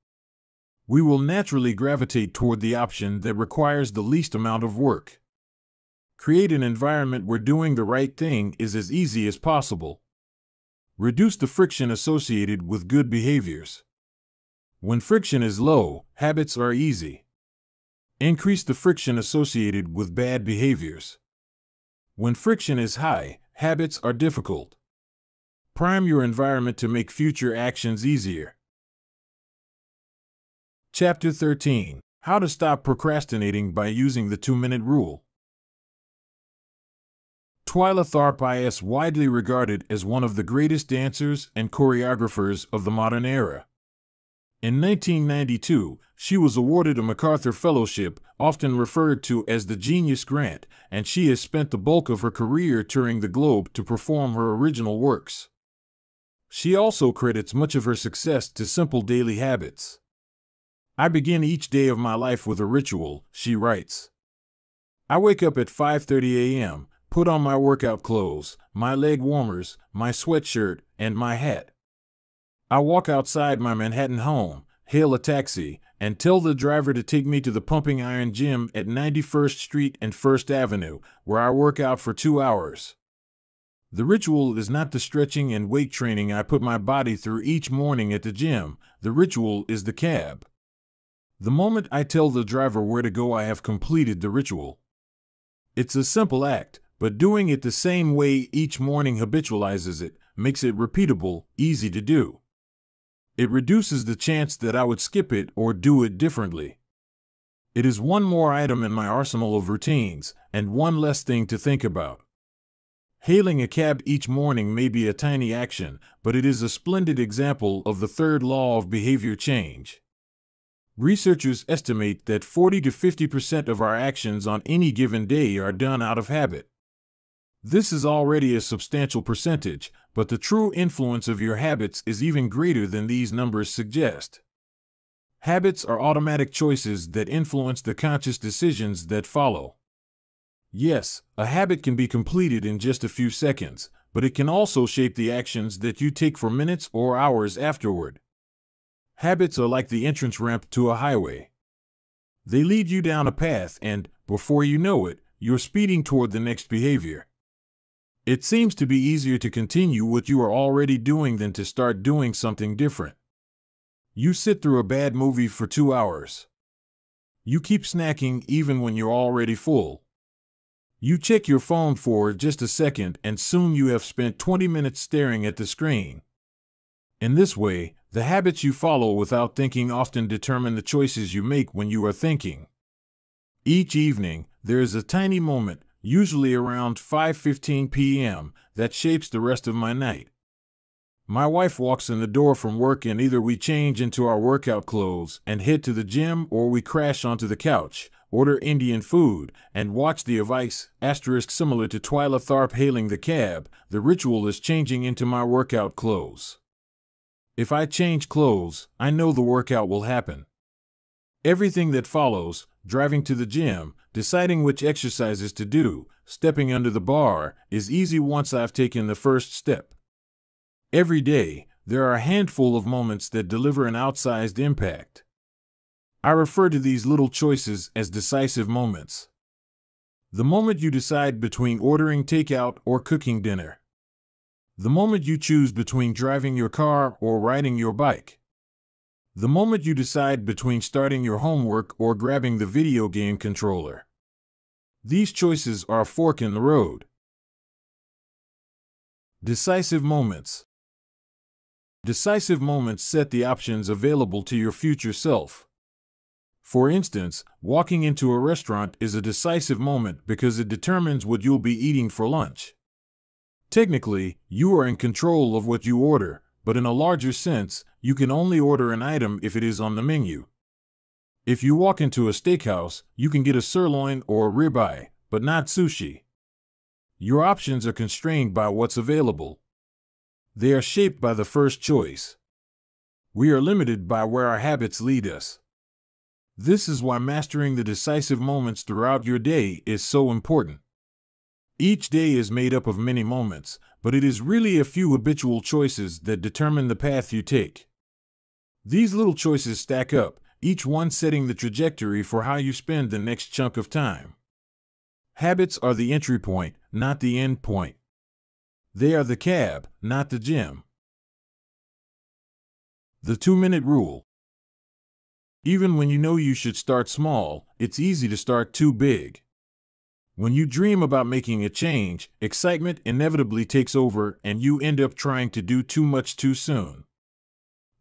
We will naturally gravitate toward the option that requires the least amount of work. Create an environment where doing the right thing is as easy as possible. Reduce the friction associated with good behaviors. When friction is low, habits are easy. Increase the friction associated with bad behaviors. When friction is high, habits are difficult. Prime your environment to make future actions easier. Chapter 13. How to stop procrastinating by using the 2-minute rule. Twyla Tharp is widely regarded as one of the greatest dancers and choreographers of the modern era. In 1992, she was awarded a MacArthur Fellowship, often referred to as the Genius Grant, and she has spent the bulk of her career touring the globe to perform her original works. She also credits much of her success to simple daily habits. I begin each day of my life with a ritual, she writes. I wake up at 5:30 a.m., put on my workout clothes, my leg warmers, my sweatshirt, and my hat. I walk outside my Manhattan home, hail a taxi, and tell the driver to take me to the Pumping Iron Gym at 91st Street and 1st Avenue, where I work out for 2 hours. The ritual is not the stretching and weight training I put my body through each morning at the gym. The ritual is the cab. The moment I tell the driver where to go, I have completed the ritual. It's a simple act, but doing it the same way each morning habitualizes it, makes it repeatable, easy to do. It reduces the chance that I would skip it or do it differently. It is one more item in my arsenal of routines, and one less thing to think about. Hailing a cab each morning may be a tiny action, but it is a splendid example of the third law of behavior change. Researchers estimate that 40 to 50% of our actions on any given day are done out of habit. This is already a substantial percentage, but the true influence of your habits is even greater than these numbers suggest. Habits are automatic choices that influence the conscious decisions that follow. Yes, a habit can be completed in just a few seconds, but it can also shape the actions that you take for minutes or hours afterward. Habits are like the entrance ramp to a highway. They lead you down a path and, before you know it, you're speeding toward the next behavior. It seems to be easier to continue what you are already doing than to start doing something different. You sit through a bad movie for 2 hours. You keep snacking even when you're already full. You check your phone for just a second and soon you have spent 20 minutes staring at the screen. In this way, the habits you follow without thinking often determine the choices you make when you are thinking. Each evening, there is a tiny moment, usually around 5:15 p.m., that shapes the rest of my night. My wife walks in the door from work and either we change into our workout clothes and head to the gym or we crash onto the couch, order Indian food, and watch the Vice, similar to Twyla Tharp hailing the cab. The ritual is changing into my workout clothes. If I change clothes, I know the workout will happen. Everything that follows, driving to the gym, deciding which exercises to do, stepping under the bar, is easy once I've taken the first step. Every day, there are a handful of moments that deliver an outsized impact. I refer to these little choices as decisive moments. The moment you decide between ordering takeout or cooking dinner. The moment you choose between driving your car or riding your bike. The moment you decide between starting your homework or grabbing the video game controller. These choices are a fork in the road. Decisive moments. Decisive moments set the options available to your future self. For instance, walking into a restaurant is a decisive moment because it determines what you'll be eating for lunch. Technically, you are in control of what you order, but in a larger sense, you can only order an item if it is on the menu. If you walk into a steakhouse, you can get a sirloin or a ribeye, but not sushi. Your options are constrained by what's available. They are shaped by the first choice. We are limited by where our habits lead us. This is why mastering the decisive moments throughout your day is so important. Each day is made up of many moments, but it is really a few habitual choices that determine the path you take. These little choices stack up, each one setting the trajectory for how you spend the next chunk of time. Habits are the entry point, not the end point. They are the cab, not the gym. The 2-minute rule. Even when you know you should start small, it's easy to start too big. When you dream about making a change, excitement inevitably takes over and you end up trying to do too much too soon.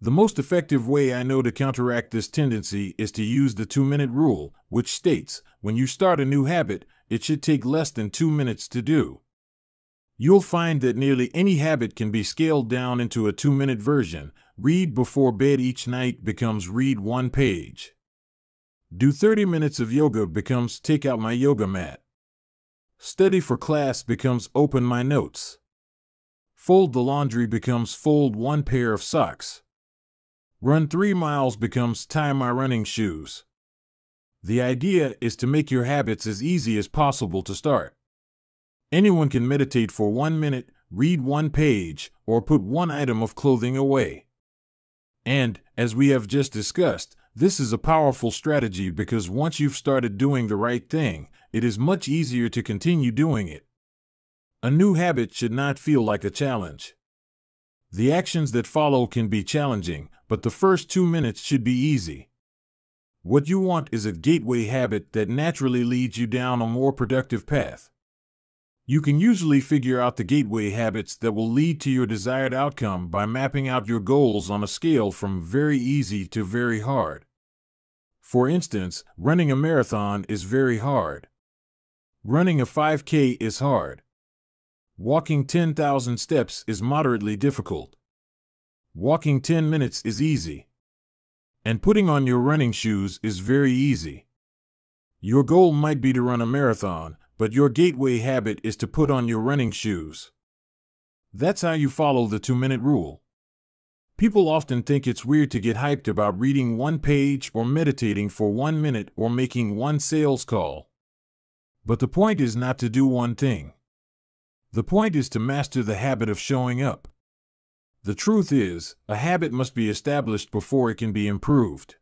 The most effective way I know to counteract this tendency is to use the 2-minute rule, which states, when you start a new habit, it should take less than 2 minutes to do. You'll find that nearly any habit can be scaled down into a 2-minute version. Read before bed each night becomes read 1 page. Do 30 minutes of yoga becomes take out my yoga mat. Study for class becomes open my notes. Fold the laundry becomes fold 1 pair of socks. Run 3 miles becomes tie my running shoes. The idea is to make your habits as easy as possible to start. Anyone can meditate for 1 minute, read 1 page, or put 1 item of clothing away. And, as we have just discussed, this is a powerful strategy because once you've started doing the right thing, it is much easier to continue doing it. A new habit should not feel like a challenge. The actions that follow can be challenging, but the first 2 minutes should be easy. What you want is a gateway habit that naturally leads you down a more productive path. You can usually figure out the gateway habits that will lead to your desired outcome by mapping out your goals on a scale from very easy to very hard. For instance, running a marathon is very hard. Running a 5K is hard. Walking 10,000 steps is moderately difficult. Walking 10 minutes is easy. And putting on your running shoes is very easy. Your goal might be to run a marathon, but your gateway habit is to put on your running shoes. That's how you follow the 2-minute rule. People often think it's weird to get hyped about reading one page or meditating for 1 minute or making one sales call. But the point is not to do one thing. The point is to master the habit of showing up. The truth is, a habit must be established before it can be improved.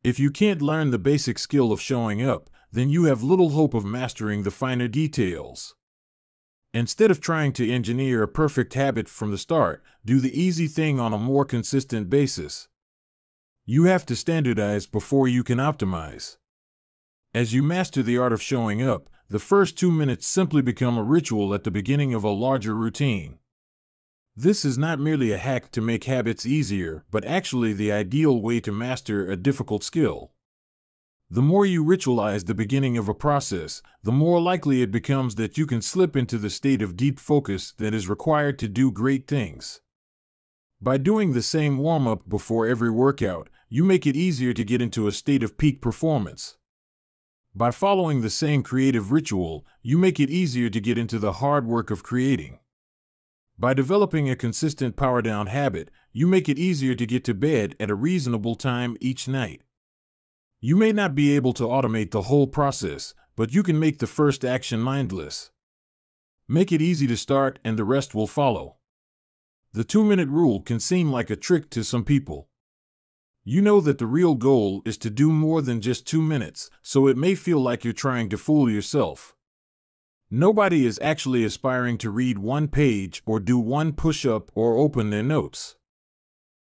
If you can't learn the basic skill of showing up, then you have little hope of mastering the finer details. Instead of trying to engineer a perfect habit from the start, do the easy thing on a more consistent basis. You have to standardize before you can optimize. As you master the art of showing up, the first 2 minutes simply become a ritual at the beginning of a larger routine. This is not merely a hack to make habits easier, but actually the ideal way to master a difficult skill. The more you ritualize the beginning of a process, the more likely it becomes that you can slip into the state of deep focus that is required to do great things. By doing the same warm-up before every workout, you make it easier to get into a state of peak performance. By following the same creative ritual, you make it easier to get into the hard work of creating. By developing a consistent power-down habit, you make it easier to get to bed at a reasonable time each night. You may not be able to automate the whole process, but you can make the first action mindless. Make it easy to start and the rest will follow. The 2-minute rule can seem like a trick to some people. You know that the real goal is to do more than just 2 minutes, so it may feel like you're trying to fool yourself. Nobody is actually aspiring to read 1 page or do 1 push-up or open their notes.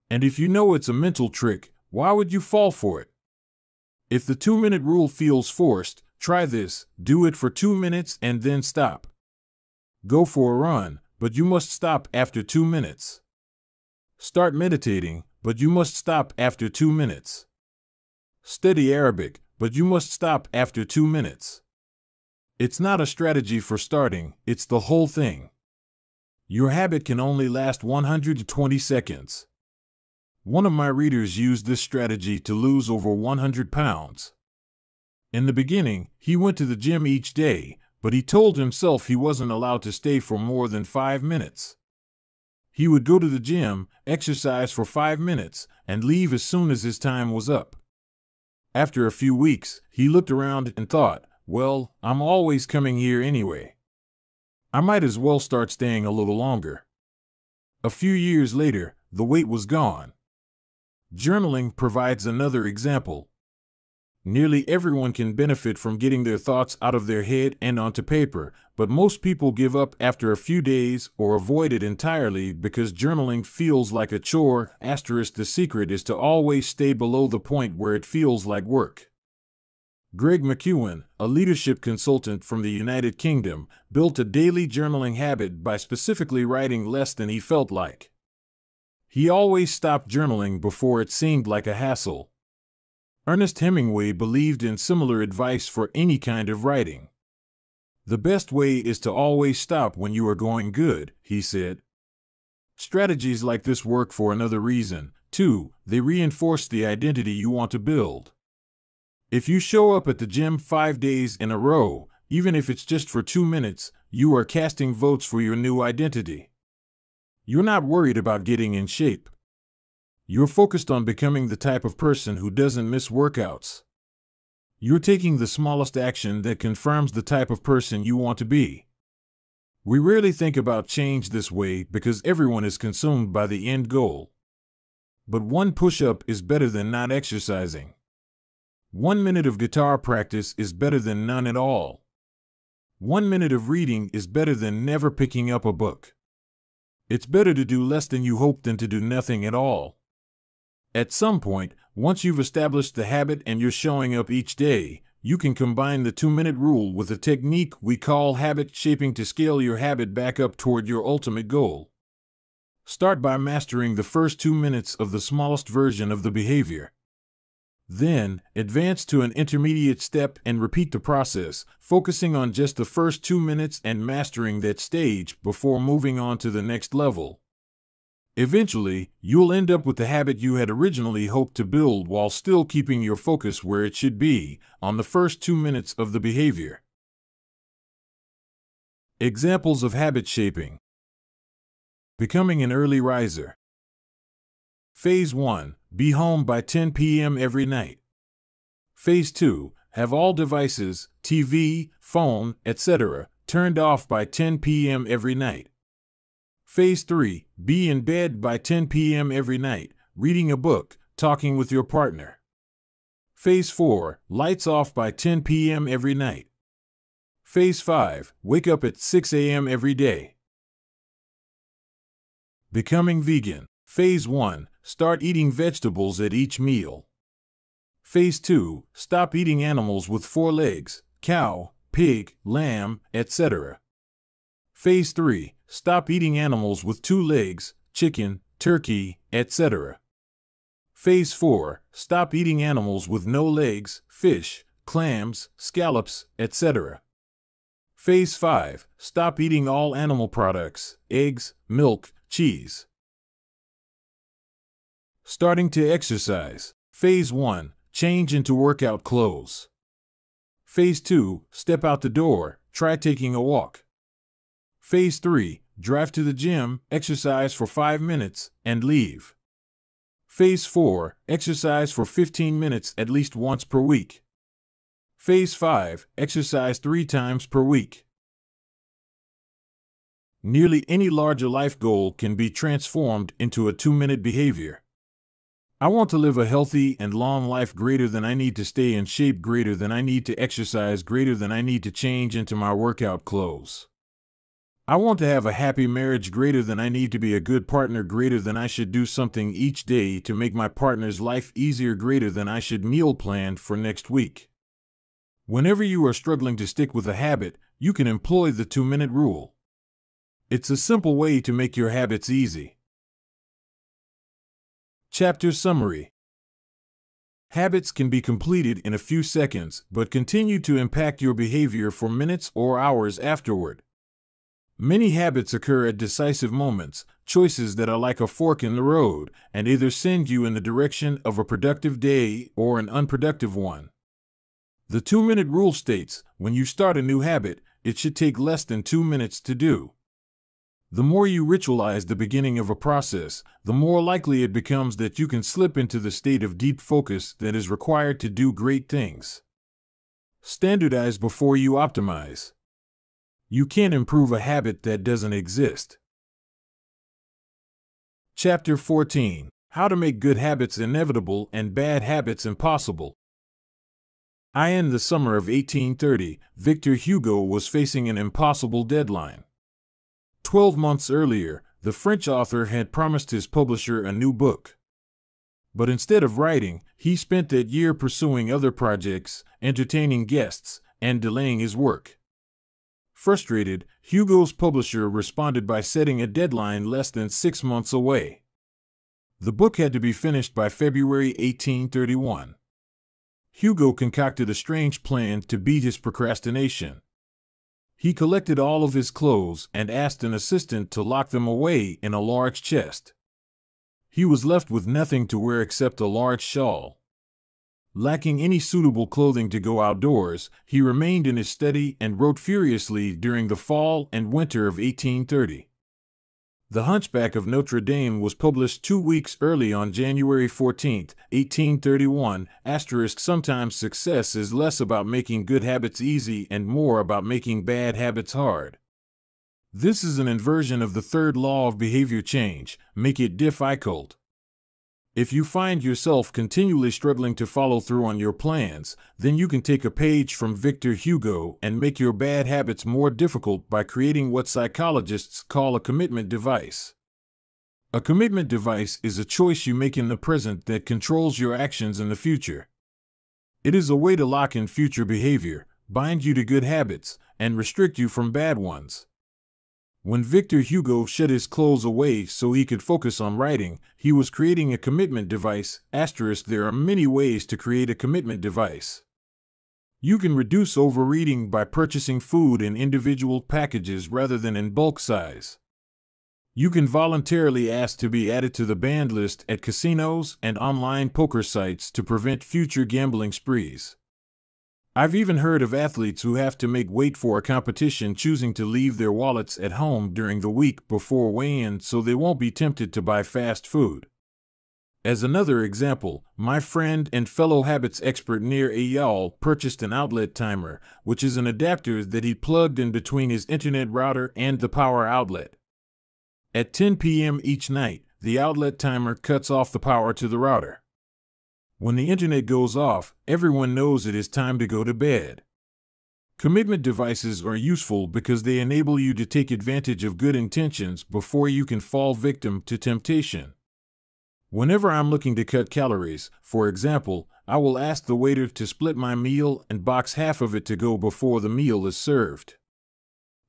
And if you know it's a mental trick, why would you fall for it? If the 2-minute rule feels forced, try this: do it for 2 minutes and then stop. Go for a run, but you must stop after 2 minutes. Start meditating, but you must stop after 2 minutes. Study Arabic, but you must stop after 2 minutes. It's not a strategy for starting, it's the whole thing. Your habit can only last 120 seconds. One of my readers used this strategy to lose over 100 pounds. In the beginning, he went to the gym each day, but he told himself he wasn't allowed to stay for more than 5 minutes. He would go to the gym, exercise for 5 minutes, and leave as soon as his time was up. After a few weeks, he looked around and thought, well, I'm always coming here anyway. I might as well start staying a little longer. A few years later, the weight was gone. Journaling provides another example. Nearly everyone can benefit from getting their thoughts out of their head and onto paper, but most people give up after a few days or avoid it entirely because journaling feels like a chore. The secret is to always stay below the point where it feels like work. Greg McEwen, a leadership consultant from the United Kingdom, built a daily journaling habit by specifically writing less than he felt like. He always stopped journaling before it seemed like a hassle. Ernest Hemingway believed in similar advice for any kind of writing. The best way is to always stop when you are going good, he said. Strategies like this work for another reason, too. They reinforce the identity you want to build. If you show up at the gym 5 days in a row, even if it's just for 2 minutes, you are casting votes for your new identity. You're not worried about getting in shape. You're focused on becoming the type of person who doesn't miss workouts. You're taking the smallest action that confirms the type of person you want to be. We rarely think about change this way because everyone is consumed by the end goal. But 1 push-up is better than not exercising. 1 minute of guitar practice is better than none at all. 1 minute of reading is better than never picking up a book. It's better to do less than you hope than to do nothing at all. At some point, once you've established the habit and you're showing up each day, you can combine the 2-minute rule with a technique we call habit shaping to scale your habit back up toward your ultimate goal. Start by mastering the first 2 minutes of the smallest version of the behavior. Then, advance to an intermediate step and repeat the process, focusing on just the first 2 minutes and mastering that stage before moving on to the next level. Eventually, you'll end up with the habit you had originally hoped to build while still keeping your focus where it should be, on the first 2 minutes of the behavior. Examples of habit shaping. Becoming an early riser. Phase 1. Be home by 10 p.m. every night. Phase 2. Have all devices, TV, phone, etc., turned off by 10 p.m. every night. Phase 3. Be in bed by 10 p.m. every night, reading a book, talking with your partner. Phase 4. Lights off by 10 p.m. every night. Phase 5. Wake up at 6 a.m. every day. Becoming vegan. Phase 1. Start eating vegetables at each meal. Phase 2. Stop eating animals with 4 legs, cow, pig, lamb, etc. Phase 3. Stop eating animals with 2 legs, chicken, turkey, etc. Phase 4. Stop eating animals with no legs, fish, clams, scallops, etc. Phase 5. Stop eating all animal products, eggs, milk, cheese. Starting to exercise. Phase 1. Change into workout clothes. Phase 2. Step out the door, try taking a walk. Phase 3. Drive to the gym, exercise for 5 minutes, and leave. Phase 4. Exercise for 15 minutes at least once per week. Phase 5. Exercise 3 times per week. Nearly any larger life goal can be transformed into a 2-minute behavior. I want to live a healthy and long life greater than I need to stay in shape, greater than I need to exercise, greater than I need to change into my workout clothes. I want to have a happy marriage, greater than I need to be a good partner, greater than I should do something each day to make my partner's life easier, greater than I should meal plan for next week. Whenever you are struggling to stick with a habit, you can employ the 2-minute rule. It's a simple way to make your habits easy. Chapter Summary. Habits can be completed in a few seconds, but continue to impact your behavior for minutes or hours afterward. Many habits occur at decisive moments, choices that are like a fork in the road, and either send you in the direction of a productive day or an unproductive one. The 2-minute rule states, when you start a new habit, it should take less than 2 minutes to do. The more you ritualize the beginning of a process, the more likely it becomes that you can slip into the state of deep focus that is required to do great things. Standardize before you optimize. You can't improve a habit that doesn't exist. Chapter 14. How to make good habits inevitable and bad habits impossible. In the summer of 1830, Victor Hugo was facing an impossible deadline. 12 months earlier, the French author had promised his publisher a new book. But instead of writing, he spent that year pursuing other projects, entertaining guests, and delaying his work. Frustrated, Hugo's publisher responded by setting a deadline less than 6 months away. The book had to be finished by February 1831. Hugo concocted a strange plan to beat his procrastination. He collected all of his clothes and asked an assistant to lock them away in a large chest. He was left with nothing to wear except a large shawl. Lacking any suitable clothing to go outdoors, he remained in his study and wrote furiously during the fall and winter of 1830. The Hunchback of Notre Dame was published 2 weeks early on January 14, 1831. Sometimes success is less about making good habits easy and more about making bad habits hard. This is an inversion of the third law of behavior change: make it difficult. If you find yourself continually struggling to follow through on your plans, then you can take a page from Victor Hugo and make your bad habits more difficult by creating what psychologists call a commitment device. A commitment device is a choice you make in the present that controls your actions in the future. It is a way to lock in future behavior, bind you to good habits, and restrict you from bad ones. When Victor Hugo shut his clothes away so he could focus on writing, he was creating a commitment device. There are many ways to create a commitment device. You can reduce overeating by purchasing food in individual packages rather than in bulk size. You can voluntarily ask to be added to the banned list at casinos and online poker sites to prevent future gambling sprees. I've even heard of athletes who have to make weight for a competition choosing to leave their wallets at home during the week before weigh-in so they won't be tempted to buy fast food. As another example, my friend and fellow habits expert Nir Eyal purchased an outlet timer, which is an adapter that he plugged in between his internet router and the power outlet. At 10 p.m. each night, the outlet timer cuts off the power to the router. When the internet goes off, everyone knows it is time to go to bed. Commitment devices are useful because they enable you to take advantage of good intentions before you can fall victim to temptation. Whenever I'm looking to cut calories, for example, I will ask the waiter to split my meal and box half of it to go before the meal is served.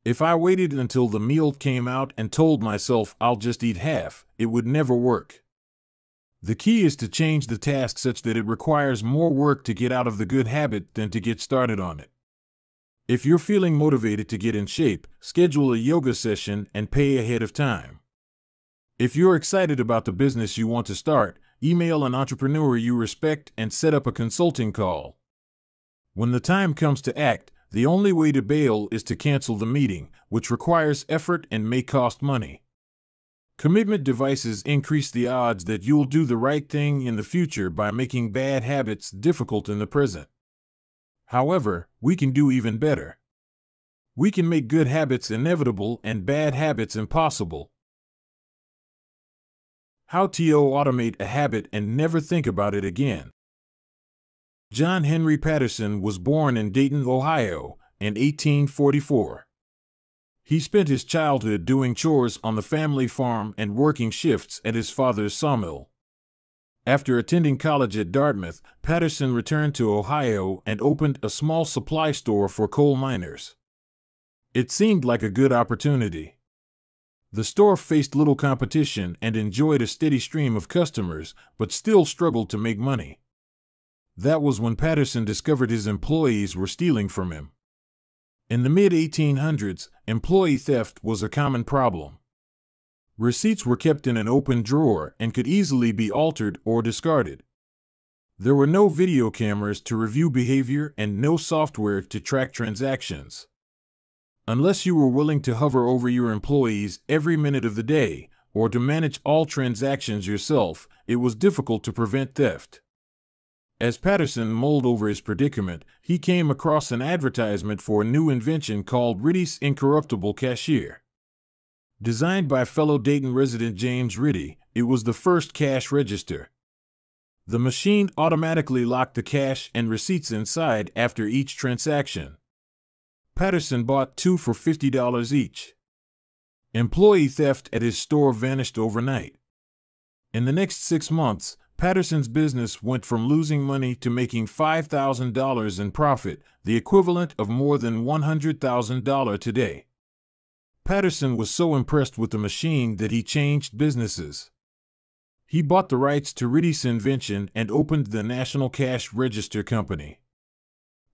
If I waited until the meal came out and told myself I'll just eat half, it would never work. The key is to change the task such that it requires more work to get out of the good habit than to get started on it. If you're feeling motivated to get in shape, schedule a yoga session and pay ahead of time. If you're excited about the business you want to start, email an entrepreneur you respect and set up a consulting call. When the time comes to act, the only way to bail is to cancel the meeting, which requires effort and may cost money. Commitment devices increase the odds that you'll do the right thing in the future by making bad habits difficult in the present. However, we can do even better. We can make good habits inevitable and bad habits impossible. How to automate a habit and never think about it again. John Henry Patterson was born in Dayton, Ohio, in 1844. He spent his childhood doing chores on the family farm and working shifts at his father's sawmill. After attending college at Dartmouth, Patterson returned to Ohio and opened a small supply store for coal miners. It seemed like a good opportunity. The store faced little competition and enjoyed a steady stream of customers, but still struggled to make money. That was when Patterson discovered his employees were stealing from him. In the mid-1800s, employee theft was a common problem. Receipts were kept in an open drawer and could easily be altered or discarded. There were no video cameras to review behavior and no software to track transactions. Unless you were willing to hover over your employees every minute of the day, or to manage all transactions yourself, it was difficult to prevent theft. As Patterson mulled over his predicament, he came across an advertisement for a new invention called Ritty's Incorruptible Cashier. Designed by fellow Dayton resident James Ritty, it was the first cash register. The machine automatically locked the cash and receipts inside after each transaction. Patterson bought 2 for $50 each. Employee theft at his store vanished overnight. In the next 6 months, Patterson's business went from losing money to making $5,000 in profit, the equivalent of more than $100,000 today. Patterson was so impressed with the machine that he changed businesses. He bought the rights to Ritty's invention and opened the National Cash Register Company.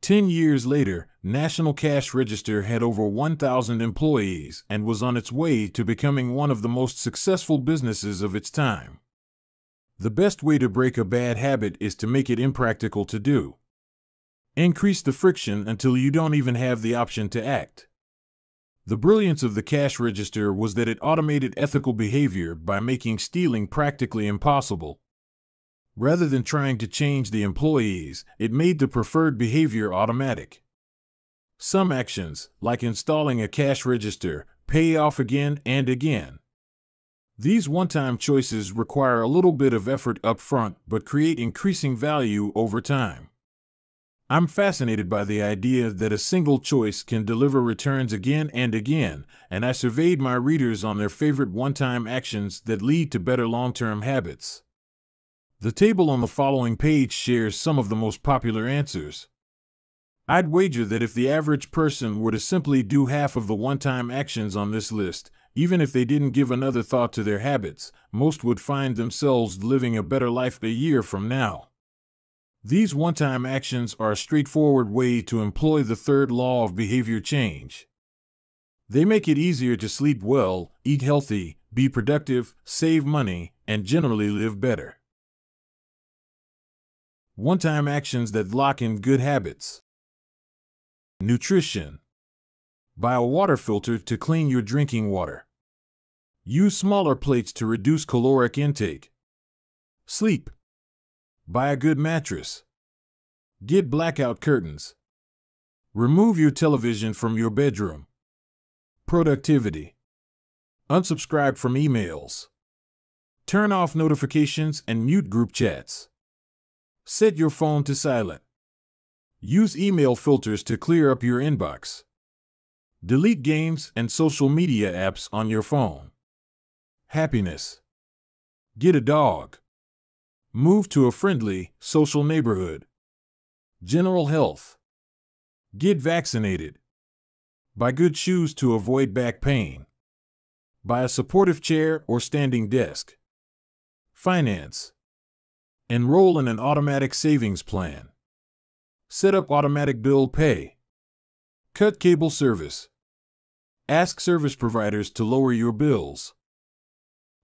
10 years later, National Cash Register had over 1,000 employees and was on its way to becoming one of the most successful businesses of its time. The best way to break a bad habit is to make it impractical to do. Increase the friction until you don't even have the option to act. The brilliance of the cash register was that it automated ethical behavior by making stealing practically impossible. Rather than trying to change the employees, it made the preferred behavior automatic. Some actions, like installing a cash register, pay off again and again. These one-time choices require a little bit of effort up front but create increasing value over time. I'm fascinated by the idea that a single choice can deliver returns again and again, and I surveyed my readers on their favorite one-time actions that lead to better long-term habits. The table on the following page shares some of the most popular answers. I'd wager that if the average person were to simply do half of the one-time actions on this list, even if they didn't give another thought to their habits, most would find themselves living a better life a year from now. These one-time actions are a straightforward way to employ the third law of behavior change. They make it easier to sleep well, eat healthy, be productive, save money, and generally live better. One-time actions that lock in good habits. Nutrition. Buy a water filter to clean your drinking water. Use smaller plates to reduce caloric intake. Sleep. Buy a good mattress. Get blackout curtains. Remove your television from your bedroom. Productivity. Unsubscribe from emails. Turn off notifications and mute group chats. Set your phone to silent. Use email filters to clear up your inbox. Delete games and social media apps on your phone. Happiness. Get a dog. Move to a friendly, social neighborhood. General health. Get vaccinated. Buy good shoes to avoid back pain. Buy a supportive chair or standing desk. Finance. Enroll in an automatic savings plan. Set up automatic bill pay. Cut cable service. Ask service providers to lower your bills.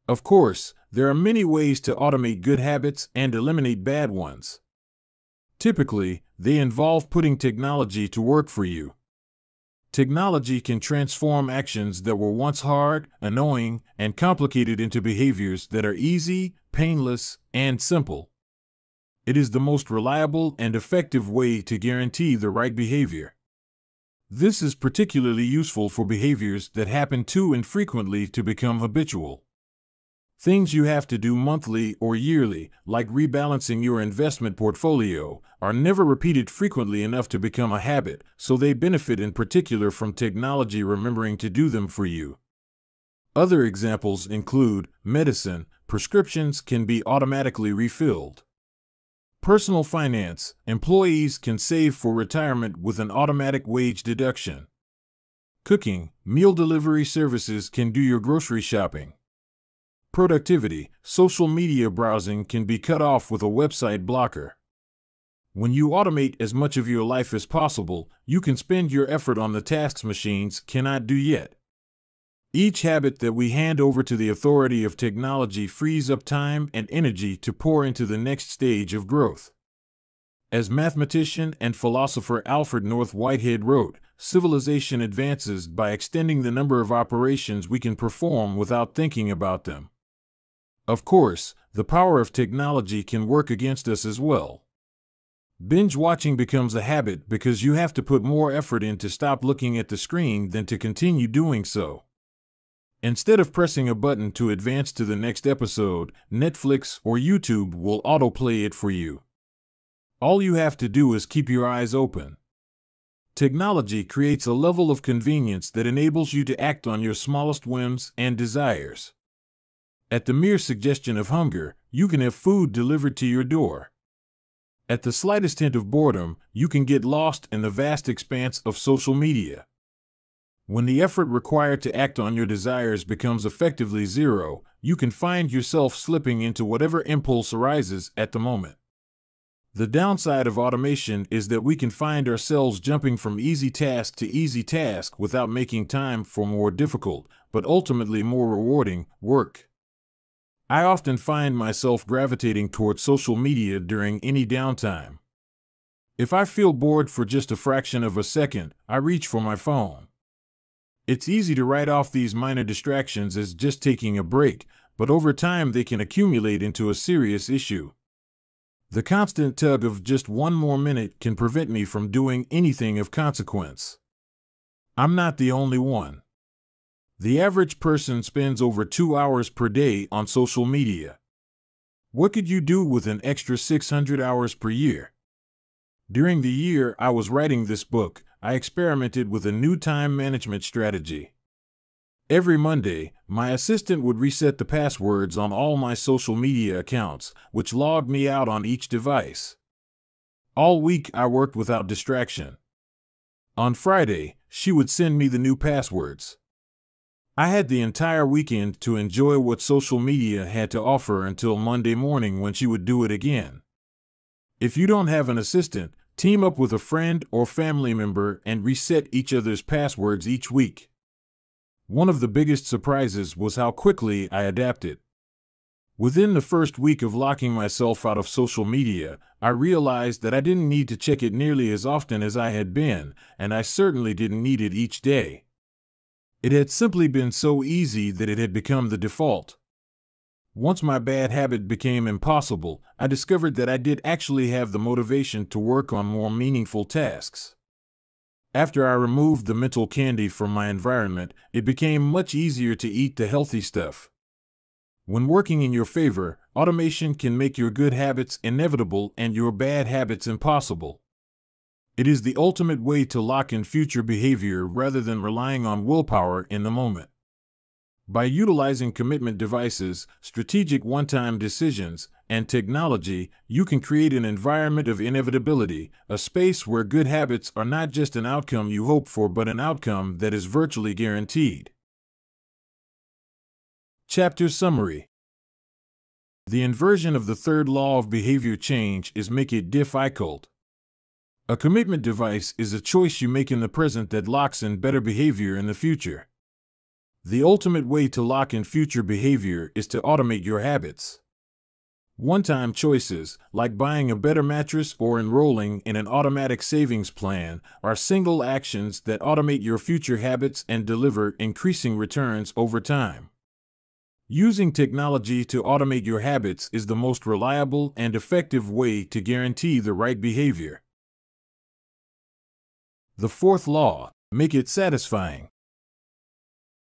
Of course, there are many ways to automate good habits and eliminate bad ones. Typically, they involve putting technology to work for you. Technology can transform actions that were once hard, annoying, and complicated into behaviors that are easy, painless, and simple. It is the most reliable and effective way to guarantee the right behavior. This is particularly useful for behaviors that happen too infrequently to become habitual. Things you have to do monthly or yearly, like rebalancing your investment portfolio, are never repeated frequently enough to become a habit, so they benefit in particular from technology remembering to do them for you. Other examples include medicine. Prescriptions can be automatically refilled. Personal finance. Employees can save for retirement with an automatic wage deduction. Cooking. Meal delivery services can do your grocery shopping. Productivity. Social media browsing can be cut off with a website blocker. When you automate as much of your life as possible, you can spend your effort on the tasks machines cannot do yet. Each habit that we hand over to the authority of technology frees up time and energy to pour into the next stage of growth. As mathematician and philosopher Alfred North Whitehead wrote, civilization advances by extending the number of operations we can perform without thinking about them. Of course, the power of technology can work against us as well. Binge watching becomes a habit because you have to put more effort in to stop looking at the screen than to continue doing so. Instead of pressing a button to advance to the next episode, Netflix or YouTube will autoplay it for you. All you have to do is keep your eyes open. Technology creates a level of convenience that enables you to act on your smallest whims and desires. At the mere suggestion of hunger, you can have food delivered to your door. At the slightest hint of boredom, you can get lost in the vast expanse of social media. When the effort required to act on your desires becomes effectively zero, you can find yourself slipping into whatever impulse arises at the moment. The downside of automation is that we can find ourselves jumping from easy task to easy task without making time for more difficult, but ultimately more rewarding, work. I often find myself gravitating towards social media during any downtime. If I feel bored for just a fraction of a second, I reach for my phone. It's easy to write off these minor distractions as just taking a break, but over time they can accumulate into a serious issue. The constant tug of just one more minute can prevent me from doing anything of consequence. I'm not the only one. The average person spends over 2 hours per day on social media. What could you do with an extra 600 hours per year? During the year I was writing this book, I experimented with a new time management strategy. Every Monday, my assistant would reset the passwords on all my social media accounts, which logged me out on each device. All week I worked without distraction. On Friday, she would send me the new passwords. I had the entire weekend to enjoy what social media had to offer until Monday morning when she would do it again. If you don't have an assistant, team up with a friend or family member and reset each other's passwords each week. One of the biggest surprises was how quickly I adapted. Within the first week of locking myself out of social media, I realized that I didn't need to check it nearly as often as I had been, and I certainly didn't need it each day. It had simply been so easy that it had become the default. Once my bad habit became impossible, I discovered that I did actually have the motivation to work on more meaningful tasks. After I removed the mental candy from my environment, it became much easier to eat the healthy stuff. When working in your favor, automation can make your good habits inevitable and your bad habits impossible. It is the ultimate way to lock in future behavior rather than relying on willpower in the moment. By utilizing commitment devices, strategic one-time decisions, and technology, you can create an environment of inevitability, a space where good habits are not just an outcome you hope for but an outcome that is virtually guaranteed. Chapter Summary. The inversion of the third law of behavior change is make it difficult. A commitment device is a choice you make in the present that locks in better behavior in the future. The ultimate way to lock in future behavior is to automate your habits. One-time choices, like buying a better mattress or enrolling in an automatic savings plan, are single actions that automate your future habits and deliver increasing returns over time. Using technology to automate your habits is the most reliable and effective way to guarantee the right behavior. The fourth law, make it satisfying.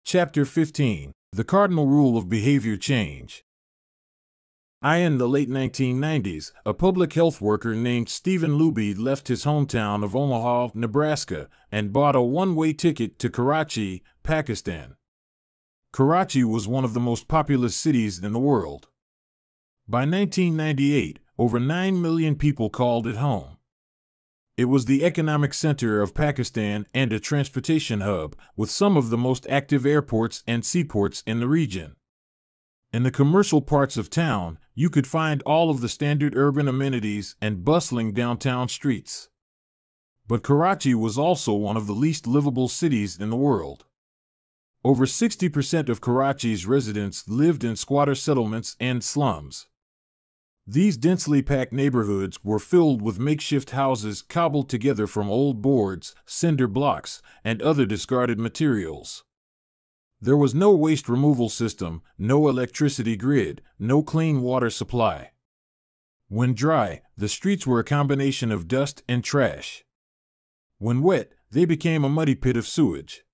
Chapter 15, the cardinal rule of behavior change. In the late 1990s, a public health worker named Stephen Luby left his hometown of Omaha, Nebraska, and bought a one-way ticket to Karachi, Pakistan. Karachi was one of the most populous cities in the world. By 1998, over 9 million people called it home. It was the economic center of Pakistan and a transportation hub, with some of the most active airports and seaports in the region. In the commercial parts of town, you could find all of the standard urban amenities and bustling downtown streets. But Karachi was also one of the least livable cities in the world. Over 60% of Karachi's residents lived in squatter settlements and slums. These densely packed neighborhoods were filled with makeshift houses cobbled together from old boards, cinder blocks, and other discarded materials. There was no waste removal system, no electricity grid, no clean water supply. When dry, the streets were a combination of dust and trash. When wet, they became a muddy pit of sewage.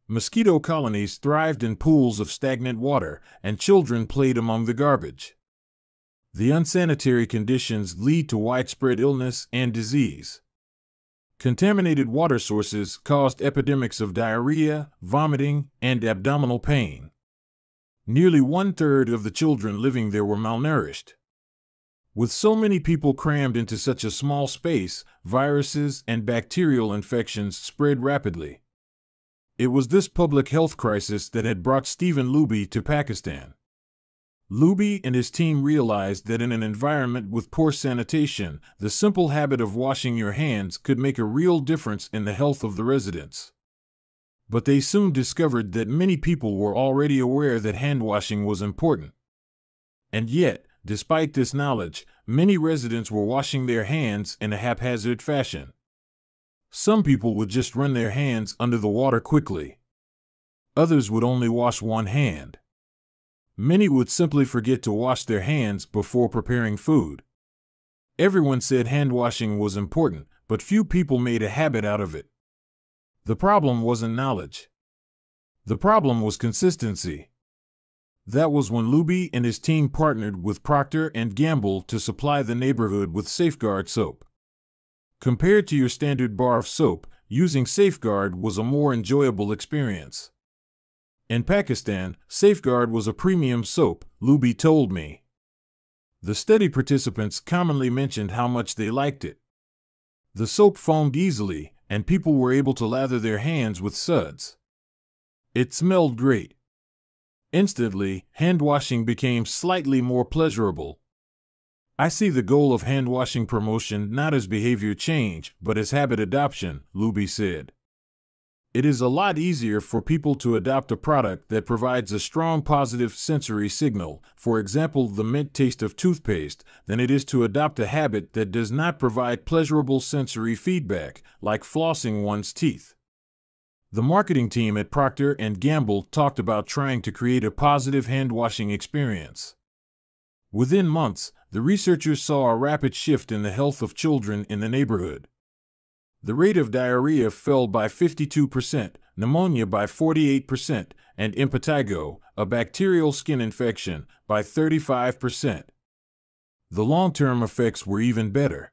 Mosquito colonies thrived in pools of stagnant water, and children played among the garbage. The unsanitary conditions lead to widespread illness and disease. Contaminated water sources caused epidemics of diarrhea, vomiting, and abdominal pain. Nearly 1/3 of the children living there were malnourished. With so many people crammed into such a small space, viruses and bacterial infections spread rapidly. It was this public health crisis that had brought Stephen Luby to Pakistan. Luby and his team realized that in an environment with poor sanitation, the simple habit of washing your hands could make a real difference in the health of the residents. But they soon discovered that many people were already aware that hand washing was important. And yet, despite this knowledge, many residents were washing their hands in a haphazard fashion. Some people would just run their hands under the water quickly. Others would only wash one hand. Many would simply forget to wash their hands before preparing food. Everyone said hand washing was important, but few people made a habit out of it. The problem wasn't knowledge. The problem was consistency. That was when Luby and his team partnered with Procter & Gamble to supply the neighborhood with Safeguard soap. Compared to your standard bar of soap, using Safeguard was a more enjoyable experience. In Pakistan, Safeguard was a premium soap, Luby told me. The study participants commonly mentioned how much they liked it. The soap foamed easily, and people were able to lather their hands with suds. It smelled great. Instantly, hand washing became slightly more pleasurable. I see the goal of hand washing promotion not as behavior change, but as habit adoption, Luby said. It is a lot easier for people to adopt a product that provides a strong positive sensory signal, for example the mint taste of toothpaste, than it is to adopt a habit that does not provide pleasurable sensory feedback, like flossing one's teeth. The marketing team at Procter & Gamble talked about trying to create a positive hand-washing experience. Within months, the researchers saw a rapid shift in the health of children in the neighborhood. The rate of diarrhea fell by 52%, pneumonia by 48%, and impetigo, a bacterial skin infection, by 35%. The long-term effects were even better.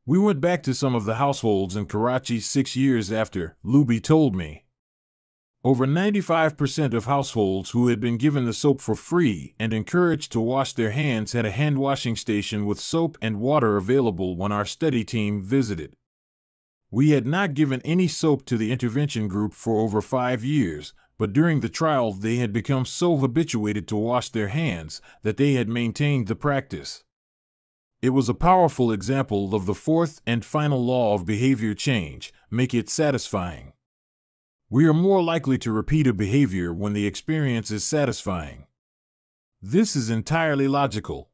We went back to some of the households in Karachi 6 years after, Luby told me. Over 95% of households who had been given the soap for free and encouraged to wash their hands had a hand-washing station with soap and water available when our study team visited. We had not given any soap to the intervention group for over 5 years, but during the trial they had become so habituated to wash their hands that they had maintained the practice. It was a powerful example of the fourth and final law of behavior change: make it satisfying. We are more likely to repeat a behavior when the experience is satisfying. This is entirely logical.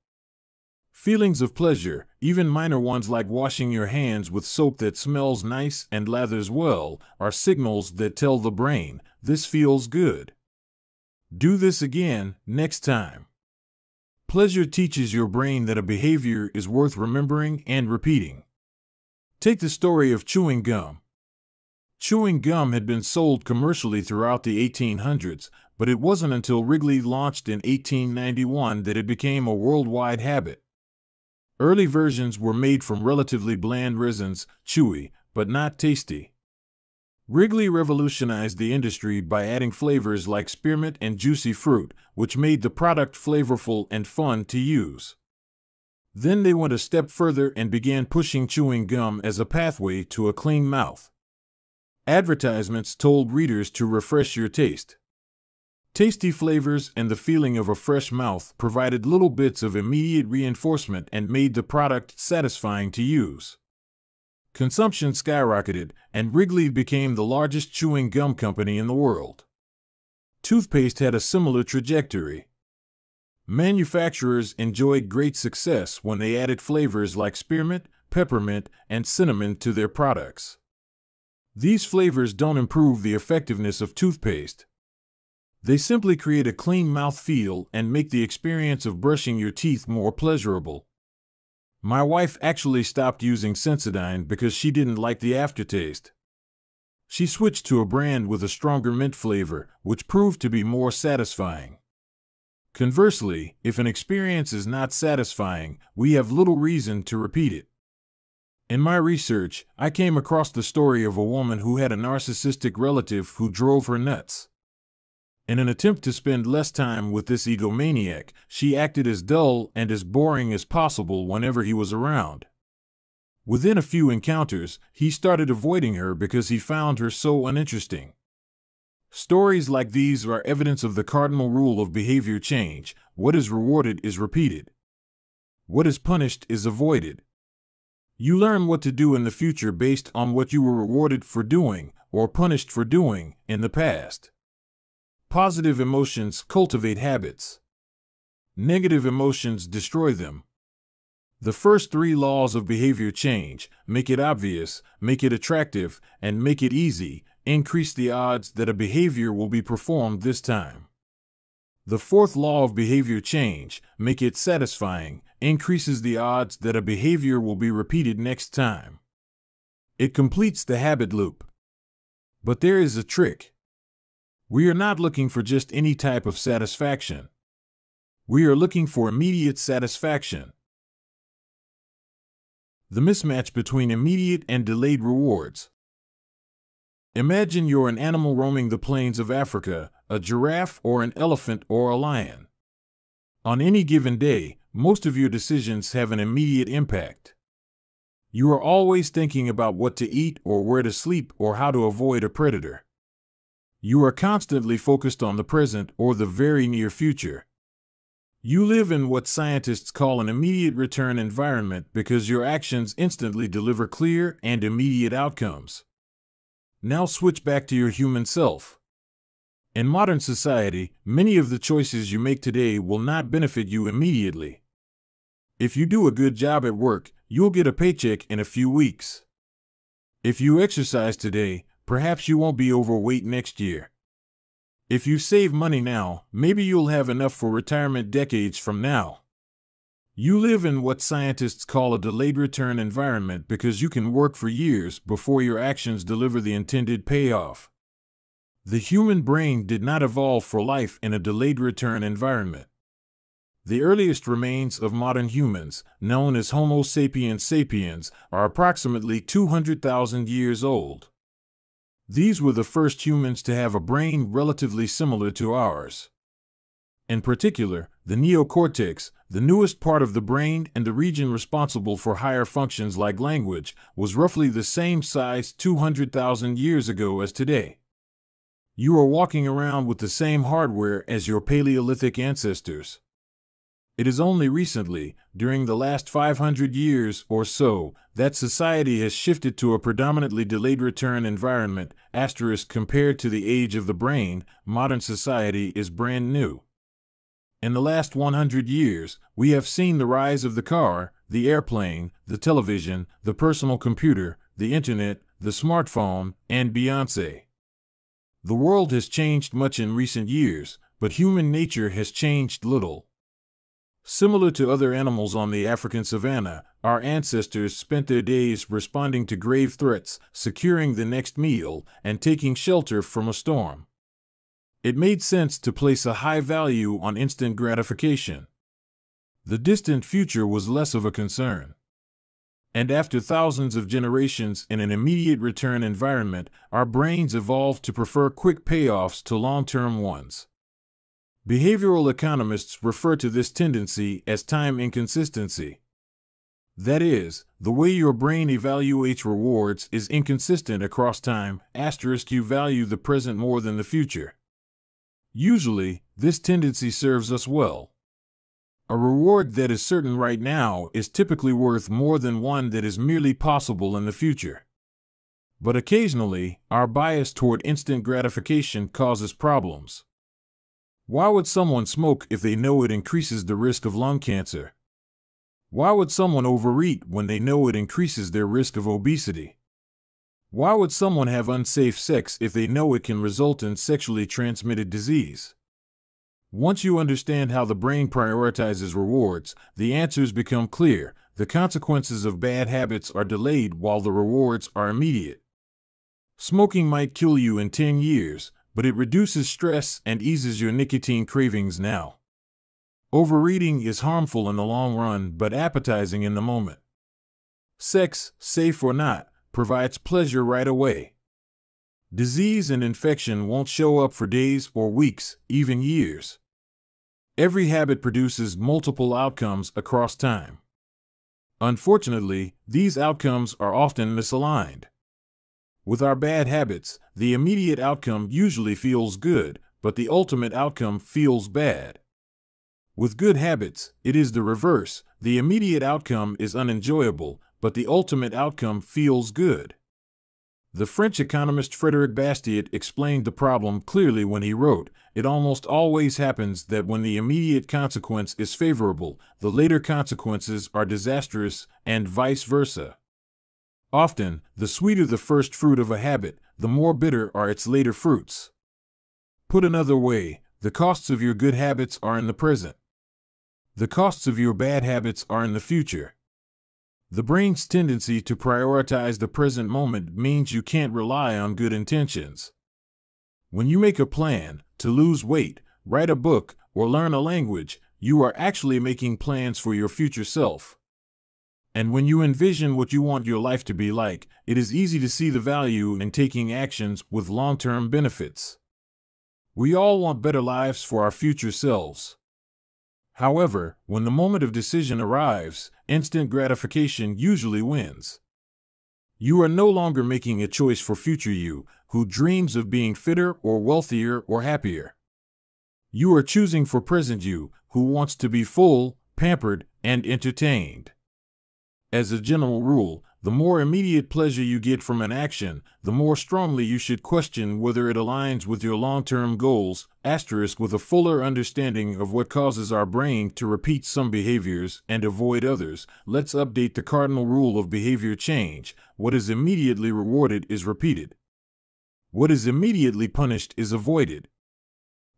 Feelings of pleasure, even minor ones like washing your hands with soap that smells nice and lathers well, are signals that tell the brain, this feels good. Do this again, next time. Pleasure teaches your brain that a behavior is worth remembering and repeating. Take the story of chewing gum. Chewing gum had been sold commercially throughout the 1800s, but it wasn't until Wrigley launched in 1891 that it became a worldwide habit. Early versions were made from relatively bland resins, chewy, but not tasty. Wrigley revolutionized the industry by adding flavors like spearmint and juicy fruit, which made the product flavorful and fun to use. Then they went a step further and began pushing chewing gum as a pathway to a clean mouth. Advertisements told readers to refresh your taste. Tasty flavors and the feeling of a fresh mouth provided little bits of immediate reinforcement and made the product satisfying to use. Consumption skyrocketed, and Wrigley became the largest chewing gum company in the world. Toothpaste had a similar trajectory. Manufacturers enjoyed great success when they added flavors like spearmint, peppermint, and cinnamon to their products. These flavors don't improve the effectiveness of toothpaste. They simply create a clean mouth feel and make the experience of brushing your teeth more pleasurable. My wife actually stopped using Sensodyne because she didn't like the aftertaste. She switched to a brand with a stronger mint flavor, which proved to be more satisfying. Conversely, if an experience is not satisfying, we have little reason to repeat it. In my research, I came across the story of a woman who had a narcissistic relative who drove her nuts. In an attempt to spend less time with this egomaniac, she acted as dull and as boring as possible whenever he was around. Within a few encounters, he started avoiding her because he found her so uninteresting. Stories like these are evidence of the cardinal rule of behavior change: what is rewarded is repeated. What is punished is avoided. You learn what to do in the future based on what you were rewarded for doing, or punished for doing, in the past. Positive emotions cultivate habits. Negative emotions destroy them. The first 3 laws of behavior change: make it obvious, make it attractive, and make it easy, increase the odds that a behavior will be performed this time. The fourth law of behavior change, make it satisfying, increases the odds that a behavior will be repeated next time. It completes the habit loop. But there is a trick. We are not looking for just any type of satisfaction. We are looking for immediate satisfaction. The mismatch between immediate and delayed rewards. Imagine you're an animal roaming the plains of Africa, a giraffe, or an elephant or a lion. On any given day, most of your decisions have an immediate impact. You are always thinking about what to eat or where to sleep or how to avoid a predator. You are constantly focused on the present or the very near future. You live in what scientists call an immediate return environment because your actions instantly deliver clear and immediate outcomes. Now switch back to your human self. In modern society, many of the choices you make today will not benefit you immediately. If you do a good job at work, you'll get a paycheck in a few weeks. If you exercise today, perhaps you won't be overweight next year. If you save money now, maybe you'll have enough for retirement decades from now. You live in what scientists call a delayed return environment because you can work for years before your actions deliver the intended payoff. The human brain did not evolve for life in a delayed return environment. The earliest remains of modern humans, known as Homo sapiens sapiens, are approximately 200,000 years old. These were the first humans to have a brain relatively similar to ours. In particular, the neocortex, the newest part of the brain and the region responsible for higher functions like language, was roughly the same size 200,000 years ago as today. You are walking around with the same hardware as your Paleolithic ancestors. It is only recently, during the last 500 years or so, that society has shifted to a predominantly delayed return environment. Compared to the age of the brain, modern society is brand new. In the last 100 years, we have seen the rise of the car, the airplane, the television, the personal computer, the internet, the smartphone, and Beyoncé. The world has changed much in recent years, but human nature has changed little. Similar to other animals on the African savanna, our ancestors spent their days responding to grave threats, securing the next meal, and taking shelter from a storm. It made sense to place a high value on instant gratification. The distant future was less of a concern. And after thousands of generations in an immediate return environment, our brains evolved to prefer quick payoffs to long-term ones. Behavioral economists refer to this tendency as time inconsistency. That is, the way your brain evaluates rewards is inconsistent across time. You value the present more than the future. Usually, this tendency serves us well. A reward that is certain right now is typically worth more than one that is merely possible in the future. But occasionally, our bias toward instant gratification causes problems. Why would someone smoke if they know it increases the risk of lung cancer? Why would someone overeat when they know it increases their risk of obesity? Why would someone have unsafe sex if they know it can result in sexually transmitted disease? Once you understand how the brain prioritizes rewards, the answers become clear. The consequences of bad habits are delayed while the rewards are immediate. Smoking might kill you in 10 years, but it reduces stress and eases your nicotine cravings now. Overeating is harmful in the long run but appetizing in the moment. Sex, safe or not, provides pleasure right away. Disease and infection won't show up for days or weeks, even years. Every habit produces multiple outcomes across time. Unfortunately, these outcomes are often misaligned. With our bad habits, the immediate outcome usually feels good, but the ultimate outcome feels bad. With good habits, it is the reverse. The immediate outcome is unenjoyable, but the ultimate outcome feels good. The French economist Frédéric Bastiat explained the problem clearly when he wrote, "It almost always happens that when the immediate consequence is favorable, the later consequences are disastrous, and vice versa." Often, the sweeter the first fruit of a habit, the more bitter are its later fruits. Put another way, the costs of your good habits are in the present. The costs of your bad habits are in the future. The brain's tendency to prioritize the present moment means you can't rely on good intentions. When you make a plan to lose weight, write a book, or learn a language, you are actually making plans for your future self. And when you envision what you want your life to be like, it is easy to see the value in taking actions with long-term benefits. We all want better lives for our future selves. However, when the moment of decision arrives, instant gratification usually wins. You are no longer making a choice for future you, who dreams of being fitter or wealthier or happier. You are choosing for present you, who wants to be full, pampered, and entertained. As a general rule, the more immediate pleasure you get from an action, the more strongly you should question whether it aligns with your long-term goals, with a fuller understanding of what causes our brain to repeat some behaviors and avoid others. Let's update the cardinal rule of behavior change. What is immediately rewarded is repeated. What is immediately punished is avoided.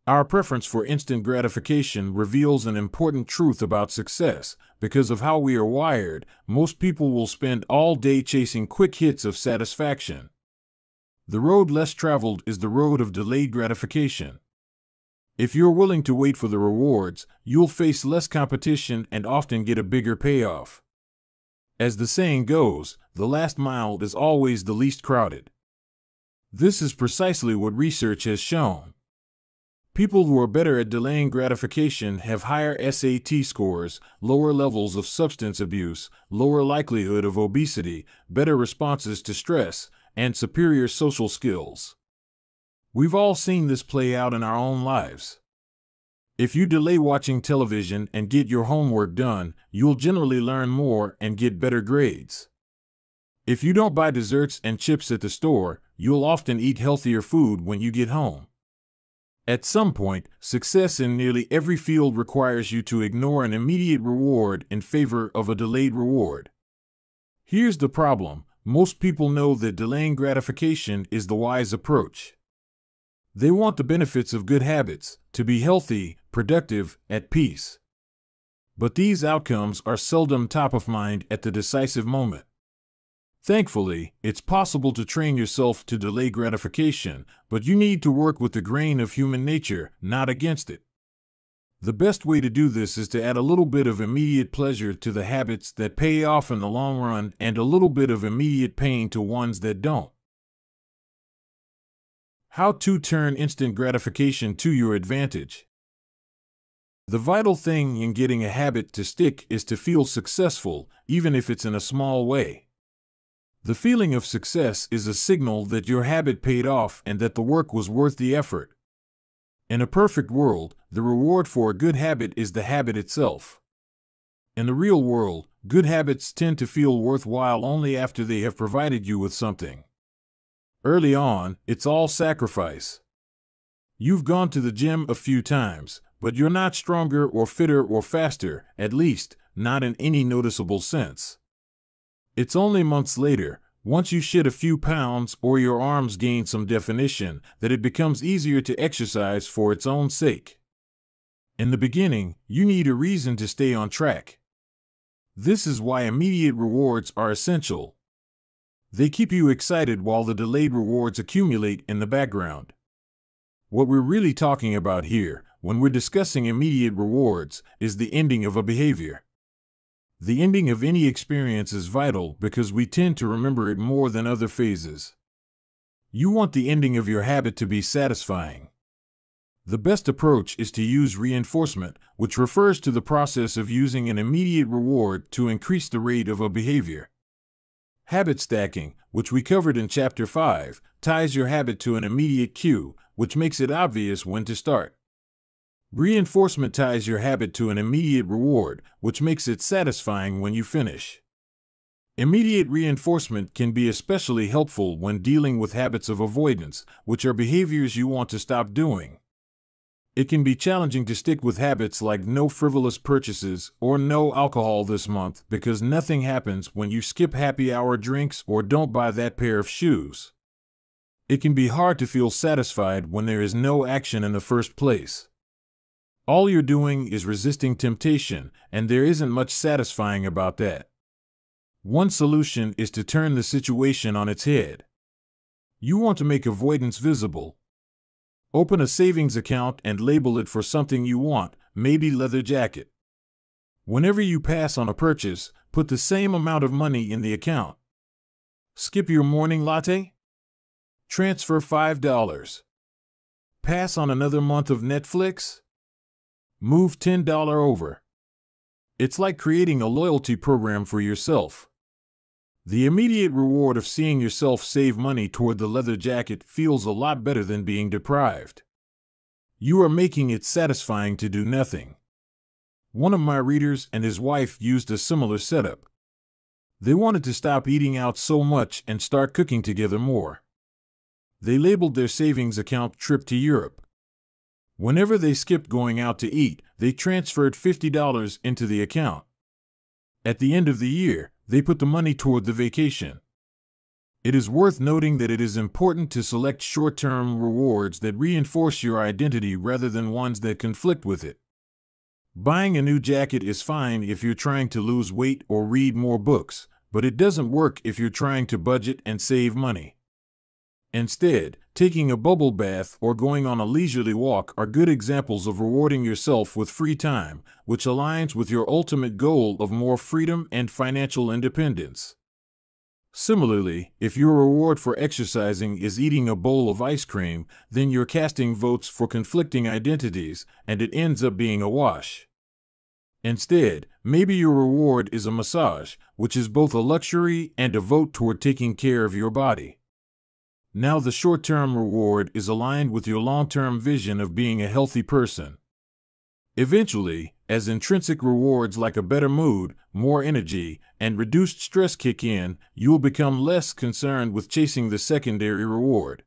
Our preference for instant gratification reveals an important truth about success. Because of how we are wired, most people will spend all day chasing quick hits of satisfaction. The road less traveled is the road of delayed gratification. If you're willing to wait for the rewards, you'll face less competition and often get a bigger payoff. As the saying goes, the last mile is always the least crowded. This is precisely what research has shown. People who are better at delaying gratification have higher SAT scores, lower levels of substance abuse, lower likelihood of obesity, better responses to stress, and superior social skills. We've all seen this play out in our own lives. If you delay watching television and get your homework done, you'll generally learn more and get better grades. If you don't buy desserts and chips at the store, you'll often eat healthier food when you get home. At some point, success in nearly every field requires you to ignore an immediate reward in favor of a delayed reward. Here's the problem: most people know that delaying gratification is the wise approach. They want the benefits of good habits, to be healthy, productive, at peace. But these outcomes are seldom top of mind at the decisive moment. Thankfully, it's possible to train yourself to delay gratification, but you need to work with the grain of human nature, not against it. The best way to do this is to add a little bit of immediate pleasure to the habits that pay off in the long run and a little bit of immediate pain to ones that don't. How to turn instant gratification to your advantage. The vital thing in getting a habit to stick is to feel successful, even if it's in a small way. The feeling of success is a signal that your habit paid off and that the work was worth the effort. In a perfect world, the reward for a good habit is the habit itself. In the real world, good habits tend to feel worthwhile only after they have provided you with something. Early on, it's all sacrifice. You've gone to the gym a few times, but you're not stronger or fitter or faster, at least, not in any noticeable sense. It's only months later, once you shed a few pounds or your arms gain some definition, that it becomes easier to exercise for its own sake. In the beginning, you need a reason to stay on track. This is why immediate rewards are essential. They keep you excited while the delayed rewards accumulate in the background. What we're really talking about here, when we're discussing immediate rewards, is the ending of a behavior. The ending of any experience is vital because we tend to remember it more than other phases. You want the ending of your habit to be satisfying. The best approach is to use reinforcement, which refers to the process of using an immediate reward to increase the rate of a behavior. Habit stacking, which we covered in Chapter 5, ties your habit to an immediate cue, which makes it obvious when to start. Reinforcement ties your habit to an immediate reward, which makes it satisfying when you finish. Immediate reinforcement can be especially helpful when dealing with habits of avoidance, which are behaviors you want to stop doing. It can be challenging to stick with habits like no frivolous purchases or no alcohol this month because nothing happens when you skip happy hour drinks or don't buy that pair of shoes. It can be hard to feel satisfied when there is no action in the first place. All you're doing is resisting temptation, and there isn't much satisfying about that. One solution is to turn the situation on its head. You want to make avoidance visible. Open a savings account and label it for something you want, maybe leather jacket. Whenever you pass on a purchase, put the same amount of money in the account. Skip your morning latte? Transfer $5. Pass on another month of Netflix? Move $10 over. It's like creating a loyalty program for yourself. The immediate reward of seeing yourself save money toward the leather jacket feels a lot better than being deprived. You are making it satisfying to do nothing. One of my readers and his wife used a similar setup. They wanted to stop eating out so much and start cooking together more. They labeled their savings account Trip to Europe. Whenever they skipped going out to eat, they transferred $50 into the account. At the end of the year, they put the money toward the vacation. It is worth noting that it is important to select short-term rewards that reinforce your identity rather than ones that conflict with it. Buying a new jacket is fine if you're trying to lose weight or read more books, but it doesn't work if you're trying to budget and save money. Instead, taking a bubble bath or going on a leisurely walk are good examples of rewarding yourself with free time, which aligns with your ultimate goal of more freedom and financial independence. Similarly, if your reward for exercising is eating a bowl of ice cream, then you're casting votes for conflicting identities, and it ends up being a wash. Instead, maybe your reward is a massage, which is both a luxury and a vote toward taking care of your body. Now the short-term reward is aligned with your long-term vision of being a healthy person. Eventually, as intrinsic rewards like a better mood, more energy, and reduced stress kick in, you will become less concerned with chasing the secondary reward.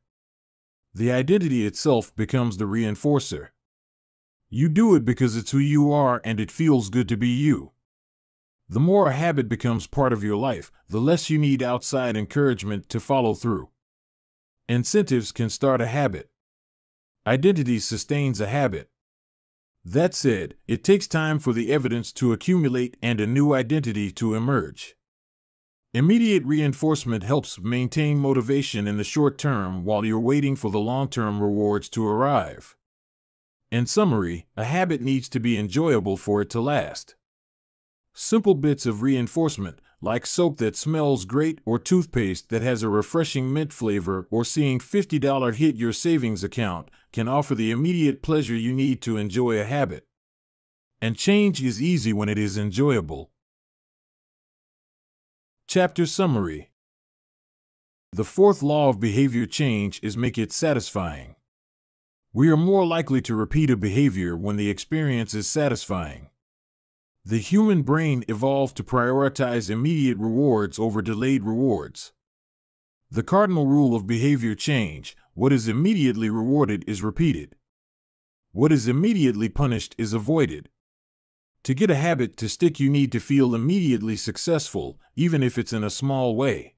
The identity itself becomes the reinforcer. You do it because it's who you are and it feels good to be you. The more a habit becomes part of your life, the less you need outside encouragement to follow through. Incentives can start a habit. Identity sustains a habit. That said, it takes time for the evidence to accumulate and a new identity to emerge. Immediate reinforcement helps maintain motivation in the short term while you're waiting for the long-term rewards to arrive. In summary, a habit needs to be enjoyable for it to last. Simple bits of reinforcement, like soap that smells great or toothpaste that has a refreshing mint flavor or seeing $50 hit your savings account, can offer the immediate pleasure you need to enjoy a habit. And change is easy when it is enjoyable. Chapter Summary. The fourth law of behavior change is make it satisfying. We are more likely to repeat a behavior when the experience is satisfying. The human brain evolved to prioritize immediate rewards over delayed rewards. The cardinal rule of behavior change: what is immediately rewarded is repeated. What is immediately punished is avoided. To get a habit to stick, you need to feel immediately successful, even if it's in a small way.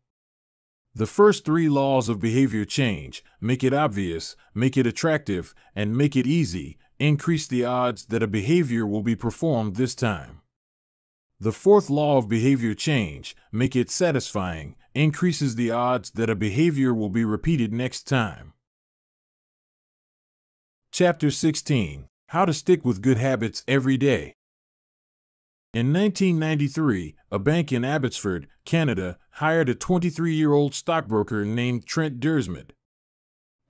The first three laws of behavior change: make it obvious, make it attractive, and make it easy, increase the odds that a behavior will be performed this time. The fourth law of behavior change: make it satisfying, increases the odds that a behavior will be repeated next time. Chapter 16. How to stick with good habits every day. In 1993, a bank in Abbotsford, Canada, hired a 23-year-old stockbroker named Trent Dersmid.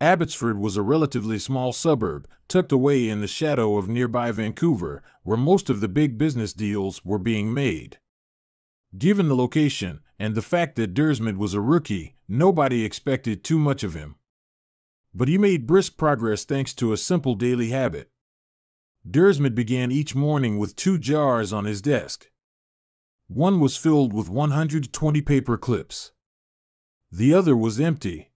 Abbotsford was a relatively small suburb, tucked away in the shadow of nearby Vancouver, where most of the big business deals were being made. Given the location, and the fact that Dersmid was a rookie, nobody expected too much of him. But he made brisk progress thanks to a simple daily habit. Dersmid began each morning with 2 jars on his desk. One was filled with 120 paper clips. The other was empty.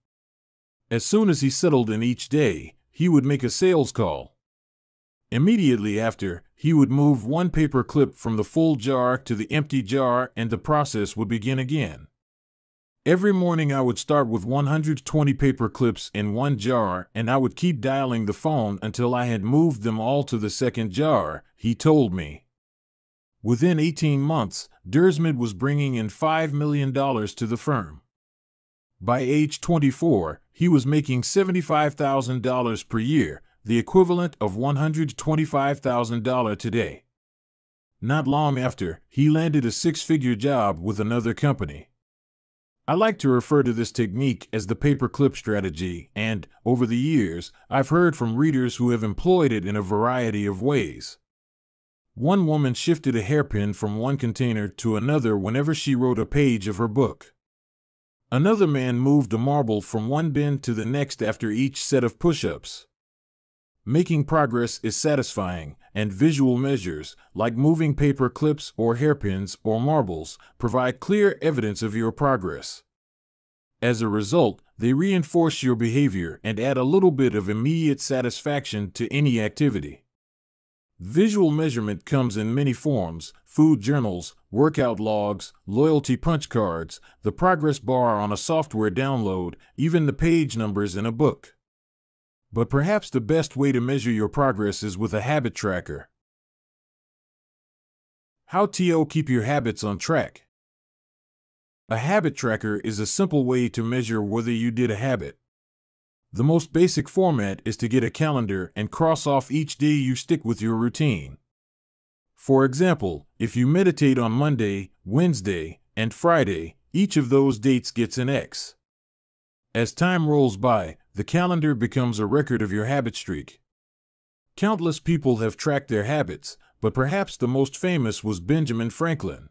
As soon as he settled in each day, he would make a sales call. Immediately after, he would move 1 paper clip from the full jar to the empty jar, and the process would begin again. Every morning I would start with 120 paper clips in 1 jar, and I would keep dialing the phone until I had moved them all to the second jar, he told me. Within 18 months, Dersmid was bringing in $5 million to the firm. By age 24, he was making $75,000 per year, the equivalent of $125,000 today. Not long after, he landed a 6-figure job with another company. I like to refer to this technique as the paperclip strategy, and, over the years, I've heard from readers who have employed it in a variety of ways. One woman shifted a hairpin from one container to another whenever she wrote a page of her book. Another man moved a marble from one bin to the next after each set of push-ups. Making progress is satisfying, and visual measures, like moving paper clips or hairpins or marbles, provide clear evidence of your progress. As a result, they reinforce your behavior and add a little bit of immediate satisfaction to any activity. Visual measurement comes in many forms: food journals, workout logs, loyalty punch cards, the progress bar on a software download, even the page numbers in a book. But perhaps the best way to measure your progress is with a habit tracker. How to keep your habits on track. A habit tracker is a simple way to measure whether you did a habit. The most basic format is to get a calendar and cross off each day you stick with your routine. For example, if you meditate on Monday, Wednesday, and Friday, each of those dates gets an X. As time rolls by, the calendar becomes a record of your habit streak. Countless people have tracked their habits, but perhaps the most famous was Benjamin Franklin.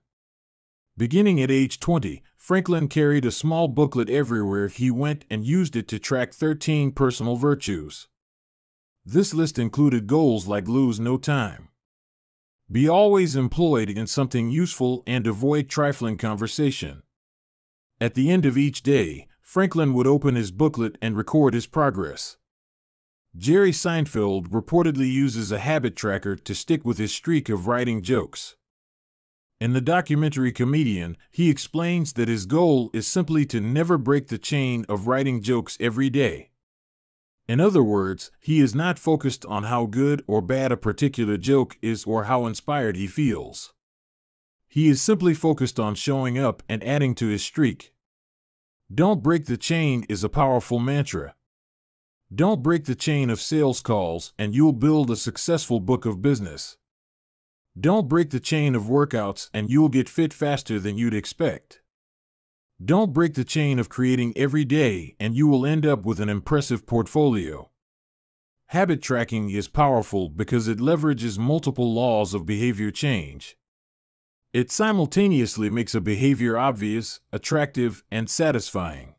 Beginning at age 20, Franklin carried a small booklet everywhere he went and used it to track 13 personal virtues. This list included goals like lose no time, be always employed in something useful, and avoid trifling conversation. At the end of each day, Franklin would open his booklet and record his progress. Jerry Seinfeld reportedly uses a habit tracker to stick with his streak of writing jokes. In the documentary Comedian, he explains that his goal is simply to never break the chain of writing jokes every day. In other words, he is not focused on how good or bad a particular joke is or how inspired he feels. He is simply focused on showing up and adding to his streak. Don't break the chain is a powerful mantra. Don't break the chain of sales calls and you'll build a successful book of business. Don't break the chain of workouts and you'll get fit faster than you'd expect. Don't break the chain of creating every day and you will end up with an impressive portfolio. Habit tracking is powerful because it leverages multiple laws of behavior change. It simultaneously makes a behavior obvious, attractive, and satisfying.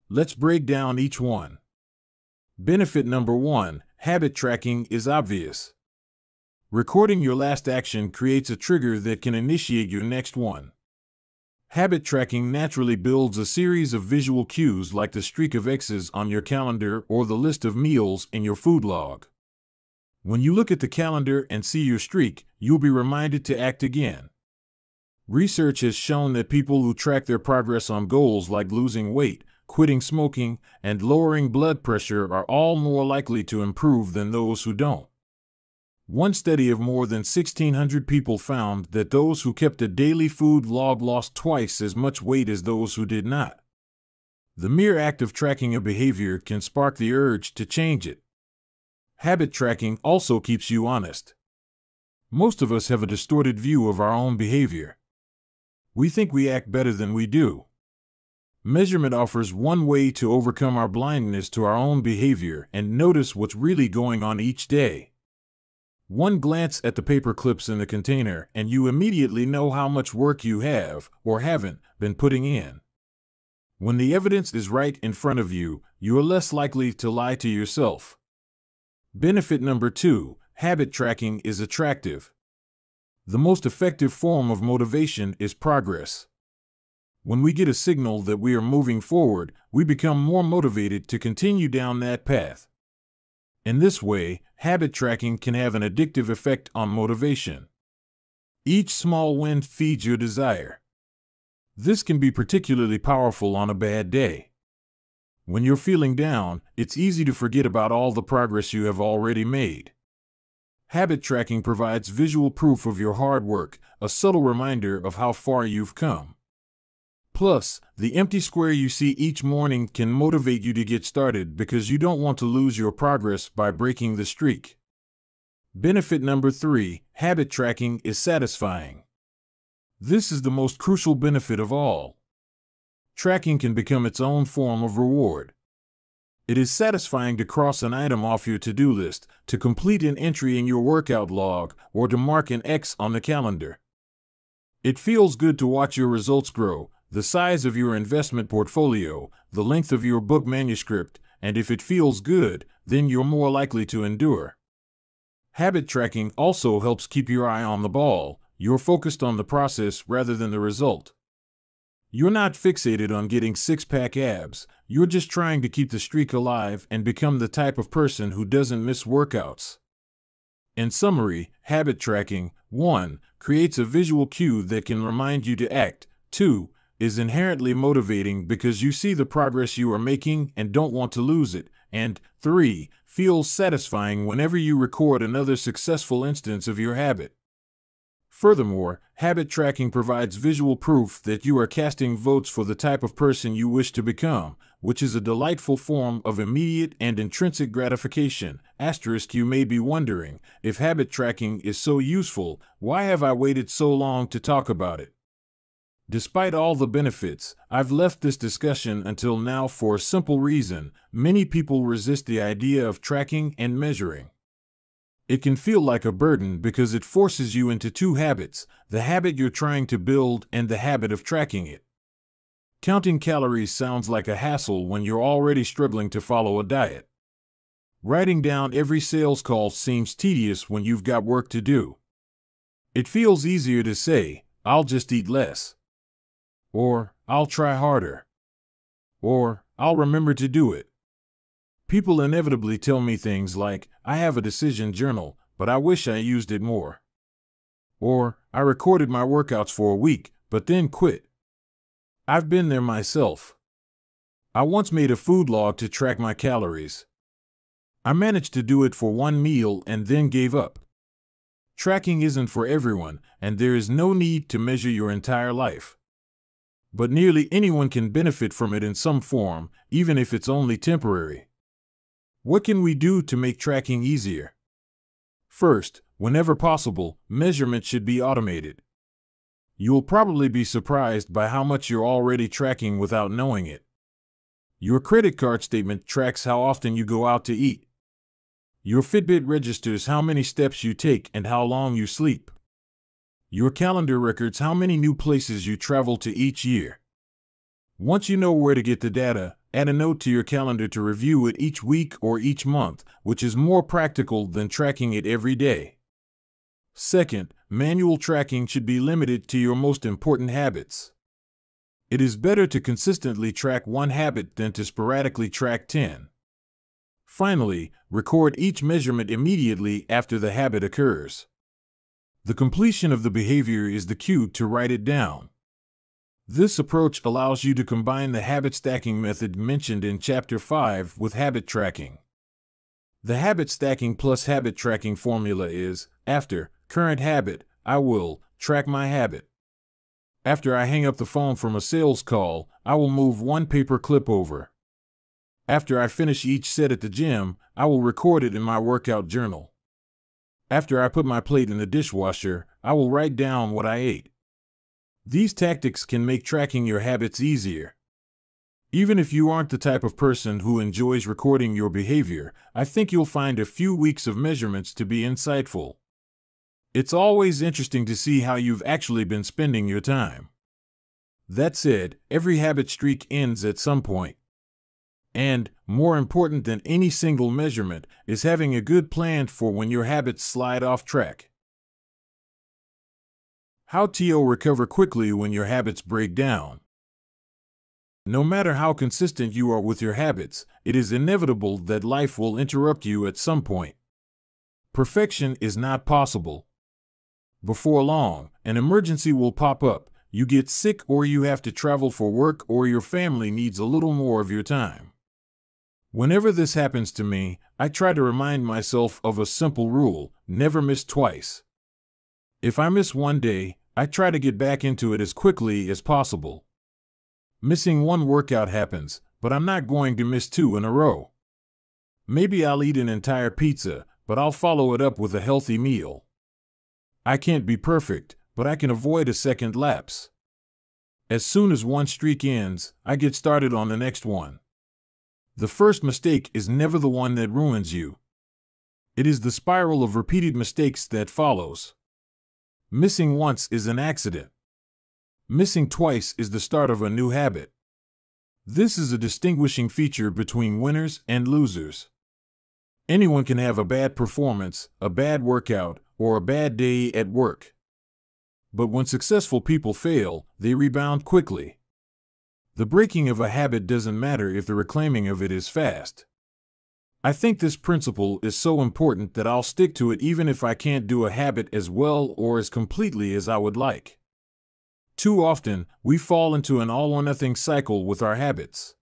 Let's break down each one. Benefit number 1, habit tracking is obvious. Recording your last action creates a trigger that can initiate your next one. Habit tracking naturally builds a series of visual cues like the streak of X's on your calendar or the list of meals in your food log. When you look at the calendar and see your streak, you'll be reminded to act again. Research has shown that people who track their progress on goals like losing weight, quitting smoking, and lowering blood pressure are all more likely to improve than those who don't. One study of more than 1,600 people found that those who kept a daily food log lost twice as much weight as those who did not. The mere act of tracking a behavior can spark the urge to change it. Habit tracking also keeps you honest. Most of us have a distorted view of our own behavior. We think we act better than we do. Measurement offers one way to overcome our blindness to our own behavior and notice what's really going on each day. One glance at the paper clips in the container and you immediately know how much work you have, or haven't, been putting in. When the evidence is right in front of you, you are less likely to lie to yourself. Benefit number 2, habit tracking is attractive. The most effective form of motivation is progress. When we get a signal that we are moving forward, we become more motivated to continue down that path. In this way, habit tracking can have an addictive effect on motivation. Each small win feeds your desire. This can be particularly powerful on a bad day. When you're feeling down, it's easy to forget about all the progress you have already made. Habit tracking provides visual proof of your hard work, a subtle reminder of how far you've come. Plus, the empty square you see each morning can motivate you to get started because you don't want to lose your progress by breaking the streak. Benefit number 3, habit tracking is satisfying. This is the most crucial benefit of all. Tracking can become its own form of reward. It is satisfying to cross an item off your to-do list, to complete an entry in your workout log, or to mark an X on the calendar. It feels good to watch your results grow, the size of your investment portfolio, the length of your book manuscript, and if it feels good, then you're more likely to endure. Habit tracking also helps keep your eye on the ball. You're focused on the process rather than the result. You're not fixated on getting six-pack abs. You're just trying to keep the streak alive and become the type of person who doesn't miss workouts. In summary, habit tracking, 1. Creates a visual cue that can remind you to act. 2. Is inherently motivating because you see the progress you are making and don't want to lose it. And 3. Feels satisfying whenever you record another successful instance of your habit. Furthermore, habit tracking provides visual proof that you are casting votes for the type of person you wish to become, which is a delightful form of immediate and intrinsic gratification. Asterisk, you may be wondering, if habit tracking is so useful, why have I waited so long to talk about it? Despite all the benefits, I've left this discussion until now for a simple reason: many people resist the idea of tracking and measuring. It can feel like a burden because it forces you into two habits, the habit you're trying to build and the habit of tracking it. Counting calories sounds like a hassle when you're already struggling to follow a diet. Writing down every sales call seems tedious when you've got work to do. It feels easier to say, "I'll just eat less," or "I'll try harder," or "I'll remember to do it." People inevitably tell me things like, "I have a decision journal, but I wish I used it more." Or, "I recorded my workouts for a week, but then quit." I've been there myself. I once made a food log to track my calories. I managed to do it for one meal and then gave up. Tracking isn't for everyone, and there is no need to measure your entire life. But nearly anyone can benefit from it in some form, even if it's only temporary. What can we do to make tracking easier? First, whenever possible, measurement should be automated. You'll probably be surprised by how much you're already tracking without knowing it. Your credit card statement tracks how often you go out to eat. Your Fitbit registers how many steps you take and how long you sleep. Your calendar records how many new places you travel to each year. Once you know where to get the data, add a note to your calendar to review it each week or each month, which is more practical than tracking it every day. Second, manual tracking should be limited to your most important habits. It is better to consistently track one habit than to sporadically track 10. Finally, record each measurement immediately after the habit occurs. The completion of the behavior is the cue to write it down. This approach allows you to combine the habit stacking method mentioned in Chapter 5 with habit tracking. The habit stacking plus habit tracking formula is: after current habit, I will track my habit. After I hang up the phone from a sales call, I will move one paper clip over. After I finish each set at the gym, I will record it in my workout journal. After I put my plate in the dishwasher, I will write down what I ate. These tactics can make tracking your habits easier. Even if you aren't the type of person who enjoys recording your behavior, I think you'll find a few weeks of measurements to be insightful. It's always interesting to see how you've actually been spending your time. That said, every habit streak ends at some point. And, more important than any single measurement, is having a good plan for when your habits slide off track. How to recover quickly when your habits break down. No matter how consistent you are with your habits, it is inevitable that life will interrupt you at some point. Perfection is not possible. Before long, an emergency will pop up, you get sick or you have to travel for work or your family needs a little more of your time. Whenever this happens to me, I try to remind myself of a simple rule: never miss twice. If I miss one day, I try to get back into it as quickly as possible. Missing one workout happens, but I'm not going to miss 2 in a row. Maybe I'll eat an entire pizza, but I'll follow it up with a healthy meal. I can't be perfect, but I can avoid a second lapse. As soon as one streak ends, I get started on the next one. The first mistake is never the one that ruins you. It is the spiral of repeated mistakes that follows. Missing once is an accident. Missing twice is the start of a new habit. This is a distinguishing feature between winners and losers. Anyone can have a bad performance, a bad workout, or a bad day at work. But when successful people fail, they rebound quickly. The breaking of a habit doesn't matter if the reclaiming of it is fast. I think this principle is so important that I'll stick to it even if I can't do a habit as well or as completely as I would like. Too often, we fall into an all-or-nothing cycle with our habits.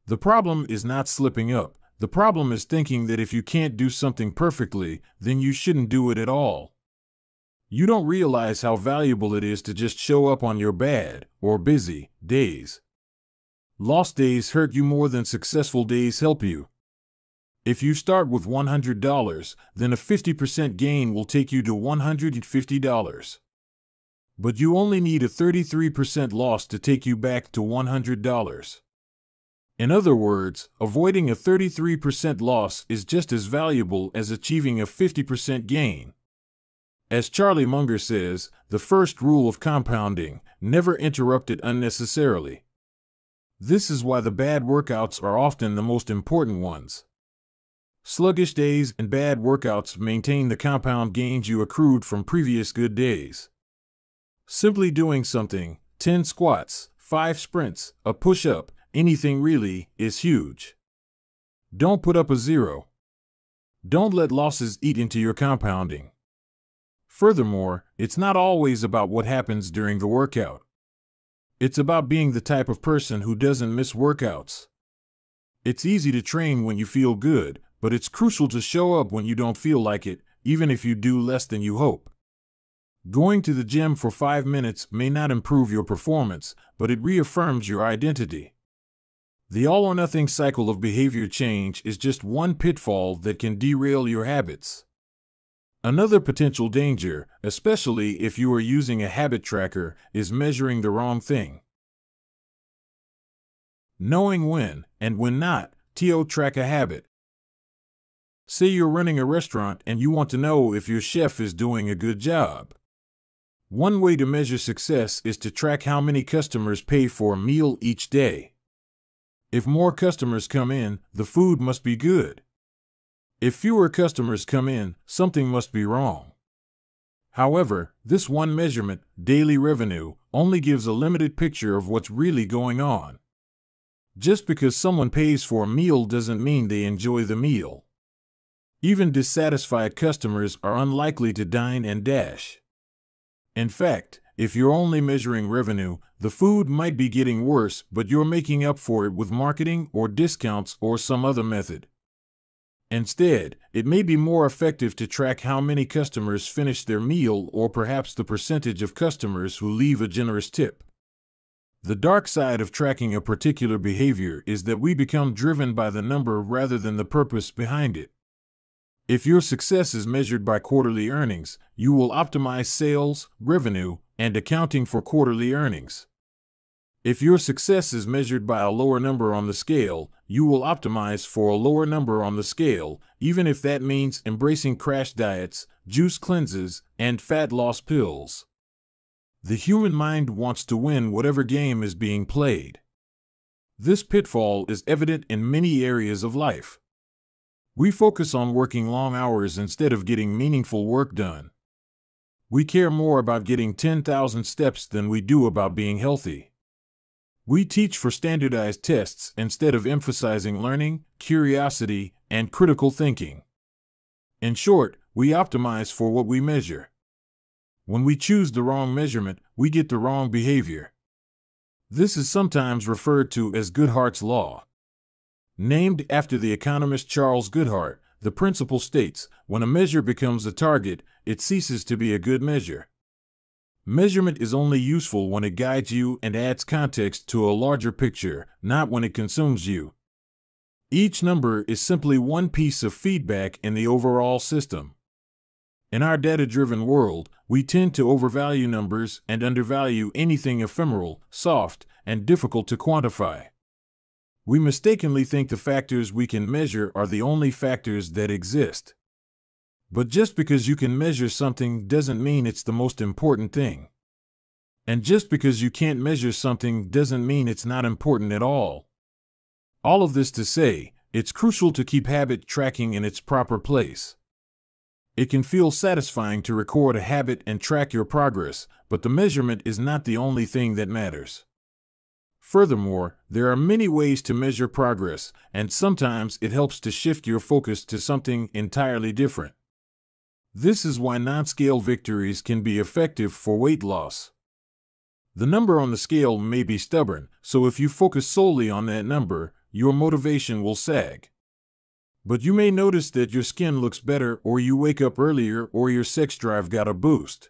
The problem is not slipping up. The problem is thinking that if you can't do something perfectly, then you shouldn't do it at all. You don't realize how valuable it is to just show up on your bad, or busy, days. Lost days hurt you more than successful days help you. If you start with $100, then a 50% gain will take you to $150. But you only need a 33% loss to take you back to $100. In other words, avoiding a 33% loss is just as valuable as achieving a 50% gain. As Charlie Munger says, the first rule of compounding: never interrupt it unnecessarily. This is why the bad workouts are often the most important ones. Sluggish days and bad workouts maintain the compound gains you accrued from previous good days. Simply doing something, 10 squats, 5 sprints, a push-up, anything really, is huge. Don't put up a zero. Don't let losses eat into your compounding. Furthermore, it's not always about what happens during the workout. It's about being the type of person who doesn't miss workouts. It's easy to train when you feel good, but it's crucial to show up when you don't feel like it, even if you do less than you hope. Going to the gym for 5 minutes may not improve your performance, but it reaffirms your identity. The all-or-nothing cycle of behavior change is just one pitfall that can derail your habits. Another potential danger, especially if you are using a habit tracker, is measuring the wrong thing. Knowing when, and when not, to track a habit. Say you're running a restaurant and you want to know if your chef is doing a good job. One way to measure success is to track how many customers pay for a meal each day. If more customers come in, the food must be good. If fewer customers come in, something must be wrong. However, this one measurement, daily revenue, only gives a limited picture of what's really going on. Just because someone pays for a meal doesn't mean they enjoy the meal. Even dissatisfied customers are unlikely to dine and dash. In fact, if you're only measuring revenue, the food might be getting worse, but you're making up for it with marketing or discounts or some other method. Instead, it may be more effective to track how many customers finish their meal or perhaps the percentage of customers who leave a generous tip. The dark side of tracking a particular behavior is that we become driven by the number rather than the purpose behind it. If your success is measured by quarterly earnings, you will optimize sales, revenue, and accounting for quarterly earnings. If your success is measured by a lower number on the scale, you will optimize for a lower number on the scale, even if that means embracing crash diets, juice cleanses, and fat loss pills. The human mind wants to win whatever game is being played. This pitfall is evident in many areas of life. We focus on working long hours instead of getting meaningful work done. We care more about getting 10,000 steps than we do about being healthy. We teach for standardized tests instead of emphasizing learning, curiosity, and critical thinking. In short, we optimize for what we measure. When we choose the wrong measurement, we get the wrong behavior. This is sometimes referred to as Goodhart's law. Named after the economist Charles Goodhart, the principle states, when a measure becomes a target, it ceases to be a good measure. Measurement is only useful when it guides you and adds context to a larger picture, not when it consumes you. Each number is simply one piece of feedback in the overall system. In our data-driven world, we tend to overvalue numbers and undervalue anything ephemeral, soft, and difficult to quantify. We mistakenly think the factors we can measure are the only factors that exist. But just because you can measure something doesn't mean it's the most important thing. And just because you can't measure something doesn't mean it's not important at all. All of this to say, it's crucial to keep habit tracking in its proper place. It can feel satisfying to record a habit and track your progress, but the measurement is not the only thing that matters. Furthermore, there are many ways to measure progress, and sometimes it helps to shift your focus to something entirely different. This is why non-scale victories can be effective for weight loss. The number on the scale may be stubborn, so if you focus solely on that number, your motivation will sag. But you may notice that your skin looks better, or you wake up earlier, or your sex drive got a boost.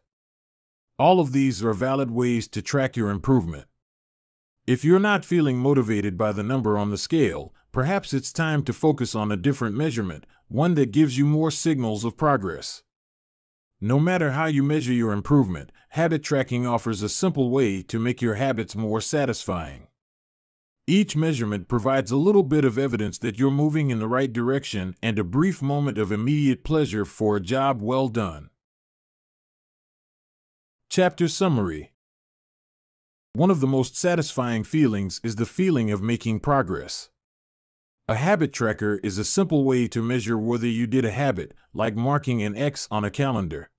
All of these are valid ways to track your improvement. If you're not feeling motivated by the number on the scale, perhaps it's time to focus on a different measurement, one that gives you more signals of progress. No matter how you measure your improvement, habit tracking offers a simple way to make your habits more satisfying. Each measurement provides a little bit of evidence that you're moving in the right direction and a brief moment of immediate pleasure for a job well done. Chapter Summary. One of the most satisfying feelings is the feeling of making progress. A habit tracker is a simple way to measure whether you did a habit, like marking an X on a calendar.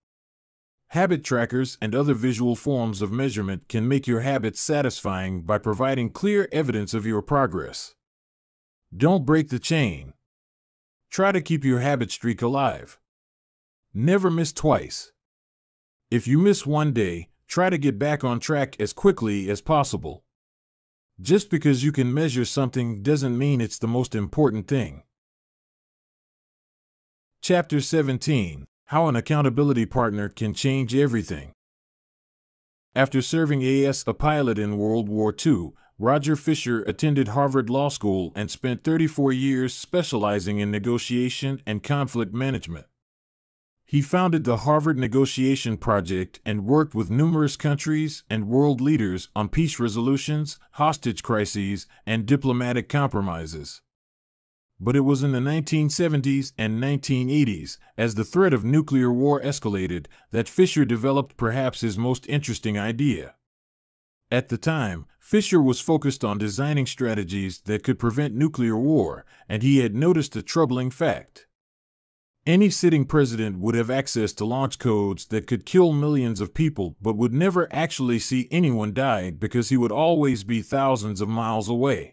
Habit trackers and other visual forms of measurement can make your habits satisfying by providing clear evidence of your progress. Don't break the chain. Try to keep your habit streak alive. Never miss twice. If you miss one day, try to get back on track as quickly as possible. Just because you can measure something doesn't mean it's the most important thing. Chapter 17. How an accountability partner can change everything. After serving as a pilot in World War II, Roger Fisher attended Harvard Law School and spent 34 years specializing in negotiation and conflict management. He founded the Harvard Negotiation Project and worked with numerous countries and world leaders on peace resolutions, hostage crises, and diplomatic compromises. But it was in the 1970s and 1980s, as the threat of nuclear war escalated, that Fisher developed perhaps his most interesting idea. At the time, Fisher was focused on designing strategies that could prevent nuclear war, and he had noticed a troubling fact. Any sitting president would have access to launch codes that could kill millions of people but would never actually see anyone die because he would always be thousands of miles away.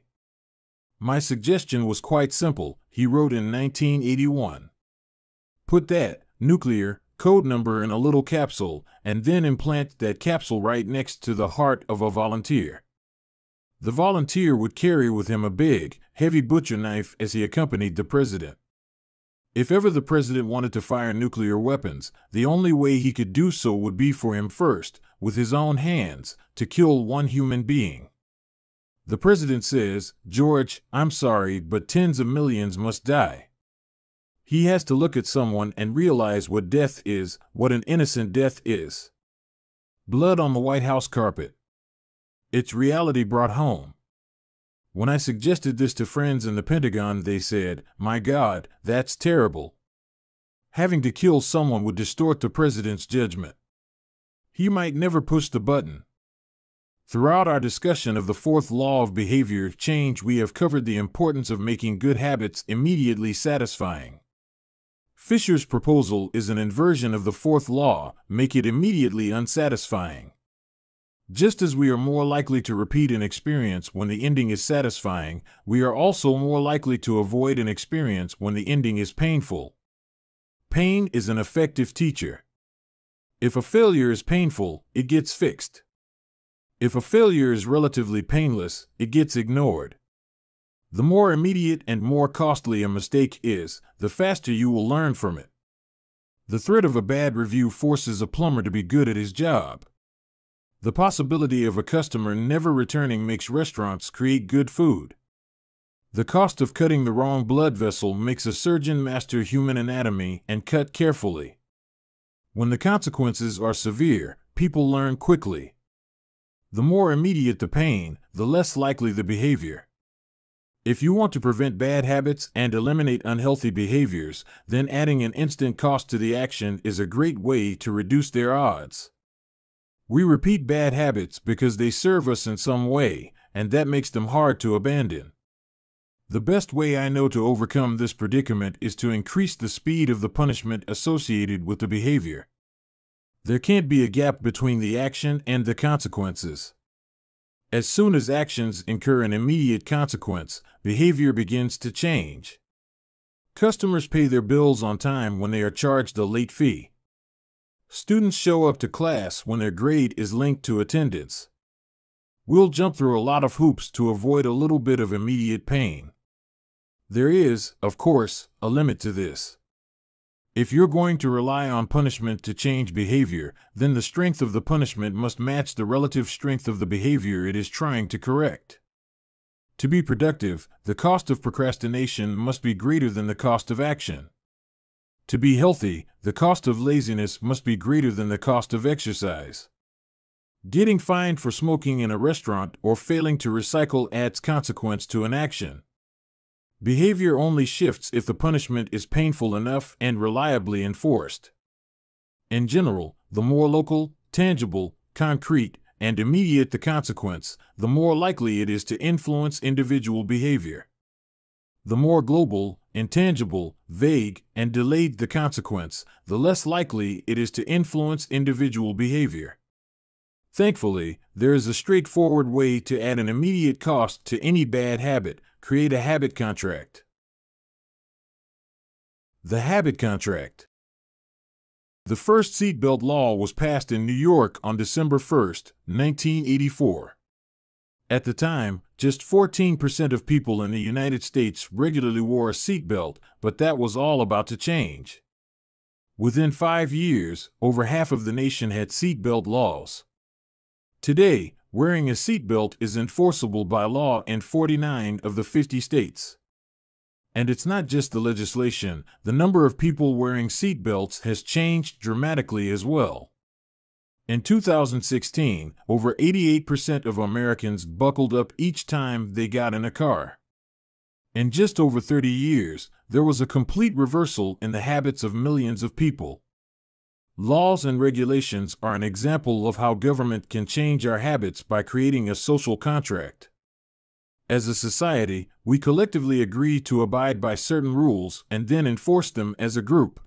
My suggestion was quite simple, he wrote in 1981. Put that nuclear code number in a little capsule and then implant that capsule right next to the heart of a volunteer. The volunteer would carry with him a big, heavy butcher knife as he accompanied the president. If ever the president wanted to fire nuclear weapons, the only way he could do so would be for him first, with his own hands, to kill one human being. The president says, "George, I'm sorry, but tens of millions must die." He has to look at someone and realize what death is, what an innocent death is. Blood on the White House carpet. It's reality brought home. When I suggested this to friends in the Pentagon, they said, "My God, that's terrible. Having to kill someone would distort the president's judgment. He might never push the button." Throughout our discussion of the fourth law of behavior change, we have covered the importance of making good habits immediately satisfying. Fisher's proposal is an inversion of the fourth law, make it immediately unsatisfying. Just as we are more likely to repeat an experience when the ending is satisfying, we are also more likely to avoid an experience when the ending is painful. Pain is an effective teacher. If a failure is painful, it gets fixed. If a failure is relatively painless, it gets ignored. The more immediate and more costly a mistake is, the faster you will learn from it. The threat of a bad review forces a plumber to be good at his job. The possibility of a customer never returning makes restaurants create good food. The cost of cutting the wrong blood vessel makes a surgeon master human anatomy and cut carefully. When the consequences are severe, people learn quickly. The more immediate the pain, the less likely the behavior. If you want to prevent bad habits and eliminate unhealthy behaviors, then adding an instant cost to the action is a great way to reduce their odds. We repeat bad habits because they serve us in some way, and that makes them hard to abandon. The best way I know to overcome this predicament is to increase the speed of the punishment associated with the behavior. There can't be a gap between the action and the consequences. As soon as actions incur an immediate consequence, behavior begins to change. Customers pay their bills on time when they are charged a late fee. Students show up to class when their grade is linked to attendance. We'll jump through a lot of hoops to avoid a little bit of immediate pain. There is, of course, a limit to this. If you're going to rely on punishment to change behavior, then the strength of the punishment must match the relative strength of the behavior it is trying to correct. To be productive, the cost of procrastination must be greater than the cost of action. To be healthy, the cost of laziness must be greater than the cost of exercise. Getting fined for smoking in a restaurant or failing to recycle adds consequence to an action. Behavior only shifts if the punishment is painful enough and reliably enforced. In general, the more local, tangible, concrete, and immediate the consequence, the more likely it is to influence individual behavior. The more global, intangible, vague, and delayed the consequence, the less likely it is to influence individual behavior. Thankfully, there is a straightforward way to add an immediate cost to any bad habit: create a habit contract. The habit contract. The first seatbelt law was passed in New York on December 1, 1984. At the time, just 14% of people in the United States regularly wore a seatbelt, but that was all about to change. Within 5 years, over half of the nation had seatbelt laws. Today, wearing a seatbelt is enforceable by law in 49 of the 50 states. And it's not just the legislation, the number of people wearing seatbelts has changed dramatically as well. In 2016, over 88% of Americans buckled up each time they got in a car. In just over 30 years, there was a complete reversal in the habits of millions of people. Laws and regulations are an example of how government can change our habits by creating a social contract. As a society, we collectively agree to abide by certain rules and then enforce them as a group.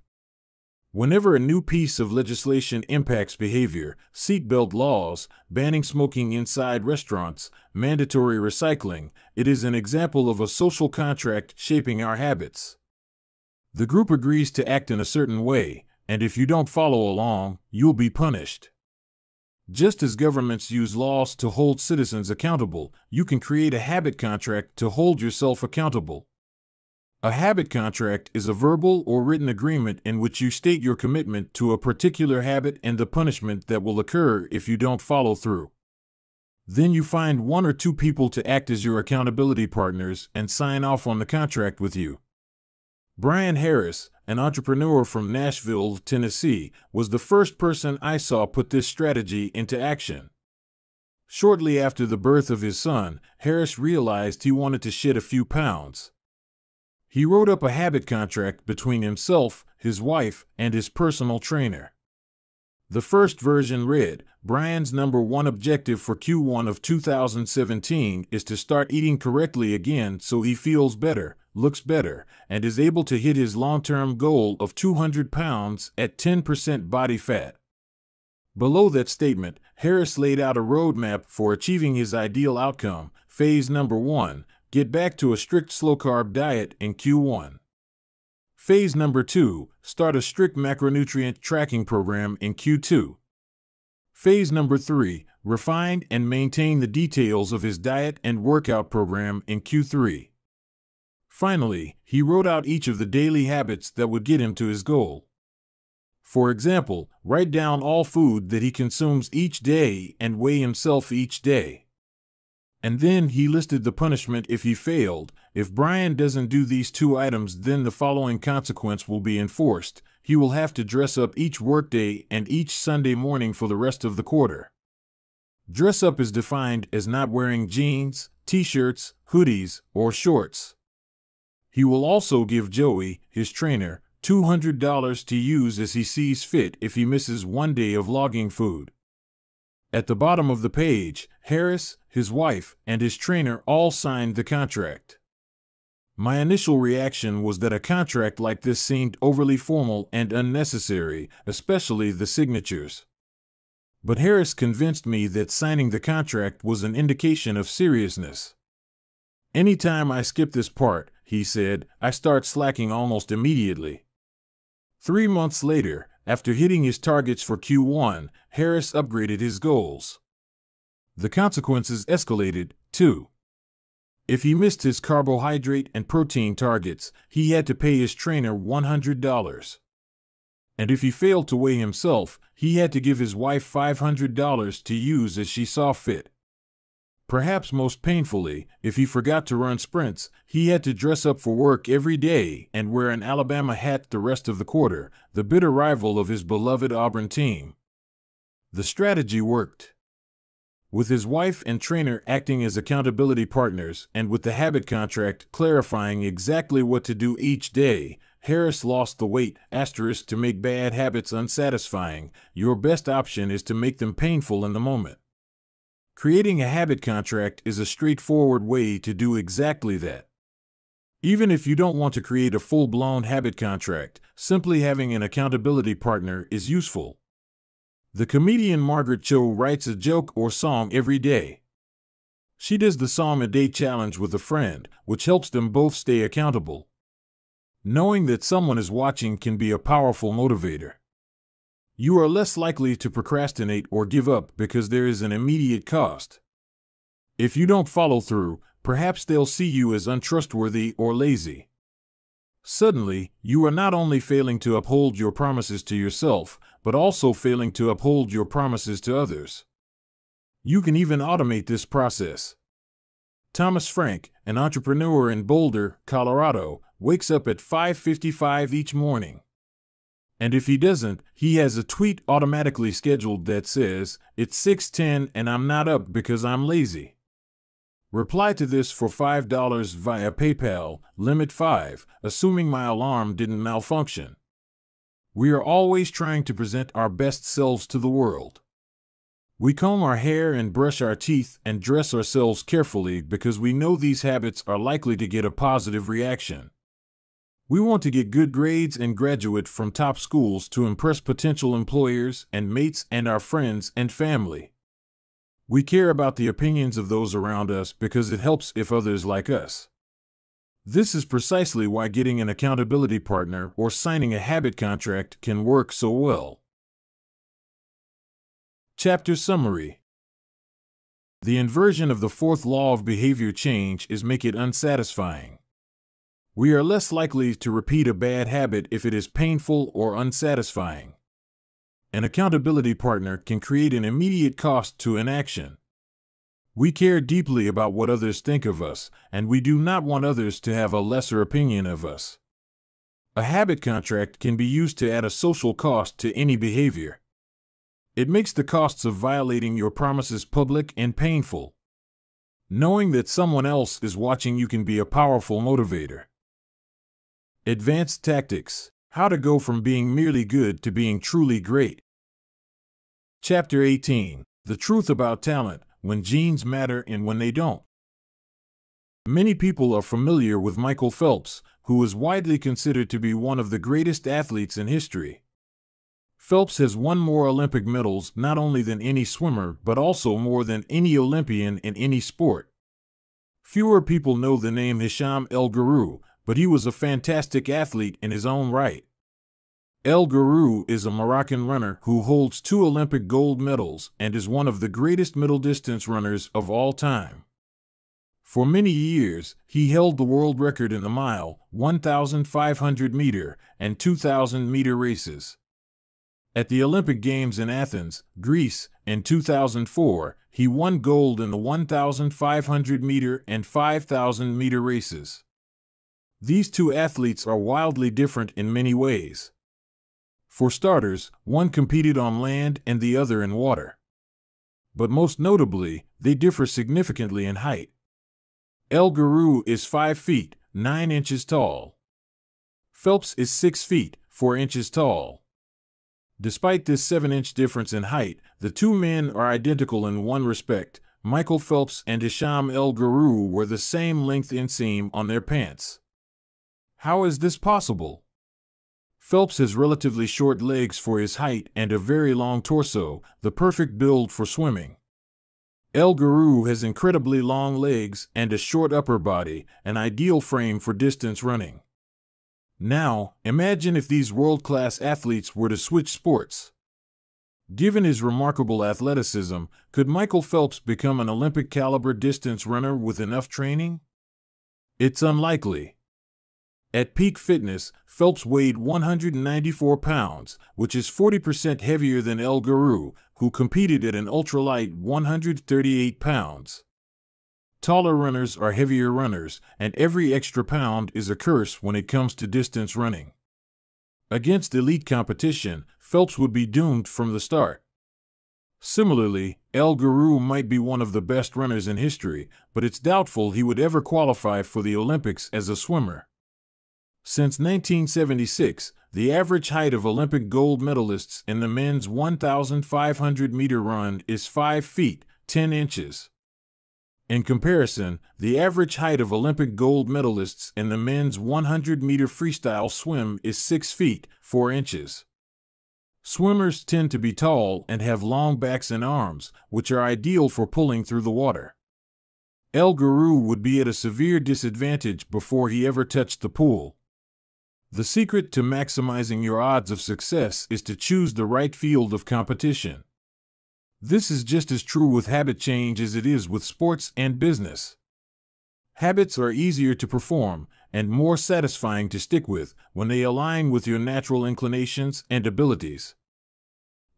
Whenever a new piece of legislation impacts behavior, seatbelt laws, banning smoking inside restaurants, mandatory recycling, it is an example of a social contract shaping our habits. The group agrees to act in a certain way, and if you don't follow along, you'll be punished. Just as governments use laws to hold citizens accountable, you can create a habit contract to hold yourself accountable. A habit contract is a verbal or written agreement in which you state your commitment to a particular habit and the punishment that will occur if you don't follow through. Then you find 1 or 2 people to act as your accountability partners and sign off on the contract with you. Brian Harris, an entrepreneur from Nashville, Tennessee, was the first person I saw put this strategy into action. Shortly after the birth of his son, Harris realized he wanted to shed a few pounds. He wrote up a habit contract between himself, his wife, and his personal trainer. The first version read, "Brian's number 1 objective for Q1 of 2017 is to start eating correctly again so he feels better, looks better, and is able to hit his long-term goal of 200 pounds at 10% body fat." Below that statement, Harris laid out a roadmap for achieving his ideal outcome. Phase number 1, get back to a strict slow-carb diet in Q1. Phase number 2, start a strict macronutrient tracking program in Q2. Phase number 3, refine and maintain the details of his diet and workout program in Q3. Finally, he wrote out each of the daily habits that would get him to his goal. For example, write down all food that he consumes each day and weigh himself each day. And then he listed the punishment if he failed. If Brian doesn't do these 2 items, then the following consequence will be enforced. he will have to dress up each workday and each Sunday morning for the rest of the quarter. Dress up is defined as not wearing jeans, t-shirts, hoodies, or shorts. He will also give Joey, his trainer, $200 to use as he sees fit if he misses one day of logging food. At the bottom of the page, Harris, his wife, and his trainer all signed the contract. My initial reaction was that a contract like this seemed overly formal and unnecessary, especially the signatures. But Harris convinced me that signing the contract was an indication of seriousness. "Anytime I skip this part," he said, "I start slacking almost immediately." 3 months later, after hitting his targets for Q1, Harris upgraded his goals. The consequences escalated, too. If he missed his carbohydrate and protein targets, he had to pay his trainer $100. And if he failed to weigh himself, he had to give his wife $500 to use as she saw fit. Perhaps most painfully, if he forgot to run sprints, he had to dress up for work every day and wear an Alabama hat the rest of the quarter, the bitter rival of his beloved Auburn team. The strategy worked. With his wife and trainer acting as accountability partners and with the habit contract clarifying exactly what to do each day, Harris lost the weight. To make bad habits unsatisfying, your best option is to make them painful in the moment. Creating a habit contract is a straightforward way to do exactly that. Even if you don't want to create a full-blown habit contract, simply having an accountability partner is useful. The comedian Margaret Cho writes a joke or song every day. She does the Psalm a Day challenge with a friend, which helps them both stay accountable. Knowing that someone is watching can be a powerful motivator. You are less likely to procrastinate or give up because there is an immediate cost. If you don't follow through, perhaps they'll see you as untrustworthy or lazy. Suddenly, you are not only failing to uphold your promises to yourself, but also failing to uphold your promises to others. You can even automate this process. Thomas Frank, an entrepreneur in Boulder, Colorado, wakes up at 5:55 each morning. And if he doesn't, he has a tweet automatically scheduled that says, "It's 6:10 and I'm not up because I'm lazy." Reply to this for $5 via PayPal, limit 5, assuming my alarm didn't malfunction. We are always trying to present our best selves to the world. We comb our hair and brush our teeth and dress ourselves carefully because we know these habits are likely to get a positive reaction. We want to get good grades and graduate from top schools to impress potential employers and mates and our friends and family. We care about the opinions of those around us because it helps if others like us. This is precisely why getting an accountability partner or signing a habit contract can work so well. Chapter Summary. The inversion of the fourth law of behavior change is make it unsatisfying. We are less likely to repeat a bad habit if it is painful or unsatisfying. An accountability partner can create an immediate cost to inaction. We care deeply about what others think of us, and we do not want others to have a lesser opinion of us. A habit contract can be used to add a social cost to any behavior. It makes the costs of violating your promises public and painful. Knowing that someone else is watching you can be a powerful motivator. Advanced Tactics: How to go from being merely good to being truly great. Chapter 18. The Truth About Talent, When Genes Matter and When They Don't. Many people are familiar with Michael Phelps, who is widely considered to be one of the greatest athletes in history. Phelps has won more Olympic medals not only than any swimmer but also more than any Olympian in any sport. Fewer people know the name Hisham El Guru, but he was a fantastic athlete in his own right. El Guru is a Moroccan runner who holds 2 Olympic gold medals and is one of the greatest middle-distance runners of all time. For many years, he held the world record in the mile, 1,500-meter, and 2,000-meter races. At the Olympic Games in Athens, Greece, in 2004, he won gold in the 1,500-meter and 5,000-meter races. These two athletes are wildly different in many ways. For starters, one competed on land and the other in water. But most notably, they differ significantly in height. El Guru is 5 feet, 9 inches tall. Phelps is 6 feet, 4 inches tall. Despite this 7-inch difference in height, the two men are identical in one respect. Michael Phelps and Hisham El Guru were the same length inseam on their pants. How is this possible? Phelps has relatively short legs for his height and a very long torso, the perfect build for swimming. El Guru has incredibly long legs and a short upper body, an ideal frame for distance running. Now, imagine if these world-class athletes were to switch sports. Given his remarkable athleticism, could Michael Phelps become an Olympic-caliber distance runner with enough training? It's unlikely. At peak fitness, Phelps weighed 194 pounds, which is 40% heavier than El Guru, who competed at an ultralight 138 pounds. Taller runners are heavier runners, and every extra pound is a curse when it comes to distance running. Against elite competition, Phelps would be doomed from the start. Similarly, El Guru might be one of the best runners in history, but it's doubtful he would ever qualify for the Olympics as a swimmer. Since 1976, the average height of Olympic gold medalists in the men's 1,500-meter run is 5 feet, 10 inches. In comparison, the average height of Olympic gold medalists in the men's 100-meter freestyle swim is 6 feet, 4 inches. Swimmers tend to be tall and have long backs and arms, which are ideal for pulling through the water. El Guru would be at a severe disadvantage before he ever touched the pool. The secret to maximizing your odds of success is to choose the right field of competition. This is just as true with habit change as it is with sports and business. Habits are easier to perform and more satisfying to stick with when they align with your natural inclinations and abilities.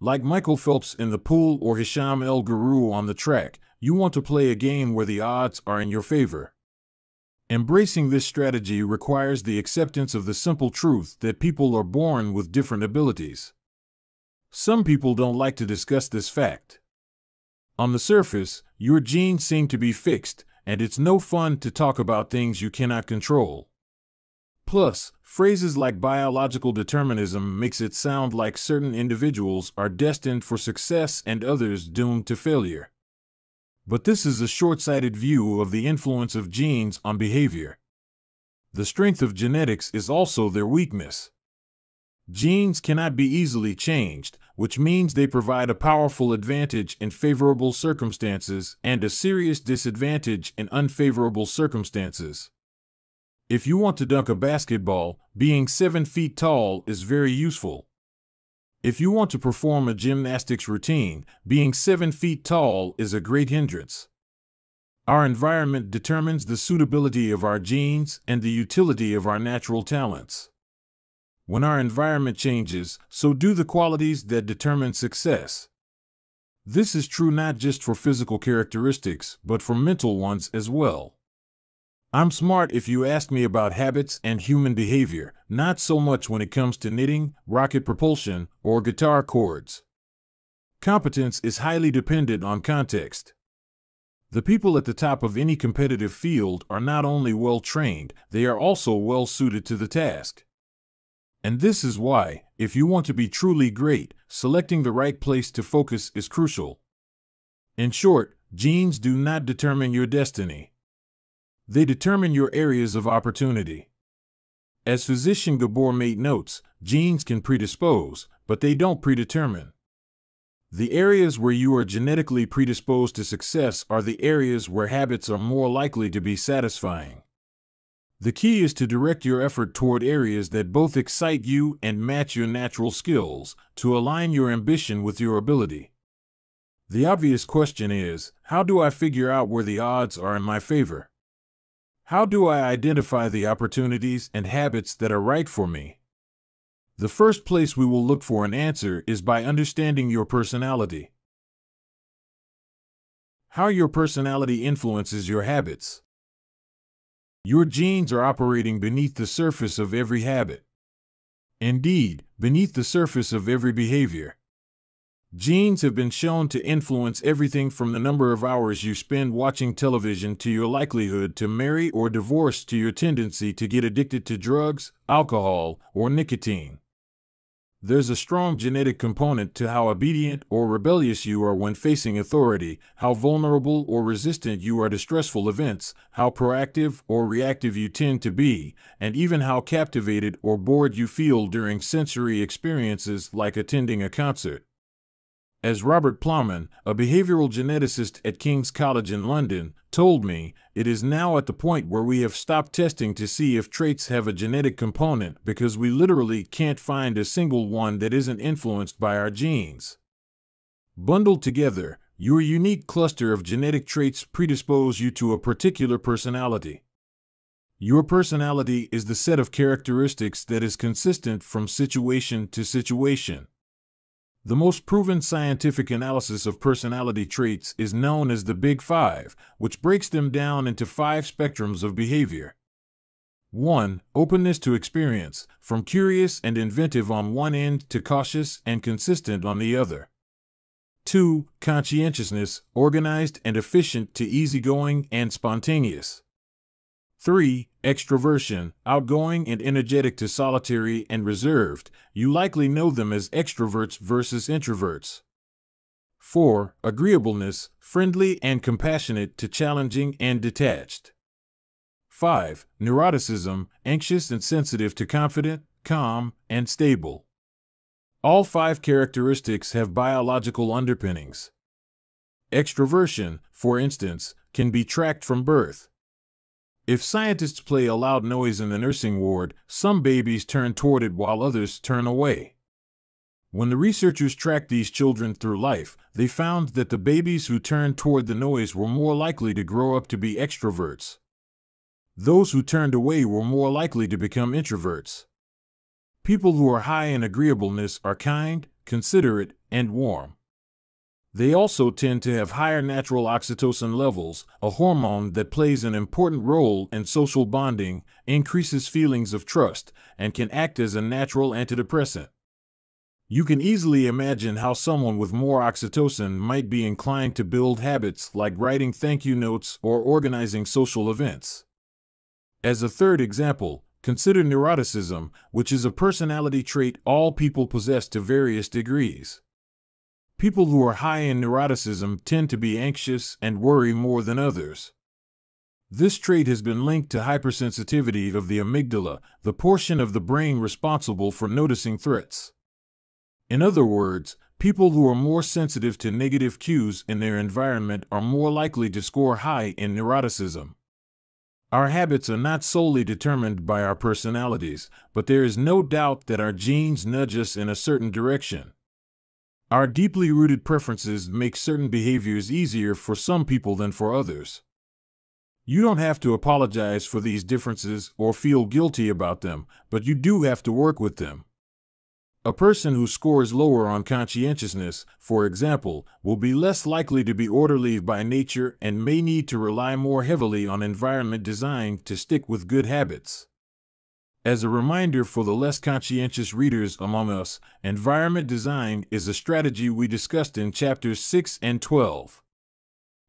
Like Michael Phelps in the pool or Hisham El Guru on the track, you want to play a game where the odds are in your favor. Embracing this strategy requires the acceptance of the simple truth that people are born with different abilities. Some people don't like to discuss this fact. On the surface, your genes seem to be fixed, and it's no fun to talk about things you cannot control. Plus, phrases like biological determinism makes it sound like certain individuals are destined for success and others doomed to failure. But this is a short-sighted view of the influence of genes on behavior. The strength of genetics is also their weakness. Genes cannot be easily changed, which means they provide a powerful advantage in favorable circumstances and a serious disadvantage in unfavorable circumstances. If you want to dunk a basketball, being 7 feet tall is very useful. If you want to perform a gymnastics routine, being 7 feet tall is a great hindrance. Our environment determines the suitability of our genes and the utility of our natural talents. When our environment changes, so do the qualities that determine success. This is true not just for physical characteristics, but for mental ones as well. I'm smart if you ask me about habits and human behavior, not so much when it comes to knitting, rocket propulsion, or guitar chords. Competence is highly dependent on context. The people at the top of any competitive field are not only well-trained, they are also well-suited to the task. And this is why, if you want to be truly great, selecting the right place to focus is crucial. In short, genes do not determine your destiny. They determine your areas of opportunity. As physician Gabor Mate notes, genes can predispose, but they don't predetermine. The areas where you are genetically predisposed to success are the areas where habits are more likely to be satisfying. The key is to direct your effort toward areas that both excite you and match your natural skills, to align your ambition with your ability. The obvious question is, how do I figure out where the odds are in my favor? How do I identify the opportunities and habits that are right for me? The first place we will look for an answer is by understanding your personality. How your personality influences your habits. Your genes are operating beneath the surface of every habit. Indeed, beneath the surface of every behavior. Genes have been shown to influence everything from the number of hours you spend watching television to your likelihood to marry or divorce to your tendency to get addicted to drugs, alcohol, or nicotine. There's a strong genetic component to how obedient or rebellious you are when facing authority, how vulnerable or resistant you are to stressful events, how proactive or reactive you tend to be, and even how captivated or bored you feel during sensory experiences like attending a concert. As Robert Plowman, a behavioral geneticist at King's College in London, told me, it is now at the point where we have stopped testing to see if traits have a genetic component because we literally can't find a single one that isn't influenced by our genes. Bundled together, your unique cluster of genetic traits predispose you to a particular personality. Your personality is the set of characteristics that is consistent from situation to situation. The most proven scientific analysis of personality traits is known as the Big Five, which breaks them down into 5 spectrums of behavior. 1. Openness to experience, from curious and inventive on one end to cautious and consistent on the other. 2. Conscientiousness, organized and efficient to easygoing and spontaneous. 3. Extroversion, outgoing and energetic to solitary and reserved. You likely know them as extroverts versus introverts. 4. Agreeableness, friendly and compassionate to challenging and detached. 5. Neuroticism, anxious and sensitive to confident, calm, and stable. All 5 characteristics have biological underpinnings. Extroversion, for instance, can be tracked from birth. If scientists play a loud noise in the nursing ward, some babies turn toward it while others turn away. When the researchers tracked these children through life, they found that the babies who turned toward the noise were more likely to grow up to be extroverts. Those who turned away were more likely to become introverts. People who are high in agreeableness are kind, considerate, and warm. They also tend to have higher natural oxytocin levels, a hormone that plays an important role in social bonding, increases feelings of trust, and can act as a natural antidepressant. You can easily imagine how someone with more oxytocin might be inclined to build habits like writing thank you notes or organizing social events. As a third example, consider neuroticism, which is a personality trait all people possess to various degrees. People who are high in neuroticism tend to be anxious and worry more than others. This trait has been linked to hypersensitivity of the amygdala, the portion of the brain responsible for noticing threats. In other words, people who are more sensitive to negative cues in their environment are more likely to score high in neuroticism. Our habits are not solely determined by our personalities, but there is no doubt that our genes nudge us in a certain direction. Our deeply rooted preferences make certain behaviors easier for some people than for others. You don't have to apologize for these differences or feel guilty about them, but you do have to work with them. A person who scores lower on conscientiousness, for example, will be less likely to be orderly by nature and may need to rely more heavily on environment design to stick with good habits. As a reminder for the less conscientious readers among us, environment design is a strategy we discussed in chapters 6 and 12.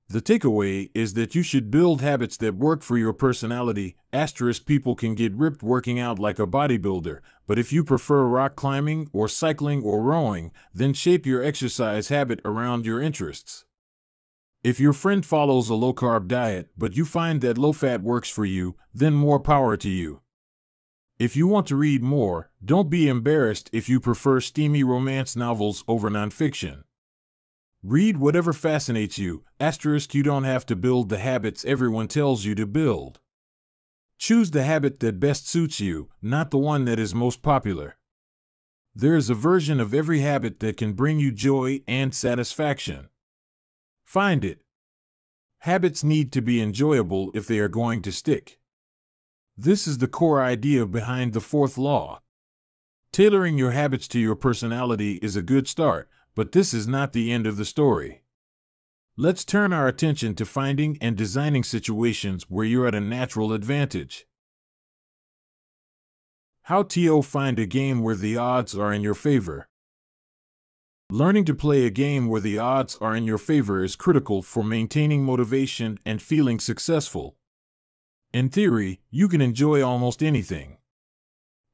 The takeaway is that you should build habits that work for your personality. People can get ripped working out like a bodybuilder, but if you prefer rock climbing or cycling or rowing, then shape your exercise habit around your interests. If your friend follows a low-carb diet, but you find that low-fat works for you, then more power to you. If you want to read more, don't be embarrassed if you prefer steamy romance novels over nonfiction. Read whatever fascinates you. You don't have to build the habits everyone tells you to build. Choose the habit that best suits you, not the one that is most popular. There is a version of every habit that can bring you joy and satisfaction. Find it. Habits need to be enjoyable if they are going to stick. This is the core idea behind the 4th law. Tailoring your habits to your personality is a good start, but this is not the end of the story. Let's turn our attention to finding and designing situations where you're at a natural advantage. How to find a game where the odds are in your favor. Learning to play a game where the odds are in your favor is critical for maintaining motivation and feeling successful. In theory, you can enjoy almost anything.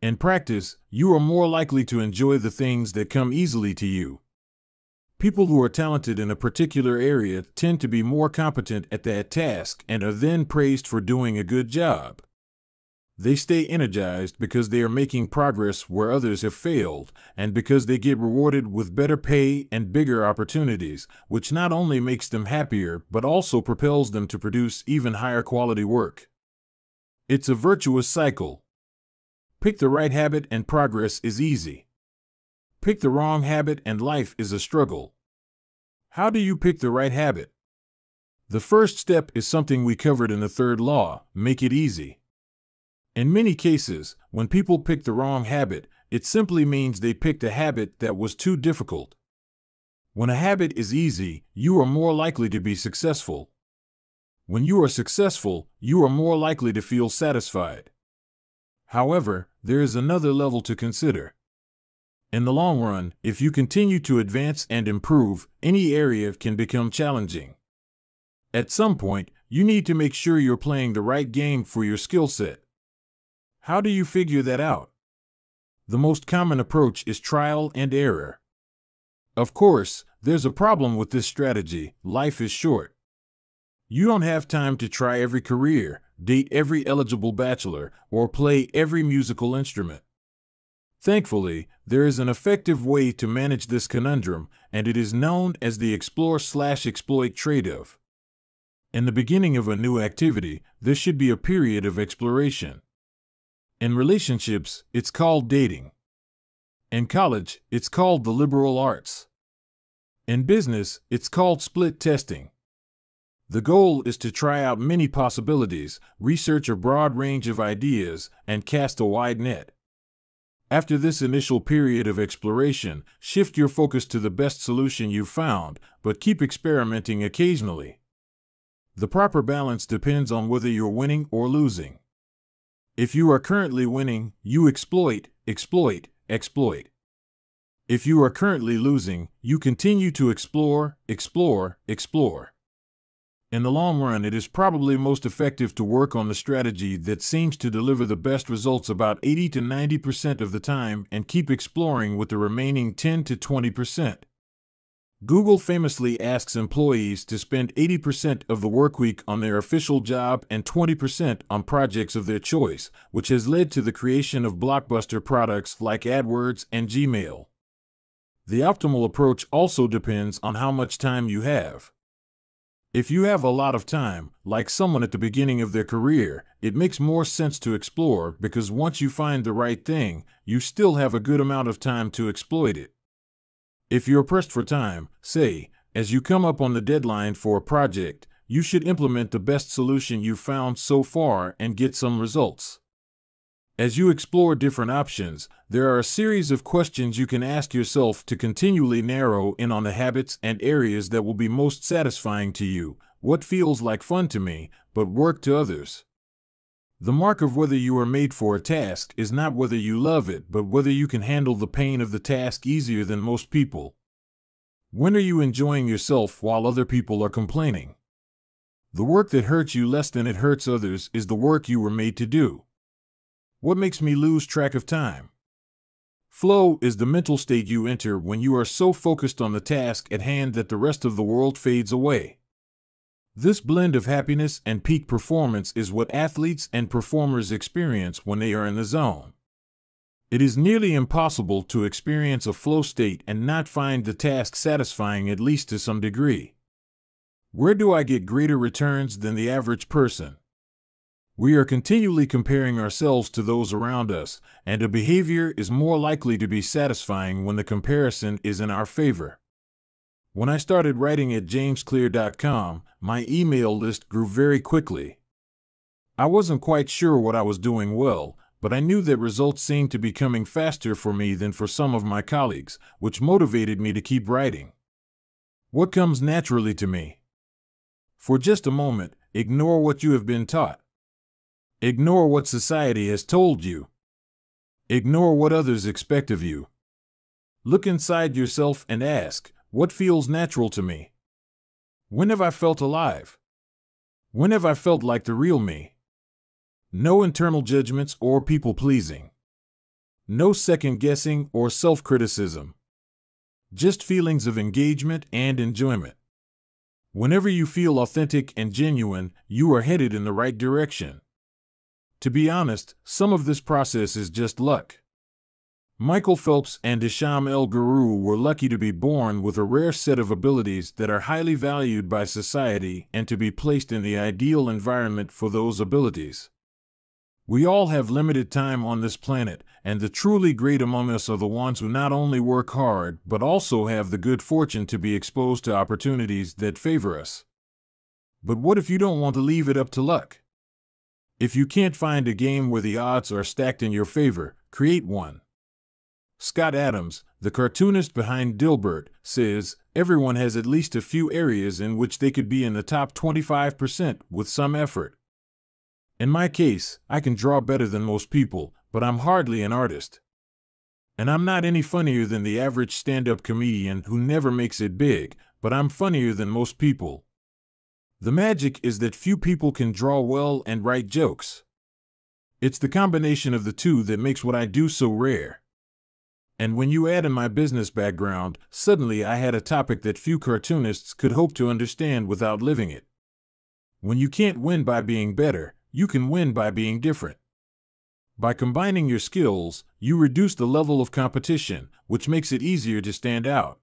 In practice, you are more likely to enjoy the things that come easily to you. People who are talented in a particular area tend to be more competent at that task and are then praised for doing a good job. They stay energized because they are making progress where others have failed, and because they get rewarded with better pay and bigger opportunities, which not only makes them happier but also propels them to produce even higher quality work. It's a virtuous cycle. Pick the right habit and progress is easy. Pick the wrong habit and life is a struggle. How do you pick the right habit? The first step is something we covered in the third law: make it easy. In many cases, when people pick the wrong habit, it simply means they picked a habit that was too difficult. When a habit is easy, you are more likely to be successful. When you are successful, you are more likely to feel satisfied. However, there is another level to consider. In the long run, if you continue to advance and improve, any area can become challenging. At some point, you need to make sure you're playing the right game for your skill set. How do you figure that out? The most common approach is trial and error. Of course, there's a problem with this strategy: life is short. You don't have time to try every career, date every eligible bachelor, or play every musical instrument. Thankfully, there is an effective way to manage this conundrum, and it is known as the explore/exploit trade-off. In the beginning of a new activity, there should be a period of exploration. In relationships, it's called dating. In college, it's called the liberal arts. In business, it's called split testing. The goal is to try out many possibilities, research a broad range of ideas, and cast a wide net. After this initial period of exploration, shift your focus to the best solution you've found, but keep experimenting occasionally. The proper balance depends on whether you're winning or losing. If you are currently winning, you exploit, exploit, exploit. If you are currently losing, you continue to explore, explore, explore. In the long run, it is probably most effective to work on the strategy that seems to deliver the best results about 80 to 90% of the time and keep exploring with the remaining 10 to 20%. Google famously asks employees to spend 80% of the workweek on their official job and 20% on projects of their choice, which has led to the creation of blockbuster products like AdWords and Gmail. The optimal approach also depends on how much time you have. If you have a lot of time, like someone at the beginning of their career, it makes more sense to explore because once you find the right thing, you still have a good amount of time to exploit it. If you're pressed for time, say, as you come up on the deadline for a project, you should implement the best solution you've found so far and get some results. As you explore different options, there are a series of questions you can ask yourself to continually narrow in on the habits and areas that will be most satisfying to you. What feels like fun to me, but work to others? The mark of whether you are made for a task is not whether you love it, but whether you can handle the pain of the task easier than most people. When are you enjoying yourself while other people are complaining? The work that hurts you less than it hurts others is the work you were made to do. What makes me lose track of time? Flow is the mental state you enter when you are so focused on the task at hand that the rest of the world fades away. This blend of happiness and peak performance is what athletes and performers experience when they are in the zone. It is nearly impossible to experience a flow state and not find the task satisfying at least to some degree. Where do I get greater returns than the average person? We are continually comparing ourselves to those around us, and a behavior is more likely to be satisfying when the comparison is in our favor. When I started writing at jamesclear.com, my email list grew very quickly. I wasn't quite sure what I was doing well, but I knew that results seemed to be coming faster for me than for some of my colleagues, which motivated me to keep writing. What comes naturally to me? For just a moment, ignore what you have been taught. Ignore what society has told you. Ignore what others expect of you. Look inside yourself and ask, what feels natural to me? When have I felt alive? When have I felt like the real me? No internal judgments or people-pleasing. No second-guessing or self-criticism. Just feelings of engagement and enjoyment. Whenever you feel authentic and genuine, you are headed in the right direction. To be honest, some of this process is just luck. Michael Phelps and Hisham El Guru were lucky to be born with a rare set of abilities that are highly valued by society and to be placed in the ideal environment for those abilities. We all have limited time on this planet, and the truly great among us are the ones who not only work hard, but also have the good fortune to be exposed to opportunities that favor us. But what if you don't want to leave it up to luck? If you can't find a game where the odds are stacked in your favor, create one. Scott Adams, the cartoonist behind Dilbert, says, everyone has at least a few areas in which they could be in the top 25% with some effort. In my case, I can draw better than most people, but I'm hardly an artist. And I'm not any funnier than the average stand-up comedian who never makes it big, but I'm funnier than most people. The magic is that few people can draw well and write jokes. It's the combination of the two that makes what I do so rare. And when you add in my business background, suddenly I had a topic that few cartoonists could hope to understand without living it. When you can't win by being better, you can win by being different. By combining your skills, you reduce the level of competition, which makes it easier to stand out.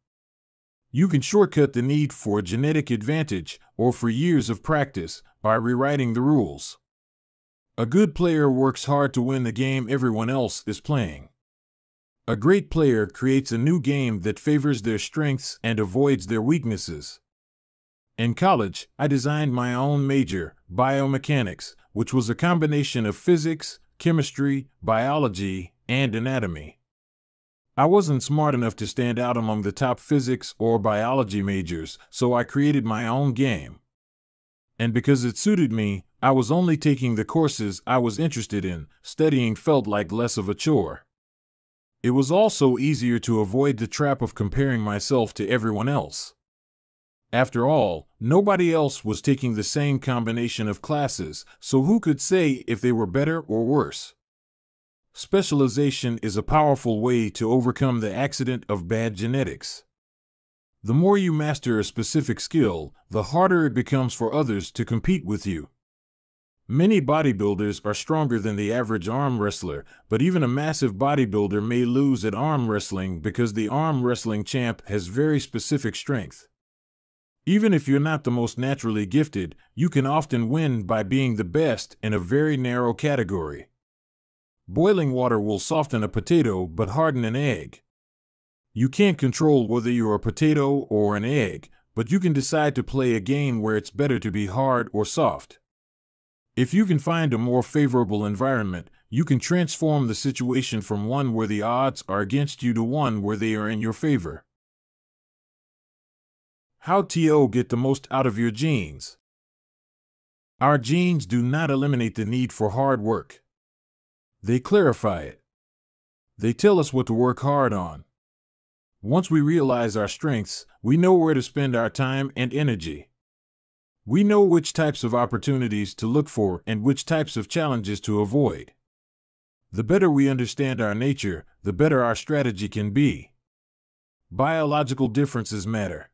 You can shortcut the need for a genetic advantage or for years of practice by rewriting the rules. A good player works hard to win the game everyone else is playing. A great player creates a new game that favors their strengths and avoids their weaknesses. In college, I designed my own major, biomechanics, which was a combination of physics, chemistry, biology, and anatomy. I wasn't smart enough to stand out among the top physics or biology majors, so I created my own game. And because it suited me, I was only taking the courses I was interested in. Studying felt like less of a chore. It was also easier to avoid the trap of comparing myself to everyone else. After all, nobody else was taking the same combination of classes, so who could say if they were better or worse? Specialization is a powerful way to overcome the accident of bad genetics. The more you master a specific skill, the harder it becomes for others to compete with you. Many bodybuilders are stronger than the average arm wrestler, but even a massive bodybuilder may lose at arm wrestling because the arm wrestling champ has very specific strength. Even if you're not the most naturally gifted, you can often win by being the best in a very narrow category. Boiling water will soften a potato but harden an egg. You can't control whether you're a potato or an egg, but you can decide to play a game where it's better to be hard or soft. If you can find a more favorable environment, you can transform the situation from one where the odds are against you to one where they are in your favor. How to get the most out of your genes. Our genes do not eliminate the need for hard work. They clarify it. They tell us what to work hard on. Once we realize our strengths, we know where to spend our time and energy. We know which types of opportunities to look for and which types of challenges to avoid. The better we understand our nature, the better our strategy can be. Biological differences matter.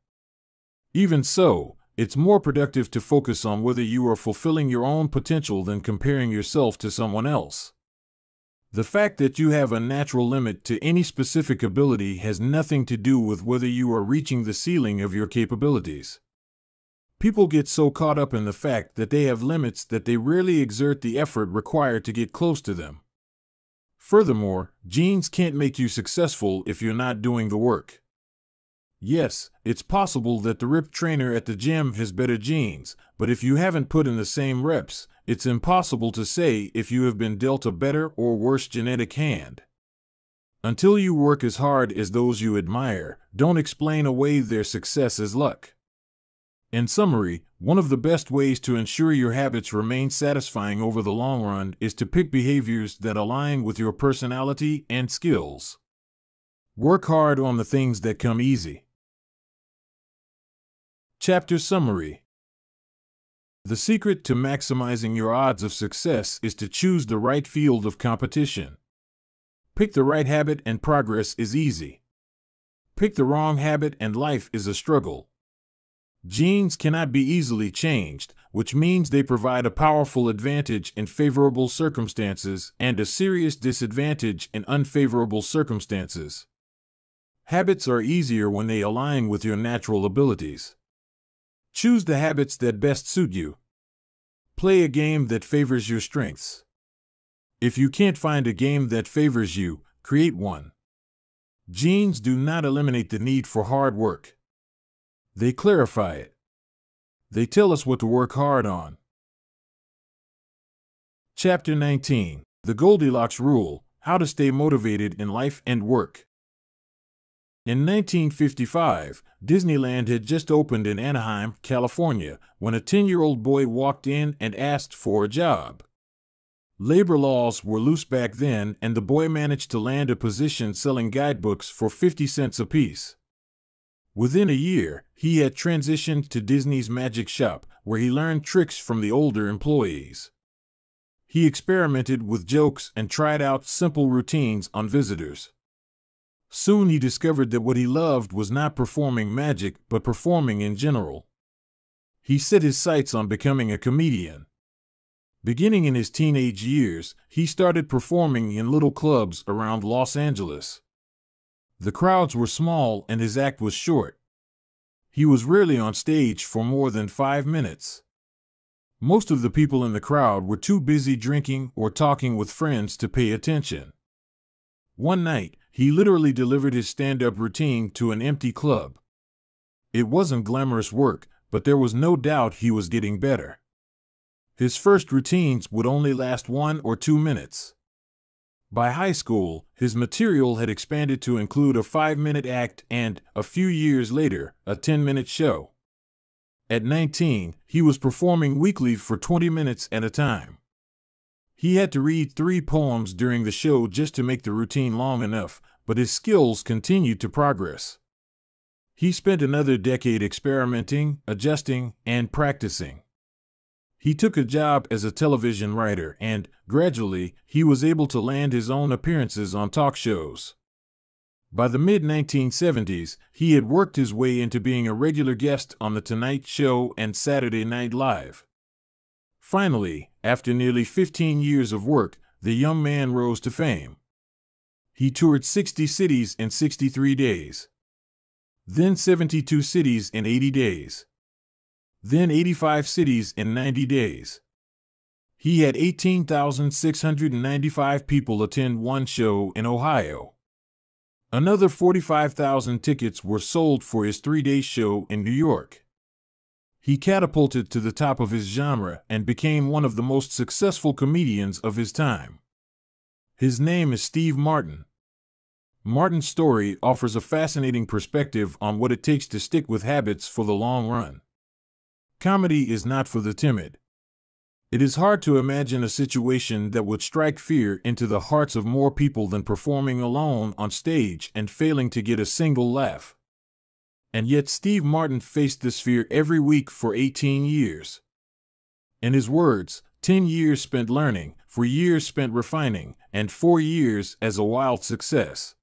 Even so, it's more productive to focus on whether you are fulfilling your own potential than comparing yourself to someone else. The fact that you have a natural limit to any specific ability has nothing to do with whether you are reaching the ceiling of your capabilities. People get so caught up in the fact that they have limits that they rarely exert the effort required to get close to them. Furthermore, genes can't make you successful if you're not doing the work. Yes, it's possible that the ripped trainer at the gym has better genes, but if you haven't put in the same reps, it's impossible to say if you have been dealt a better or worse genetic hand. Until you work as hard as those you admire, don't explain away their success as luck. In summary, one of the best ways to ensure your habits remain satisfying over the long run is to pick behaviors that align with your personality and skills. Work hard on the things that come easy. Chapter Summary. The secret to maximizing your odds of success is to choose the right field of competition. Pick the right habit and progress is easy. Pick the wrong habit and life is a struggle. Genes cannot be easily changed, which means they provide a powerful advantage in favorable circumstances and a serious disadvantage in unfavorable circumstances. Habits are easier when they align with your natural abilities. Choose the habits that best suit you. Play a game that favors your strengths. If you can't find a game that favors you, create one. Genes do not eliminate the need for hard work. They clarify it. They tell us what to work hard on. Chapter 19. The Goldilocks Rule: How to Stay Motivated in Life and Work. In 1955, Disneyland had just opened in Anaheim, California, when a 10-year-old boy walked in and asked for a job. Labor laws were loose back then, and the boy managed to land a position selling guidebooks for 50 cents apiece. Within a year, he had transitioned to Disney's Magic Shop, where he learned tricks from the older employees. He experimented with jokes and tried out simple routines on visitors. Soon he discovered that what he loved was not performing magic, but performing in general. He set his sights on becoming a comedian. Beginning in his teenage years, he started performing in little clubs around Los Angeles. The crowds were small and his act was short. He was rarely on stage for more than 5 minutes. Most of the people in the crowd were too busy drinking or talking with friends to pay attention. One night, he literally delivered his stand-up routine to an empty club. It wasn't glamorous work, but there was no doubt he was getting better. His first routines would only last 1 or 2 minutes. By high school, his material had expanded to include a 5-minute act and, a few years later, a 10-minute show. At 19, he was performing weekly for 20 minutes at a time. He had to read 3 poems during the show just to make the routine long enough, but his skills continued to progress. He spent another decade experimenting, adjusting, and practicing. He took a job as a television writer and, gradually, he was able to land his own appearances on talk shows. By the mid-1970s, he had worked his way into being a regular guest on The Tonight Show and Saturday Night Live. Finally, after nearly 15 years of work, the young man rose to fame. He toured 60 cities in 63 days. Then 72 cities in 80 days. Then 85 cities in 90 days. He had 18,695 people attend one show in Ohio. Another 45,000 tickets were sold for his 3-day show in New York. He catapulted to the top of his genre and became one of the most successful comedians of his time. His name is Steve Martin. Martin's story offers a fascinating perspective on what it takes to stick with habits for the long run. Comedy is not for the timid. It is hard to imagine a situation that would strike fear into the hearts of more people than performing alone on stage and failing to get a single laugh. And yet Steve Martin faced this fear every week for 18 years. In his words, 10 years spent learning, 4 years spent refining, and 4 years as a wild success.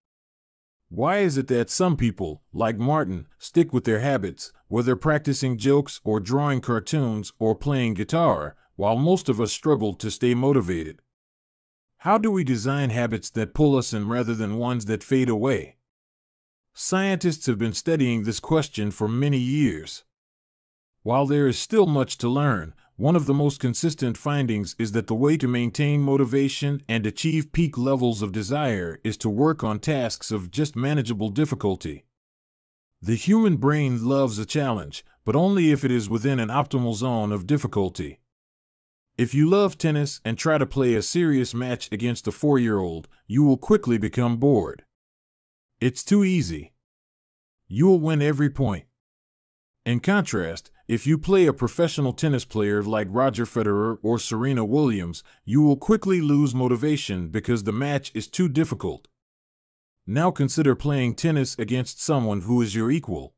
Why is it that some people, like Martin, stick with their habits, whether practicing jokes or drawing cartoons or playing guitar, while most of us struggle to stay motivated? How do we design habits that pull us in rather than ones that fade away? Scientists have been studying this question for many years. While there is still much to learn, one of the most consistent findings is that the way to maintain motivation and achieve peak levels of desire is to work on tasks of just manageable difficulty. The human brain loves a challenge, but only if it is within an optimal zone of difficulty. If you love tennis and try to play a serious match against a 4-year-old, you will quickly become bored. It's too easy. You will win every point. In contrast, if you play a professional tennis player like Roger Federer or Serena Williams, you will quickly lose motivation because the match is too difficult. Now consider playing tennis against someone who is your equal.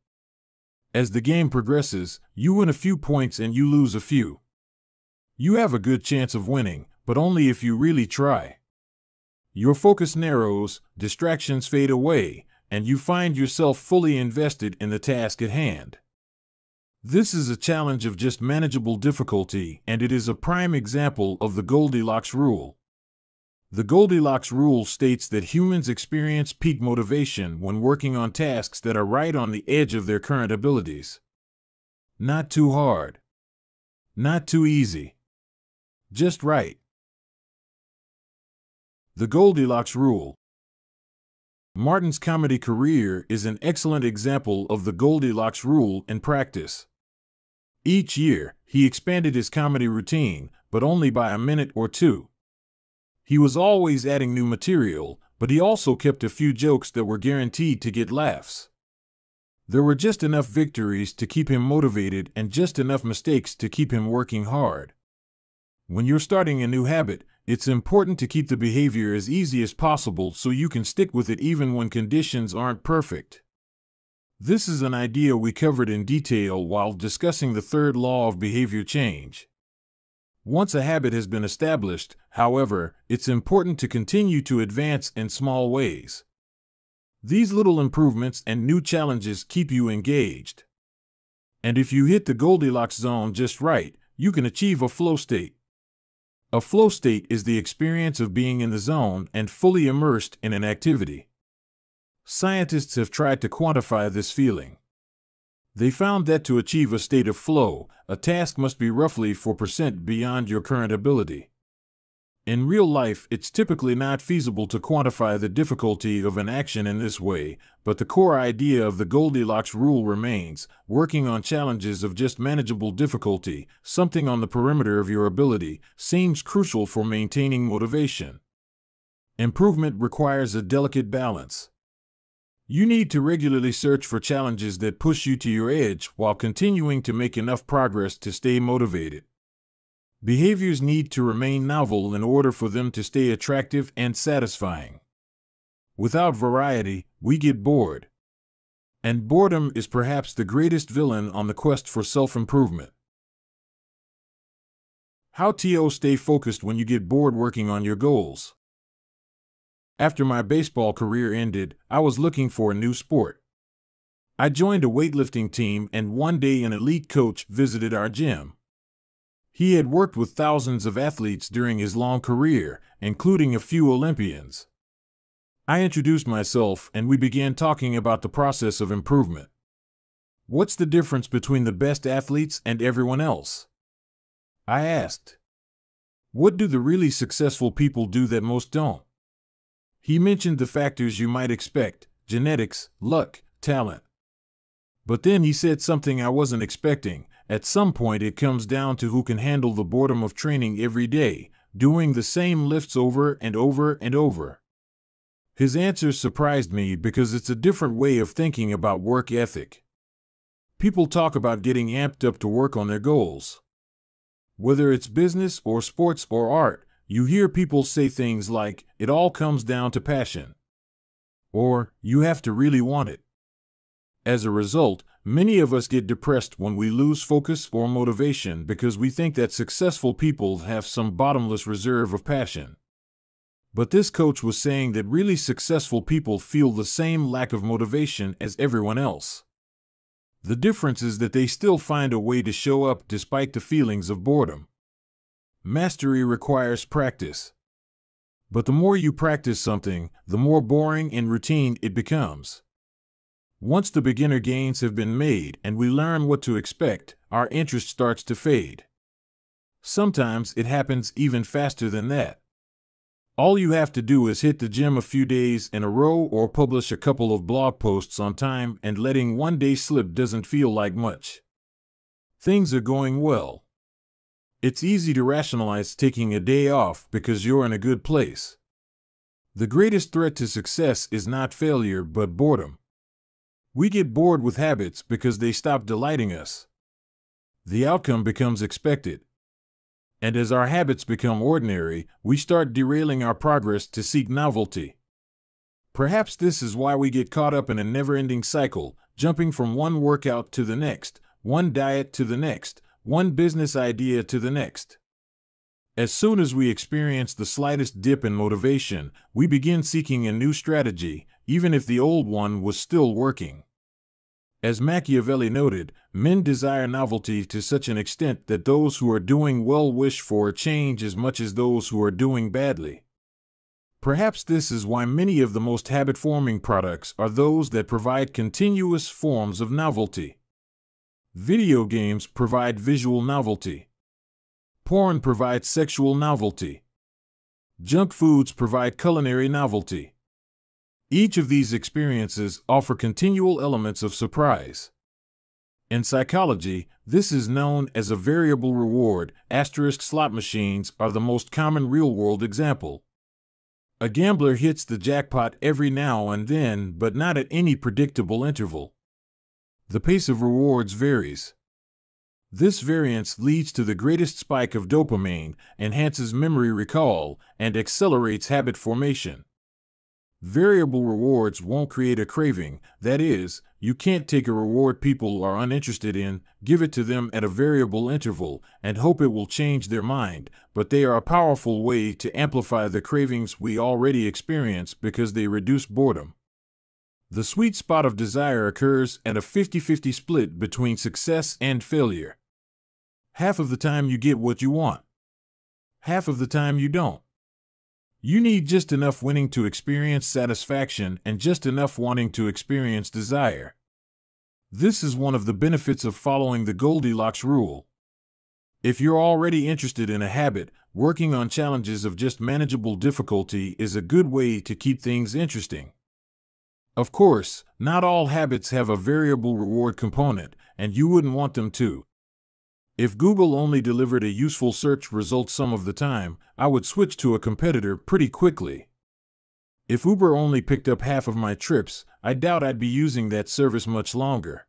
As the game progresses, you win a few points and you lose a few. You have a good chance of winning, but only if you really try. Your focus narrows, distractions fade away, and you find yourself fully invested in the task at hand. This is a challenge of just manageable difficulty, and it is a prime example of the Goldilocks rule. The Goldilocks rule states that humans experience peak motivation when working on tasks that are right on the edge of their current abilities. Not too hard. Not too easy. Just right. The Goldilocks rule. Martin's comedy career is an excellent example of the Goldilocks rule in practice. Each year, he expanded his comedy routine, but only by a minute or two. He was always adding new material, but he also kept a few jokes that were guaranteed to get laughs. There were just enough victories to keep him motivated and just enough mistakes to keep him working hard. When you're starting a new habit, it's important to keep the behavior as easy as possible so you can stick with it even when conditions aren't perfect. This is an idea we covered in detail while discussing the third law of behavior change. Once a habit has been established, however, it's important to continue to advance in small ways. These little improvements and new challenges keep you engaged. And if you hit the Goldilocks zone just right, you can achieve a flow state. A flow state is the experience of being in the zone and fully immersed in an activity. Scientists have tried to quantify this feeling. They found that to achieve a state of flow, a task must be roughly 4% beyond your current ability. In real life, it's typically not feasible to quantify the difficulty of an action in this way, but the core idea of the Goldilocks rule remains: working on challenges of just manageable difficulty, something on the perimeter of your ability, seems crucial for maintaining motivation. Improvement requires a delicate balance. You need to regularly search for challenges that push you to your edge while continuing to make enough progress to stay motivated. Behaviors need to remain novel in order for them to stay attractive and satisfying. Without variety, we get bored. And boredom is perhaps the greatest villain on the quest for self-improvement. How to stay focused when you get bored working on your goals. After my baseball career ended, I was looking for a new sport. I joined a weightlifting team, and one day an elite coach visited our gym. He had worked with thousands of athletes during his long career, including a few Olympians. I introduced myself, and we began talking about the process of improvement. What's the difference between the best athletes and everyone else? I asked. What do the really successful people do that most don't? He mentioned the factors you might expect: genetics, luck, talent. But then he said something I wasn't expecting. At some point it comes down to who can handle the boredom of training every day, doing the same lifts over and over and over. His answer surprised me because it's a different way of thinking about work ethic. People talk about getting amped up to work on their goals. Whether it's business or sports or art, you hear people say things like, "It all comes down to passion," or "You have to really want it." As a result, many of us get depressed when we lose focus or motivation because we think that successful people have some bottomless reserve of passion. But this coach was saying that really successful people feel the same lack of motivation as everyone else. The difference is that they still find a way to show up despite the feelings of boredom. Mastery requires practice. But the more you practice something, the more boring and routine it becomes. Once the beginner gains have been made and we learn what to expect, our interest starts to fade. Sometimes it happens even faster than that. All you have to do is hit the gym a few days in a row or publish a couple of blog posts on time, and letting one day slip doesn't feel like much. Things are going well. It's easy to rationalize taking a day off because you're in a good place. The greatest threat to success is not failure but boredom. We get bored with habits because they stop delighting us. The outcome becomes expected. And as our habits become ordinary, we start derailing our progress to seek novelty. Perhaps this is why we get caught up in a never-ending cycle, jumping from one workout to the next, one diet to the next, one business idea to the next. As soon as we experience the slightest dip in motivation, we begin seeking a new strategy, even if the old one was still working. As Machiavelli noted, men desire novelty to such an extent that those who are doing well wish for a change as much as those who are doing badly. Perhaps this is why many of the most habit-forming products are those that provide continuous forms of novelty. Video games provide visual novelty. Porn provides sexual novelty. Junk foods provide culinary novelty. Each of these experiences offer continual elements of surprise. In psychology, this is known as a variable reward. Slot machines are the most common real-world example. A gambler hits the jackpot every now and then, but not at any predictable interval. The pace of rewards varies. This variance leads to the greatest spike of dopamine, enhances memory recall, and accelerates habit formation. Variable rewards won't create a craving. That is, you can't take a reward people are uninterested in, give it to them at a variable interval, and hope it will change their mind, but they are a powerful way to amplify the cravings we already experience because they reduce boredom. The sweet spot of desire occurs at a 50-50 split between success and failure. Half of the time you get what you want. Half of the time you don't. You need just enough winning to experience satisfaction and just enough wanting to experience desire. This is one of the benefits of following the Goldilocks rule. If you're already interested in a habit, working on challenges of just manageable difficulty is a good way to keep things interesting. Of course, not all habits have a variable reward component, and you wouldn't want them to. If Google only delivered a useful search result some of the time, I would switch to a competitor pretty quickly. If Uber only picked up half of my trips, I doubt I'd be using that service much longer.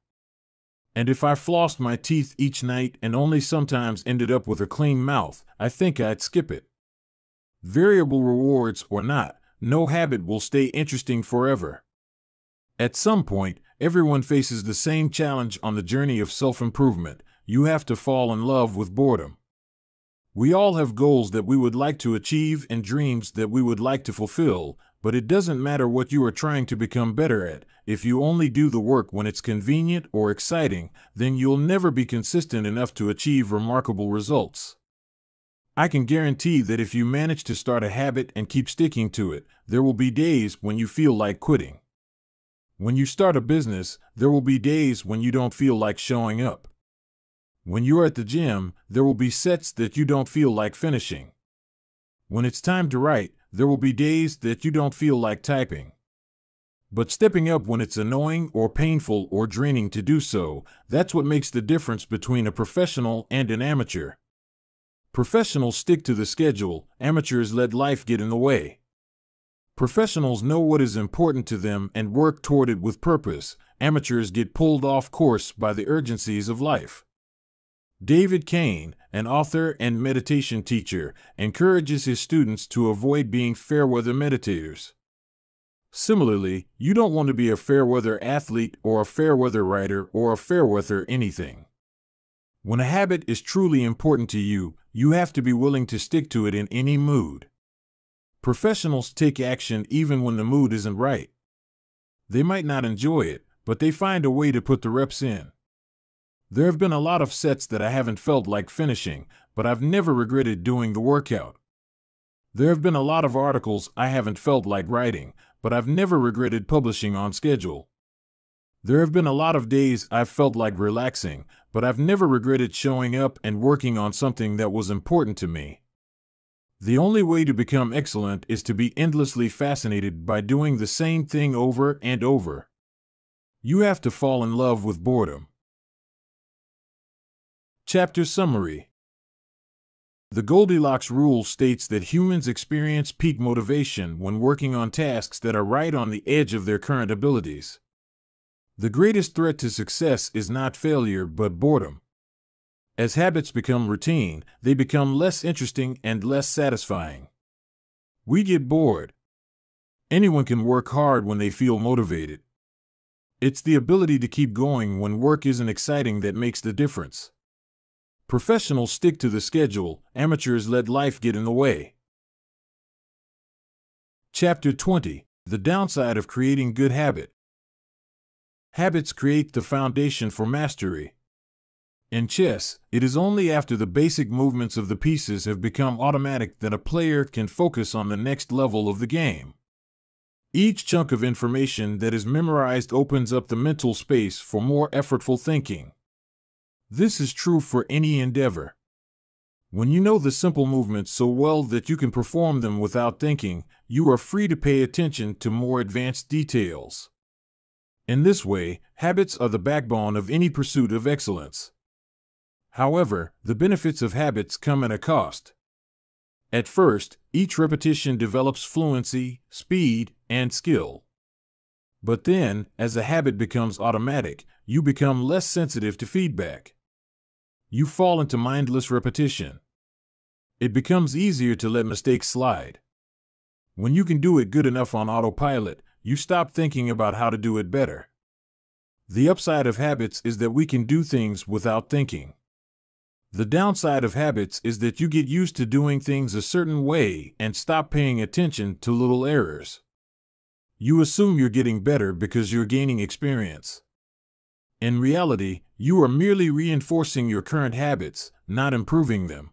And if I flossed my teeth each night and only sometimes ended up with a clean mouth, I think I'd skip it. Variable rewards or not, no habit will stay interesting forever. At some point, everyone faces the same challenge on the journey of self-improvement. You have to fall in love with boredom. We all have goals that we would like to achieve and dreams that we would like to fulfill, but it doesn't matter what you are trying to become better at. If you only do the work when it's convenient or exciting, then you'll never be consistent enough to achieve remarkable results. I can guarantee that if you manage to start a habit and keep sticking to it, there will be days when you feel like quitting. When you start a business, there will be days when you don't feel like showing up. When you're at the gym, there will be sets that you don't feel like finishing. When it's time to write, there will be days that you don't feel like typing. But stepping up when it's annoying or painful or draining to do so, that's what makes the difference between a professional and an amateur. Professionals stick to the schedule, amateurs let life get in the way. Professionals know what is important to them and work toward it with purpose. Amateurs get pulled off course by the urgencies of life. David Kane, an author and meditation teacher, encourages his students to avoid being fair-weather meditators. Similarly, you don't want to be a fair-weather athlete or a fair-weather writer or a fair-weather anything. When a habit is truly important to you, you have to be willing to stick to it in any mood. Professionals take action even when the mood isn't right. They might not enjoy it, but they find a way to put the reps in. There have been a lot of sets that I haven't felt like finishing, but I've never regretted doing the workout. There have been a lot of articles I haven't felt like writing, but I've never regretted publishing on schedule. There have been a lot of days I've felt like relaxing, but I've never regretted showing up and working on something that was important to me. The only way to become excellent is to be endlessly fascinated by doing the same thing over and over. You have to fall in love with boredom. Chapter Summary. The Goldilocks rule states that humans experience peak motivation when working on tasks that are right on the edge of their current abilities. The greatest threat to success is not failure but boredom. As habits become routine, they become less interesting and less satisfying. We get bored. Anyone can work hard when they feel motivated. It's the ability to keep going when work isn't exciting that makes the difference. Professionals stick to the schedule, amateurs let life get in the way. Chapter 20: The Downside of Creating Good Habit. Habits create the foundation for mastery. In chess, it is only after the basic movements of the pieces have become automatic that a player can focus on the next level of the game. Each chunk of information that is memorized opens up the mental space for more effortful thinking. This is true for any endeavor. When you know the simple movements so well that you can perform them without thinking, you are free to pay attention to more advanced details. In this way, habits are the backbone of any pursuit of excellence. However, the benefits of habits come at a cost. At first, each repetition develops fluency, speed, and skill. But then, as a habit becomes automatic, you become less sensitive to feedback. You fall into mindless repetition. It becomes easier to let mistakes slide. When you can do it good enough on autopilot, you stop thinking about how to do it better. The upside of habits is that we can do things without thinking. The downside of habits is that you get used to doing things a certain way and stop paying attention to little errors. You assume you're getting better because you're gaining experience. In reality, you are merely reinforcing your current habits, not improving them.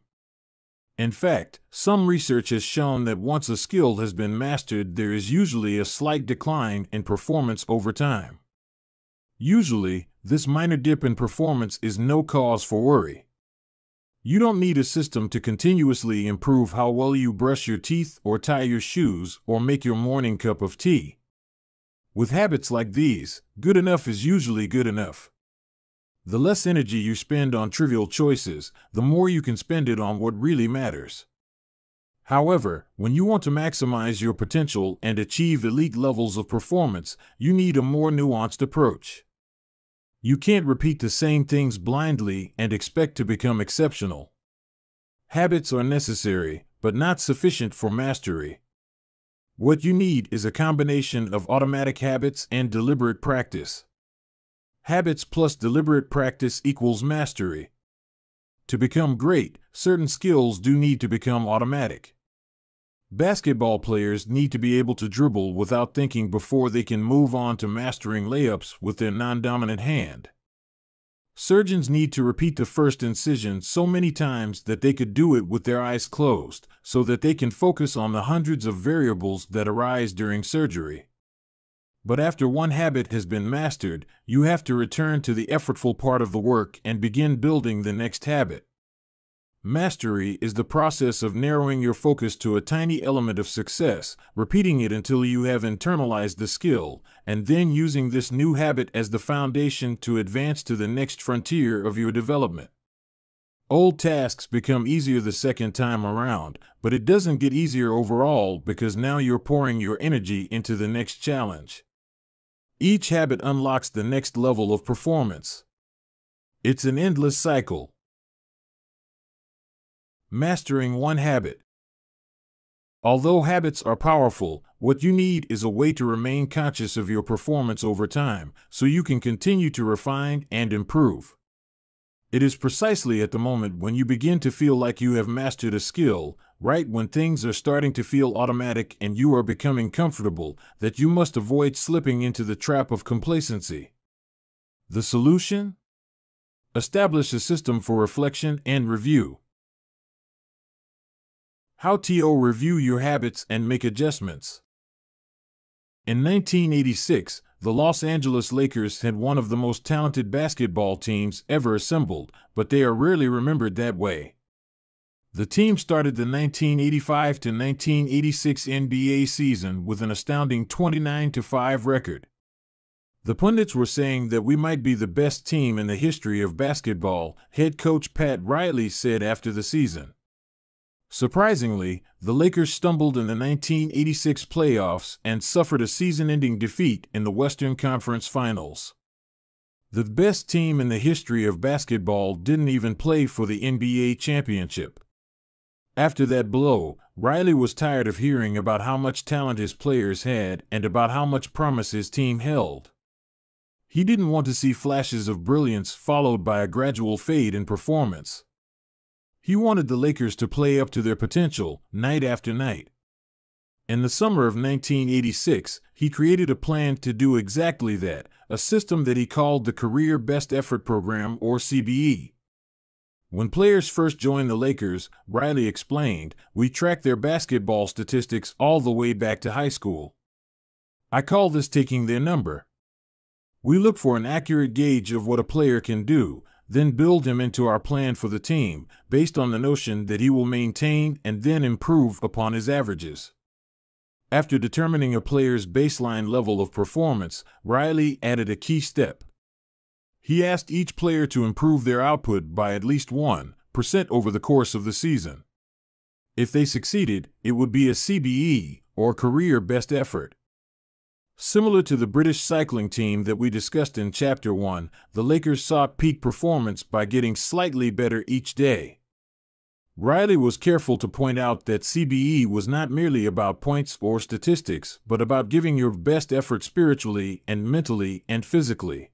In fact, some research has shown that once a skill has been mastered, there is usually a slight decline in performance over time. Usually, this minor dip in performance is no cause for worry. You don't need a system to continuously improve how well you brush your teeth or tie your shoes or make your morning cup of tea. With habits like these, good enough is usually good enough. The less energy you spend on trivial choices, the more you can spend it on what really matters. However, when you want to maximize your potential and achieve elite levels of performance, you need a more nuanced approach. You can't repeat the same things blindly and expect to become exceptional. Habits are necessary, but not sufficient for mastery. What you need is a combination of automatic habits and deliberate practice. Habits plus deliberate practice equals mastery. To become great, certain skills do need to become automatic. Basketball players need to be able to dribble without thinking before they can move on to mastering layups with their non-dominant hand. Surgeons need to repeat the first incision so many times that they could do it with their eyes closed, so that they can focus on the hundreds of variables that arise during surgery. But after one habit has been mastered, you have to return to the effortful part of the work and begin building the next habit. Mastery is the process of narrowing your focus to a tiny element of success, repeating it until you have internalized the skill, and then using this new habit as the foundation to advance to the next frontier of your development. Old tasks become easier the second time around, but it doesn't get easier overall because now you're pouring your energy into the next challenge. Each habit unlocks the next level of performance. It's an endless cycle. Mastering one habit. Although habits are powerful, what you need is a way to remain conscious of your performance over time, so you can continue to refine and improve. It is precisely at the moment when you begin to feel like you have mastered a skill, right when things are starting to feel automatic and you are becoming comfortable, that you must avoid slipping into the trap of complacency. The solution? Establish a system for reflection and review. How to review your habits and make adjustments. In 1986, the Los Angeles Lakers had one of the most talented basketball teams ever assembled, but they are rarely remembered that way. The team started the 1985 to 1986 NBA season with an astounding 29-5 record. The pundits were saying that we might be the best team in the history of basketball, head coach Pat Riley said after the season. Surprisingly, the Lakers stumbled in the 1986 playoffs and suffered a season-ending defeat in the Western Conference Finals. The best team in the history of basketball didn't even play for the NBA championship. After that blow, Riley was tired of hearing about how much talent his players had and about how much promise his team held. He didn't want to see flashes of brilliance followed by a gradual fade in performance. He wanted the Lakers to play up to their potential, night after night. In the summer of 1986, he created a plan to do exactly that, a system that he called the Career Best Effort Program, or CBE. When players first joined the Lakers, Riley explained, we track their basketball statistics all the way back to high school. I call this taking their number. We look for an accurate gauge of what a player can do, then build him into our plan for the team, based on the notion that he will maintain and then improve upon his averages. After determining a player's baseline level of performance, Riley added a key step. He asked each player to improve their output by at least 1% over the course of the season. If they succeeded, it would be a CBE, or Career Best Effort. Similar to the British cycling team that we discussed in Chapter 1, the Lakers sought peak performance by getting slightly better each day. Riley was careful to point out that CBE was not merely about points or statistics, but about giving your best effort spiritually and mentally and physically.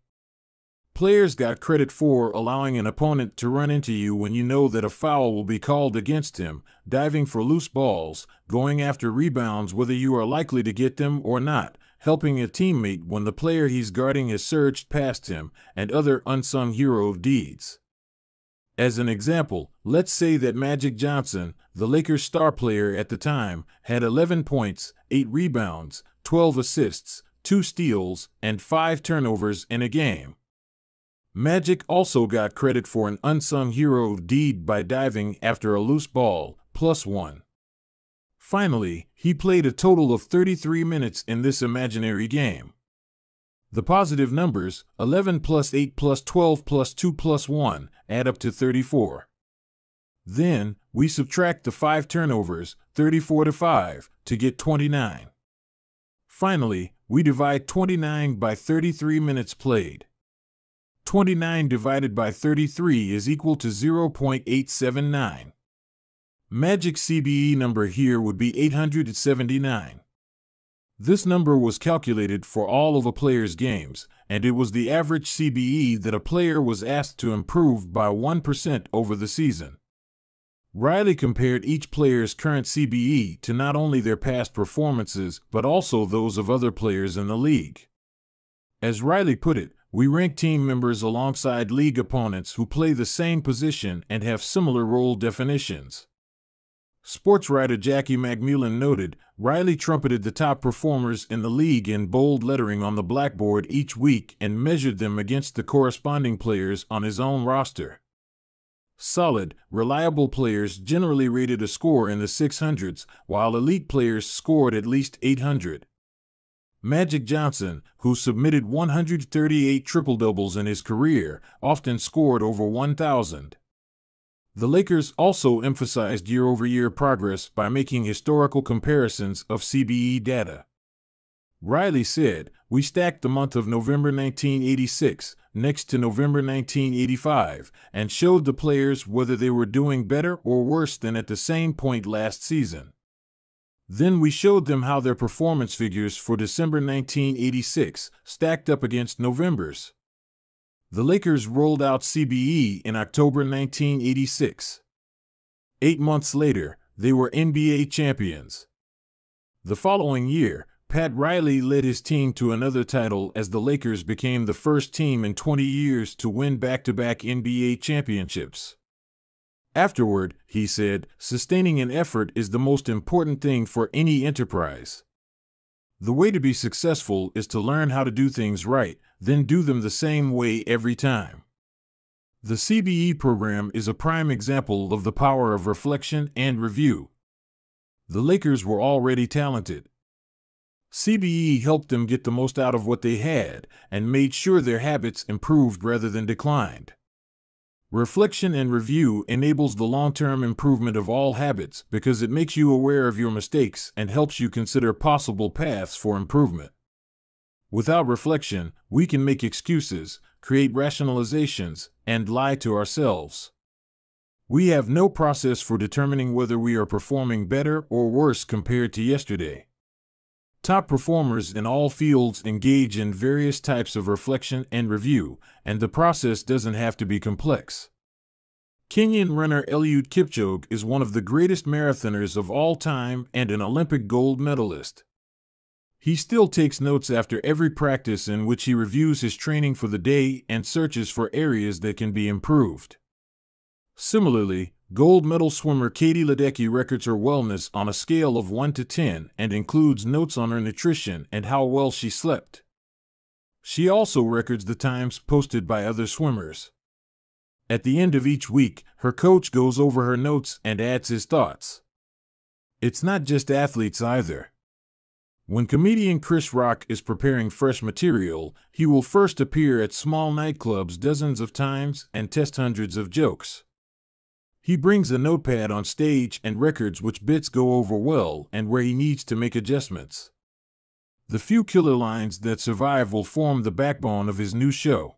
Players got credit for allowing an opponent to run into you when you know that a foul will be called against him, diving for loose balls, going after rebounds whether you are likely to get them or not, helping a teammate when the player he's guarding has surged past him, and other unsung hero deeds. As an example, let's say that Magic Johnson, the Lakers' star player at the time, had 11 points, 8 rebounds, 12 assists, 2 steals, and 5 turnovers in a game. Magic also got credit for an unsung hero deed by diving after a loose ball, +1. Finally, he played a total of 33 minutes in this imaginary game. The positive numbers, 11 plus 8 plus 12 plus 2 plus 1, add up to 34. Then, we subtract the 5 turnovers, 34 to 5, to get 29. Finally, we divide 29 by 33 minutes played. 29 divided by 33 is equal to 0.879. Magic's CBE number here would be 879. This number was calculated for all of a player's games, and it was the average CBE that a player was asked to improve by 1% over the season. Riley compared each player's current CBE to not only their past performances but also those of other players in the league. As Riley put it, we rank team members alongside league opponents who play the same position and have similar role definitions. Sports writer Jackie McMullen noted, Riley trumpeted the top performers in the league in bold lettering on the blackboard each week and measured them against the corresponding players on his own roster. Solid, reliable players generally rated a score in the 600s, while elite players scored at least 800. Magic Johnson, who submitted 138 triple-doubles in his career, often scored over 1,000. The Lakers also emphasized year-over-year progress by making historical comparisons of CBE data. Riley said, we stacked the month of November 1986 next to November 1985 and showed the players whether they were doing better or worse than at the same point last season. Then we showed them how their performance figures for December 1986 stacked up against November's. The Lakers rolled out CBE in October 1986. 8 months later, they were NBA champions. The following year, Pat Riley led his team to another title as the Lakers became the first team in 20 years to win back-to-back NBA championships. Afterward, he said, sustaining an effort is the most important thing for any enterprise. The way to be successful is to learn how to do things right, then do them the same way every time. The CBE program is a prime example of the power of reflection and review. The Lakers were already talented. CBE helped them get the most out of what they had and made sure their habits improved rather than declined. Reflection and review enables the long-term improvement of all habits because it makes you aware of your mistakes and helps you consider possible paths for improvement. Without reflection, we can make excuses, create rationalizations, and lie to ourselves. We have no process for determining whether we are performing better or worse compared to yesterday. Top performers in all fields engage in various types of reflection and review, and the process doesn't have to be complex. Kenyan runner Eliud Kipchoge is one of the greatest marathoners of all time and an Olympic gold medalist. He still takes notes after every practice in which he reviews his training for the day and searches for areas that can be improved. Similarly, gold medal swimmer Katie Ledecky records her wellness on a scale of 1 to 10 and includes notes on her nutrition and how well she slept. She also records the times posted by other swimmers. At the end of each week, her coach goes over her notes and adds his thoughts. It's not just athletes either. When comedian Chris Rock is preparing fresh material, he will first appear at small nightclubs dozens of times and test hundreds of jokes. He brings a notepad on stage and records which bits go over well and where he needs to make adjustments. The few killer lines that survive will form the backbone of his new show.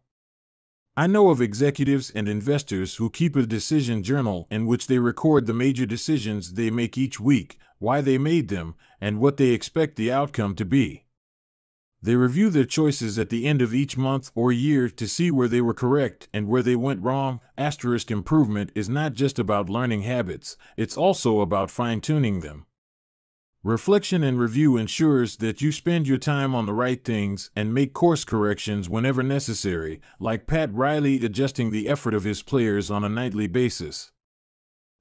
I know of executives and investors who keep a decision journal in which they record the major decisions they make each week, why they made them, and what they expect the outcome to be. They review their choices at the end of each month or year to see where they were correct and where they went wrong. Improvement is not just about learning habits, it's also about fine-tuning them. Reflection and review ensures that you spend your time on the right things and make course corrections whenever necessary, like Pat Riley adjusting the effort of his players on a nightly basis.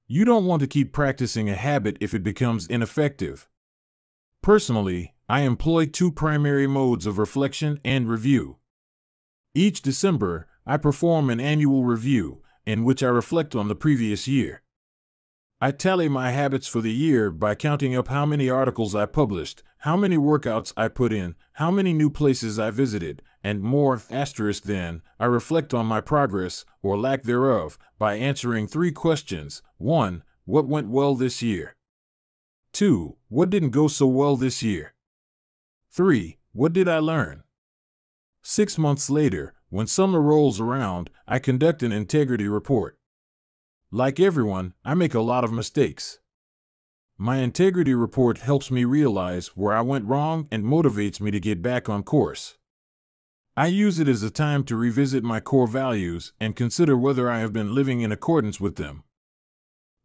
You don't want to keep practicing a habit if it becomes ineffective. Personally, I employ two primary modes of reflection and review. Each December, I perform an annual review, in which I reflect on the previous year. I tally my habits for the year by counting up how many articles I published, how many workouts I put in, how many new places I visited, and more. Then, I reflect on my progress, or lack thereof, by answering 3 questions. 1. What went well this year? 2. What didn't go so well this year? 3. What did I learn? 6 months later, when summer rolls around, I conduct an integrity report. Like everyone, I make a lot of mistakes. My integrity report helps me realize where I went wrong and motivates me to get back on course. I use it as a time to revisit my core values and consider whether I have been living in accordance with them.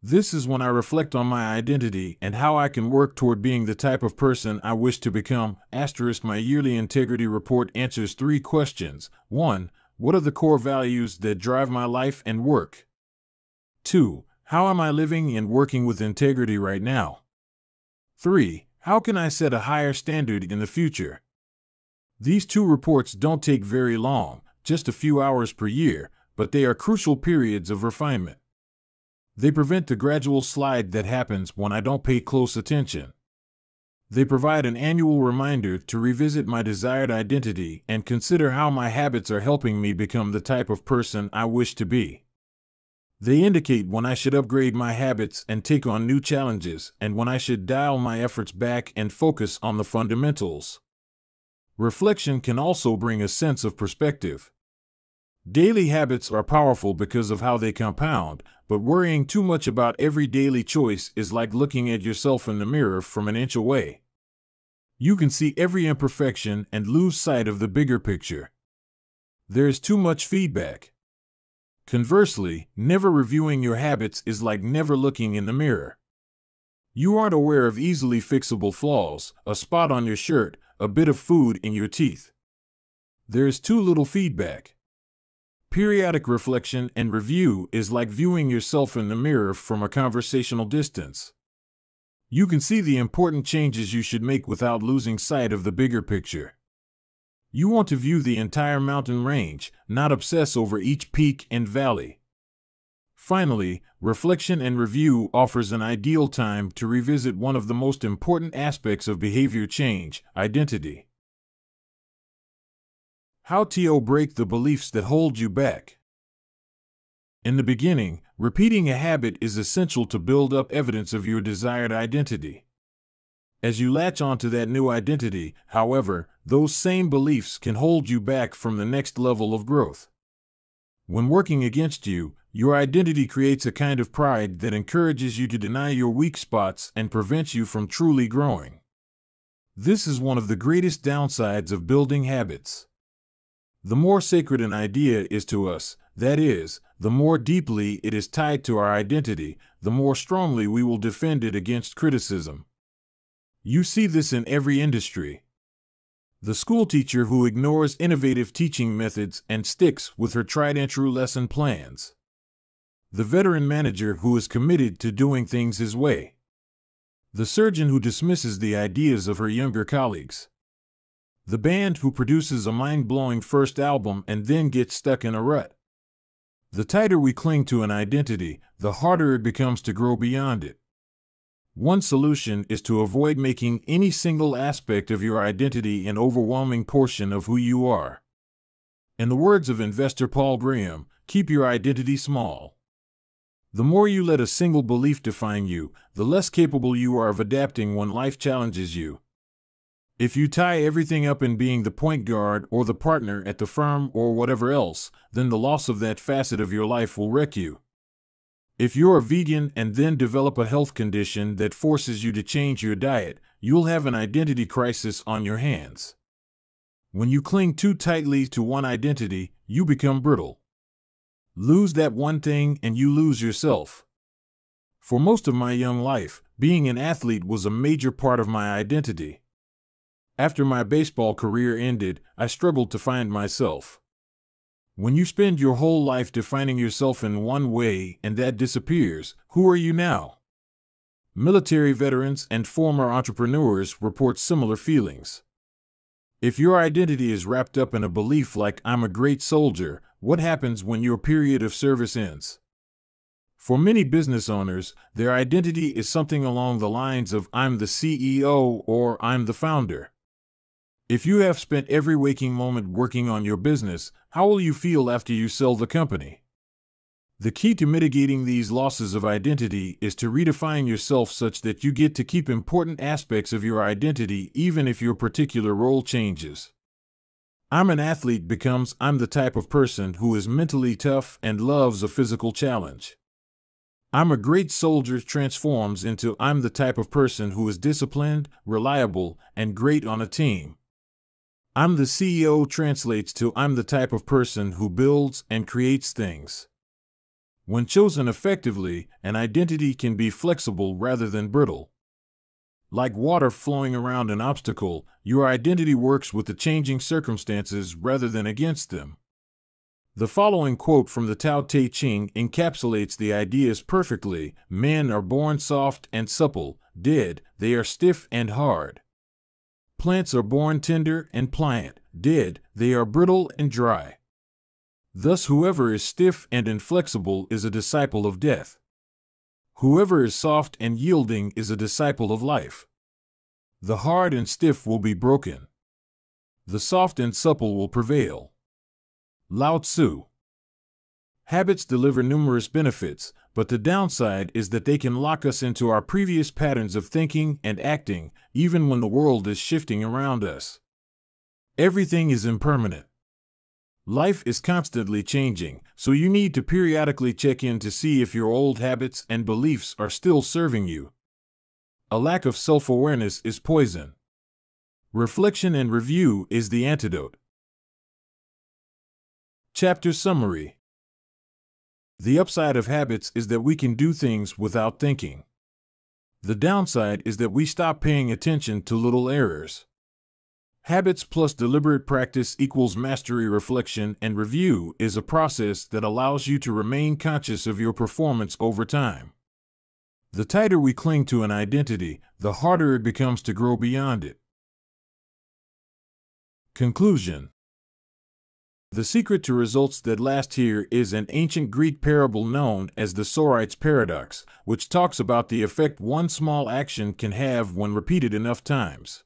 This is when I reflect on my identity and how I can work toward being the type of person I wish to become. My yearly integrity report answers 3 questions. 1. What are the core values that drive my life and work? 2. How am I living and working with integrity right now? 3. How can I set a higher standard in the future? These 2 reports don't take very long, just a few hours per year, but they are crucial periods of refinement. They prevent the gradual slide that happens when I don't pay close attention. They provide an annual reminder to revisit my desired identity and consider how my habits are helping me become the type of person I wish to be. They indicate when I should upgrade my habits and take on new challenges, and when I should dial my efforts back and focus on the fundamentals. Reflection can also bring a sense of perspective. Daily habits are powerful because of how they compound, but worrying too much about every daily choice is like looking at yourself in the mirror from an inch away. You can see every imperfection and lose sight of the bigger picture. There is too much feedback. Conversely, never reviewing your habits is like never looking in the mirror. You aren't aware of easily fixable flaws, a spot on your shirt, a bit of food in your teeth. There is too little feedback. Periodic reflection and review is like viewing yourself in the mirror from a conversational distance. You can see the important changes you should make without losing sight of the bigger picture. You want to view the entire mountain range, not obsess over each peak and valley. Finally, reflection and review offers an ideal time to revisit one of the most important aspects of behavior change, identity. How to break the beliefs that hold you back. In the beginning, repeating a habit is essential to build up evidence of your desired identity. As you latch onto that new identity, however, those same beliefs can hold you back from the next level of growth. When working against you, your identity creates a kind of pride that encourages you to deny your weak spots and prevents you from truly growing. This is one of the greatest downsides of building habits. The more sacred an idea is to us, that is, the more deeply it is tied to our identity, the more strongly we will defend it against criticism. You see this in every industry. The schoolteacher who ignores innovative teaching methods and sticks with her tried-and-true lesson plans. The veteran manager who is committed to doing things his way. The surgeon who dismisses the ideas of her younger colleagues. The band who produces a mind-blowing first album and then gets stuck in a rut. The tighter we cling to an identity, the harder it becomes to grow beyond it. One solution is to avoid making any single aspect of your identity an overwhelming portion of who you are. In the words of investor Paul Graham, keep your identity small. The more you let a single belief define you, the less capable you are of adapting when life challenges you. If you tie everything up in being the point guard or the partner at the firm or whatever else, then the loss of that facet of your life will wreck you. If you're a vegan and then develop a health condition that forces you to change your diet, you'll have an identity crisis on your hands. When you cling too tightly to one identity, you become brittle. Lose that one thing and you lose yourself. For most of my young life, being an athlete was a major part of my identity. After my baseball career ended, I struggled to find myself. When you spend your whole life defining yourself in one way and that disappears, who are you now? Military veterans and former entrepreneurs report similar feelings. If your identity is wrapped up in a belief like "I'm a great soldier," what happens when your period of service ends? For many business owners, their identity is something along the lines of "I'm the CEO" or "I'm the founder." If you have spent every waking moment working on your business, how will you feel after you sell the company? The key to mitigating these losses of identity is to redefine yourself such that you get to keep important aspects of your identity even if your particular role changes. "I'm an athlete" becomes "I'm the type of person who is mentally tough and loves a physical challenge." "I'm a great soldier" transforms into "I'm the type of person who is disciplined, reliable, and great on a team." "I'm the CEO" translates to "I'm the type of person who builds and creates things." When chosen effectively, an identity can be flexible rather than brittle. Like water flowing around an obstacle, your identity works with the changing circumstances rather than against them. The following quote from the Tao Te Ching encapsulates the ideas perfectly: "Men are born soft and supple, dead, they are stiff and hard. Plants are born tender and pliant, dead, they are brittle and dry. Thus whoever is stiff and inflexible is a disciple of death. Whoever is soft and yielding is a disciple of life. The hard and stiff will be broken. The soft and supple will prevail." Lao Tzu. Habits deliver numerous benefits, but the downside is that they can lock us into our previous patterns of thinking and acting, even when the world is shifting around us. Everything is impermanent. Life is constantly changing, so you need to periodically check in to see if your old habits and beliefs are still serving you. A lack of self-awareness is poison. Reflection and review is the antidote. Chapter Summary. The upside of habits is that we can do things without thinking. The downside is that we stop paying attention to little errors. Habits plus deliberate practice equals mastery. Reflection and review is a process that allows you to remain conscious of your performance over time. The tighter we cling to an identity, the harder it becomes to grow beyond it. Conclusion. The secret to results that last here is an ancient Greek parable known as the Sorite's paradox, which talks about the effect one small action can have when repeated enough times.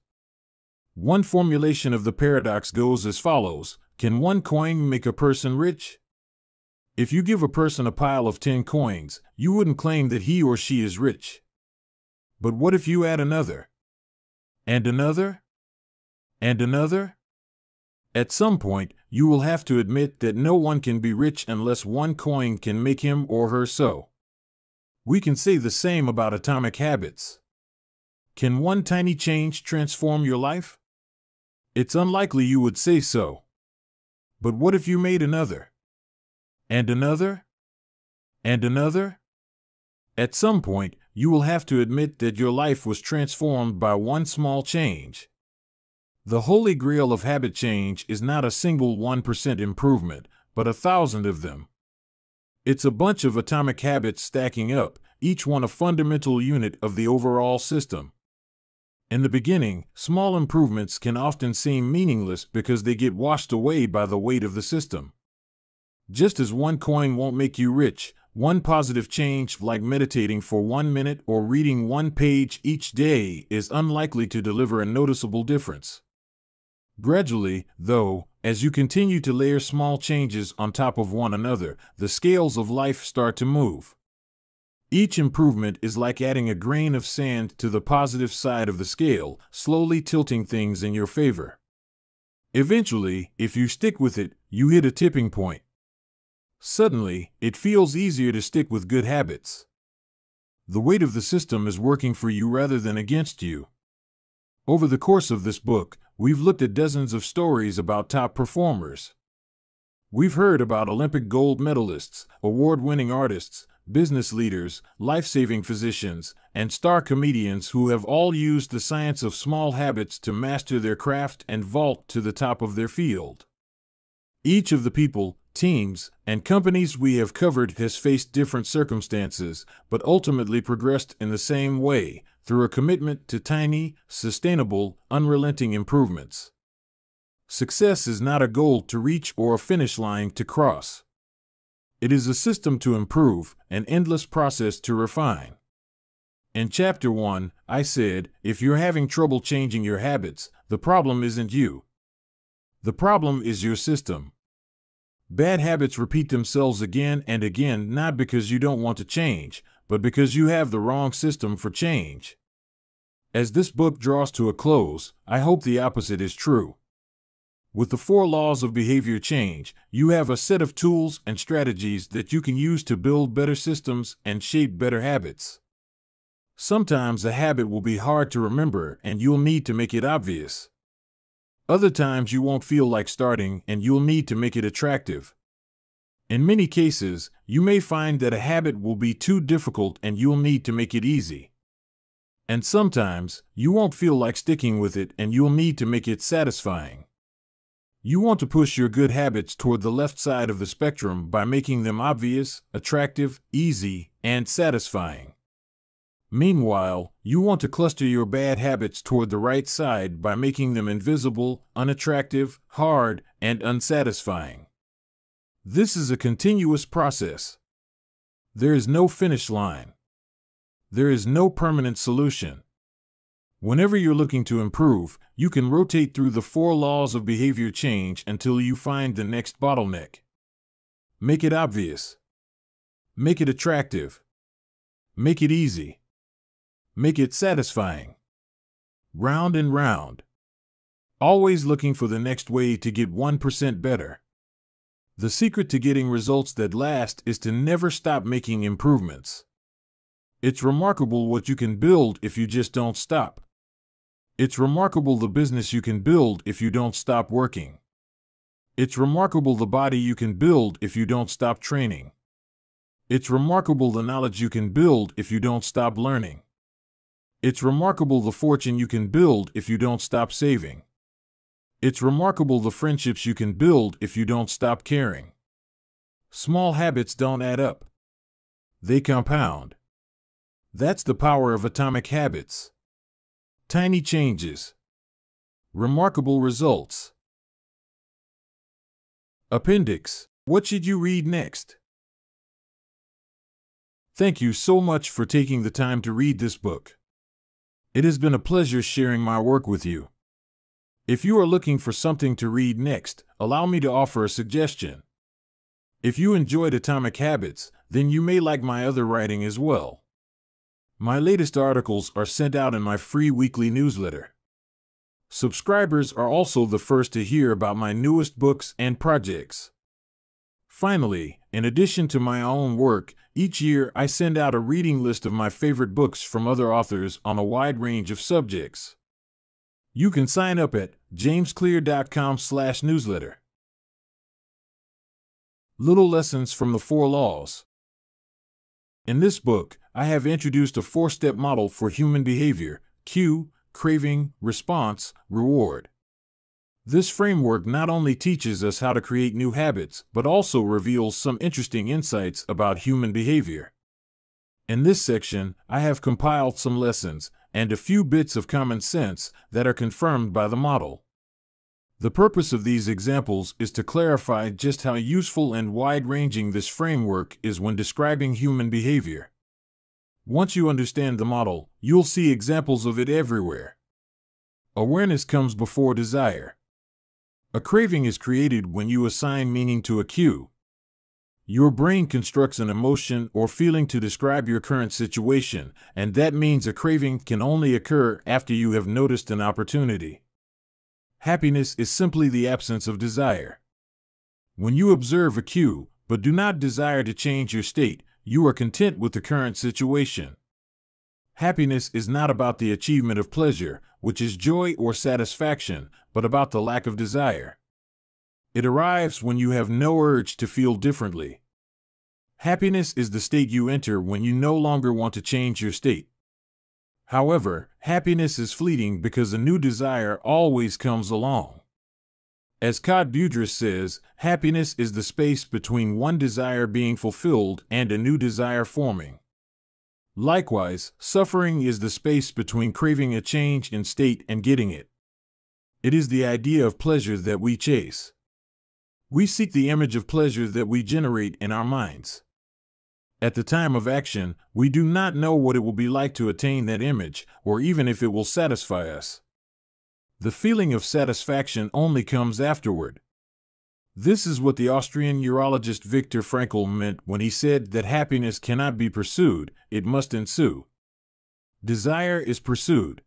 One formulation of the paradox goes as follows: can one coin make a person rich? If you give a person a pile of 10 coins, you wouldn't claim that he or she is rich. But what if you add another? And another? And another? At some point, you will have to admit that no one can be rich unless one coin can make him or her so. We can say the same about atomic habits. Can one tiny change transform your life? It's unlikely you would say so. But what if you made another? And another? And another? At some point, you will have to admit that your life was transformed by one small change. The holy grail of habit change is not a single 1% improvement, but 1,000 of them. It's a bunch of atomic habits stacking up, each one a fundamental unit of the overall system. In the beginning, small improvements can often seem meaningless because they get washed away by the weight of the system. Just as one coin won't make you rich, one positive change like meditating for 1 minute or reading 1 page each day is unlikely to deliver a noticeable difference. Gradually, though, as you continue to layer small changes on top of one another, the scales of life start to move. Each improvement is like adding a grain of sand to the positive side of the scale, slowly tilting things in your favor. Eventually, if you stick with it, you hit a tipping point. Suddenly, it feels easier to stick with good habits. The weight of the system is working for you rather than against you. Over the course of this book, we've looked at dozens of stories about top performers. We've heard about Olympic gold medalists, award-winning artists, business leaders, life-saving physicians, and star comedians who have all used the science of small habits to master their craft and vault to the top of their field. Each of the people, teams, and companies we have covered has faced different circumstances, but ultimately progressed in the same way, through a commitment to tiny, sustainable, unrelenting improvements. Success is not a goal to reach or a finish line to cross. It is a system to improve, an endless process to refine. In Chapter 1, I said, if you're having trouble changing your habits, the problem isn't you. The problem is your system. Bad habits repeat themselves again and again not because you don't want to change, but because you have the wrong system for change. As this book draws to a close, I hope the opposite is true. With the 4 laws of behavior change, you have a set of tools and strategies that you can use to build better systems and shape better habits. Sometimes a habit will be hard to remember and you'll need to make it obvious. Other times you won't feel like starting and you'll need to make it attractive. In many cases, you may find that a habit will be too difficult and you'll need to make it easy. And sometimes, you won't feel like sticking with it and you'll need to make it satisfying. You want to push your good habits toward the left side of the spectrum by making them obvious, attractive, easy, and satisfying. Meanwhile, you want to cluster your bad habits toward the right side by making them invisible, unattractive, hard, and unsatisfying. This is a continuous process. There is no finish line. There is no permanent solution. Whenever you're looking to improve, you can rotate through the 4 laws of behavior change until you find the next bottleneck. Make it obvious. Make it attractive. Make it easy. Make it satisfying. Round and round. Always looking for the next way to get 1% better. The secret to getting results that last is to never stop making improvements. It's remarkable what you can build if you just don't stop. It's remarkable the business you can build if you don't stop working. It's remarkable the body you can build if you don't stop training. It's remarkable the knowledge you can build if you don't stop learning. It's remarkable the fortune you can build if you don't stop saving. It's remarkable the friendships you can build if you don't stop caring. Small habits don't add up. They compound. That's the power of atomic habits. Tiny changes. Remarkable results. Appendix. What should you read next? Thank you so much for taking the time to read this book. It has been a pleasure sharing my work with you. If you are looking for something to read next, allow me to offer a suggestion. If you enjoyed Atomic Habits, then you may like my other writing as well. My latest articles are sent out in my free weekly newsletter. Subscribers are also the first to hear about my newest books and projects. Finally, in addition to my own work, each year I send out a reading list of my favorite books from other authors on a wide range of subjects. You can sign up at jamesclear.com/newsletter. Little Lessons from the Four Laws. In this book, I have introduced a 4-step model for human behavior: cue, craving, response, reward. This framework not only teaches us how to create new habits, but also reveals some interesting insights about human behavior. In this section, I have compiled some lessons and a few bits of common sense that are confirmed by the model. The purpose of these examples is to clarify just how useful and wide-ranging this framework is when describing human behavior. Once you understand the model, you'll see examples of it everywhere. Awareness comes before desire. A craving is created when you assign meaning to a cue. Your brain constructs an emotion or feeling to describe your current situation, and that means a craving can only occur after you have noticed an opportunity. Happiness is simply the absence of desire. When you observe a cue, but do not desire to change your state, you are content with the current situation. Happiness is not about the achievement of pleasure, which is joy or satisfaction, but about the lack of desire. It arrives when you have no urge to feel differently. Happiness is the state you enter when you no longer want to change your state. However, happiness is fleeting because a new desire always comes along. As Claude Boudris says, happiness is the space between one desire being fulfilled and a new desire forming. Likewise, suffering is the space between craving a change in state and getting it. It is the idea of pleasure that we chase. We seek the image of pleasure that we generate in our minds. At the time of action, we do not know what it will be like to attain that image, or even if it will satisfy us. The feeling of satisfaction only comes afterward. This is what the Austrian urologist Viktor Frankl meant when he said that happiness cannot be pursued, it must ensue. Desire is pursued.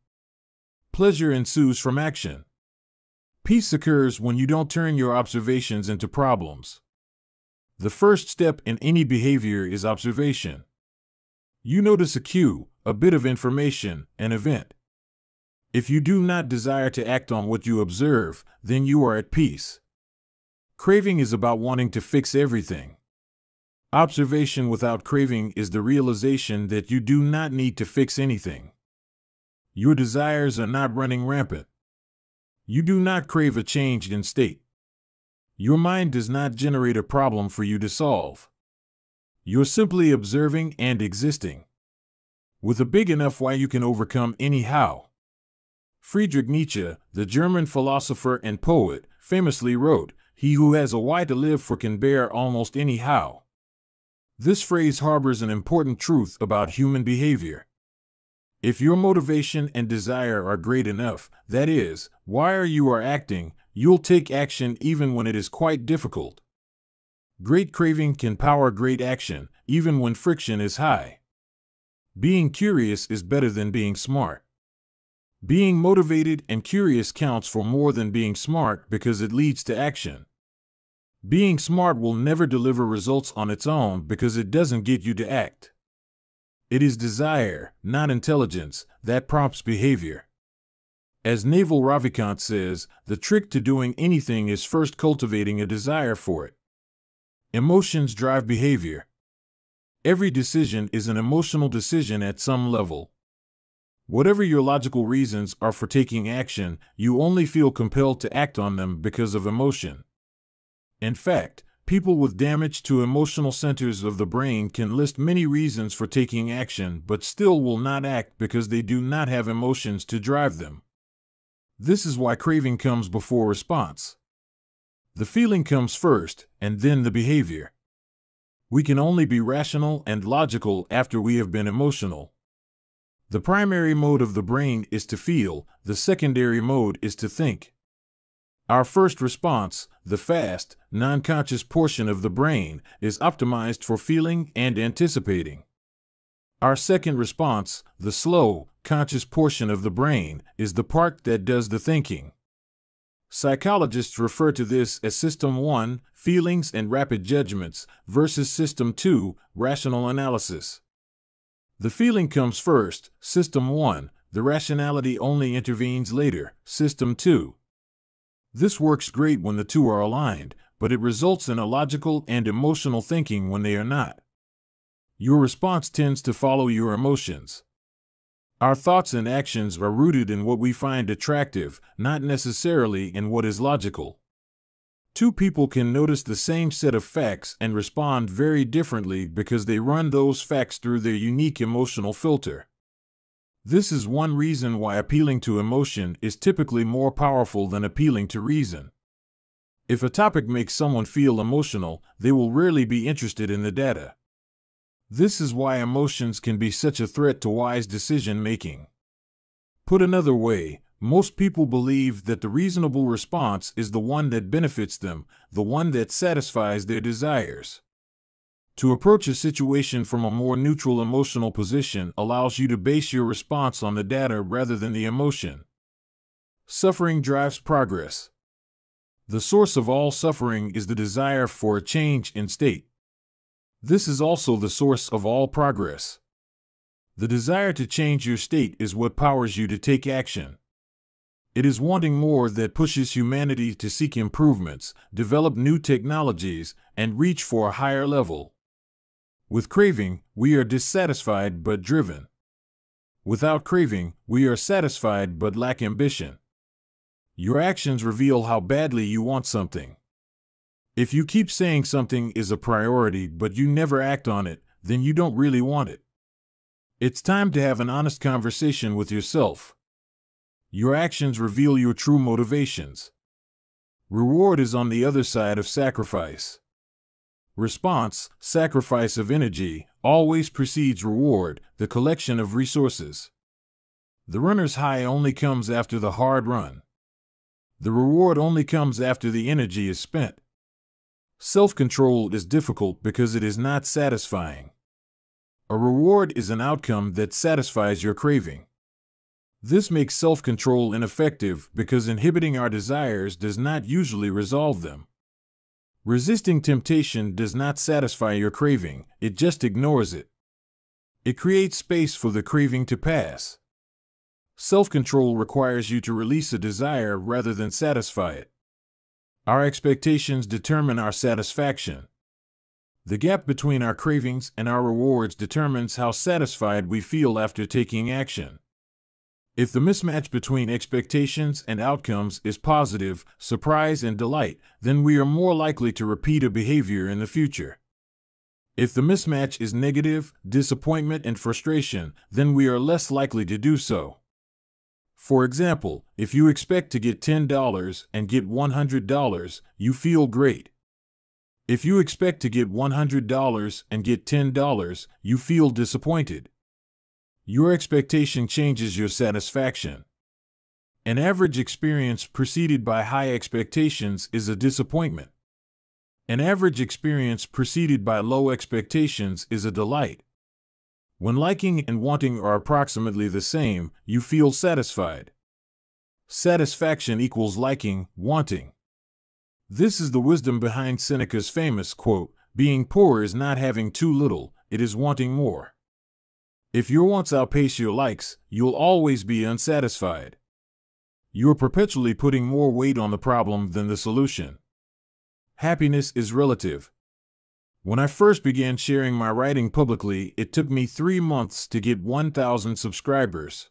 Pleasure ensues from action. Peace occurs when you don't turn your observations into problems. The first step in any behavior is observation. You notice a cue, a bit of information, an event. If you do not desire to act on what you observe, then you are at peace. Craving is about wanting to fix everything. Observation without craving is the realization that you do not need to fix anything. Your desires are not running rampant. You do not crave a change in state. Your mind does not generate a problem for you to solve. You're simply observing and existing. With a big enough why you can overcome any how. Friedrich Nietzsche, the German philosopher and poet, famously wrote, "He who has a why to live for can bear almost any how." This phrase harbors an important truth about human behavior. If your motivation and desire are great enough, that is, why you are acting, you'll take action even when it is quite difficult. Great craving can power great action, even when friction is high. Being curious is better than being smart. Being motivated and curious counts for more than being smart because it leads to action. Being smart will never deliver results on its own because it doesn't get you to act. It is desire, not intelligence, that prompts behavior. As Naval Ravikant says, the trick to doing anything is first cultivating a desire for it. Emotions drive behavior. Every decision is an emotional decision at some level. Whatever your logical reasons are for taking action, you only feel compelled to act on them because of emotion. In fact, people with damage to emotional centers of the brain can list many reasons for taking action but still will not act because they do not have emotions to drive them. This is why craving comes before response. The feeling comes first, and then the behavior. We can only be rational and logical after we have been emotional. The primary mode of the brain is to feel, the secondary mode is to think. Our first response, the fast, non-conscious portion of the brain, is optimized for feeling and anticipating. Our second response, the slow, conscious portion of the brain, is the part that does the thinking. Psychologists refer to this as System 1, feelings and rapid judgments, versus System 2, rational analysis. The feeling comes first, System 1, the rationality only intervenes later, System 2. This works great when the two are aligned, but it results in illogical and emotional thinking when they are not. Your response tends to follow your emotions. Our thoughts and actions are rooted in what we find attractive, not necessarily in what is logical. Two people can notice the same set of facts and respond very differently because they run those facts through their unique emotional filter. This is one reason why appealing to emotion is typically more powerful than appealing to reason. If a topic makes someone feel emotional, they will rarely be interested in the data. This is why emotions can be such a threat to wise decision-making. Put another way, most people believe that the reasonable response is the one that benefits them, the one that satisfies their desires. To approach a situation from a more neutral emotional position allows you to base your response on the data rather than the emotion. Suffering drives progress. The source of all suffering is the desire for a change in state. This is also the source of all progress. The desire to change your state is what powers you to take action. It is wanting more that pushes humanity to seek improvements, develop new technologies, and reach for a higher level. With craving, we are dissatisfied but driven. Without craving, we are satisfied but lack ambition. Your actions reveal how badly you want something. If you keep saying something is a priority but you never act on it, then you don't really want it. It's time to have an honest conversation with yourself. Your actions reveal your true motivations. Reward is on the other side of sacrifice. Response, sacrifice of energy, always precedes reward, the collection of resources. The runner's high only comes after the hard run. The reward only comes after the energy is spent. Self-control is difficult because it is not satisfying. A reward is an outcome that satisfies your craving. This makes self-control ineffective because inhibiting our desires does not usually resolve them. Resisting temptation does not satisfy your craving, it just ignores it. It creates space for the craving to pass. Self-control requires you to release a desire rather than satisfy it. Our expectations determine our satisfaction. The gap between our cravings and our rewards determines how satisfied we feel after taking action. If the mismatch between expectations and outcomes is positive, surprise and delight, then we are more likely to repeat a behavior in the future. If the mismatch is negative, disappointment and frustration, then we are less likely to do so. For example, if you expect to get $10 and get $100, you feel great. If you expect to get $100 and get $10, you feel disappointed. Your expectation changes your satisfaction. An average experience preceded by high expectations is a disappointment. An average experience preceded by low expectations is a delight. When liking and wanting are approximately the same, you feel satisfied. Satisfaction equals liking, wanting. This is the wisdom behind Seneca's famous quote, "Being poor is not having too little, it is wanting more." If your wants outpace your likes, you'll always be unsatisfied. You're perpetually putting more weight on the problem than the solution. Happiness is relative. When I first began sharing my writing publicly, it took me 3 months to get 1,000 subscribers.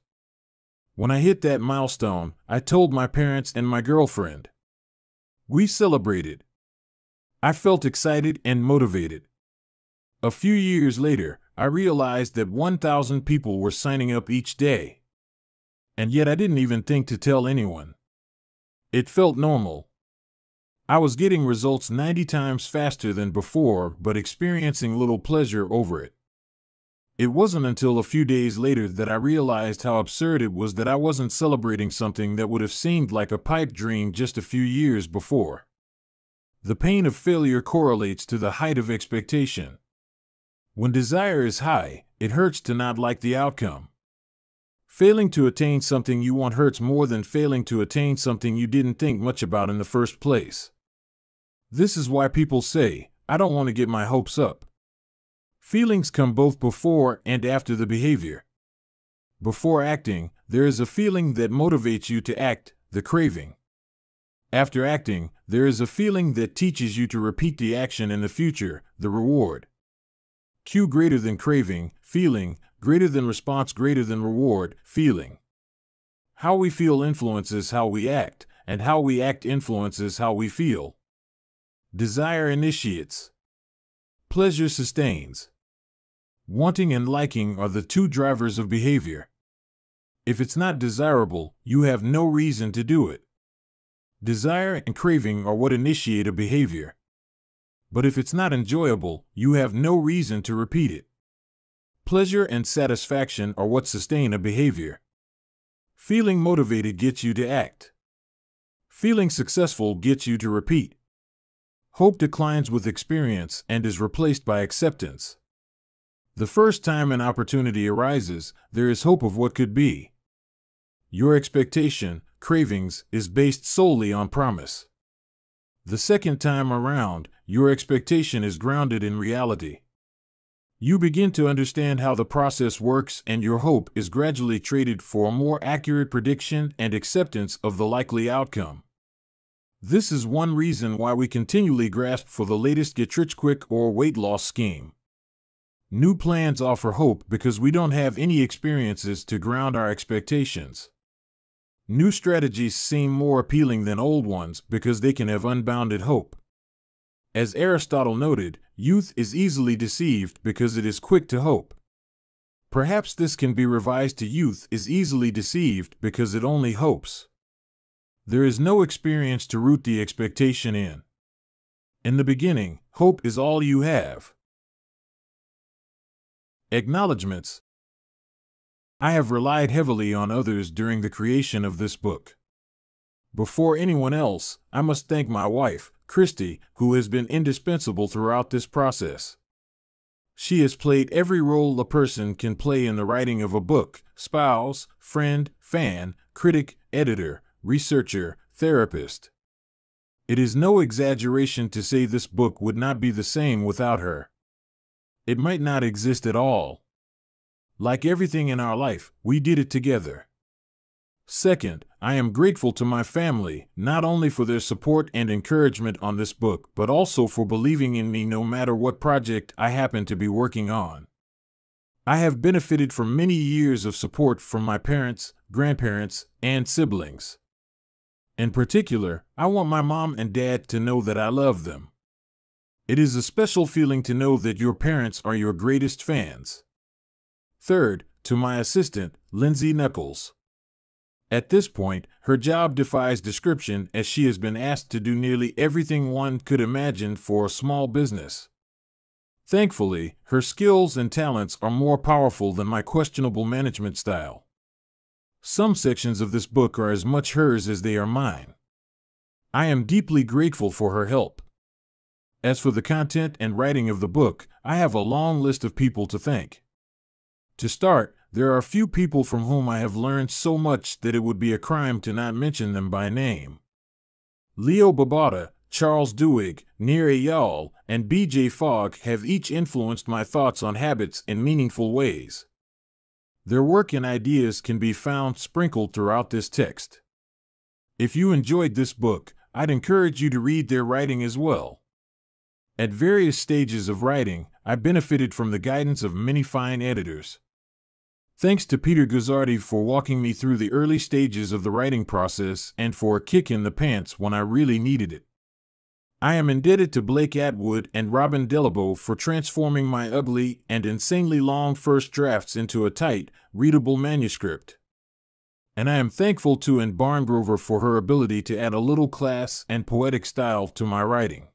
When I hit that milestone, I told my parents and my girlfriend. We celebrated. I felt excited and motivated. A few years later, I realized that 1,000 people were signing up each day. And yet I didn't even think to tell anyone. It felt normal. I was getting results 90 times faster than before, but experiencing little pleasure over it. It wasn't until a few days later that I realized how absurd it was that I wasn't celebrating something that would have seemed like a pipe dream just a few years before. The pain of failure correlates to the height of expectation. When desire is high, It hurts to not like the outcome. Failing to attain something you want hurts more than failing to attain something you didn't think much about in the first place. This is why people say, "I don't want to get my hopes up." Feelings come both before and after the behavior. Before acting, there is a feeling that motivates you to act, the craving. After acting, there is a feeling that teaches you to repeat the action in the future, the reward. Cue greater than craving, feeling, greater than response, greater than reward, feeling. How we feel influences how we act, and how we act influences how we feel. Desire initiates. Pleasure sustains. Wanting and liking are the two drivers of behavior. If it's not desirable, you have no reason to do it. Desire and craving are what initiate a behavior. But if it's not enjoyable, you have no reason to repeat it. Pleasure and satisfaction are what sustain a behavior. Feeling motivated gets you to act. Feeling successful gets you to repeat. Hope declines with experience and is replaced by acceptance. The first time an opportunity arises, there is hope of what could be. Your expectation, cravings, is based solely on promise. The second time around, your expectation is grounded in reality. You begin to understand how the process works, and your hope is gradually traded for a more accurate prediction and acceptance of the likely outcome. This is one reason why we continually grasp for the latest get-rich-quick or weight loss scheme. New plans offer hope because we don't have any experiences to ground our expectations. New strategies seem more appealing than old ones because they can have unbounded hope. As Aristotle noted, youth is easily deceived because it is quick to hope. Perhaps this can be revised to youth is easily deceived because it only hopes. There is no experience to root the expectation in. In the beginning, hope is all you have. Acknowledgements. I have relied heavily on others during the creation of this book. Before anyone else, I must thank my wife, Christy, who has been indispensable throughout this process. She has played every role a person can play in the writing of a book: spouse, friend, fan, critic, editor, researcher, therapist. It is no exaggeration to say this book would not be the same without her. It might not exist at all. Like everything in our life, we did it together. Second, I am grateful to my family, not only for their support and encouragement on this book, but also for believing in me no matter what project I happen to be working on. I have benefited from many years of support from my parents, grandparents, and siblings. In particular, I want my mom and dad to know that I love them. It is a special feeling to know that your parents are your greatest fans. Third, to my assistant, Lindsay Knuckles. At this point, her job defies description as she has been asked to do nearly everything one could imagine for a small business. Thankfully, her skills and talents are more powerful than my questionable management style. Some sections of this book are as much hers as they are mine. I am deeply grateful for her help. As for the content and writing of the book, I have a long list of people to thank. To start, there are a few people from whom I have learned so much that it would be a crime to not mention them by name. Leo Babauta, Charles Duhigg, Nir Eyal, and B.J. Fogg have each influenced my thoughts on habits in meaningful ways. Their work and ideas can be found sprinkled throughout this text. If you enjoyed this book, I'd encourage you to read their writing as well. At various stages of writing, I benefited from the guidance of many fine editors. Thanks to Peter Guzzardi for walking me through the early stages of the writing process and for a kick in the pants when I really needed it. I am indebted to Blake Atwood and Robin Delabo for transforming my ugly and insanely long first drafts into a tight, readable manuscript. And I am thankful to Anne Barngrover for her ability to add a little class and poetic style to my writing.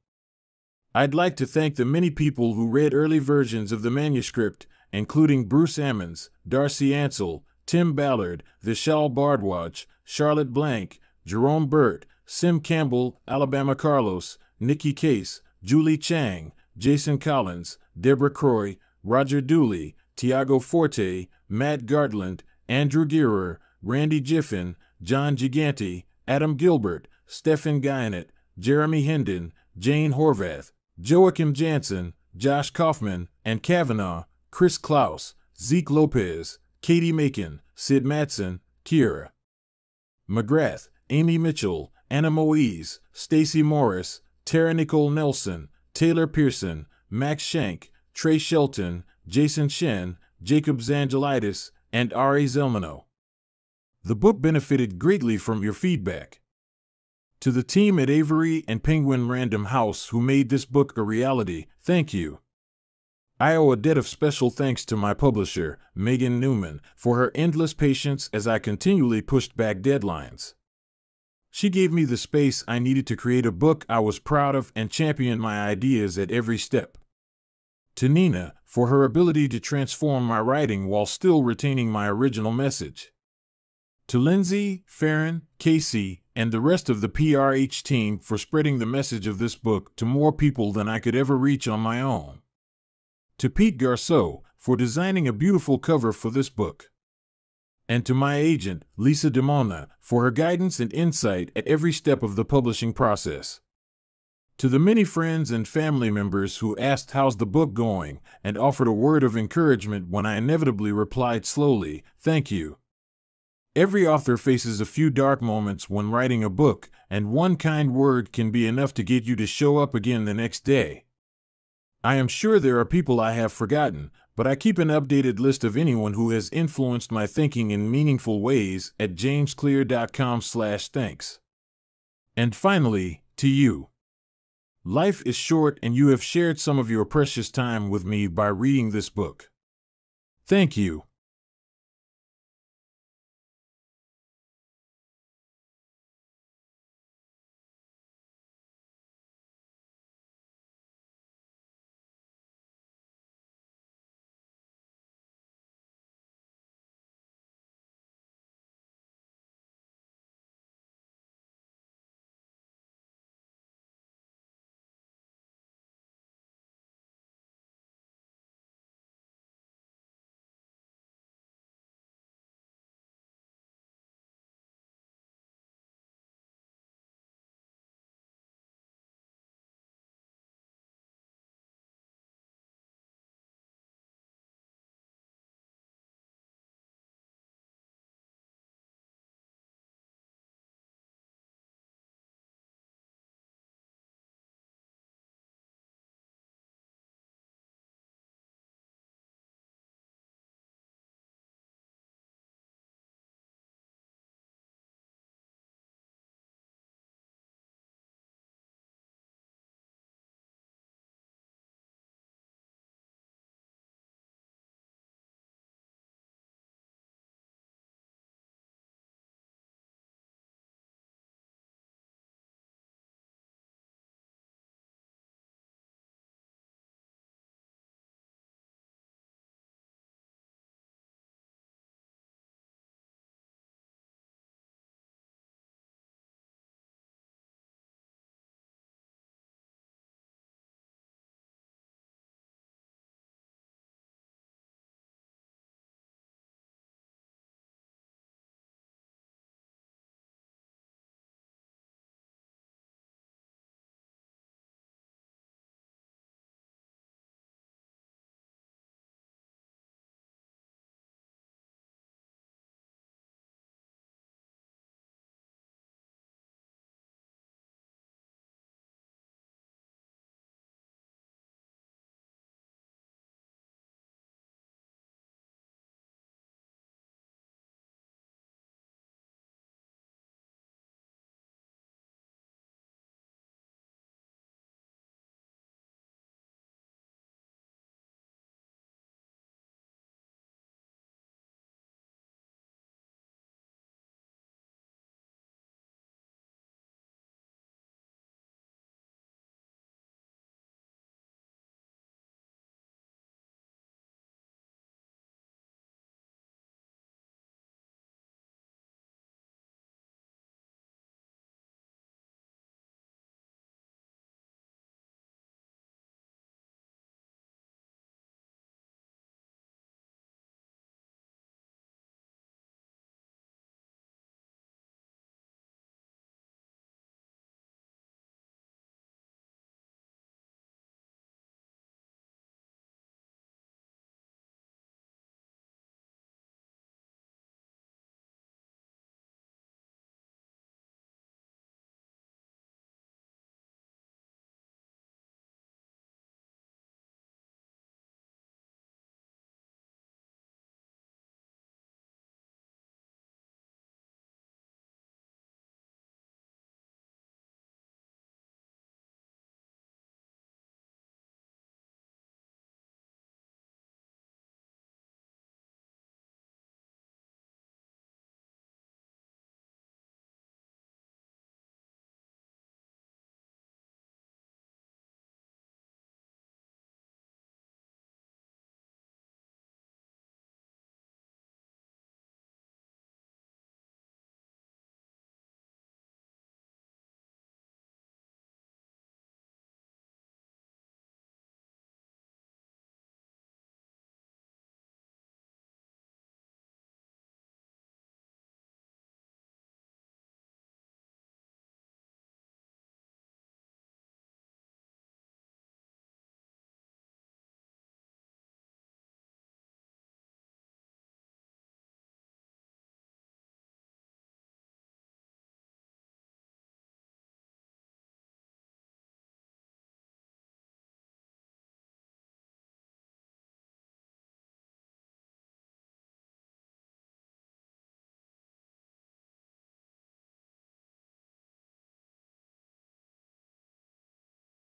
I'd like to thank the many people who read early versions of the manuscript, including Bruce Ammons, Darcy Ansell, Tim Ballard, Vishal Bardwaj, Charlotte Blank, Jerome Burt, Sim Campbell, Alabama Carlos, Nikki Case, Julie Chang, Jason Collins, Deborah Croy, Roger Dooley, Tiago Forte, Matt Gartland, Andrew Gearer, Randy Giffen, John Gigante, Adam Gilbert, Stephen Guyanet, Jeremy Hendon, Jane Horvath, Joachim Jansen, Josh Kaufman, and Kavanaugh, Chris Klaus, Zeke Lopez, Katie Macon, Sid Matson, Kira McGrath, Amy Mitchell, Anna Moise, Stacy Morris, Tara Nicole Nelson, Taylor Pearson, Max Shank, Trey Shelton, Jason Shen, Jacob Zangelitis, and Ari Zelmano. The book benefited greatly from your feedback. To the team at Avery and Penguin Random House who made this book a reality, thank you. I owe a debt of special thanks to my publisher, Megan Newman, for her endless patience as I continually pushed back deadlines. She gave me the space I needed to create a book I was proud of and championed my ideas at every step. To Nina, for her ability to transform my writing while still retaining my original message. To Lindsay, Farron, Casey, and the rest of the PRH team for spreading the message of this book to more people than I could ever reach on my own. To Pete Garceau, for designing a beautiful cover for this book. And to my agent, Lisa DeMona, for her guidance and insight at every step of the publishing process. To the many friends and family members who asked how's the book going and offered a word of encouragement when I inevitably replied slowly, thank you. Every author faces a few dark moments when writing a book, and one kind word can be enough to get you to show up again the next day. I am sure there are people I have forgotten, but I keep an updated list of anyone who has influenced my thinking in meaningful ways at jamesclear.com/thanks. And finally, to you. Life is short and you have shared some of your precious time with me by reading this book. Thank you.